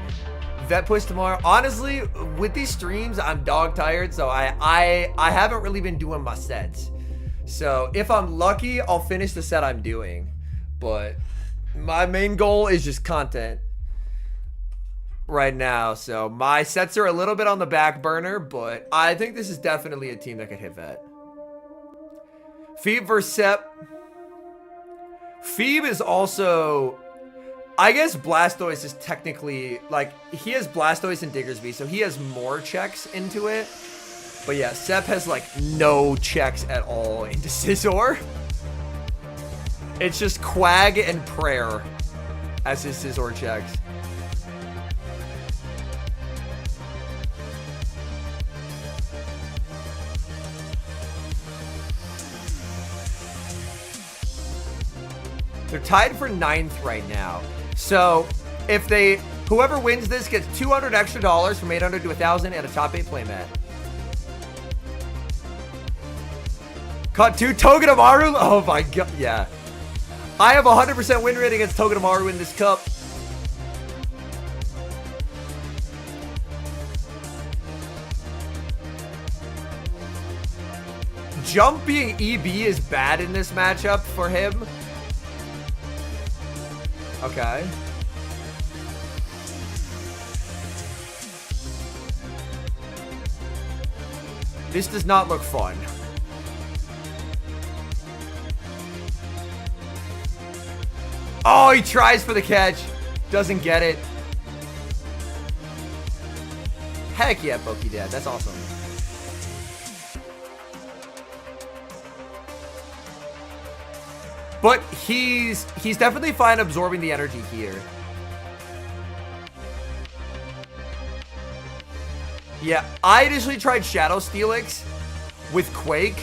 Vet push tomorrow. Honestly, with these streams, I'm dog tired, so I haven't really been doing my sets. So if I'm lucky, I'll finish the set I'm doing. But my main goal is just content right now. So my sets are a little bit on the back burner, but I think this is definitely a team that could hit Vet. Feeb versus Sep. Feeb is also, I guess Blastoise is technically, like, he has Blastoise and Diggersby, so he has more checks into it. But yeah, Sep has, like, no checks at all into Scizor. It's just Quag and Prayer as his Scizor checks. They're tied for 9th right now. So if whoever wins this gets $200 extra from 800 to 1,000 and a top 8 playmat. Caught 2 Togedemaru. Oh my god, yeah. I have 100% win rate against Togedemaru in this cup. Jump being EB is bad in this matchup for him. Okay. This does not look fun. Oh, he tries for the catch. Doesn't get it. Heck yeah, Pokidad. That's awesome. But he's definitely fine absorbing the energy here. Yeah, I initially tried Shadow Steelix with Quake,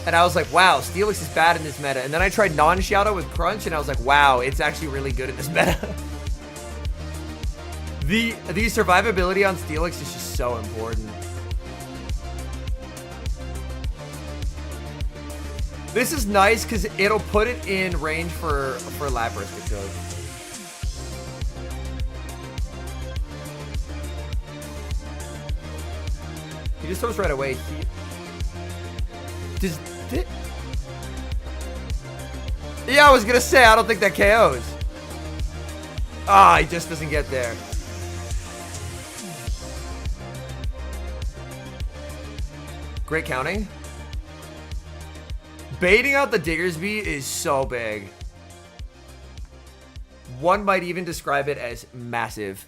and I was like, wow, Steelix is bad in this meta. And then I tried non-Shadow with Crunch, and I was like, wow, it's actually really good in this meta. The survivability on Steelix is just so important. This is nice because it'll put it in range for Lapras to cook. He just throws right away. Yeah, I was gonna say, I don't think that KOs. Ah, he just doesn't get there. Great counting. Baiting out the Diggersby is so big. One might even describe it as massive.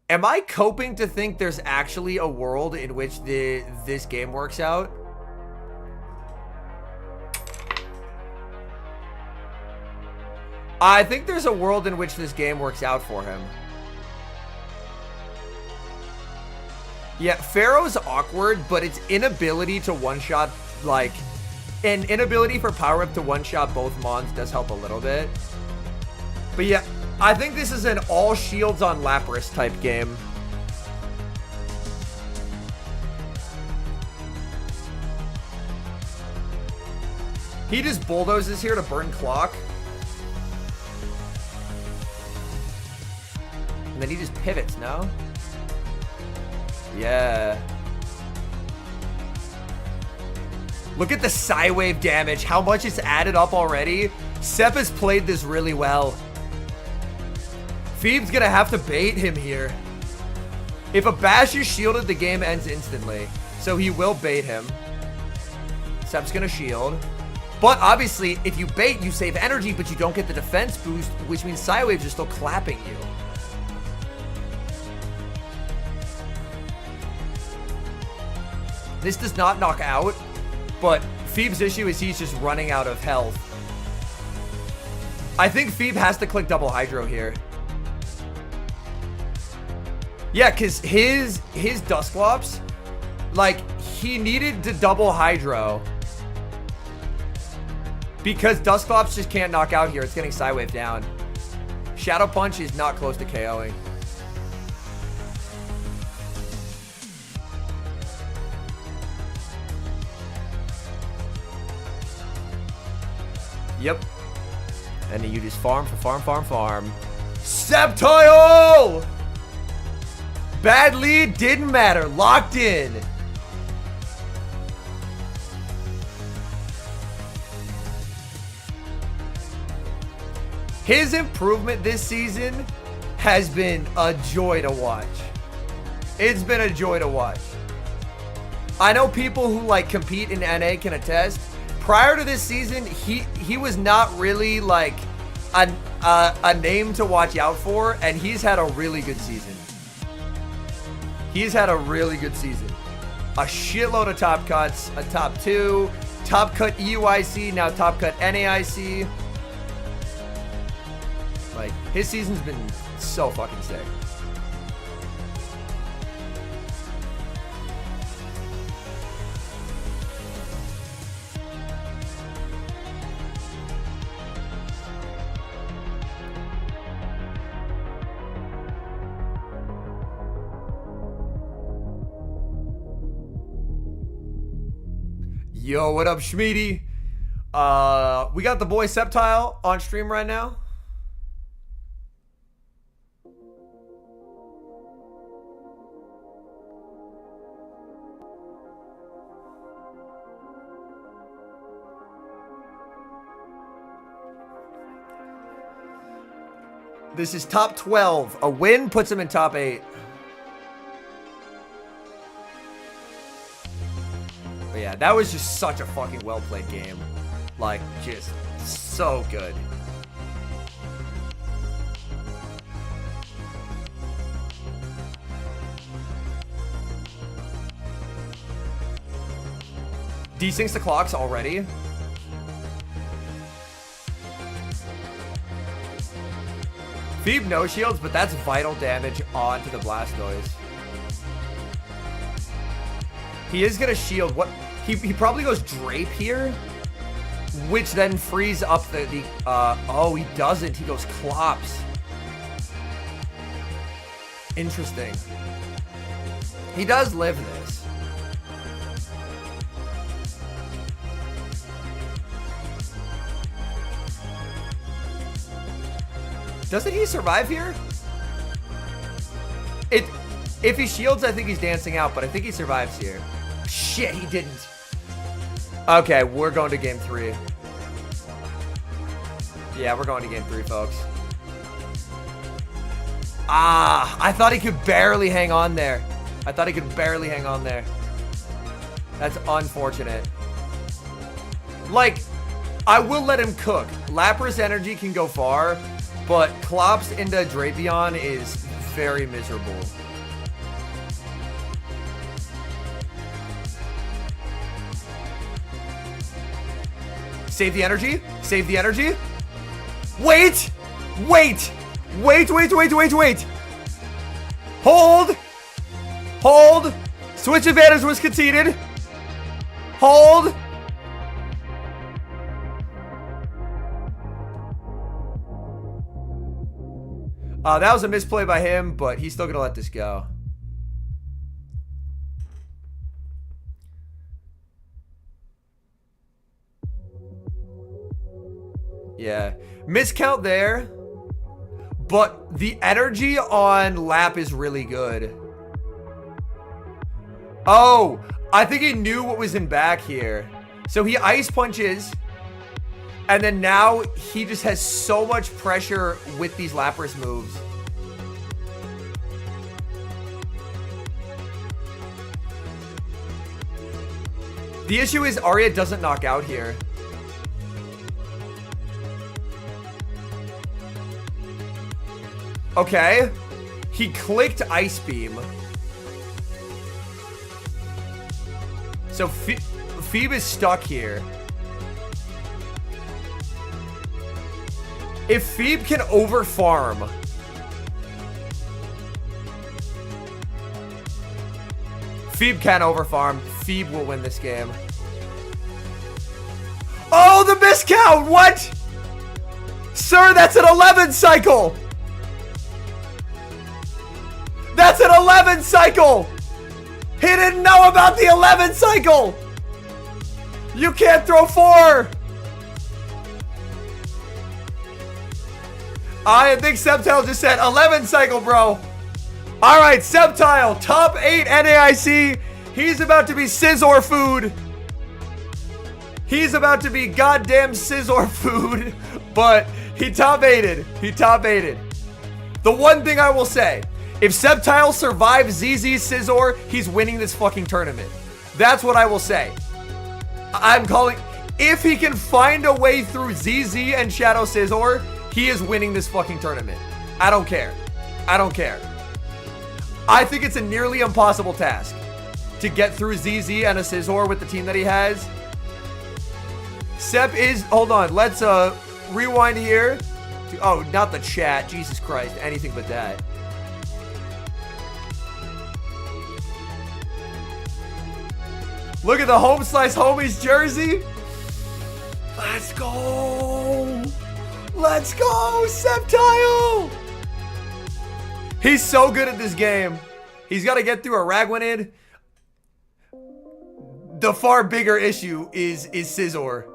Am I coping to think there's actually a world in which this game works out? I think there's a world in which this game works out for him. Yeah, Pharaoh's awkward, but its inability to one-shot, like, an inability for Power Up to one-shot both Mons does help a little bit. But yeah, I think this is an all shields on Lapras type game. He just bulldozes here to burn clock. And then he just pivots, no? Yeah. Look at the Psywave damage. How much it's added up already. Sep has played this really well. Feeb's gonna have to bait him here. If a bash is shielded, the game ends instantly. So he will bait him. Sep's gonna shield. But obviously, if you bait, you save energy, but you don't get the defense boost, which means Psywaves are still clapping you. This does not knock out, but Feeb's issue is he's just running out of health. I think Feeb has to click double Hydro here. Yeah, because his Dusclops, like, he needed to double Hydro. Because Dusclops just can't knock out here. It's getting Psywave down. Shadow Punch is not close to KOing. Yep. And then you just farm for farm. Septile! Bad lead, didn't matter. Locked in. His improvement this season has been a joy to watch. It's been a joy to watch. I know people who like compete in NA can attest. Prior to this season, he was not really like a name to watch out for, and he's had a really good season. He's had a really good season. A shitload of top cuts, a top 2, top cut EUIC, now top cut NAIC. Like, his season's been so fucking sick. Yo, what up, Schmeedy? We got the boy Septile on stream right now. This is top 12. A win puts him in top 8. But yeah, that was just such a fucking well-played game. Like, just so good. Desyncs the clocks already. Feeb no shields, but that's vital damage onto the Blastoise. He is gonna shield. What? He probably goes Drape here, which then frees up the oh, he doesn't. He goes Clops. Interesting. He does live this. Doesn't he survive here? If he shields, I think he's dancing out, but I think he survives here. Shit, he didn't. Okay, we're going to game 3. Yeah, we're going to game 3, folks. Ah, I thought he could barely hang on there. That's unfortunate. Like, I will let him cook. Lapras energy can go far, but Clops into Drapion is very miserable. Save the energy. Save the energy. Wait. Wait. Wait, wait, wait, wait, wait. Hold. Hold. Switch advantage was conceded. Hold. That was a misplay by him, but he's still going to let this go. Yeah. Miscount there. But the energy on Lap is really good. Oh, I think he knew what was in back here. So he ice punches, and then now he just has so much pressure with these Lapras moves. The issue is Arya doesn't knock out here. Okay. He clicked Ice Beam. So Feeb is stuck here. If Feeb can overfarm, Feeb can overfarm. Feeb will win this game. Oh, the miscount! What? Sir, that's an 11 cycle! That's an 11 cycle! He didn't know about the 11 cycle! You can't throw 4! I think Septile just said 11 cycle, bro. Alright, Septile, top 8 NAIC. He's about to be Scizor food. He's about to be goddamn Scizor food. But he top 8'd. He top 8'd. The one thing I will say, if Septile survives ZZ Scizor, he's winning this fucking tournament. That's what I will say. I'm calling, if he can find a way through ZZ and Shadow Scizor, he is winning this fucking tournament. I don't care. I don't care. I think it's a nearly impossible task to get through ZZ and a Scizor with the team that he has. Sep is, hold on, let's rewind here. Oh, not the chat, Jesus Christ, anything but that. Look at the Home Slice Homies jersey. Let's go. Let's go, Septile. He's so good at this game. He's got to get through a Ragwanid. The far bigger issue is Scizor.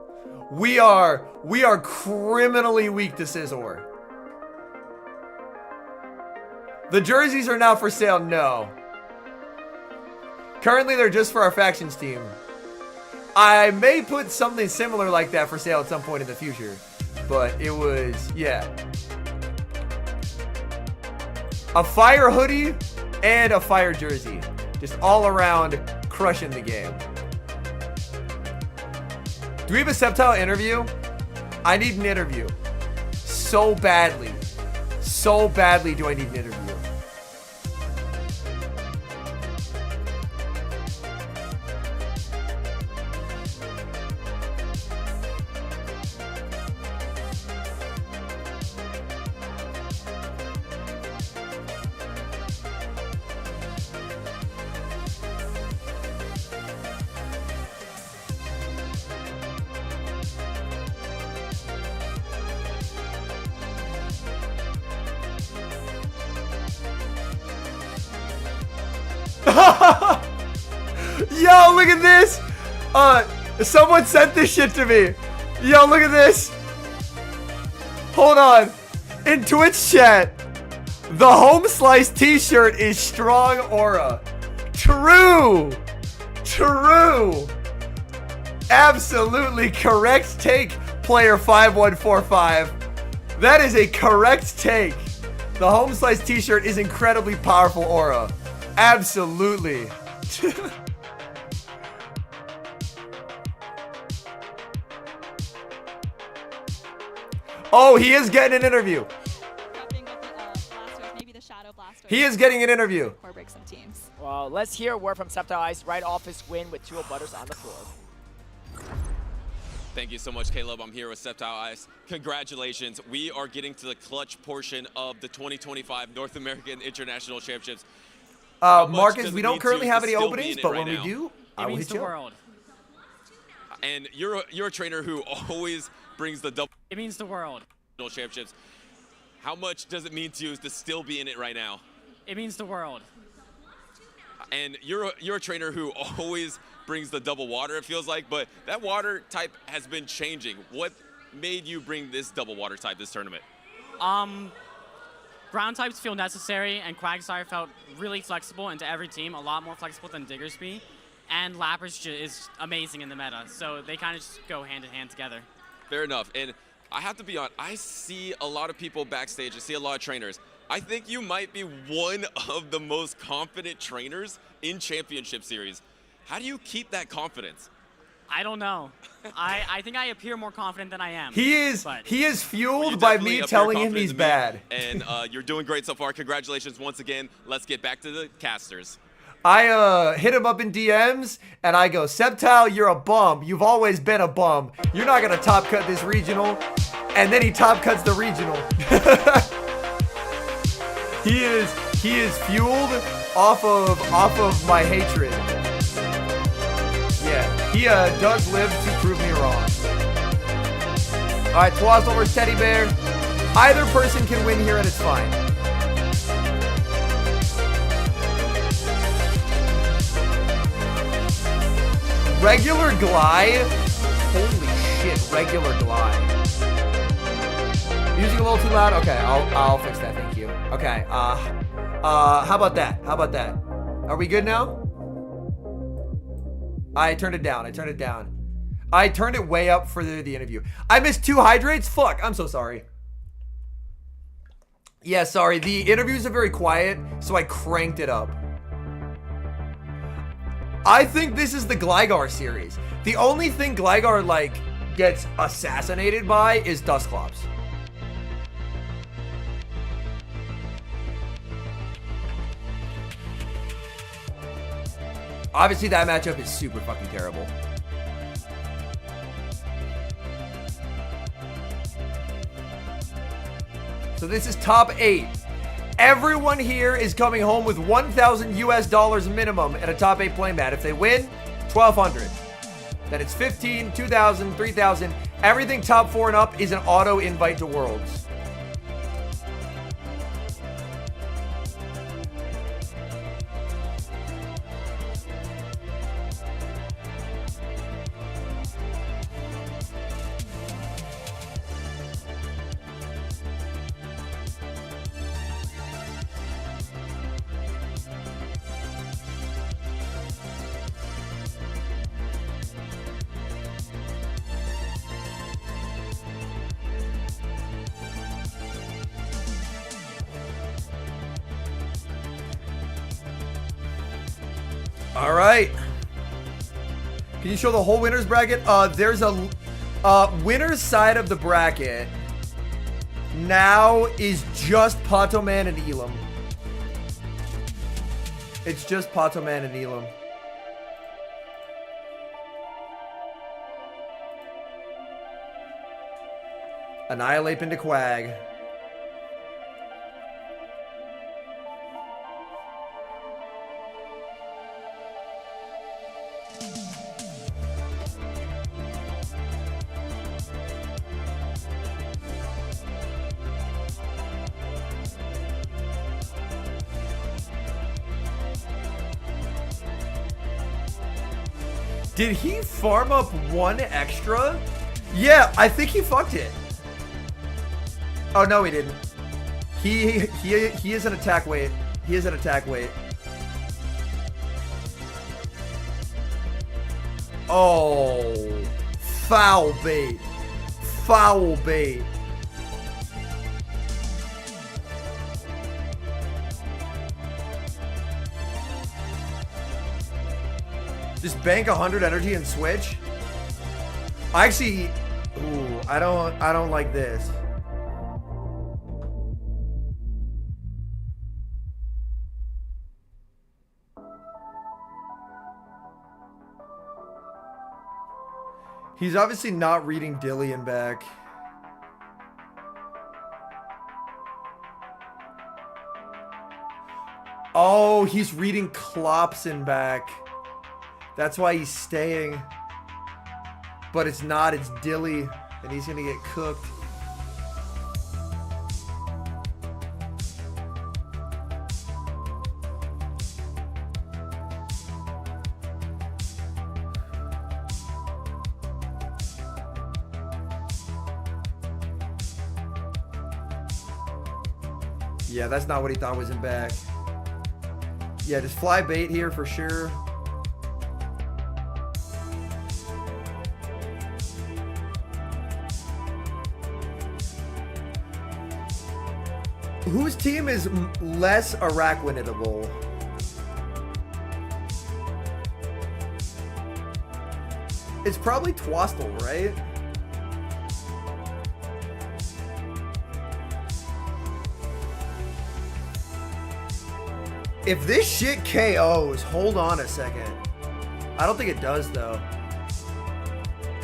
We are criminally weak to Scizor. The jerseys are now for sale. No. Currently, they're just for our factions team. I may put something similar like that for sale at some point in the future. But it was, yeah. A fire hoodie and a fire jersey. Just all around crushing the game. Do we have a Septile interview? I need an interview. So badly. So badly do I need an interview. Yo, look at this. Someone sent this shit to me. Yo, look at this. Hold on. In Twitch chat, the Home Slice t-shirt is strong aura. True. True. Absolutely correct take, player 5145. That is a correct take. The Home Slice t-shirt is incredibly powerful aura. Absolutely. Oh, he is getting an interview. He is getting an interview.
Or break some teams. Well, let's hear a word from Septile Ice right off his win with 2 Butters on the floor.
Thank you so much, Caleb. I'm here with Septile Ice. Congratulations. We are getting to the clutch portion of the 2025 North American International Championships.
Marcus, we don't currently have any openings, but when we do, I will hit you.
World.
And you're a trainer who always brings the double.
It means the world.
Championships. How much does it mean to you to still be in it right now?
It means the world.
And you're a trainer who always brings the double water, it feels like, but that water type has been changing. What made you bring this double water type this tournament?
ground types feel necessary, and Quagsire felt really flexible into every team, a lot more flexible than Diggersby. And Lapras is amazing in the meta, so they kind of just go hand in hand together.
Fair enough. And I have to be honest, I see a lot of people backstage. I see a lot of trainers. I think you might be one of the most confident trainers in Championship Series. How do you keep that confidence?
I don't know. I think I appear more confident than I am.
He is
You
fueled by
definitely
me
appear
telling him
confident
he's
to me,
bad.
And you're doing great so far. Congratulations once again. Let's get back to the casters.
I hit him up in DMs, and I go, Septile, you're a bum. You've always been a bum. You're not going to top cut this regional. And then he top cuts the regional. He is fueled off of my hatred. Yeah, he does live to prove me wrong. All right, Twostel versus Teddy Bear. Either person can win here, and it's fine. Regular glide? Holy shit, regular glide. Music a little too loud? Okay, I'll fix that, thank you. Okay, how about that? How about that? Are we good now? I turned it down, I turned it way up for the interview. I missed 2 hydrates? Fuck, I'm so sorry. Yeah, sorry, the interviews are very quiet, so I cranked it up. I think this is the Gligar series. The only thing Gligar, like, gets assassinated by is Dusclops. Obviously, that matchup is super fucking terrible. So this is top 8. Everyone here is coming home with $1,000 US minimum at a top 8 playmat. If they win, 1,200. Then it's 15, 2,000, 3,000. Everything top 4 and up is an auto invite to Worlds. All right. Can you show the whole winner's bracket? There's a winner's side of the bracket now is just Patoman and Elim. It's just Patoman and Elim. Annihilate into Quag. Did he farm up 1 extra? Yeah, I think he fucked it. Oh, no, he didn't. He is an attack weight. He is an attack weight. Oh, foul bait. Foul bait. Just bank 100 energy and switch. I actually, ooh, I don't like this. He's obviously not reading Dillian back. Oh, he's reading Klopsin back. That's why he's staying. But it's not, it's Dilly. And he's gonna get cooked. Yeah, that's not what he thought was in back. Yeah, just fly bait here for sure. Whose team is less Araquinidable? It's probably Twostel, right? If this shit KOs, hold on a second. I don't think it does, though.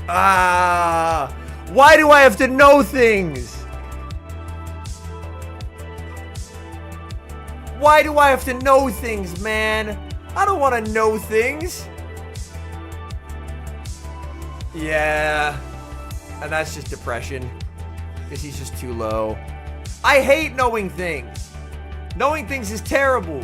Ah! Why do I have to know things? Why do I have to know things, man? I don't want to know things. Yeah. And that's just depression. Because he's just too low. I hate knowing things. Knowing things is terrible.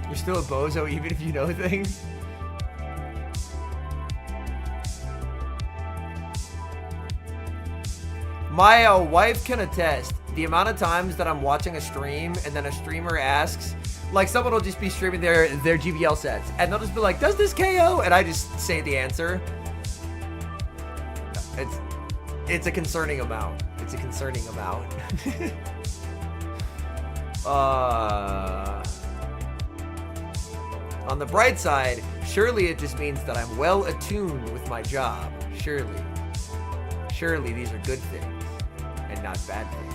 You're still a bozo even if you know things? My wife can attest the amount of times that I'm watching a stream and then a streamer asks, like someone will just be streaming their GBL sets and they'll just be like, does this KO? And I just say the answer. It's a concerning amount. It's a concerning amount. On the bright side, surely it just means that I'm well attuned with my job. Surely. Surely these are good things and not bad things.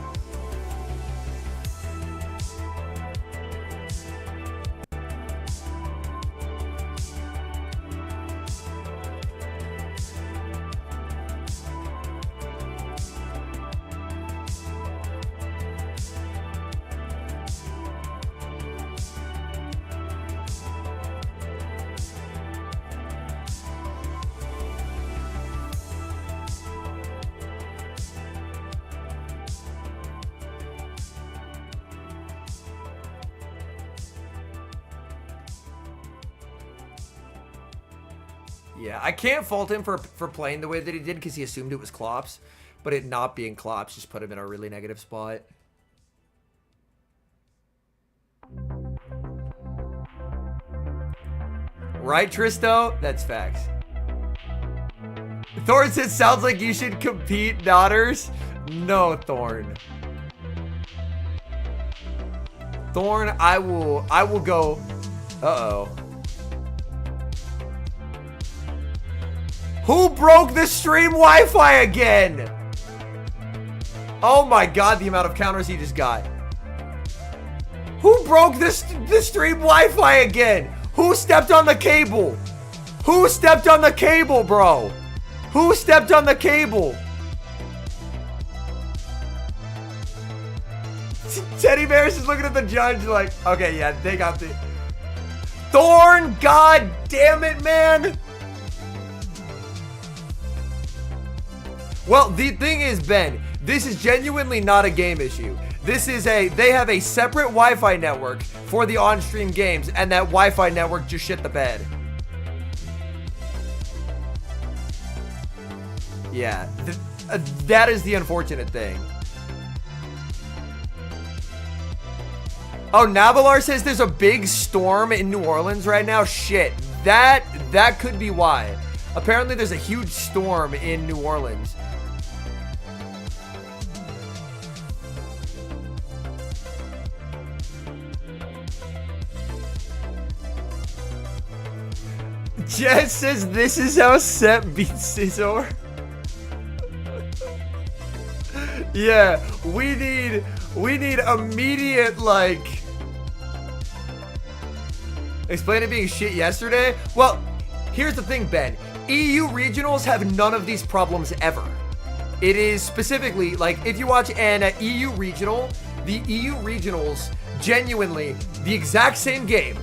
Yeah, I can't fault him for playing the way that he did because he assumed it was Klops, but it not being Klops just put him in a really negative spot. Right, Tristo? That's facts. Thorn says, sounds like you should compete, daughters. No, Thorn. Thorn, I will go. Uh-oh. Who broke the stream Wi-Fi again? Oh my god, the amount of counters he just got. Who broke the stream Wi-Fi again? Who stepped on the cable? Who stepped on the cable, bro? Who stepped on the cable? Teddy Bears is looking at the judge like, okay, yeah, they got the... Thorn, god damn it, man. Well, the thing is, Ben, this is genuinely not a game issue. This is they have a separate Wi-Fi network for the on-stream games, and that Wi-Fi network just shit the bed. Yeah, that is the unfortunate thing. Oh, Navalar says there's a big storm in New Orleans right now. Shit, that could be why. Apparently there's a huge storm in New Orleans. Jess says this is how Sep beats Scizor. Yeah, we need immediate, like... Explain it being shit yesterday? Well, here's the thing, Ben. EU regionals have none of these problems ever. It is specifically, like, if you watch an EU regional, the EU regionals, genuinely, the exact same game,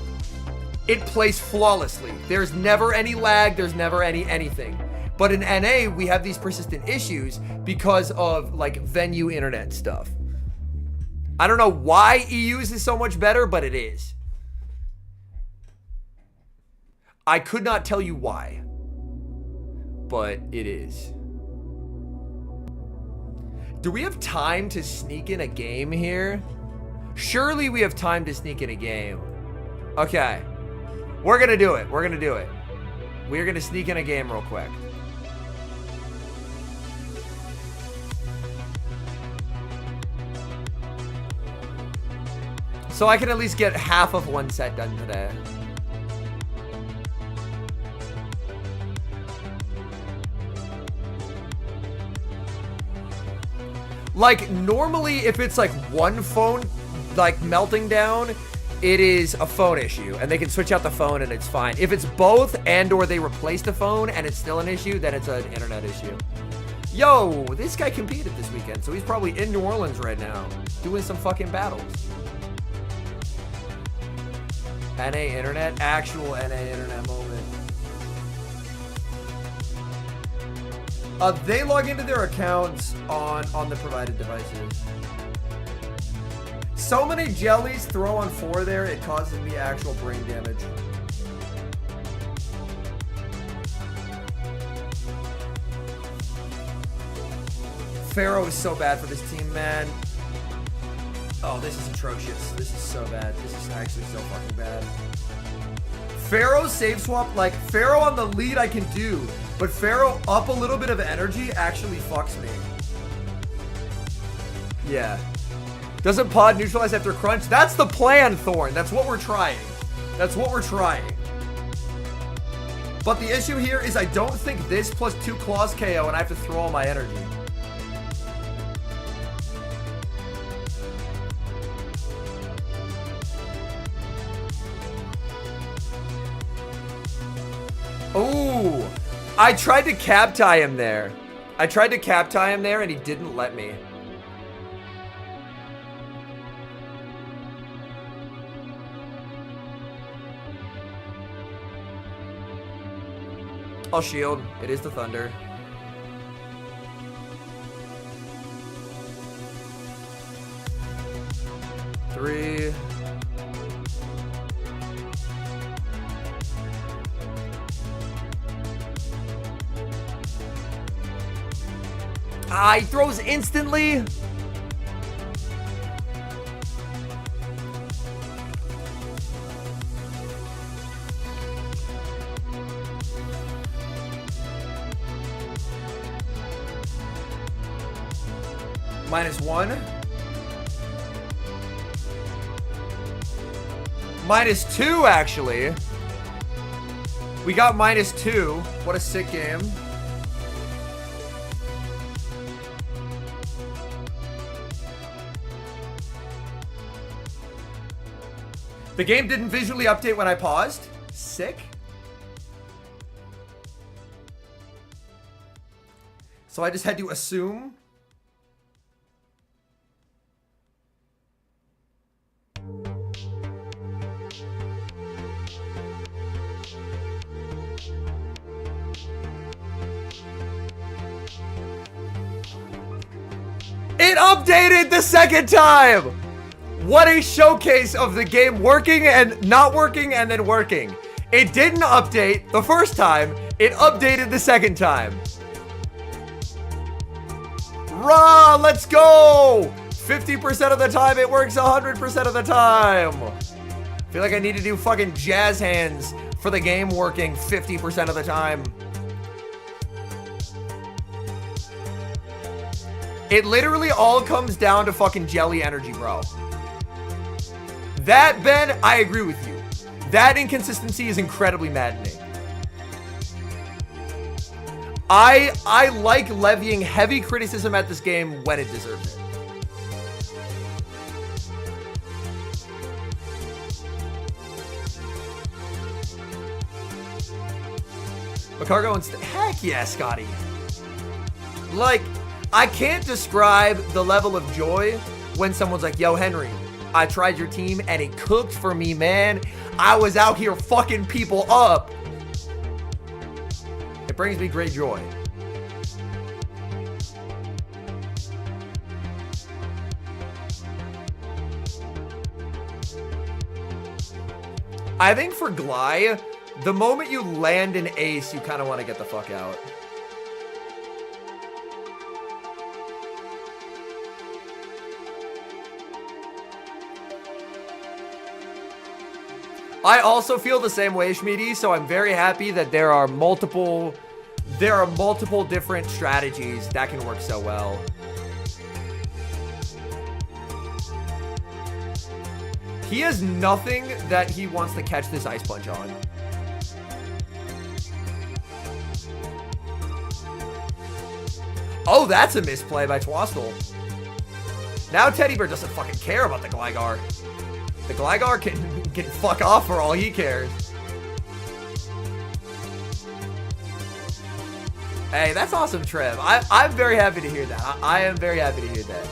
it plays flawlessly. There's never any lag, there's never anything. But in NA, we have these persistent issues because of like venue internet stuff. I don't know why EU's is so much better, but it is. I could not tell you why, but it is. Do we have time to sneak in a game here? Surely we have time to sneak in a game. Okay. We're gonna do it. We're gonna do it. We're gonna sneak in a game real quick. So I can at least get half of one set done today. Like, normally if it's like one phone like melting down, it is a phone issue and they can switch out the phone and it's fine. If it's both and or they replace the phone and it's still an issue, then it's an internet issue. Yo, this guy competed this weekend, so he's probably in New Orleans right now doing some fucking battles. NA internet, actual NA internet moment. They log into their accounts on the provided devices. So many jellies throw on 4 there, it causes me actual brain damage. Pharaoh is so bad for this team, man. Oh, this is atrocious. This is so bad. This is actually so fucking bad. Pharaoh save swap, like Pharaoh on the lead I can do, but Pharaoh up a little bit of energy actually fucks me. Yeah. Doesn't pod neutralize after crunch? That's the plan, Thorn. That's what we're trying. That's what we're trying. But the issue here is I don't think this plus 2 claws KO and I have to throw all my energy. Oh, I tried to cap tie him there. I tried to cap tie him there and he didn't let me. I'll shield. It is the Thunder. Three. Ah, he throws instantly. -1. -2, actually. We got -2. What a sick game. The game didn't visually update when I paused. Sick. So I just had to assume. It updated the second time! What a showcase of the game working and not working and then working. It didn't update the first time, it updated the second time. Rah, let's go! 50% of the time it works 100% of the time. I feel like I need to do fucking jazz hands for the game working 50% of the time. It literally all comes down to fucking jelly energy, bro. That, Ben, I agree with you. That inconsistency is incredibly maddening. I like levying heavy criticism at this game when it deserves it. McCargo and heck yeah, Scotty. Like, I can't describe the level of joy when someone's like, yo, Henry, I tried your team and it cooked for me, man. I was out here fucking people up. It brings me great joy. I think for Gly, the moment you land an ace, you kind of want to get the fuck out. I also feel the same way, Schmiedy, so I'm very happy that there are multiple different strategies that can work so well. He has nothing that he wants to catch this Ice Punch on. Oh, that's a misplay by Twostel. Now Teddy Bear doesn't fucking care about the Gligar. The Gligar can fuck off for all he cares. Hey, that's awesome, Trev. I'm very happy to hear that. I am very happy to hear that.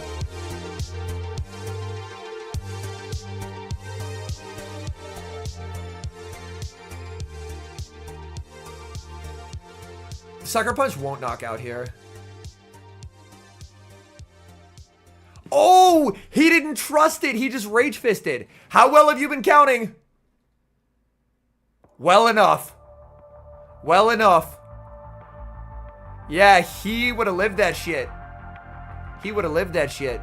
Sucker Punch won't knock out here. Oh, he didn't trust it. He just Rage Fisted. How well have you been counting? Well enough. Well enough. Yeah, he would have lived that shit. He would have lived that shit.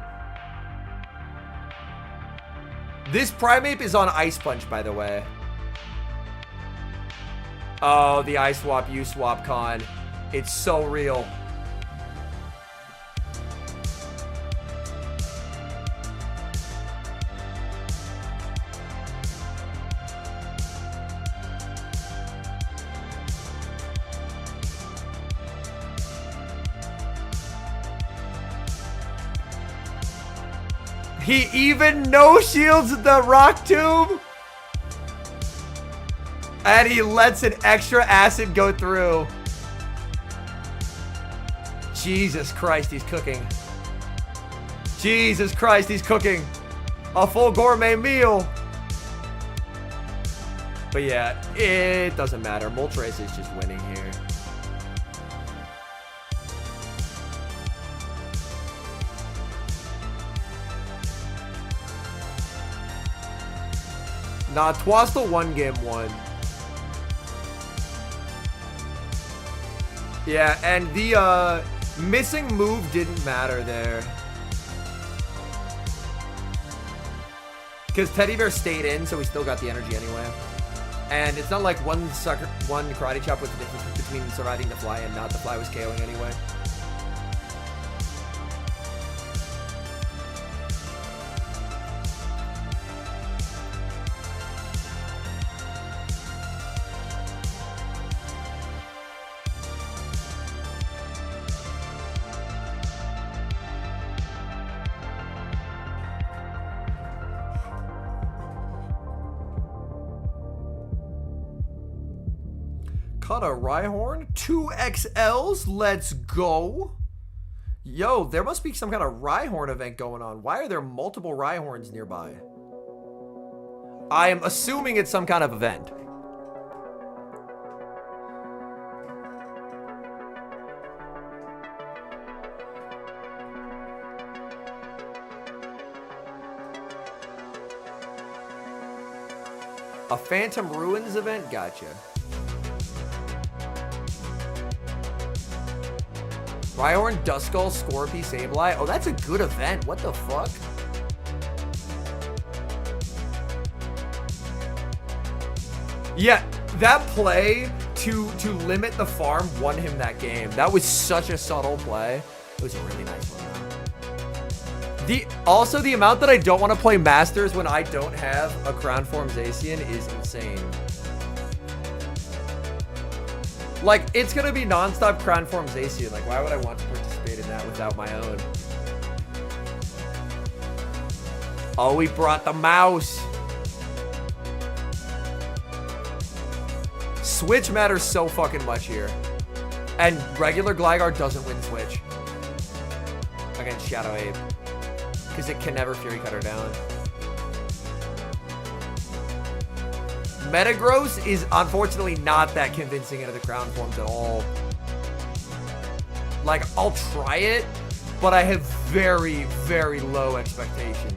This Primeape is on Ice Punch, by the way. Oh, the I swap, you swap con. It's so real. He even no-shields the Rock Tomb. And he lets an extra acid go through. Jesus Christ, he's cooking. Jesus Christ, he's cooking. A full gourmet meal. But yeah, it doesn't matter. Moltres is just winning here. Nah, Twostel won game 1. Yeah, and the missing move didn't matter there. Because Teddy Bear stayed in, so he still got the energy anyway. And it's not like one Karate Chop was the difference between surviving the fly and not. The fly was KOing anyway. Cut a Rhyhorn, 2 XLs, let's go. Yo, there must be some kind of Rhyhorn event going on. Why are there multiple Rhyhorns nearby? I am assuming it's some kind of event. A Phantom Ruins event? Gotcha. Rhyhorn, Duskull, Scorpy, Sableye. Oh, that's a good event. What the fuck? Yeah, that play to limit the farm won him that game. That was such a subtle play. It was a really nice one. Also, the amount that I don't want to play Masters when I don't have a Crown Form Zacian is insane. Like, it's going to be non-stop Crown Form Zacian. Like, why would I want to participate in that without my own? Oh, we brought the mouse. Switch matters so fucking much here. And regular Gligar doesn't win Switch against Shadow Ape. Because it can never Fury Cutter down. Metagross is unfortunately not that convincing into the Crown Forms at all. Like, I'll try it, but I have very, very low expectations.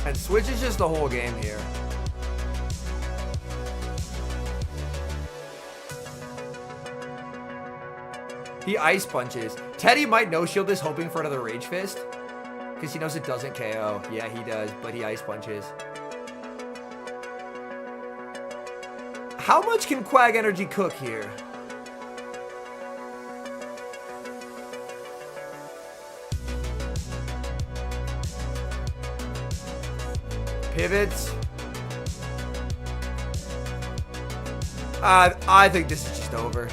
And Switch is just the whole game here. He ice punches. Teddy might no-shield this, hoping for another Rage Fist. Because he knows it doesn't KO. Yeah, he does, but he ice punches. How much can Quag Energy cook here? Pivots. I think this is just over.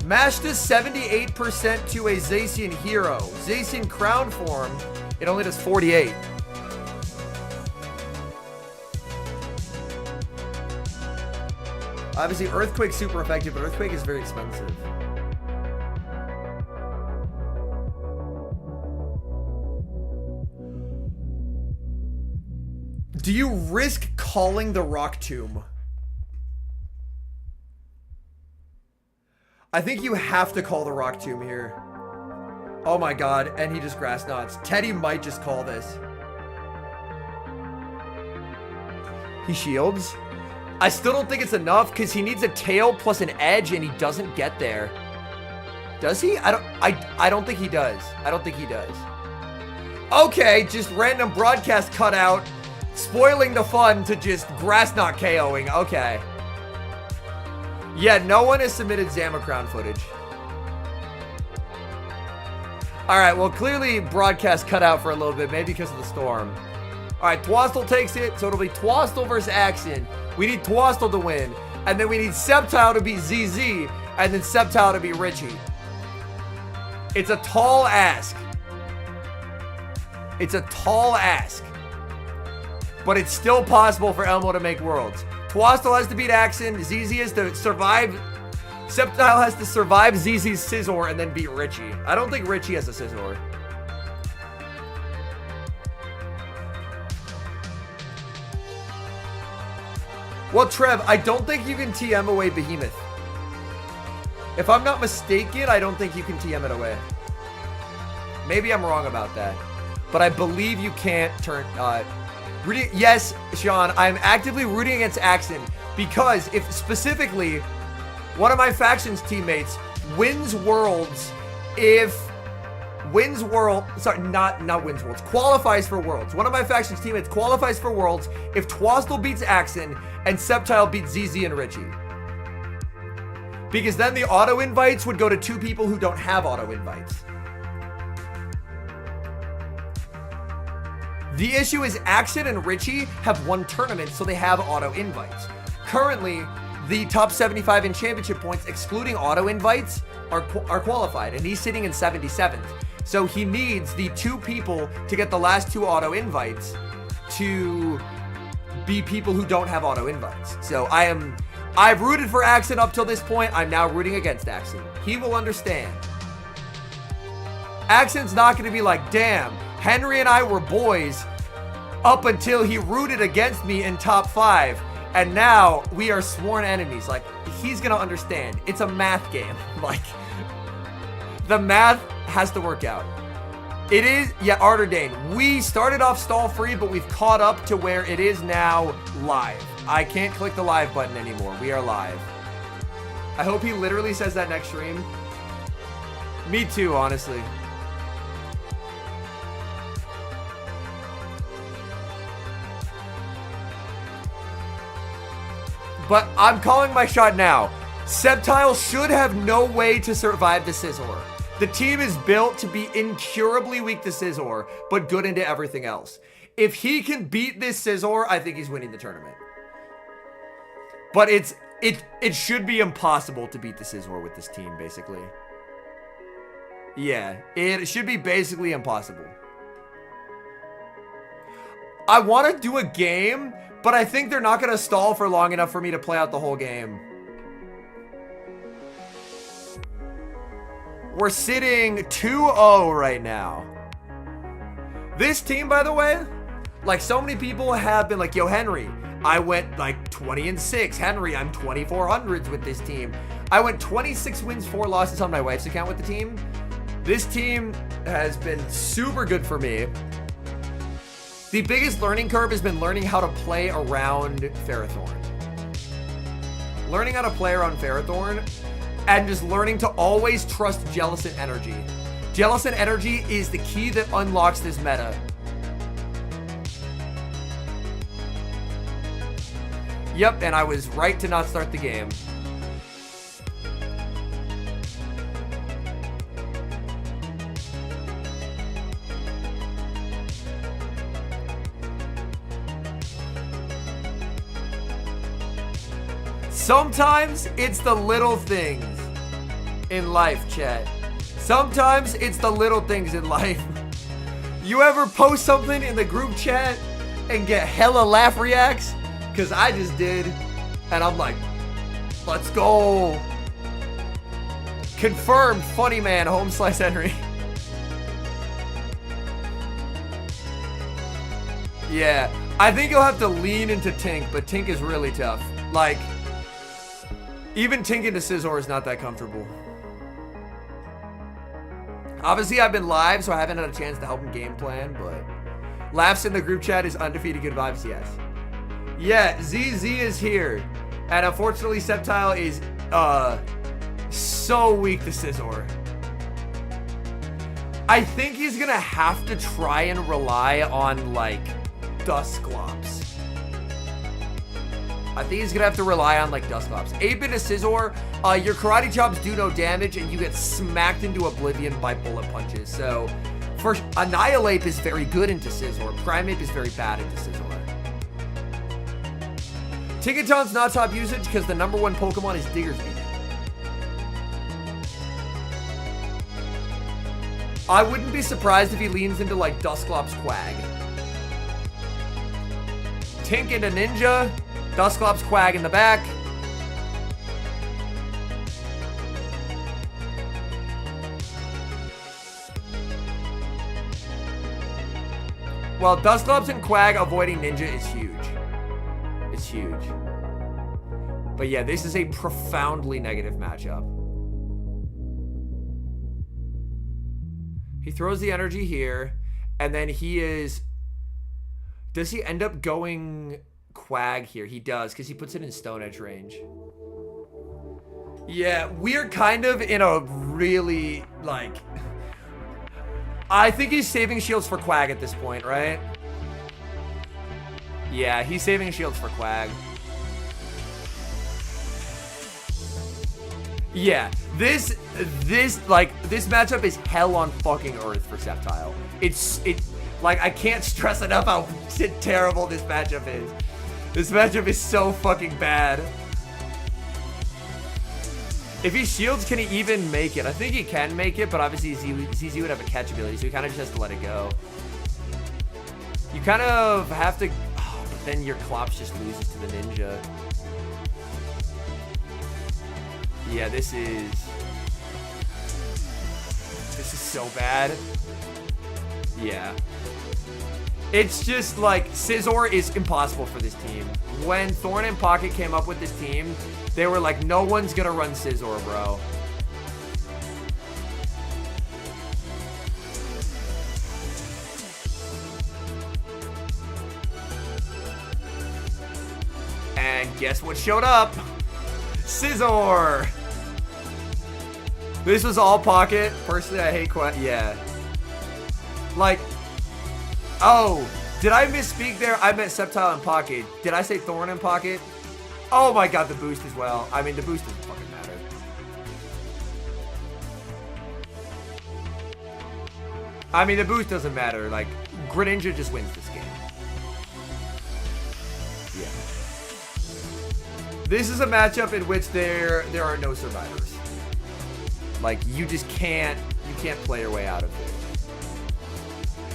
Mashed is 78% to a Zacian hero. Zacian crown form, it only does 48. Obviously, Earthquake's super effective, but Earthquake is very expensive. Do you risk calling the Rock Tomb? I think you have to call the Rock Tomb here. Oh my god, and he just grass knots. Teddy might just call this. He shields. I still don't think it's enough because he needs a tail plus an edge and he doesn't get there. Does he? I don't think he does. I don't think he does. Okay, just random broadcast cutout, spoiling the fun to just grass knot KOing. Okay. Yeah, no one has submitted Zamacrown footage. Alright, well, clearly broadcast cut out for a little bit, maybe because of the storm. Alright, Twostel takes it, so it'll be Twostel versus Axen. We need Twostel to win. And then we need Septile to beat ZZ, and then Septile to beat Richie. It's a tall ask. It's a tall ask. But it's still possible for Elmo to make worlds. Twostel has to beat Axen. ZZ has to survive. Septile has to survive ZZ's Scizor and then beat Richie. I don't think Richie has a Scizor. Well, Trev, I don't think you can TM away Behemoth. If I'm not mistaken, I don't think you can TM it away. Maybe I'm wrong about that. But I believe you can't turn... yes, Sean, I'm actively rooting against Axen because if specifically one of my faction's teammates wins Worlds, qualifies for Worlds. One of my faction's teammates qualifies for Worlds if Twostel beats Axen and Septile beats ZZ and Richie. Because then the auto invites would go to two people who don't have auto invites. The issue is Axen and Richie have won tournaments, so they have auto invites. Currently, the top 75 in championship points, excluding auto invites, are qualified, and he's sitting in 77th. So he needs the two people to get the last two auto invites to be people who don't have auto invites. So I've rooted for Axen up till this point. I'm now rooting against Axen. He will understand. Axen's not going to be like, damn, Henry and I were boys up until he rooted against me in top 5. And now we are sworn enemies. Like, he's going to understand. It's a math game. Like, the math has to work out. It is, yeah, Arderdane. We started off stall free, but we've caught up to where it is now live. I can't click the live button anymore. We are live. I hope he literally says that next stream. Me too, honestly. But I'm calling my shot now. Septile should have no way to survive the Scizor. The team is built to be incurably weak to Scizor, but good into everything else. If he can beat this Scizor, I think he's winning the tournament. But it should be impossible to beat the Scizor with this team, basically. Yeah, it should be basically impossible. I want to do a game, but I think they're not going to stall for long enough for me to play out the whole game. We're sitting 2-0 right now. This team, by the way, like so many people have been like, yo, Henry, I went like 20-6. Henry, I'm 2400s with this team. I went 26 wins, 4 losses on my wife's account with the team. This team has been super good for me. The biggest learning curve has been learning how to play around Ferrothorn. Learning how to play around Ferrothorn and just learning to always trust Jealous and Energy. Jealous and Energy is the key that unlocks this meta. Yep, and I was right to not start the game. Sometimes it's the little things in life, chat. Sometimes it's the little things in life. You ever post something in the group chat and get hella laugh reacts? Because I just did. And I'm like, let's go. Confirmed, funny man, home slice Henry. Yeah, I think you'll have to lean into Tink, but Tink is really tough. Like, even Tink into Scizor is not that comfortable. Obviously, I've been live, so I haven't had a chance to help him game plan, but laughs in the group chat is undefeated good vibes, yes. Yeah, ZZ is here. And unfortunately, Septile is so weak to Scizor. I think he's gonna have to try and rely on, like, Dusclops. I think he's gonna have to rely on like Dusclops. 8-bit to Scizor, your karate chops do no damage and you get smacked into oblivion by bullet punches. So, first, Annihilate is very good into Scizor. Primeape is very bad into Scizor. Tinkaton's not top usage because the #1 Pokemon is Diggersby. I wouldn't be surprised if he leans into like Dusclops Quag. Tink into Ninja. Dusclops Quag in the back. Well, Dusclops and Quag avoiding Ninja is huge. It's huge. But yeah, this is a profoundly negative matchup. He throws the energy here, and then he is... Does he end up going Quag here? He does, because he puts it in Stone Edge range. Yeah, we're kind of in a really, like... I think he's saving shields for Quag at this point, right? Yeah, he's saving shields for Quag. Yeah, this matchup is hell on fucking earth for Septile. Like, I can't stress enough how terrible this matchup is. This matchup is so fucking bad. If he shields, can he even make it? I think he can make it, but obviously ZZ would have a catch ability, so he kind of just has to let it go. You kind of have to... Oh, but then your Klops just loses to the Ninja. Yeah, this is so bad. Yeah. It's just like, Scizor is impossible for this team. When Thorn and Pocket came up with this team, they were like, no one's gonna run Scizor, bro. And guess what showed up? Scizor! This was all Pocket. Personally, I hate Quag. Yeah. Like, oh, did I misspeak there? I meant Septile and Pocket. Did I say Thorn and Pocket? Oh my god, the boost as well. I mean, the boost doesn't fucking matter. I mean, the boost doesn't matter. Like, Greninja just wins this game. Yeah. This is a matchup in which there are no survivors. Like, you just can't play your way out of it.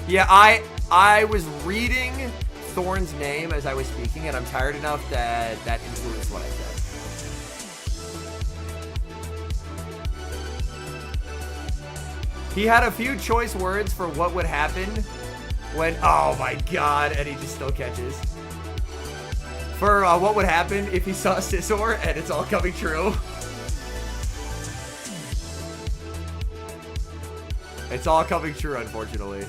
Yeah, I was reading Thorn's name as I was speaking, and I'm tired enough that that influenced what I said. He had a few choice words for what would happen when, oh my god, and he just still catches. For what would happen if he saw Scizor, and it's all coming true. It's all coming true, unfortunately.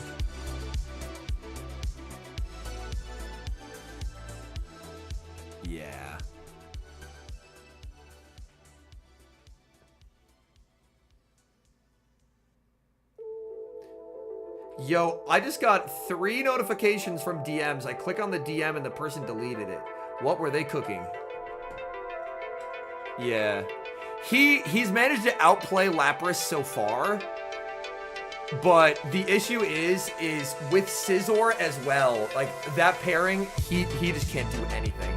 Yeah. Yo, I just got 3 notifications from DMs. I click on the DM and the person deleted it. What were they cooking? Yeah. He's managed to outplay Lapras so far. But the issue is with Scizor as well. Like, that pairing, he just can't do anything.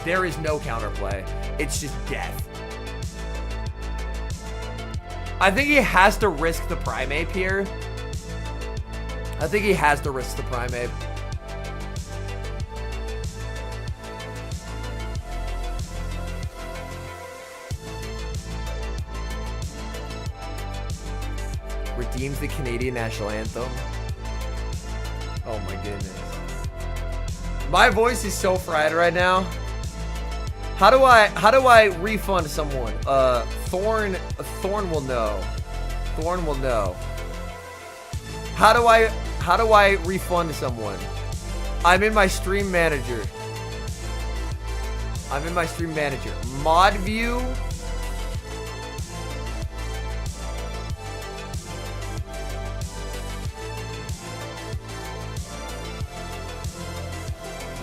There is no counterplay. It's just death. I think he has to risk the Primeape here. I think he has to risk the Primeape. Redeems the Canadian national anthem. Oh my goodness. My voice is so fried right now. How do I refund someone? Thorn will know. Thorn will know. How do I refund someone? I'm in my stream manager. Mod view.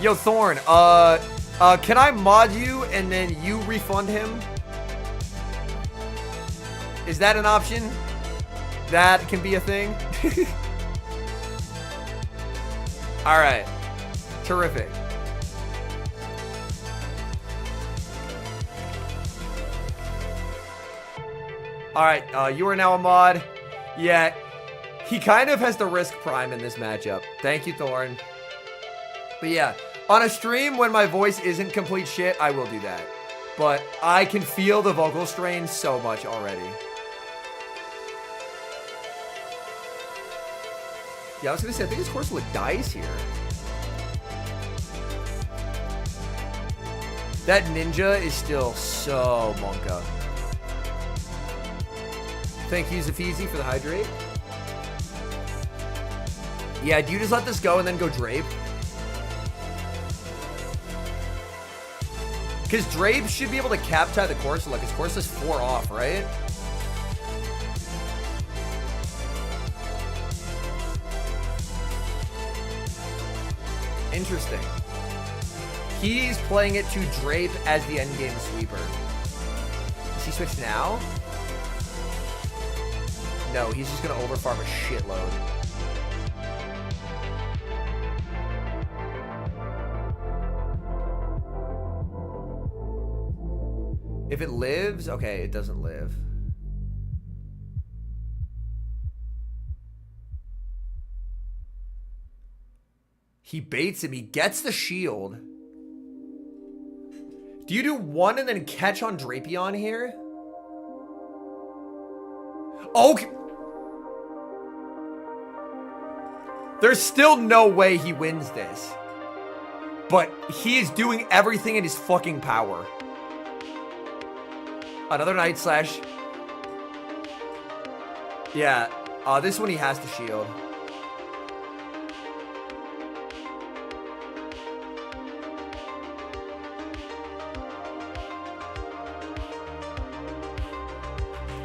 Yo, Thorn, can I mod you and then you refund him? Is that an option? That can be a thing? Alright. Terrific. Alright, you are now a mod. Yeah, he kind of has to risk Prime in this matchup. Thank you, Thorn. But yeah, on a stream when my voice isn't complete shit, I will do that. But I can feel the vocal strain so much already. Yeah, I was gonna say, I think his Corsola dies here. That ninja is still so monka. Thank you, Zafeezy, for the hydrate. Yeah, do you just let this go and then go Drape? Because Drape should be able to cap tie the Corsola, because Corsola's 4 off, right? Interesting. He's playing it to Drape as the endgame sweeper. Does he switch now? No, he's just going to overfarm a shitload. If it lives, okay, it doesn't live. He baits him. He gets the shield. Do you do 1 and then catch on Drapion here? Okay. There's still no way he wins this. But he is doing everything in his fucking power. Another Night Slash. Yeah. This one he has to shield.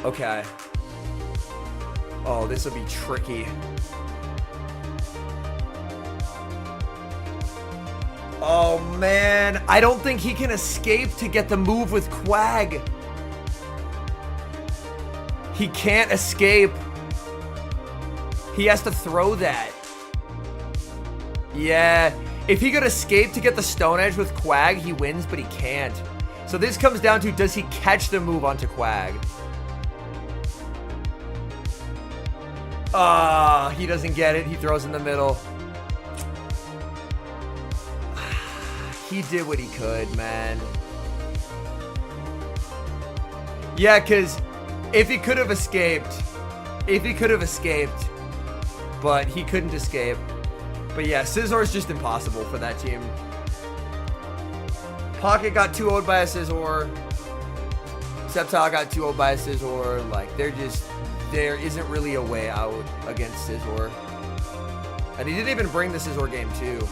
Okay. Oh, this will be tricky. Oh, man. I don't think he can escape to get the move with Quag. He can't escape. He has to throw that. Yeah. If he could escape to get the Stone Edge with Quag, he wins, but he can't. So this comes down to, does he catch the move onto Quag? He doesn't get it. He throws in the middle. He did what he could, man. Yeah, because if he could have escaped, but he couldn't escape. But yeah, Scizor's just impossible for that team. Pocket got 2-0'd by a Scizor. Septile got 2-0'd by a Scizor. Like, there isn't really a way out against Scizor. And he didn't even bring the Scizor game too.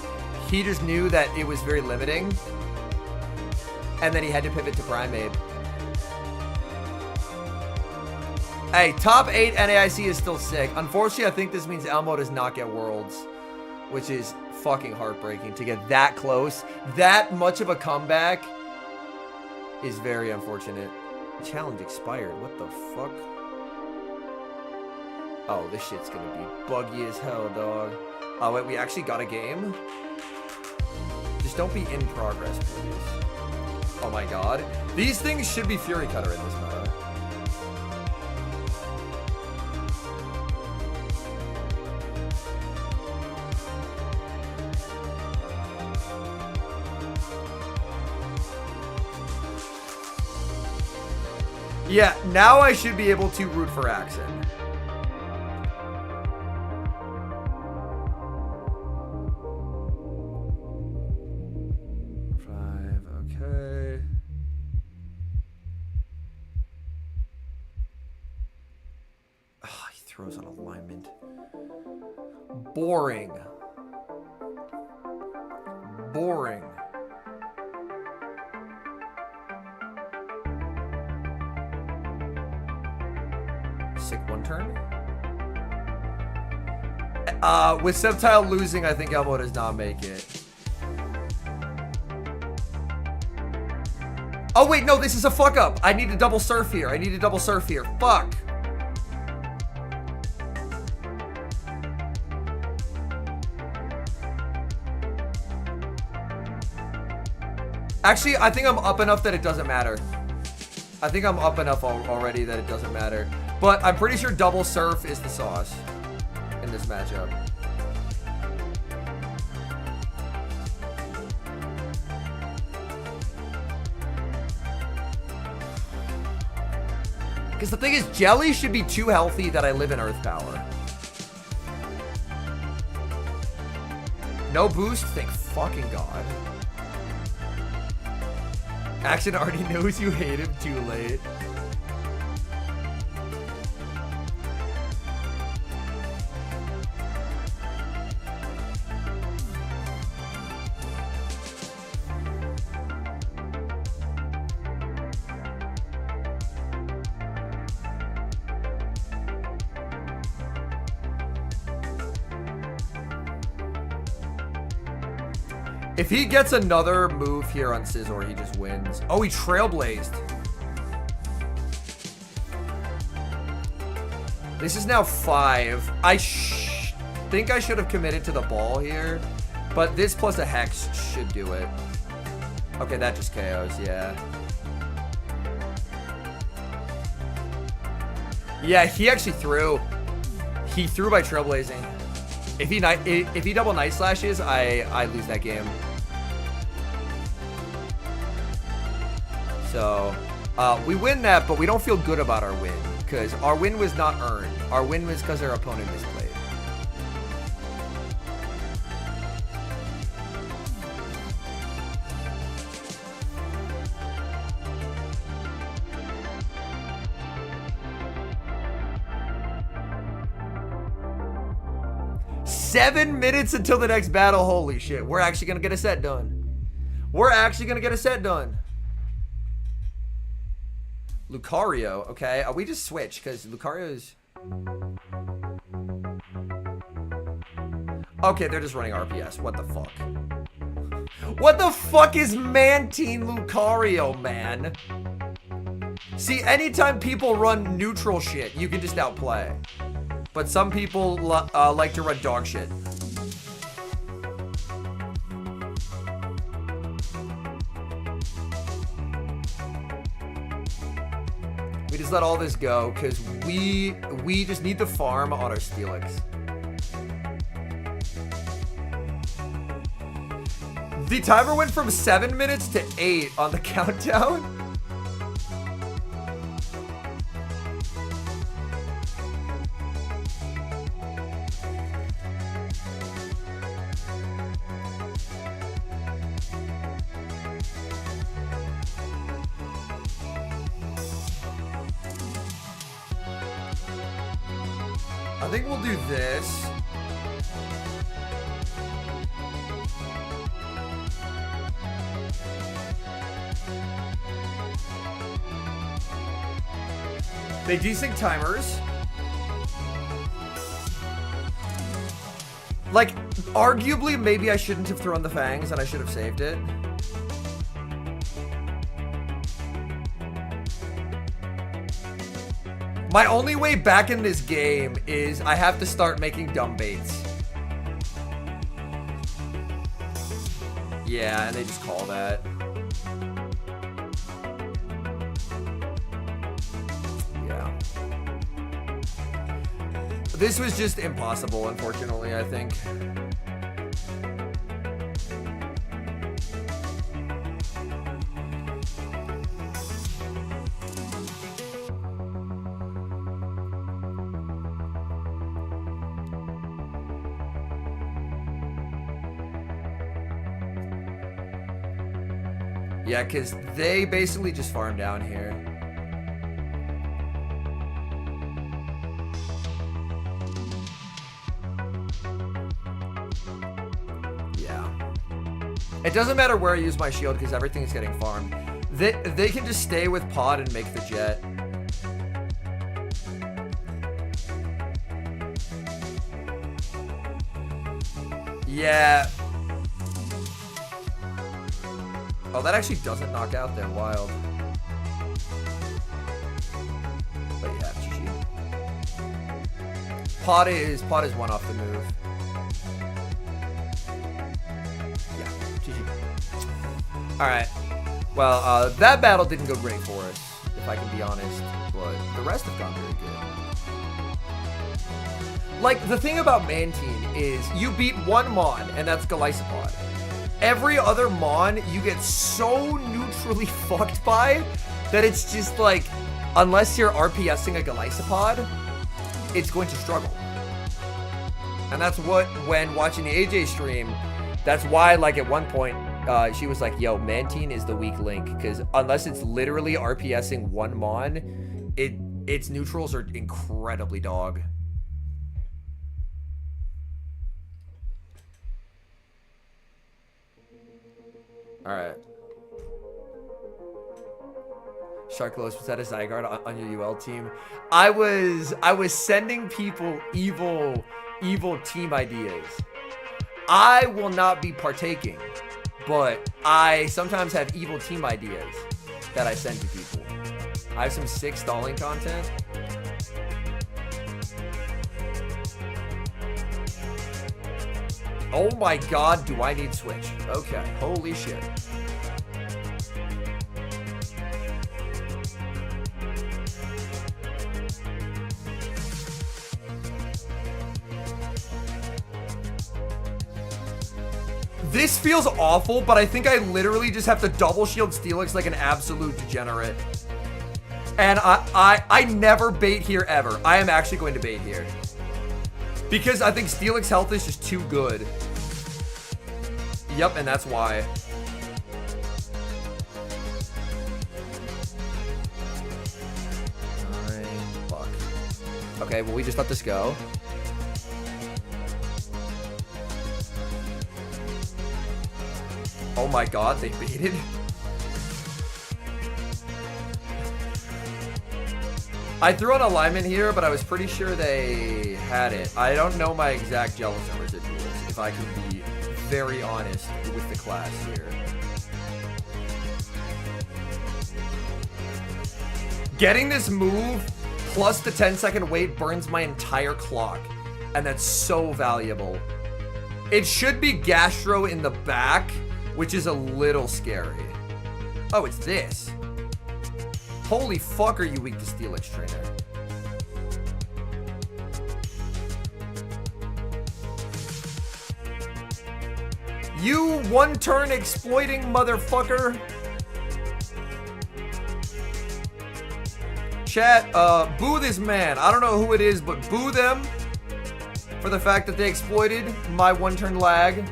He just knew that it was very limiting. And then he had to pivot to Primeape. Hey, top 8 NAIC is still sick. Unfortunately, I think this means Elmo does not get Worlds, which is fucking heartbreaking. To get that close, that much of a comeback is very unfortunate. Challenge expired. What the fuck? Oh, this shit's gonna be buggy as hell, dog. Oh, wait, we actually got a game? Just don't be in progress, please. Oh my god. These things should be Fury Cutter in this meta. Yeah, now I should be able to root for Axen. Okay. Oh, he throws on alignment. Boring. Boring. Sick one turn. With Septile losing, I think Elmo does not make it. Oh wait, no, this is a fuck up. I need to double surf here. Fuck. Actually, I think I'm up enough that it doesn't matter. I think I'm up enough already that it doesn't matter. But I'm pretty sure double surf is the sauce in this matchup. Because the thing is, Jelly should be too healthy that I live in Earth Power. No boost? Thank fucking God. Axen already knows you hate him too late. If he gets another move here on Scizor, he just wins. Oh, he trailblazed. This is now 5. I think I should have committed to the ball here, but this plus a Hex should do it. Okay, that just KOs, yeah. Yeah, he actually threw. He threw by trailblazing. If he double Night Slashes, I lose that game. So, we win that, but we don't feel good about our win, because our win was not earned. Our win was because our opponent misplayed. Seven minutes until the next battle. Holy shit. We're actually going to get a set done. Lucario. Okay. We just switch because Lucario's... Okay, they're just running RPS. What the fuck? What the fuck is Mantine Lucario, man? See, anytime people run neutral shit, you can just outplay. But some people like to run dog shit. We just let all this go because we just need the farm on our Steelix. The timer went from 7 minutes to 8 on the countdown. I think we'll do this. They desync timers. Like, arguably, maybe I shouldn't have thrown the fangs and I should have saved it. My only way back in this game is I have to start making dumb baits. Yeah, and they just call that. Yeah. This was just impossible, unfortunately, I think. Yeah, because they basically just farm down here. Yeah. It doesn't matter where I use my shield because everything is getting farmed. They can just stay with pod and make the jet. Yeah. Oh, that actually doesn't knock out there. Wild. But yeah, GG. Pod is one off the move. Yeah, GG. Alright. Well, that battle didn't go great for us, if I can be honest. But the rest have gone very good. Like, the thing about Mantine is you beat one Mon, and that's Galisopod. Every other Mon, you get so neutrally fucked by that it's just like, unless you're RPSing a Galisopod, it's going to struggle. And that's what, when watching the AJ stream, that's why, like, at one point, she was like, yo, Mantine is the weak link, because unless it's literally RPSing one Mon, its neutrals are incredibly dog. Alright. Sharklos, was that a Zygarde on your UL team? I was sending people evil team ideas. I will not be partaking, but I sometimes have evil team ideas that I send to people. I have some sick stalling content. Oh my god, do I need Switch? Okay, holy shit. This feels awful, but I think I literally just have to double shield Steelix like an absolute degenerate. And I never bait here ever. I am actually going to bait here. Because I think Steelix health is just too good. Yep, and that's why. Fuck. Okay, well, we just let this go. Oh my god, they baited. I threw an alignment here, but I was pretty sure they had it. I don't know my exact Jellicent residuals, if I can be very honest with the class here. Getting this move plus the 10-second wait burns my entire clock, and that's so valuable. It should be Gastro in the back, which is a little scary. Oh, it's this. Holy fuck, are you weak to Steelix, trainer? You one-turn exploiting motherfucker. Chat, boo this man. I don't know who it is, but boo them for the fact that they exploited my one-turn lag.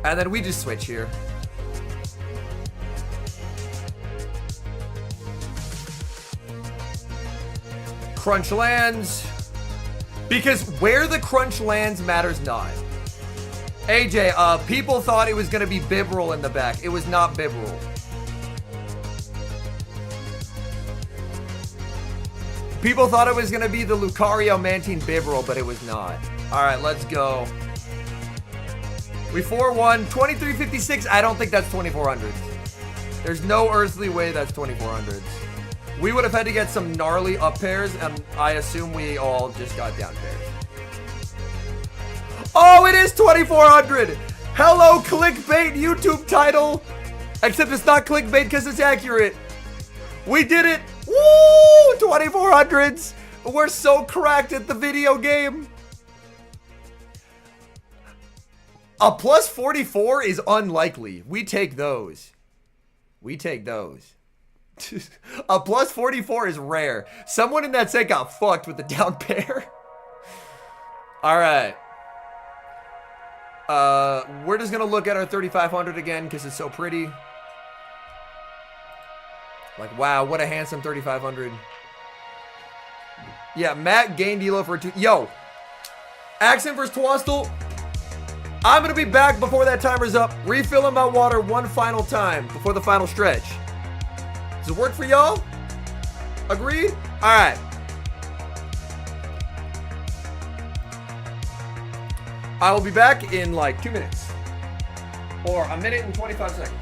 And then we just switch here. Crunch lands. Because where the crunch lands matters not. AJ, people thought it was going to be Bibrel in the back. It was not Bibrel. People thought it was going to be the Lucario Mantine Bibrel, but it was not. All right, let's go. We 4-1, 2356. I don't think that's 2400s. There's no earthly way that's 2400s. We would have had to get some gnarly up pairs, and I assume we all just got down pairs. Oh, it is 2400. Hello, clickbait YouTube title. Except it's not clickbait because it's accurate. We did it. Woo! 2400s. We're so cracked at the video game. A plus 44 is unlikely. We take those. We take those. A plus 44 is rare. Someone in that set got fucked with the down pair. All right. We're just going to look at our 3500 again because it's so pretty. Like, wow, what a handsome 3500. Yeah, Matt gained Elo for 2. Yo, Axen versus Twostel. I'm going to be back before that timer's up, refilling my water one final time before the final stretch. Does it work for y'all? Agreed? All right. I will be back in like 2 minutes. Or a minute and 25 seconds.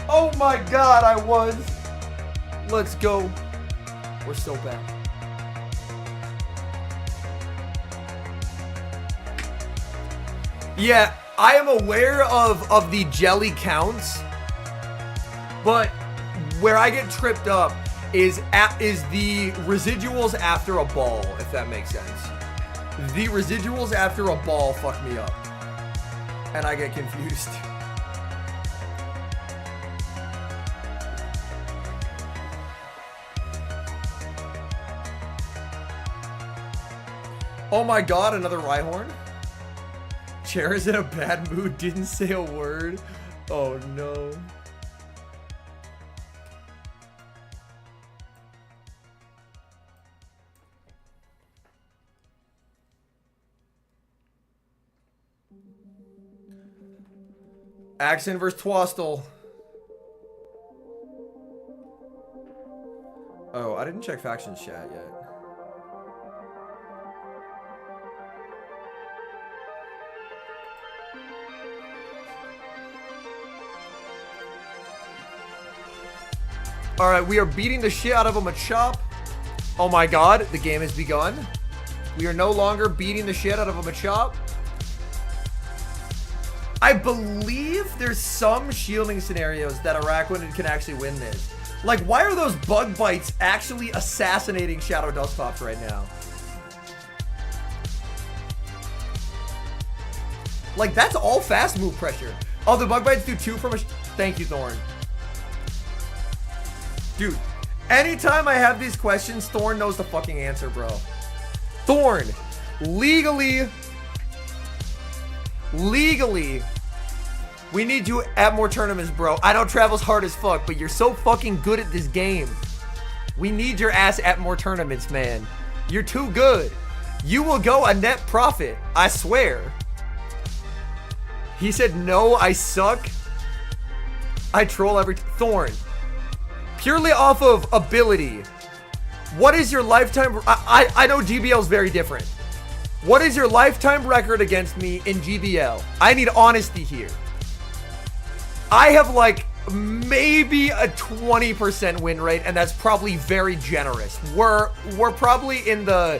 Oh my god, I was. Let's go. We're so bad. Yeah, I am aware of the jelly counts, but where I get tripped up is the residuals after a ball, if that makes sense. The residuals after a ball fuck me up, and I get confused. Oh my god, another Rhyhorn? Chair is in a bad mood, didn't say a word. Oh no. Axen versus Twostel. Oh, I didn't check factions chat yet. Alright, we are beating the shit out of a Machop. Oh my god, the game has begun. We are no longer beating the shit out of a Machop. I believe there's some shielding scenarios that Araquanid can actually win this. Like, why are those bug bites actually assassinating Shadow Dustclops right now? Like, that's all fast move pressure. Oh, the bug bites do 2 from a... Thank you, Thorn. Dude, anytime I have these questions, Thorn knows the fucking answer, bro. Thorn, legally, we need you at more tournaments, bro. I know travel's hard as fuck, but you're so fucking good at this game. We need your ass at more tournaments, man. You're too good. You will go a net profit, I swear. He said, no, I suck. I troll every... Thorn. Purely off of ability. What is your lifetime... I know GBL is very different. What is your lifetime record against me in GBL? I need honesty here. I have like maybe a 20% win rate, and that's probably very generous. We're probably in the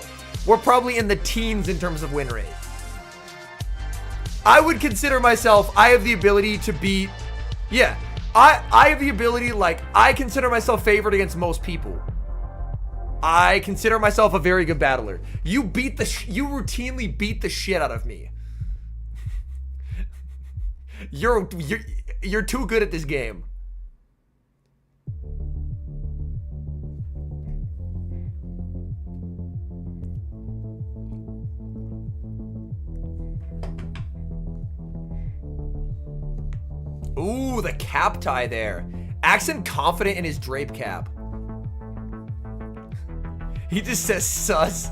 teens in terms of win rate. I would consider myself, I have the ability to beat, yeah, I have the ability, like, I consider myself favored against most people. I consider myself a very good battler. You routinely beat the shit out of me. You're too good at this game. Ooh, the cap tie there. Axen confident in his drape cap. He just says sus.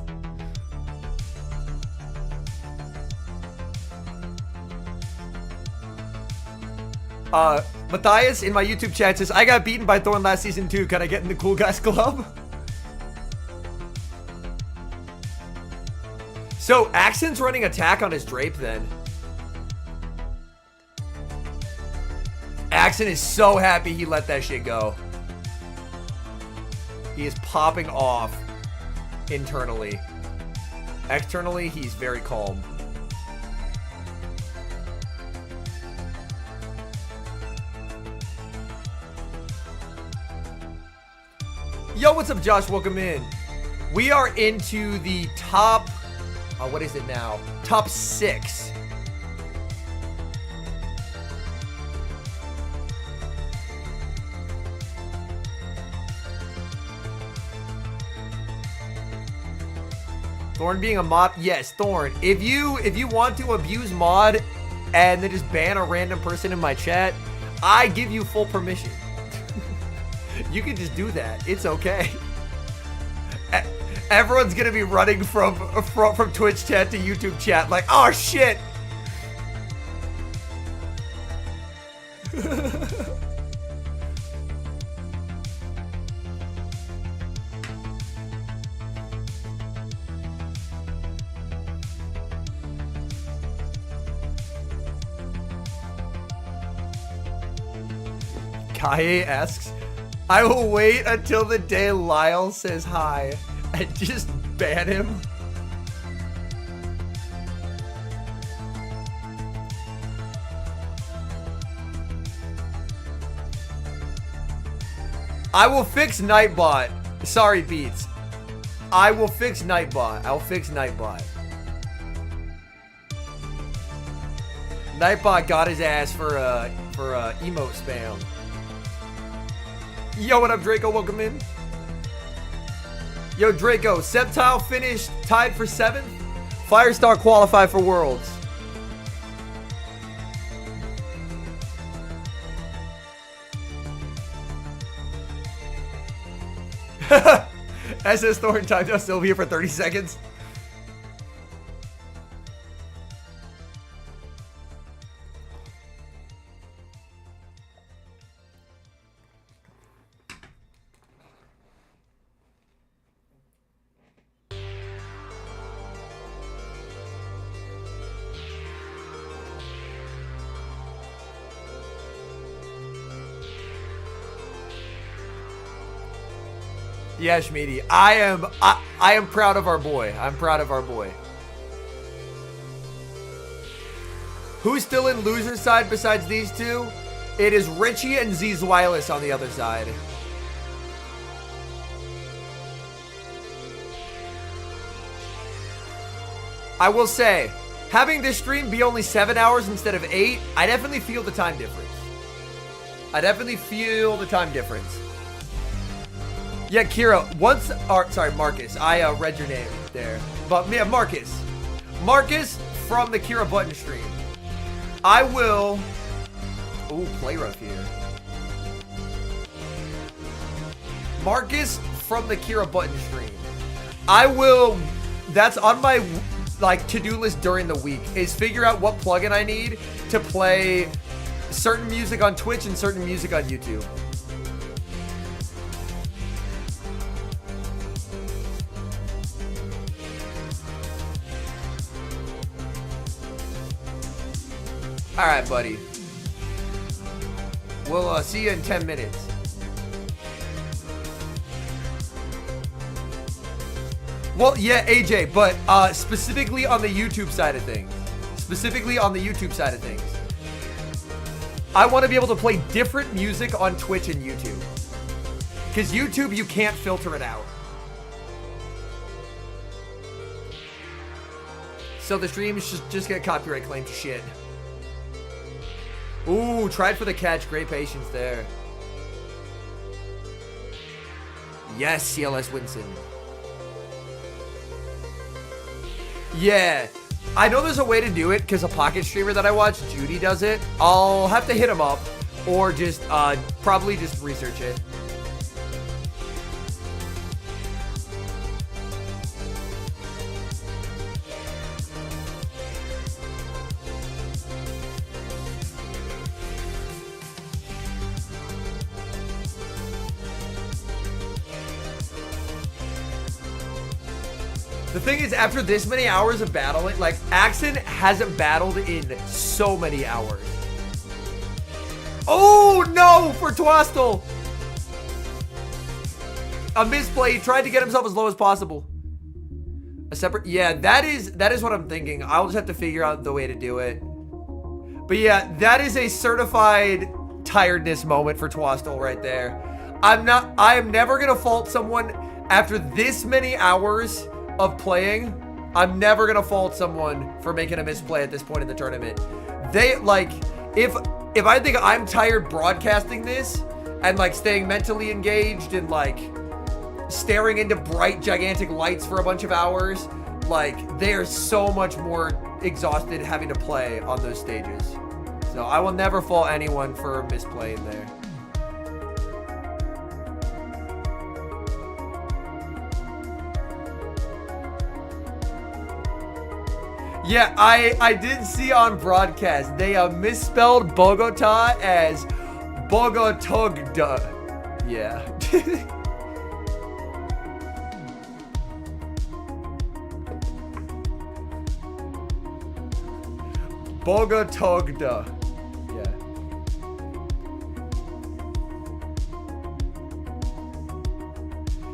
Matthias in my YouTube chat says, I got beaten by Thorn last season too. Can I get in the cool guys club? So Axen's running attack on his drape then. Axen is so happy he let that shit go. He is popping off internally. Externally, he's very calm. Yo, what's up, Josh? Welcome in. We are into the top, what is it now? Top 6. Thorn being a mod, yes, Thorn. If you want to abuse mod and then just ban a random person in my chat, I give you full permission. You can just do that. It's okay. Everyone's gonna be running from Twitch chat to YouTube chat like, oh shit. Kaye asks, I will wait until the day Lyle says hi and just ban him. I will fix Nightbot. Sorry, Beats. I will fix Nightbot. I'll fix Nightbot. Nightbot got his ass for emote spam. Yo, what up, Draco? Welcome in. Yo, Draco, Septile finished tied for 7th. Firestar qualified for Worlds. SS Thorn timed out Sylvia for 30 seconds. Yeah, Schmeedy. I am proud of our boy. I'm proud of our boy. Who's still in loser side besides these two? It is Richie and Zilus on the other side. I will say, having this stream be only 7 hours instead of 8, I definitely feel the time difference. I definitely feel the time difference. Yeah, Kira, sorry, Marcus. I read your name there. But yeah, Marcus. Marcus from the Kira Button stream. I will... Ooh, play rough here. Marcus from the Kira Button stream. I will... That's on my like to-do list during the week, is figure out what plugin I need to play certain music on Twitch and certain music on YouTube. All right, buddy. We'll see you in 10 minutes. Well, yeah, AJ, but specifically on the YouTube side of things. Specifically on the YouTube side of things. I want to be able to play different music on Twitch and YouTube. Because YouTube, you can't filter it out. So the streams just get copyright claimed to shit. Ooh, tried for the catch. Great patience there. Yes, CLS Winston. Yeah. I know there's a way to do it because a Pocket streamer that I watch, Judy, does it. I'll have to hit him up or just probably just research it. The thing is, after this many hours of battling, like, Axen hasn't battled in so many hours. Oh, no, for Twostel. A misplay. He tried to get himself as low as possible. A separate, yeah, that is what I'm thinking. I'll just have to figure out the way to do it. But yeah, that is a certified tiredness moment for Twostel right there. I am never going to fault someone after this many hours of playing. I'm never gonna fault someone for making a misplay at this point in the tournament. They like, if I think I'm tired broadcasting this and like staying mentally engaged and like staring into bright gigantic lights for a bunch of hours, like they are so much more exhausted having to play on those stages. So I will never fault anyone for a misplay in there. Yeah, I did see on broadcast, they misspelled Bogota as Bogotogda. Yeah. Bogotogda. Yeah.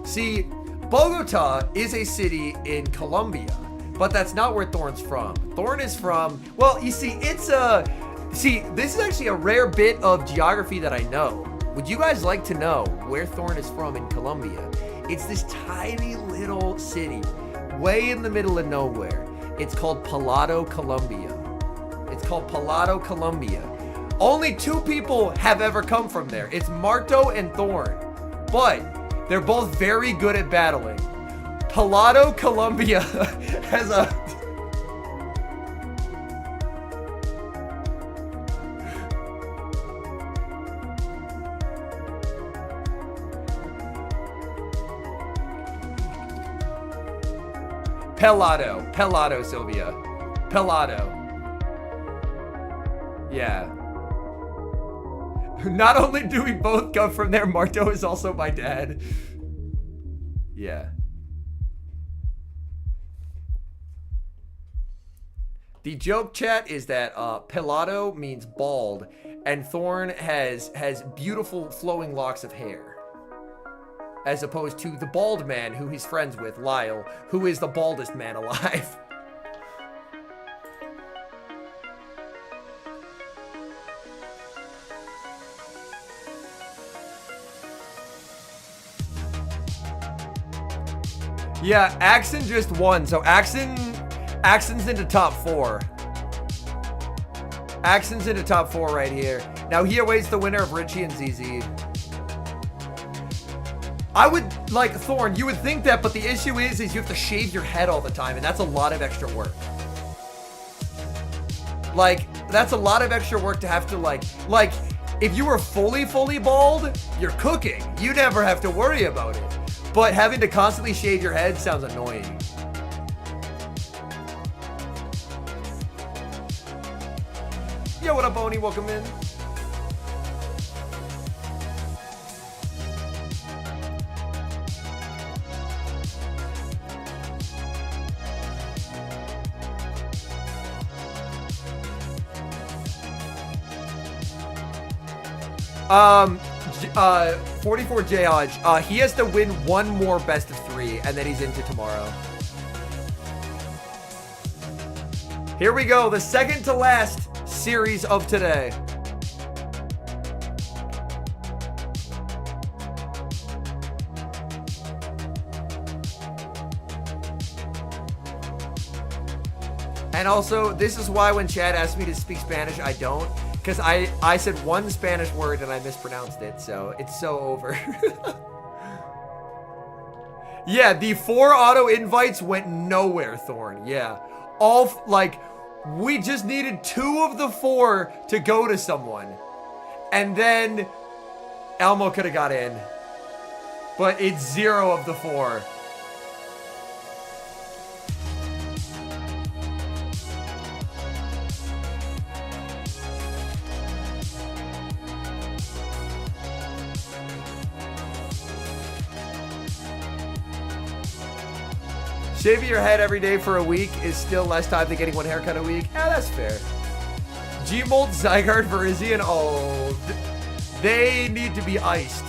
See, Bogota is a city in Colombia. But that's not where Thorn's from. Thorn is from, well, you see, this is actually a rare bit of geography that I know. Would you guys like to know where Thorn is from in Colombia? It's this tiny little city, way in the middle of nowhere. It's called Palado, Colombia. It's called Palado, Colombia. Only 2 people have ever come from there. It's Marto and Thorn. But they're both very good at battling. Palado, Colombia has a... Pelado, Sylvia. Pelado. Yeah. Not only do we both come from there, Marto is also my dad. Yeah. The joke, chat, is that Pelado means bald, and Thorn has beautiful flowing locks of hair. As opposed to the bald man who he's friends with, Lyle, who is the baldest man alive. Yeah, Axen just won, so Axen's into top 4. Axen's into top 4 right here. Now he awaits the winner of Richie and ZZ. I would, like, Thorn, you would think that, but the issue is you have to shave your head all the time, and that's a lot of extra work. Like, that's a lot of extra work to have to, like, if you were fully bald, you're cooking. You never have to worry about it. But having to constantly shave your head sounds annoying. Yo, what up, Boney? Welcome in. Um, 44J Hodge, he has to win one more best of 3, and then he's into tomorrow. Here we go, the second to last series of today. And also, this is why when Chad asked me to speak Spanish, I don't. Because I said one Spanish word and I mispronounced it, so it's so over. Yeah, the 4 auto invites went nowhere, Thorn. Yeah. We just needed 2 of the 4 to go to someone. And then Elmo could have got in. But it's 0 of the 4. Shaving your head every day for a week is still less time than getting one haircut a week. Yeah, that's fair. G-Mold, Zygarde, Verizian, oh, they need to be iced.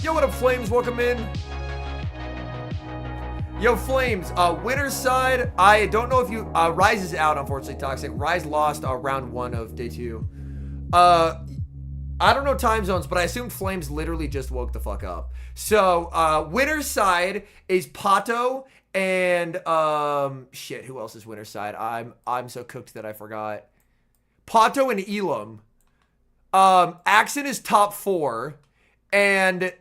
Yo, what up, Flames? Welcome in. Yo, Flames, winner's side, I don't know if you, Rise is out, unfortunately, Toxic. Rise lost round 1 of day 2. I don't know time zones, but I assumed Flames literally just woke the fuck up. So, winner's side is Pato and, shit, who else is winner's side? I'm so cooked that I forgot. Pato and Elim. Axen is top 4, and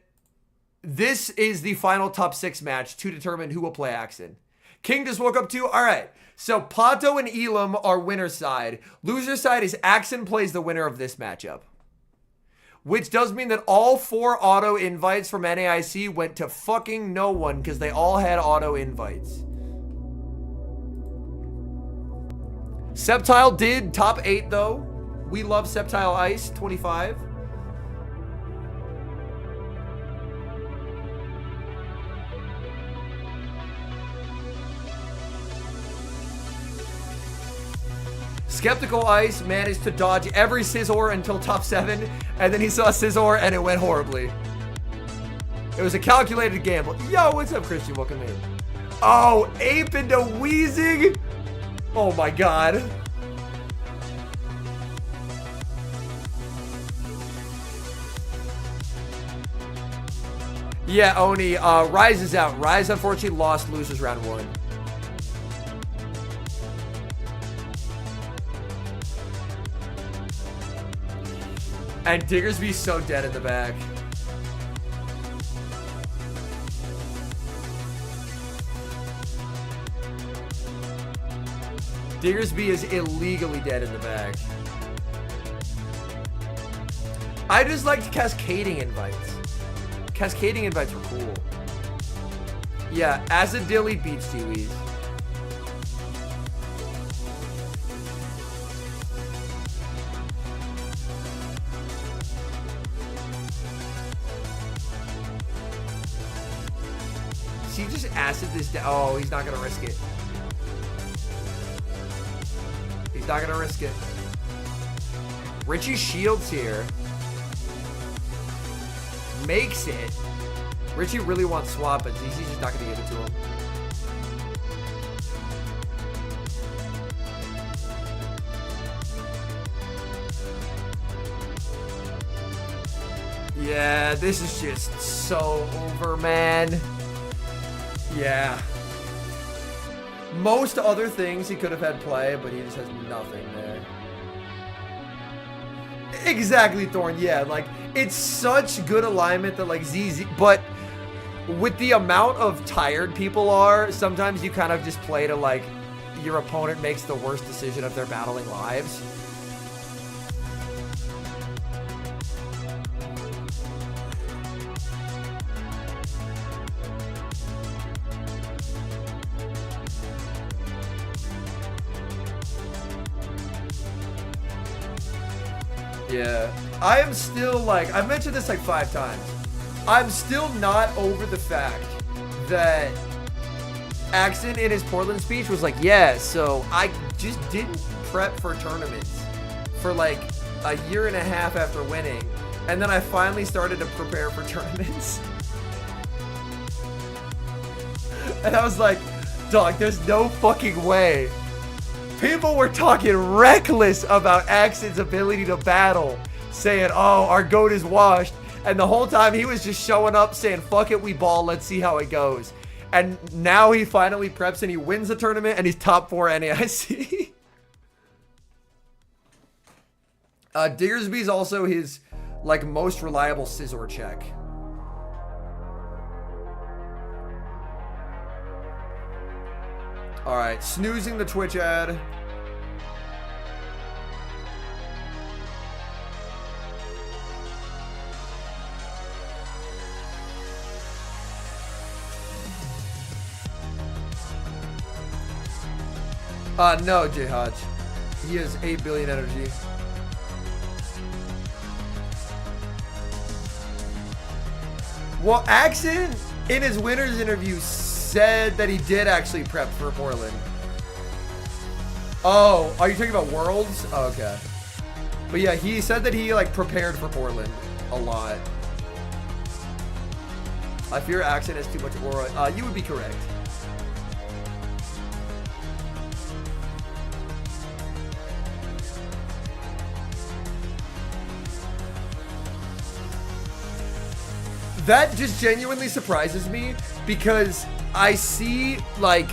this is the final top 6 match to determine who will play Axen. King just woke up too? All right. So Pato and Elim are winner's side. Loser side is Axen plays the winner of this matchup. Which does mean that all 4 auto invites from NAIC went to fucking no one because they all had auto invites. Septile did top 8 though. We love Septile Ice, 25. Skeptical Ice managed to dodge every Scizor until top 7, and then he saw Scizor and it went horribly. It was a calculated gamble. Yo, what's up, Christian? Welcome in. Oh, Ape into Wheezing? Oh my god. Yeah, Oni, Rise is out. Rise unfortunately lost losers round 1. And Diggersby's so dead in the back. Diggersby is illegally dead in the back. I just liked cascading invites. Cascading invites were cool. Yeah, Azadilly beats Dewey's. He just acid this down. Oh, he's not gonna risk it. He's not gonna risk it. Richie shields here. Makes it. Richie really wants swap, but ZZ's just not gonna give it to him. Yeah, this is just so over, man. Yeah. Most other things he could have had play, but he just has nothing there. Exactly, Thorn. Yeah, like, it's such good alignment that, like, ZZ... But with the amount of tired people are, sometimes you kind of just play to like your opponent makes the worst decision of their battling lives. Yeah, I am still like, I've mentioned this like 5 times. I'm still not over the fact that Axen in his Portland speech was like, yeah, so I just didn't prep for tournaments for like a year and a half after winning. And then I finally started to prepare for tournaments. And I was like, dog, there's no fucking way. People were talking reckless about Axen's ability to battle, saying, oh, our GOAT is washed. And the whole time he was just showing up saying, fuck it, we ball, let's see how it goes. And now he finally preps and he wins the tournament and he's top 4 NAIC. Diggersby's also his like most reliable scissor check. All right, snoozing the Twitch ad. No, J Hodge. He has 8 billion energy. Well, Axen in his winner's interview said that he did actually prep for Portland. Oh, are you talking about Worlds? Oh, okay. But yeah, he said that he like prepared for Portland a lot. I fear Axen has too much aura. You would be correct. That just genuinely surprises me because I see like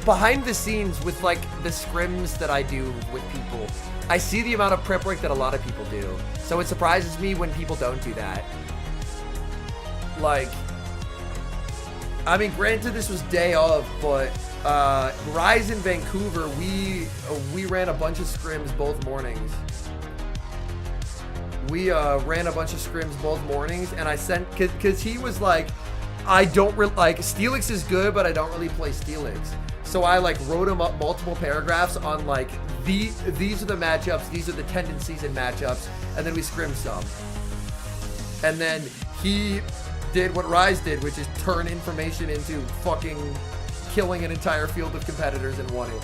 behind the scenes with like the scrims that I do with people, I see the amount of prep work that a lot of people do. So it surprises me when people don't do that. Like, I mean, granted this was day of, but Rise in Vancouver, we ran a bunch of scrims both mornings. We ran a bunch of scrims both mornings, and I sent, cause he was like, I don't really like Steelix is good, but I don't really play Steelix. So I like wrote him up multiple paragraphs on like these are the matchups, these are the tendencies in matchups, and then we scrimmed some. And then he did what Rise did, which is turn information into fucking killing an entire field of competitors and won it.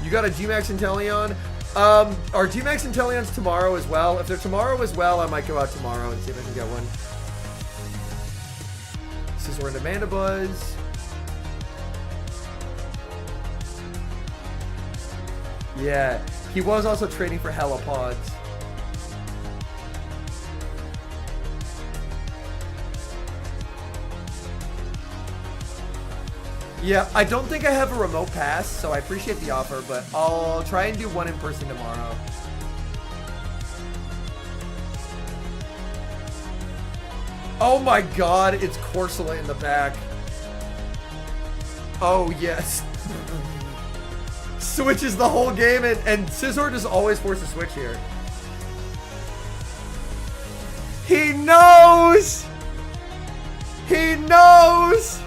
You got a G-Max Inteleon? Our G-Max Inteleon's tomorrow as well. If they're tomorrow as well, I might go out tomorrow and see if I can get one. Scizor and Amanda Buzz. Yeah, he was also trading for Helipods. Yeah, I don't think I have a remote pass, so I appreciate the offer, but I'll try and do one in person tomorrow. Oh my god, it's Corsola in the back. Oh yes. Switches the whole game, and Scizor just always forces a switch here. He knows! He knows!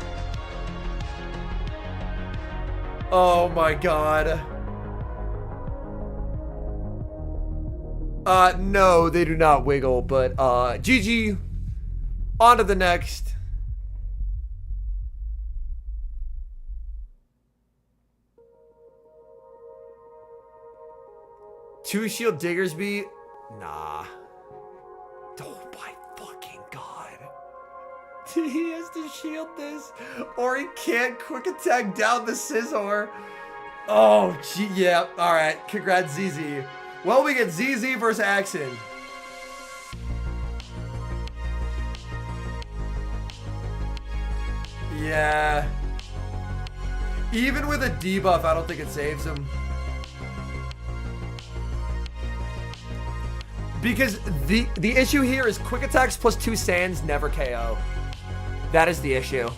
Oh my god. No, they do not wiggle, but GG. On to the next. Two shield Diggersby? Nah. Oh my fucking god. He has to shield this, or he can't quick attack down the Scizor. Oh, gee, yeah. All right. Congrats, ZZ. Well, we get ZZ versus Axen. Yeah. Even with a debuff, I don't think it saves him. Because the issue here is quick attacks plus 2 sands never KO. That is the issue.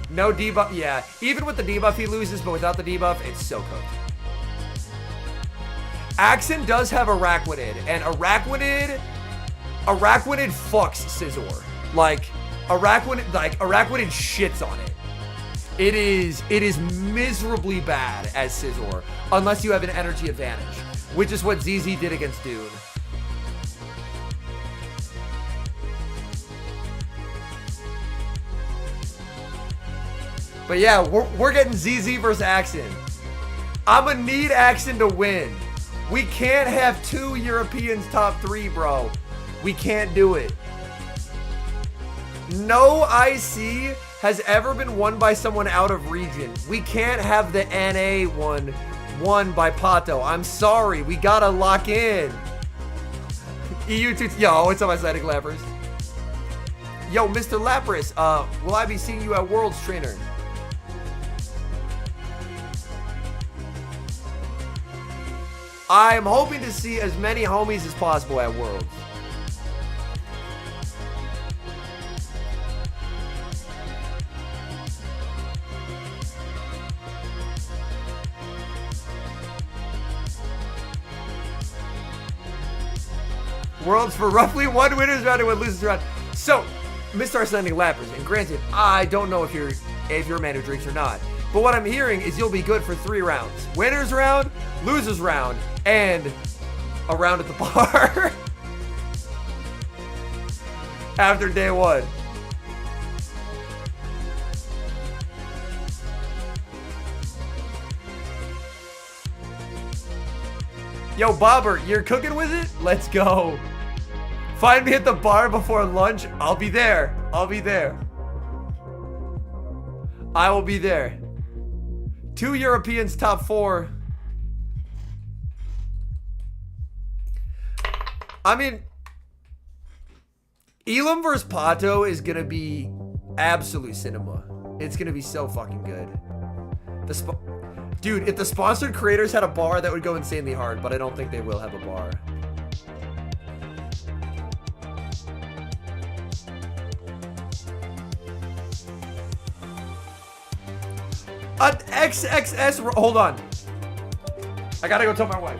No debuff. Yeah, even with the debuff he loses, but without the debuff, it's so cooked. Axen does have Araquanid, and Araquanid fucks Scizor. Like Araquanid shits on it. It is miserably bad as Scizor, unless you have an energy advantage, which is what ZZ did against Dune. But yeah, we're getting ZZ versus Axen. I'm gonna need Axen to win. We can't have 2 Europeans top 3, bro. We can't do it. No IC has ever been won by someone out of region. We can't have the NA one won by Pato. I'm sorry. We gotta lock in. EU2. Yo, what's up, Athletic Lapras? Yo, Mr. Lapras, will I be seeing you at Worlds, trainer? I'm hoping to see as many homies as possible at Worlds. Worlds for roughly 1 winners round and 1 losers round. So, Mr. Ascending Lapras, and granted, I don't know if you're a man who drinks or not, but what I'm hearing is you'll be good for 3 rounds. Winners round, losers round, and a round at the bar. After day 1. Yo, Bobber, you're cooking with it? Let's go. Find me at the bar before lunch. I'll be there. I'll be there. I will be there. 2 Europeans top 4. I mean, Elim versus Pato is gonna be absolute cinema. It's gonna be so fucking good. Dude, if the sponsored creators had a bar, that would go insanely hard, but I don't think they will have a bar. An XXS, hold on. I gotta go tell my wife.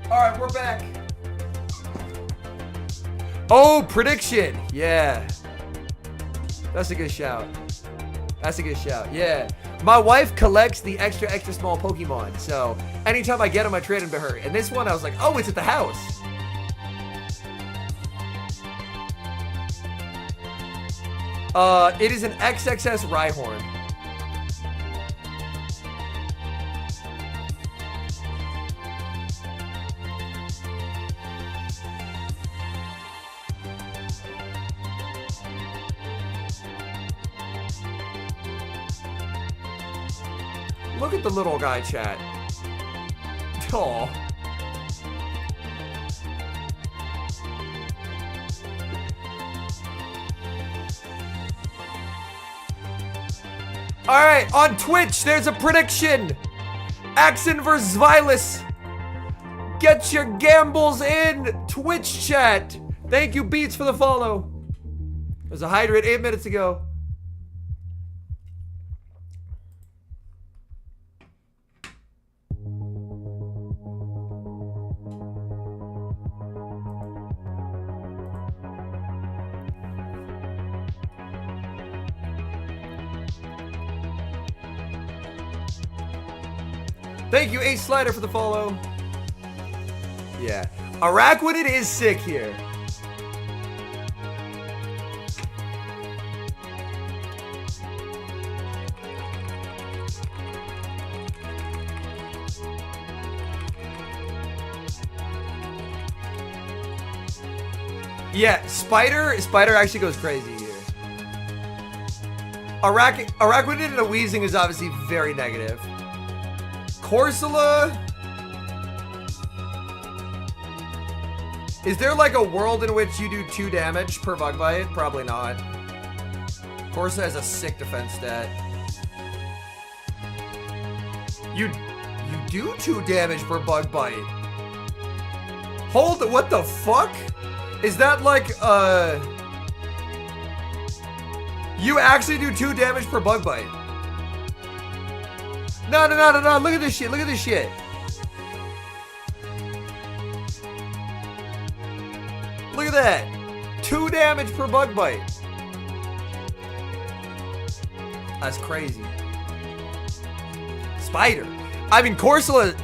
Alright, we're back. Oh, prediction. Yeah. That's a good shout. That's a good shout. Yeah. My wife collects the extra small Pokemon. So anytime I get them, I trade them to her. And this one, I was like, oh, it's at the house. It is an XXS Rhyhorn. Look at the little guy, chat. Aw. Alright, on Twitch, there's a prediction. Axen versus Zilus. Get your gambles in, Twitch chat. Thank you, Beats, for the follow. There's a hydrate 8 minutes ago. Thank you, Ace Slider, for the follow. Yeah. Araquanid is sick here. Yeah, Spider actually goes crazy here. Araquanid and a Weezing is obviously very negative. Corsola. Is there like a world in which you do 2 damage per bug bite? Probably not. Corsola has a sick defense stat. You do 2 damage per bug bite. Hold, what the fuck? Is that like, you actually do 2 damage per bug bite? No, look at this shit, look at this shit. Look at that. 2 damage per bug bite. That's crazy. Spider. I mean, Corsola,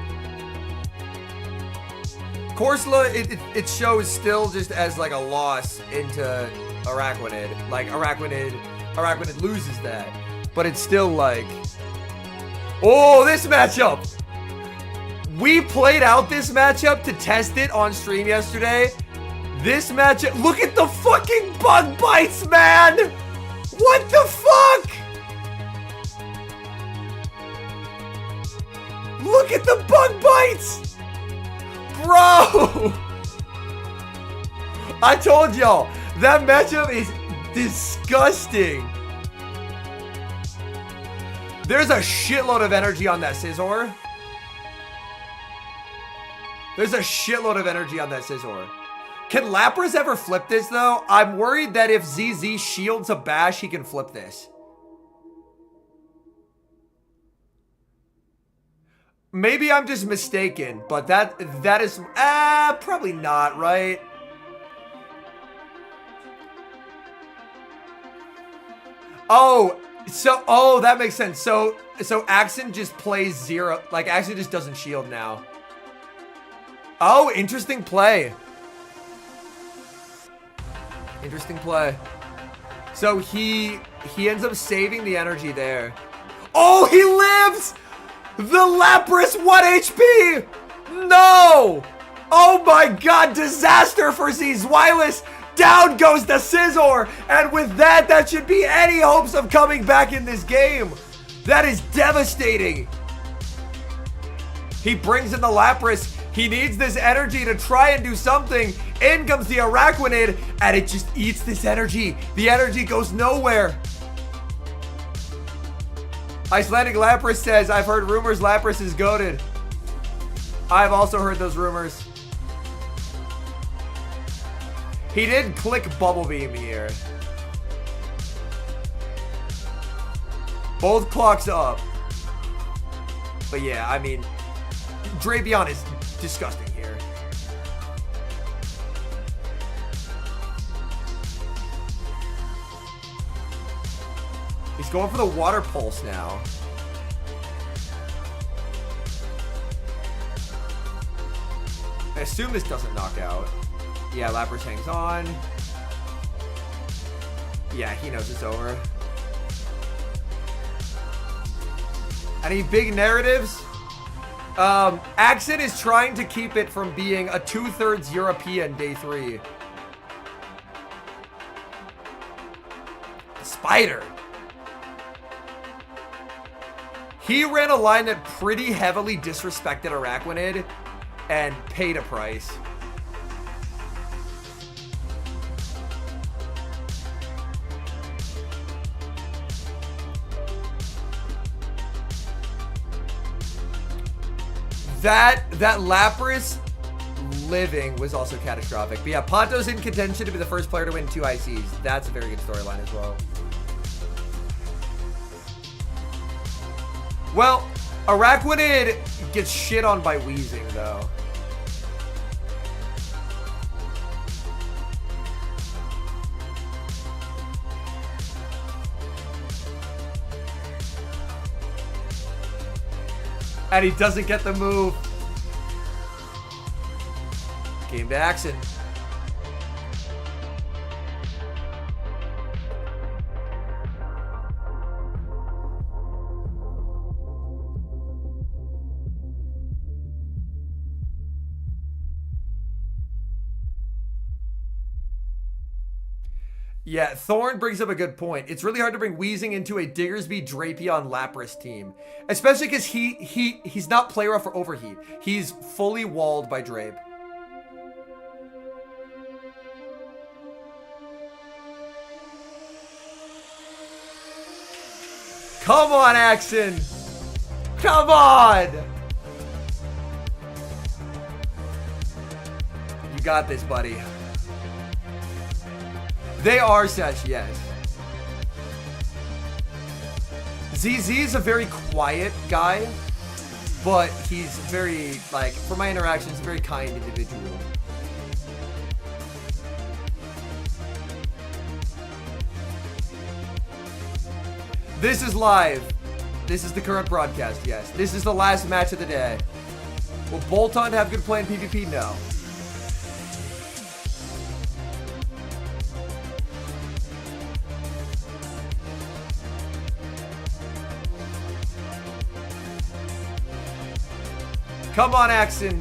it shows still just as like a loss into Araquanid. Like Araquanid loses that, but it's still like, oh, this matchup. We played out this matchup to test it on stream yesterday. This matchup, look at the fucking bug bites, man. What the fuck? Look at the bug bites. Bro! I told y'all, that matchup is disgusting. There's a shitload of energy on that Scizor. There's a shitload of energy on that Scizor. Can Lapras ever flip this, though? I'm worried that if ZZ shields a bash, he can flip this. Maybe I'm just mistaken, but that is probably not, right? Oh, that makes sense. So Axen just plays 0, like Axen just doesn't shield now. Oh, interesting play. Interesting play. So he ends up saving the energy there. Oh, he lives! The Lapras 1 HP! No! Oh my god, disaster for Zilus! Down goes the Scizor! And with that, that should be any hopes of coming back in this game. That is devastating. He brings in the Lapras. He needs this energy to try and do something. In comes the Araquanid, and it just eats this energy. The energy goes nowhere. Icelandic Lapras says, I've heard rumors Lapras is goated. I've also heard those rumors. He did click Bubble Beam here. Both clocks up. But yeah, I mean, Drapion is disgusting here. He's going for the Water Pulse now. I assume this doesn't knock out. Yeah, Lapras hangs on. Yeah, he knows it's over. Any big narratives? Axen is trying to keep it from being a 2/3 European day 3. Spider. He ran a line that pretty heavily disrespected Araquanid and paid a price. That Lapras living was also catastrophic. But yeah, Ponto's in contention to be the first player to win 2 ICs. That's a very good storyline as well. Well, Araquanid gets shit on by Weezing, though. And he doesn't get the move. Game to Axen. Yeah, Thorn brings up a good point. It's really hard to bring Weezing into a Diggersby Drapion Lapras team. Especially because he's not play rough or overheat. He's fully walled by Drape. Come on, Axen! Come on! You got this, buddy. They are such, yes. ZZ is a very quiet guy, but he's very, like, for my interactions, a very kind individual. This is live. This is the current broadcast, yes. This is the last match of the day. Will Bolton have good play in PvP? No. Come on, Axen.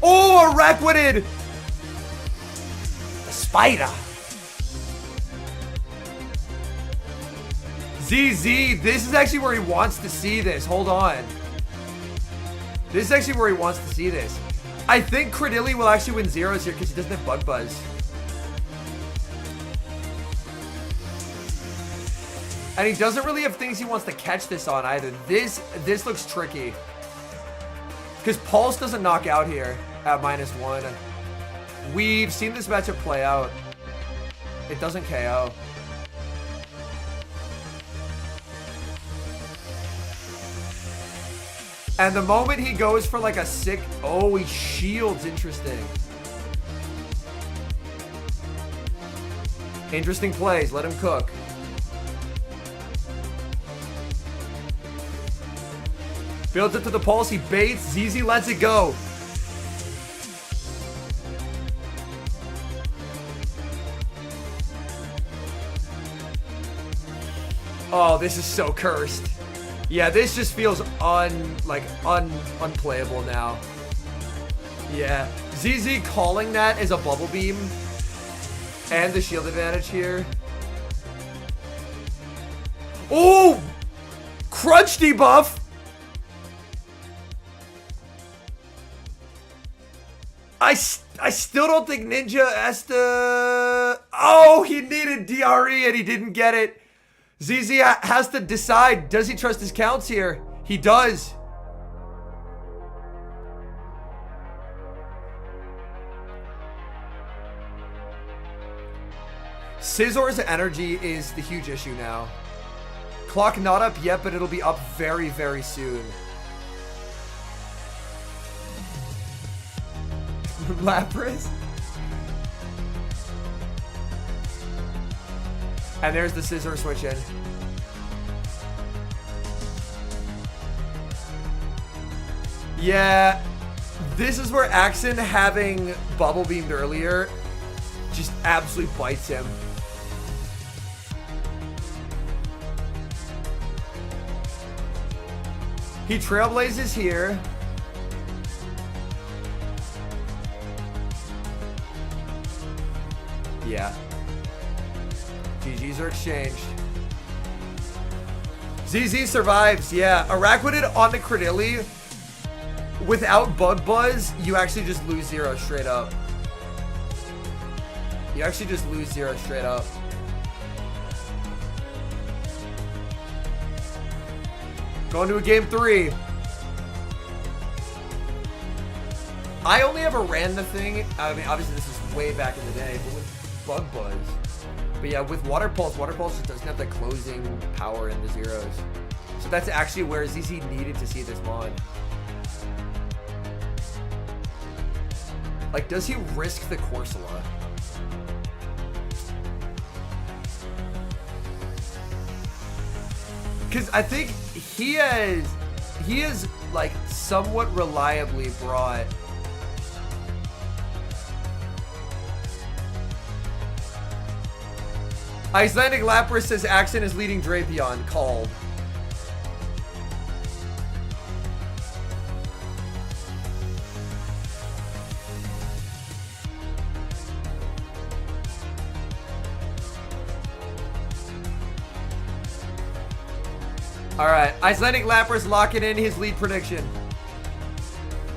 Oh, a Requited! A spider. ZZ, this is actually where he wants to see this. Hold on. This is actually where he wants to see this. I think Credilli will actually win zeros here because he doesn't have Bug Buzz. And he doesn't really have things he wants to catch this on either. This looks tricky. Because Pulse doesn't knock out here at -1. We've seen this matchup play out. It doesn't KO. And the moment he goes for like a sick... Oh, he shields. Interesting. Interesting plays. Let him cook. Builds it to the pulse. He baits. ZZ lets it go. Oh, this is so cursed. Yeah, this just feels unplayable now. Yeah. ZZ calling that as a bubble beam. And the shield advantage here. Oh! Crunch debuff! I still don't think Ninja has to... Oh, he needed DRE and he didn't get it. ZZ has to decide, does he trust his counts here? He does. Scissor's energy is the huge issue now. Clock not up yet, but it'll be up very, very soon. Lapras. And there's the scissor switch in. Yeah, this is where Axen having bubble beamed earlier just absolutely bites him. He trailblazes here. Yeah. GGs are exchanged. ZZ survives, yeah. Araquanid on the Credilli. Without Bug Buzz, you actually just lose 0 straight up. You actually just lose 0 straight up. Going to a game 3. I only ever ran the thing. I mean, obviously this is way back in the day, but with Bug Buzz. But yeah, with Water Pulse just doesn't have the closing power in the zeros. So that's actually where ZZ needed to see this mod. Like, does he risk the Corsola? Because I think he is like somewhat reliably brought. Icelandic Lapras says Axen is leading Drapion. Called. Alright, Icelandic Lapras locking in his lead prediction.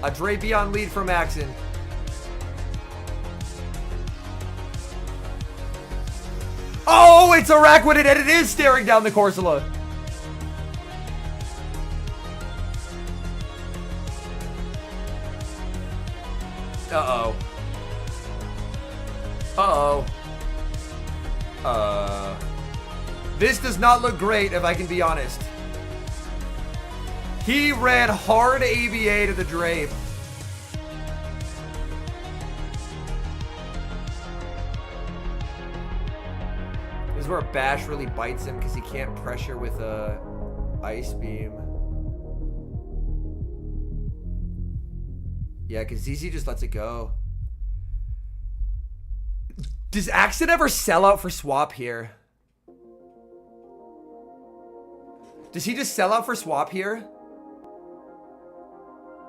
A Drapion lead from Axen. Oh, it's Araquanid, and it is staring down the Corsola. Uh-oh. Uh-oh. This does not look great, if I can be honest. He ran hard ABA to the Drape. This is where Bash really bites him because he can't pressure with a Ice Beam. Yeah, because ZZ just lets it go. Does Axen ever sell out for swap here? Does he just sell out for swap here?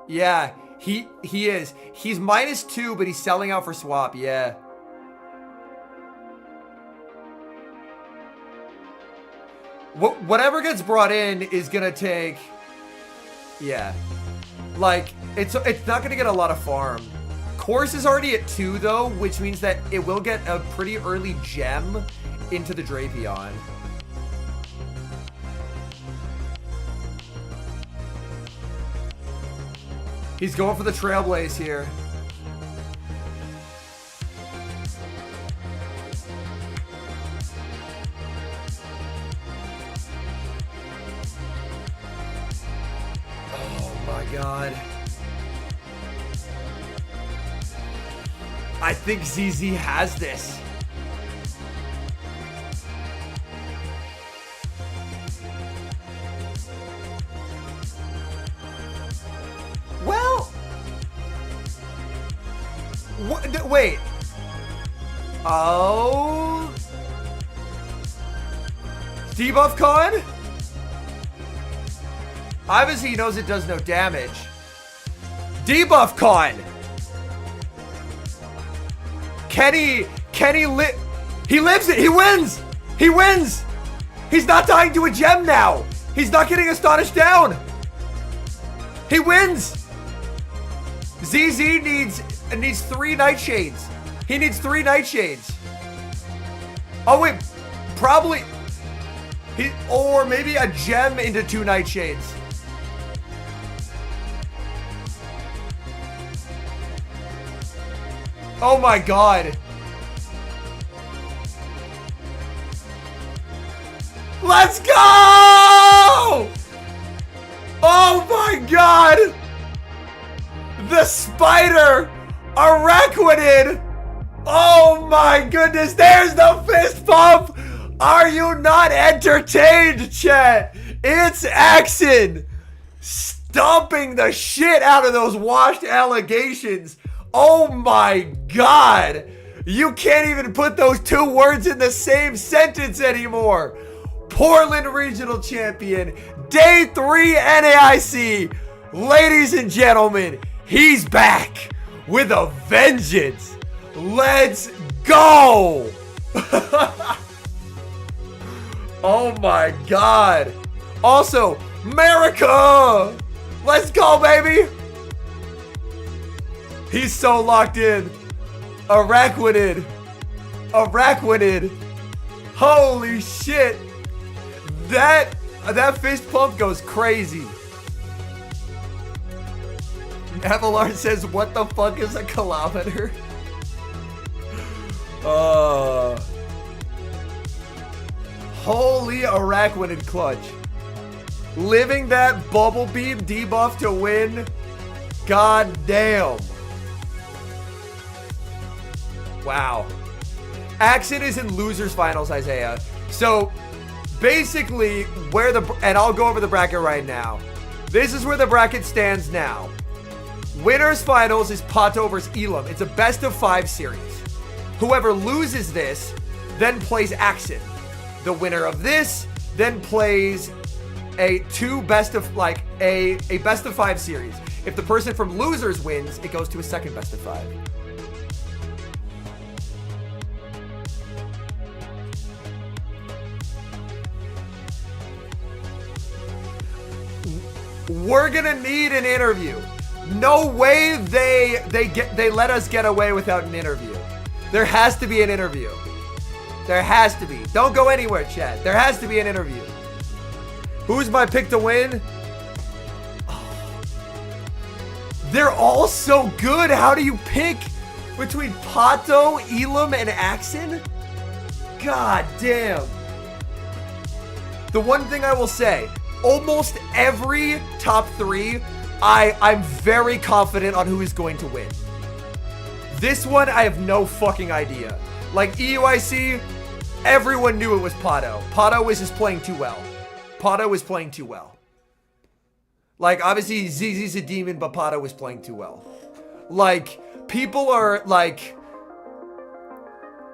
Yeah, he is. He's -2, but he's selling out for swap, yeah. Whatever gets brought in is gonna take, yeah. Like, it's not gonna get a lot of farm. Course is already at 2 though, which means that it will get a pretty early gem into the Drapion. He's going for the Trailblaze here. Oh my god. I think ZZ has this. Well, what, wait. Oh, debuff con? Obviously he knows it does no damage. Debuff con. Kenny he lives it. He wins. He wins. He's not dying to a gem now. He's not getting astonished down. He wins. ZZ needs 3 Nightshades. He needs 3 Nightshades. Oh wait, probably or maybe a gem into 2 Nightshades. Oh my god. Let's go! Oh my god! The spider! Araquanid! Oh my goodness, there's the fist pump! Are you not entertained, chat? It's Axen! Stomping the shit out of those washed allegations. Oh my god! You can't even put those 2 words in the same sentence anymore. Portland Regional Champion, Day 3 NAIC. Ladies and gentlemen, he's back with a vengeance. Let's go! Oh my god. Also, America! Let's go, baby! He's so locked in. Araquanid. Holy shit. That fist pump goes crazy. Avalar says, what the fuck is a kilometer? Holy Araquanid clutch. Living that bubble beam debuff to win. God damn. Wow. Axen is in losers finals, Isaiah. So basically where and I'll go over the bracket right now. This is where the bracket stands now. Winners finals is Pato versus Elim. It's a best of 5 series. Whoever loses this then plays Axen. The winner of this then plays a best of 5 series. If the person from losers wins, it goes to a second best of 5. We're gonna need an interview. No way they let us get away without an interview. There has to be an interview. There has to be. Don't go anywhere, chat. There has to be an interview. Who's my pick to win? Oh. They're all so good. How do you pick between Pato, Elim, and Axen? God damn. The one thing I will say, almost every top 3, I'm very confident on who is going to win. This one, I have no fucking idea. Like EUIC, everyone knew it was Pato. Pato was just playing too well. Pato was playing too well. Like, obviously, ZZ's a demon, but Pato was playing too well. Like, people are, like...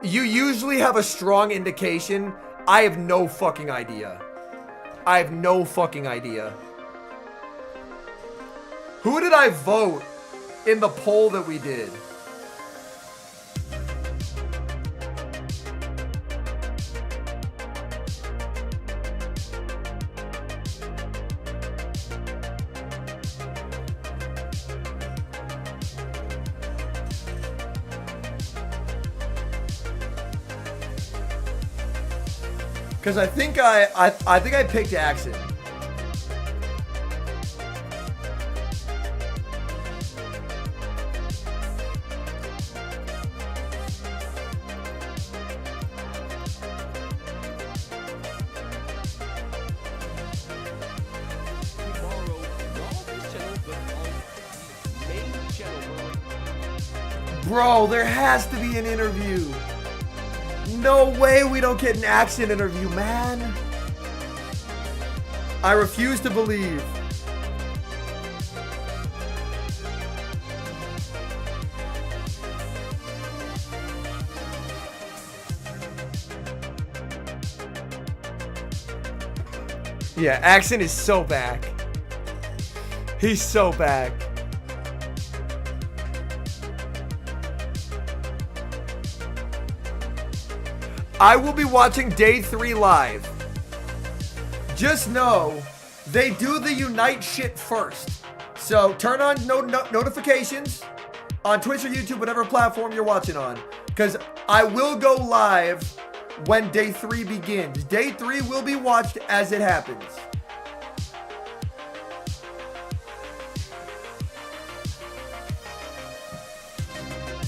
You usually have a strong indication. I have no fucking idea. I have no fucking idea. Who did I vote in the poll that we did? Because I think I picked Axen. Bro, there has to be an interview. No way we don't get an Axen interview, man. I refuse to believe. Yeah, Axen is so back. He's so back. I will be watching day 3 live. Just know, they do the Unite shit first. So turn on notifications on Twitch or YouTube, whatever platform you're watching on. Because I will go live when day 3 begins. Day 3 will be watched as it happens.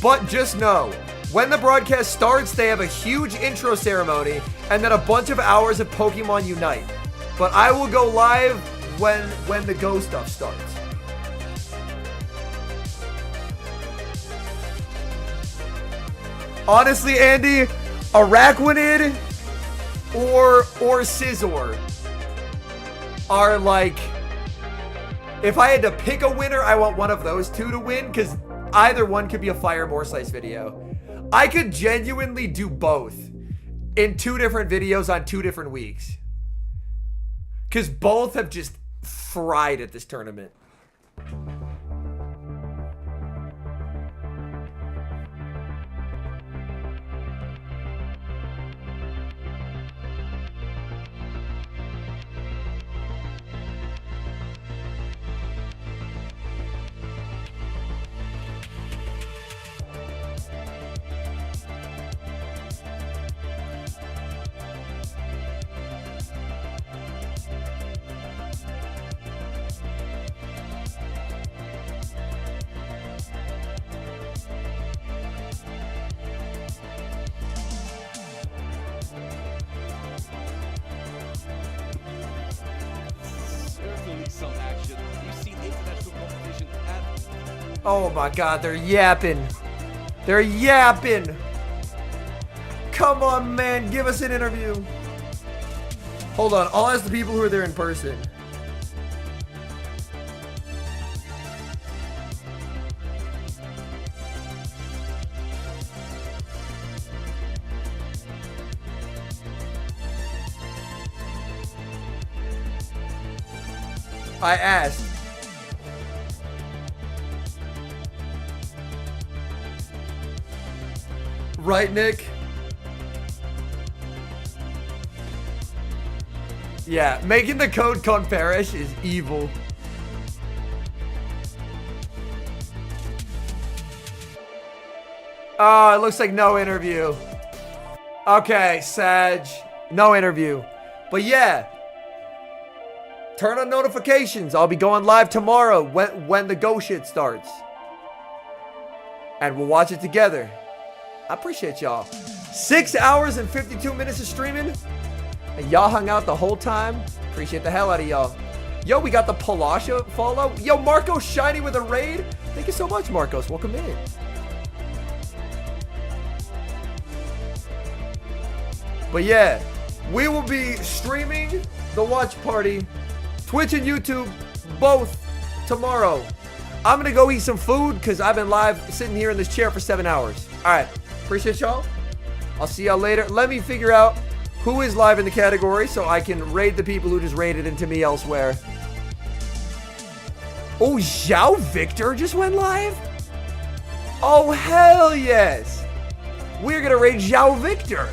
But just know, when the broadcast starts, they have a huge intro ceremony and then a bunch of hours of Pokemon Unite. But I will go live when the Go stuff starts. Honestly, Andy, Araquanid or Scizor are like, if I had to pick a winner, I want one of those two to win, because either one could be a Fire Morphle video. I could genuinely do both in 2 different videos on 2 different weeks. Because both have just fried at this tournament. Oh my god, they're yapping. They're yapping. Come on, man, give us an interview. Hold on, I'll ask the people who are there in person. I asked. Right, Nick? Yeah, making the code Corash is evil. Oh, it looks like no interview. Okay, Sag. No interview. But yeah. Turn on notifications. I'll be going live tomorrow when the go shit starts. And we'll watch it together. I appreciate y'all. 6 hours and 52 minutes of streaming. And y'all hung out the whole time. Appreciate the hell out of y'all. Yo, we got the Palasha follow. Yo, Marcos Shiny with a raid. Thank you so much, Marcos. Welcome in. But yeah, we will be streaming the watch party. Twitch and YouTube, both tomorrow. I'm going to go eat some food because I've been live sitting here in this chair for 7 hours. All right. Appreciate y'all. I'll see y'all later. Let me figure out who is live in the category so I can raid the people who just raided into me elsewhere. Oh, Zhao Victor just went live? Oh, hell yes. We're going to raid Zhao Victor.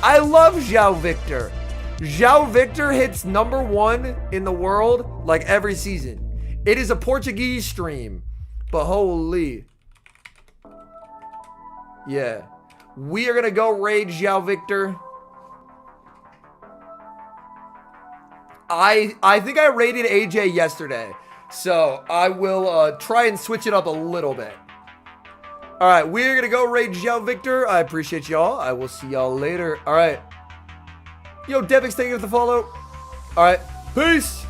I love Zhao Victor. Zhao Victor hits #1 in the world like every season. It is a Portuguese stream, but holy. Yeah. We are going to go raid Zhao Victor. I think I raided AJ yesterday, so I will try and switch it up a little bit. All right, we're going to go raid Zhao Victor. I appreciate y'all. I will see y'all later. All right. Yo, Devix, thank you for the follow. All right. Peace.